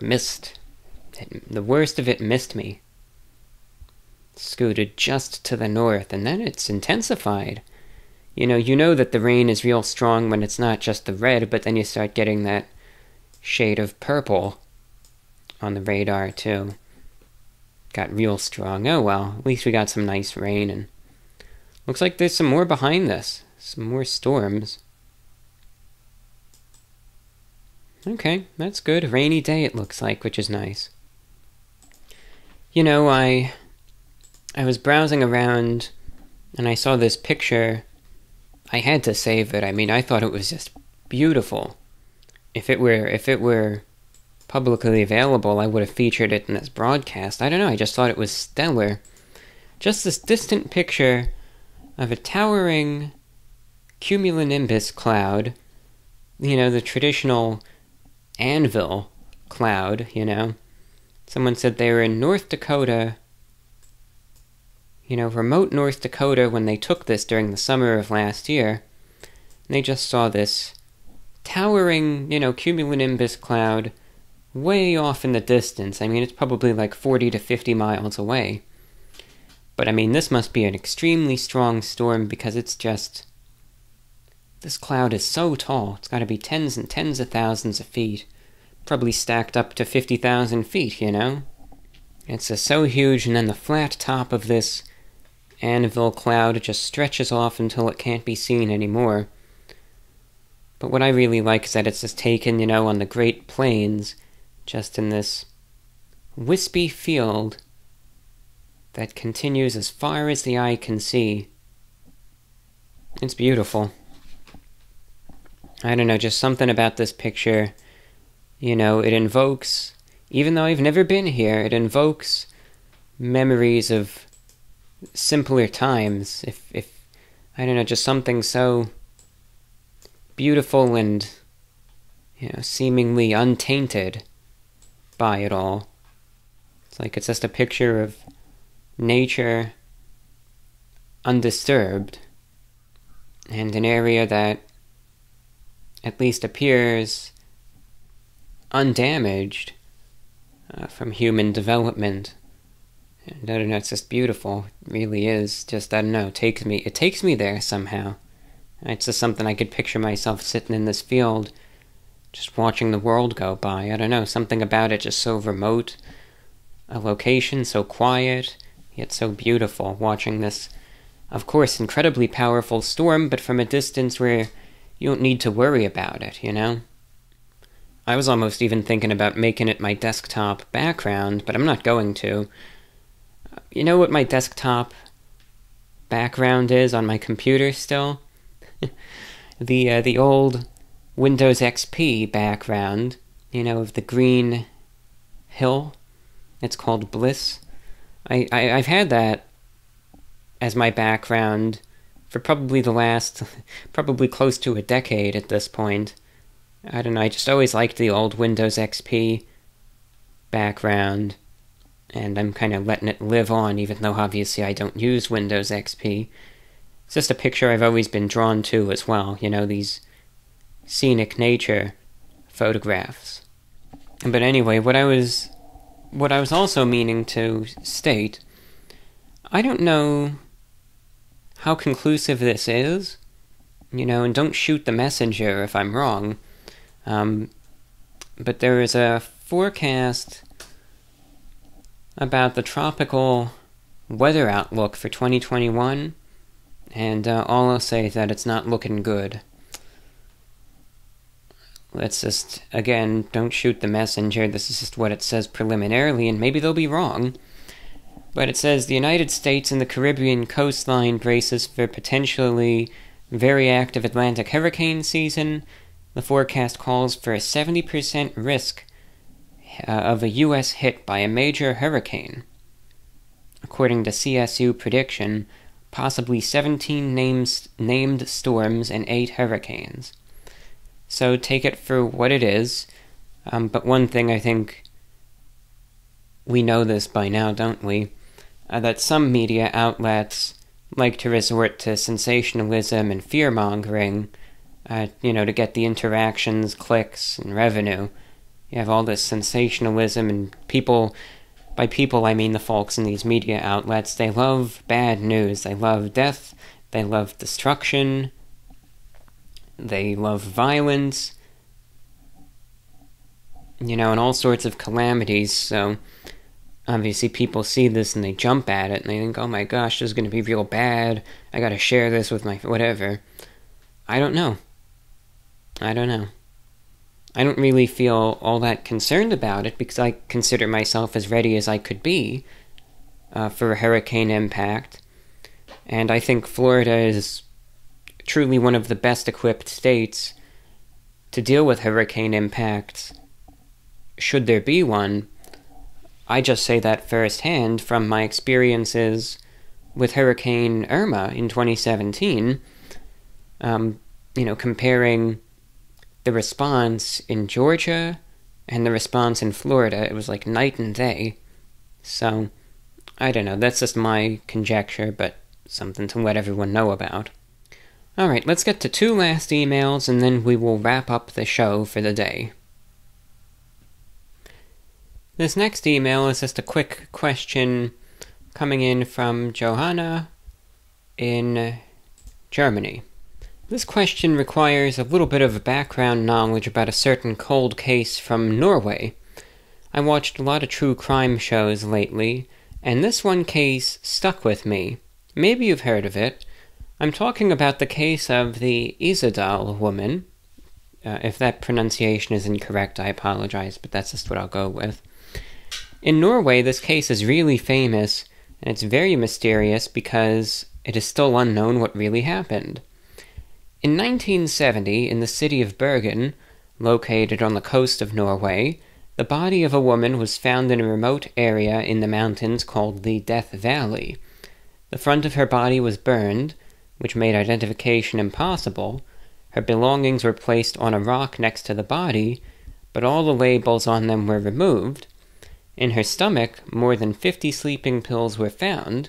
Missed. The worst of it missed me. Scooted just to the north, and then it's intensified. You know that the rain is real strong when it's not just the red, but then you start getting that shade of purple on the radar, too. Got real strong. Oh well, at least we got some nice rain, and looks like there's some more behind this. Some more storms. Okay, that's good. A rainy day it looks like, which is nice. I was browsing around, and I saw this picture. I had to save it. I mean, I thought it was just beautiful. If it were publicly available, I would have featured it in this broadcast. I don't know, I just thought it was stellar. Just this distant picture of a towering cumulonimbus cloud. The traditional anvil cloud, Someone said they were in North Dakota, remote North Dakota, when they took this during the summer of last year. And they just saw this towering, cumulonimbus cloud way off in the distance. I mean, it's probably like 40 to 50 miles away. But I mean, this must be an extremely strong storm because it's just... This cloud is so tall. It's got to be tens and tens of thousands of feet. Probably stacked up to 50,000 feet, It's so huge, and then the flat top of this anvil cloud just stretches off until it can't be seen anymore. But what I really like is that it's just taken, on the Great Plains, just in this wispy field that continues as far as the eye can see. It's beautiful. I don't know, just something about this picture, it invokes, even though I've never been here, it invokes memories of simpler times. If I don't know, just something so beautiful and, seemingly untainted by it all. It's like it's just a picture of nature undisturbed, and an area that at least appears undamaged from human development. And I don't know, it's just beautiful. It really is. Just, I don't know, it takes me there somehow. It's just something I could picture myself sitting in this field, just watching the world go by. I don't know, something about it just so remote, a location so quiet, yet so beautiful, watching this, of course, incredibly powerful storm, but from a distance where you don't need to worry about it, I was almost even thinking about making it my desktop background, but I'm not going to. You know what my desktop background is on my computer still? The old Windows XP background, of the green hill. It's called Bliss. I've had that as my background for probably probably close to a decade at this point. I don't know, I just always liked the old Windows XP background, and I'm kind of letting it live on, even though obviously I don't use Windows XP. It's just a picture I've always been drawn to as well, these scenic nature photographs. But anyway, what I was also meaning to state, I don't know how conclusive this is, and don't shoot the messenger if I'm wrong, but there is a forecast about the tropical weather outlook for 2021, and all I'll say is that it's not looking good. Let's just, again, don't shoot the messenger. This is just what it says preliminarily, and maybe they'll be wrong. But it says the United States and the Caribbean coastline braces for potentially very active Atlantic hurricane season. The forecast calls for a 70% risk of a U.S. hit by a major hurricane. According to CSU prediction, possibly 17 named storms and 8 hurricanes. So take it for what it is. But one thing I think we know this by now, don't we? That some media outlets like to resort to sensationalism and fear-mongering, to get the interactions, clicks, and revenue. You have all this sensationalism, and by people I mean the folks in these media outlets, they love bad news, they love death, they love destruction, they love violence, and all sorts of calamities. So obviously people see this and they jump at it and they think, oh my gosh, this is going to be real bad, I gotta share this with my whatever. I don't know. I don't really feel all that concerned about it because I consider myself as ready as I could be for a hurricane impact. And I think Florida is truly one of the best equipped states to deal with hurricane impacts, should there be one. I just say that firsthand from my experiences with Hurricane Irma in 2017, comparing the response in Georgia and the response in Florida, it was like night and day. So, I don't know, that's just my conjecture, but something to let everyone know about. Alright, let's get to 2 last emails, and then we will wrap up the show for the day. This next email is just a quick question coming in from Johanna in Germany. This question requires a little bit of background knowledge about a certain cold case from Norway. I watched a lot of true crime shows lately, and this one case stuck with me. Maybe you've heard of it. I'm talking about the case of the Isedal woman, If that pronunciation is incorrect, I apologize, but that's just what I'll go with. In Norway, this case is really famous, and it's very mysterious because it is still unknown what really happened. In 1970, in the city of Bergen, located on the coast of Norway, the body of a woman was found in a remote area in the mountains called the Death Valley. The front of her body was burned, which made identification impossible. Her belongings were placed on a rock next to the body, but all the labels on them were removed. In her stomach, more than 50 sleeping pills were found.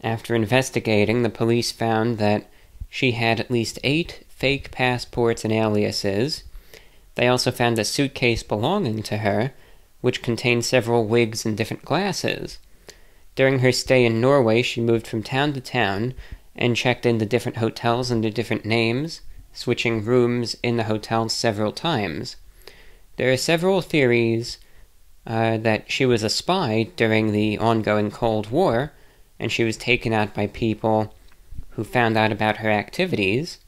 After investigating, the police found that she had at least 8 fake passports and aliases. They also found a suitcase belonging to her, which contained several wigs and different glasses. During her stay in Norway, she moved from town to town and checked into different hotels under different names, switching rooms in the hotels several times. There are several theories that she was a spy during the ongoing Cold War, and she was taken out by people who found out about her activities.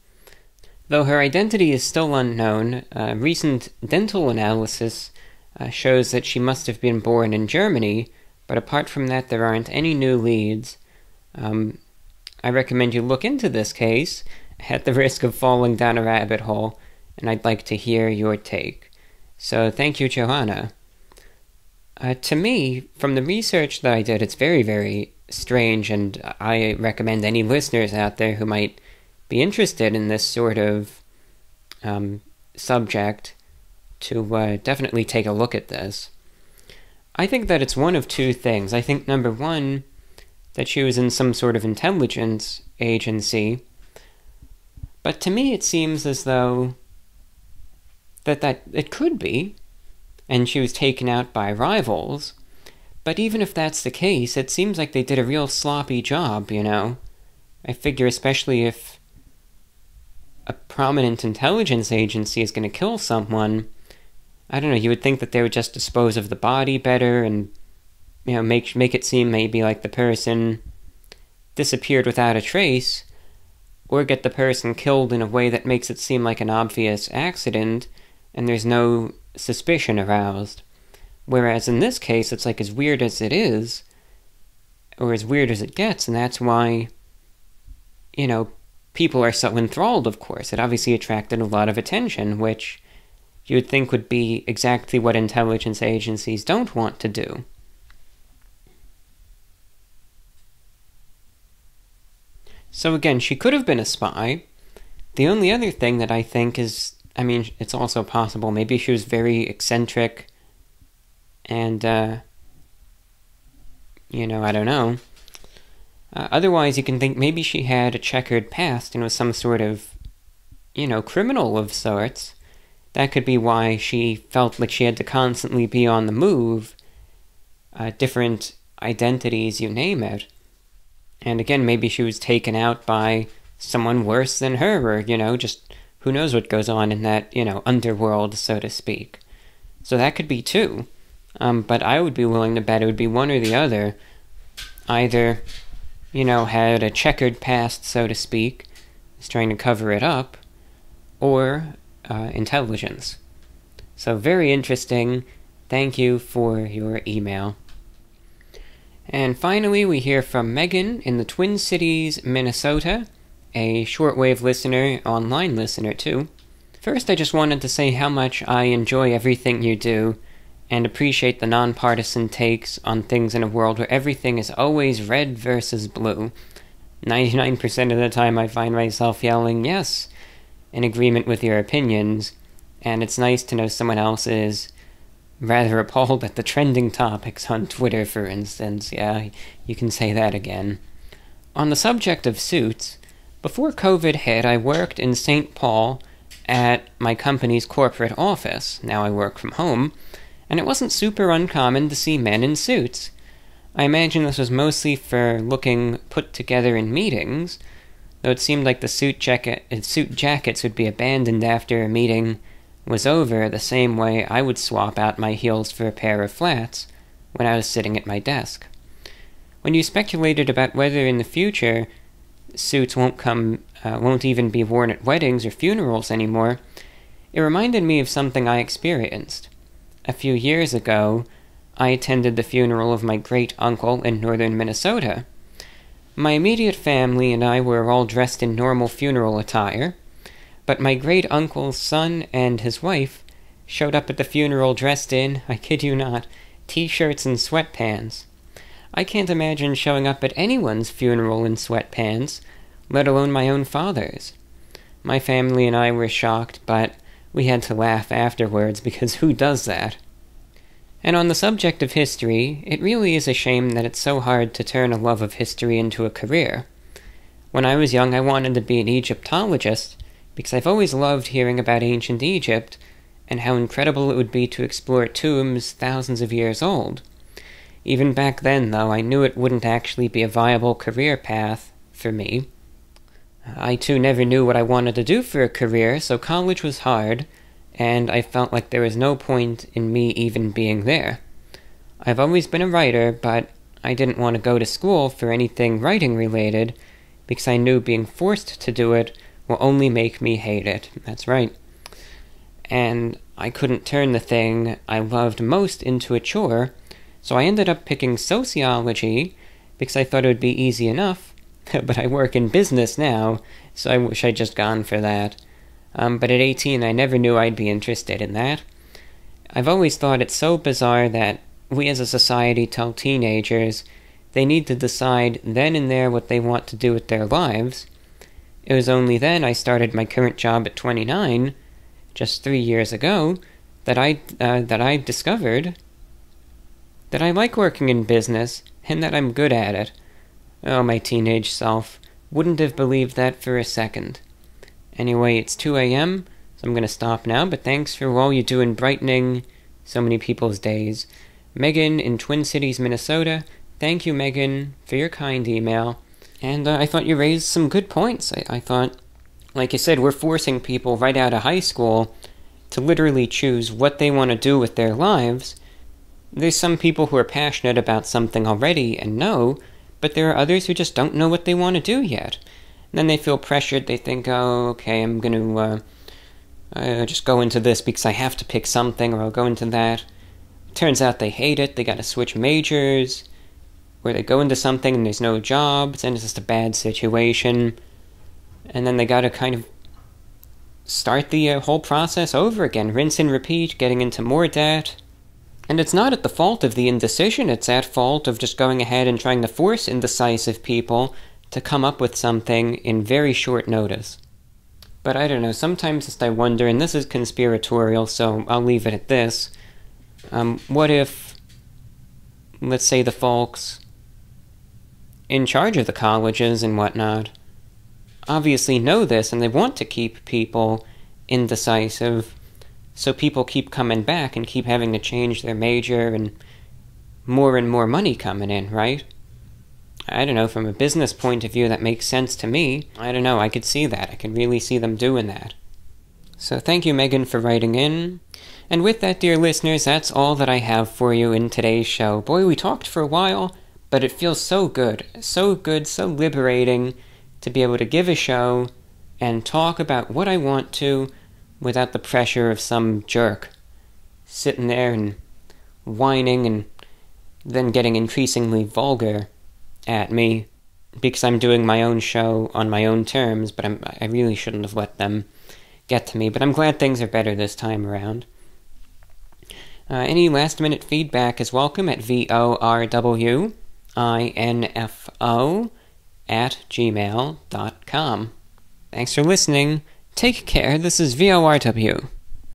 Though her identity is still unknown, recent dental analysis shows that she must have been born in Germany, but apart from that, there aren't any new leads. I recommend you look into this case, at the risk of falling down a rabbit hole, and I'd like to hear your take. So thank you, Johanna. To me, from the research that I did, it's very, very strange, and I recommend any listeners out there who might be interested in this sort of subject to definitely take a look at this. I think that it's one of two things. I think, number one, that she was in some sort of intelligence agency, but to me it seems as though that it could be, and she was taken out by rivals. But even if that's the case, it seems like they did a real sloppy job, you know? I figure especially if a prominent intelligence agency is going to kill someone, I don't know, you would think that they would just dispose of the body better and, you know, make it seem maybe like the person disappeared without a trace, or get the person killed in a way that makes it seem like an obvious accident, and there's no suspicion aroused. Whereas in this case, it's like as weird as it is, or as weird as it gets, and that's why, you know, people are so enthralled, of course. It obviously attracted a lot of attention, which you would think would be exactly what intelligence agencies don't want to do. So again, she could have been a spy. The only other thing that I think is, I mean, it's also possible, maybe she was very eccentric, and, you know, I don't know. Otherwise, you can think maybe she had a checkered past and was some sort of, you know, criminal of sorts. That could be why she felt like she had to constantly be on the move, different identities, you name it. And again, maybe she was taken out by someone worse than her, or, you know, just who knows what goes on in that, you know, underworld, so to speak. So that could be too. But I would be willing to bet it would be one or the other. Either, you know, had a checkered past, so to speak, is trying to cover it up, or intelligence. So very interesting. Thank you for your email. And finally, we hear from Megan in the Twin Cities, Minnesota, a shortwave listener, online listener too. First, I just wanted to say how much I enjoy everything you do, and appreciate the nonpartisan takes on things in a world where everything is always red versus blue. 99% of the time I find myself yelling, yes, in agreement with your opinions, and it's nice to know someone else is rather appalled at the trending topics on Twitter, for instance. Yeah, you can say that again. On the subject of suits, before COVID hit, I worked in St. Paul at my company's corporate office. Now I work from home, and it wasn't super uncommon to see men in suits. I imagine this was mostly for looking put together in meetings, though it seemed like the suit jackets would be abandoned after a meeting was over, the same way I would swap out my heels for a pair of flats when I was sitting at my desk. When you speculated about whether in the future suits won't even be worn at weddings or funerals anymore, It reminded me of something I experienced. A few years ago, I attended the funeral of my great-uncle in northern Minnesota. My immediate family and I were all dressed in normal funeral attire, but my great-uncle's son and his wife showed up at the funeral dressed in, I kid you not, t-shirts and sweatpants. I can't imagine showing up at anyone's funeral in sweatpants, let alone my own father's. My family and I were shocked, but we had to laugh afterwards because who does that? And on the subject of history, it really is a shame that it's so hard to turn a love of history into a career. When I was young, I wanted to be an Egyptologist because I've always loved hearing about ancient Egypt and how incredible it would be to explore tombs thousands of years old. Even back then, though, I knew it wouldn't actually be a viable career path for me. I, too, never knew what I wanted to do for a career, so college was hard, and I felt like there was no point in me even being there. I've always been a writer, but I didn't want to go to school for anything writing-related, because I knew being forced to do it will only make me hate it. That's right. And I couldn't turn the thing I loved most into a chore, so I ended up picking sociology, because I thought it would be easy enough, but I work in business now, so I wish I'd just gone for that. But at 18, I never knew I'd be interested in that. I've always thought it's so bizarre that we as a society tell teenagers they need to decide then and there what they want to do with their lives. It was only then I started my current job at 29, just 3 years ago, that I discovered that I like working in business and that I'm good at it. Oh, my teenage self wouldn't have believed that for a second. Anyway, it's 2 a.m., so I'm going to stop now, but thanks for all you do in brightening so many people's days. Megan in Twin Cities, Minnesota. Thank you, Megan, for your kind email. And I thought you raised some good points. I thought, like you said, we're forcing people right out of high school to literally choose what they want to do with their lives. There's some people who are passionate about something already and know, but there are others who just don't know what they want to do yet. And then they feel pressured, they think, oh, okay, I'm going to just go into this because I have to pick something, or I'll go into that. Turns out they hate it, they gotta switch majors, or they go into something and there's no jobs, and it's just a bad situation. And then they gotta kind of start the whole process over again, rinse and repeat, getting into more debt. And it's not at the fault of the indecision, it's at fault of just going ahead and trying to force indecisive people to come up with something in very short notice. But I don't know, sometimes just I wonder, and this is conspiratorial, so I'll leave it at this. What if, let's say the folks in charge of the colleges and whatnot obviously know this, and they want to keep people indecisive, so people keep coming back and keep having to change their major, and more money coming in, right? I don't know, from a business point of view, that makes sense to me. I don't know, I could see that. I could really see them doing that. So thank you, Megan, for writing in. And with that, dear listeners, that's all that I have for you in today's show. Boy, we talked for a while, but it feels so good, so liberating to be able to give a show and talk about what I want to without the pressure of some jerk sitting there and whining and then getting increasingly vulgar at me because I'm doing my own show on my own terms, but I really shouldn't have let them get to me, but I'm glad things are better this time around. Any last-minute feedback is welcome at VORWINFO@gmail.com. Thanks for listening. Take care. This is VORW.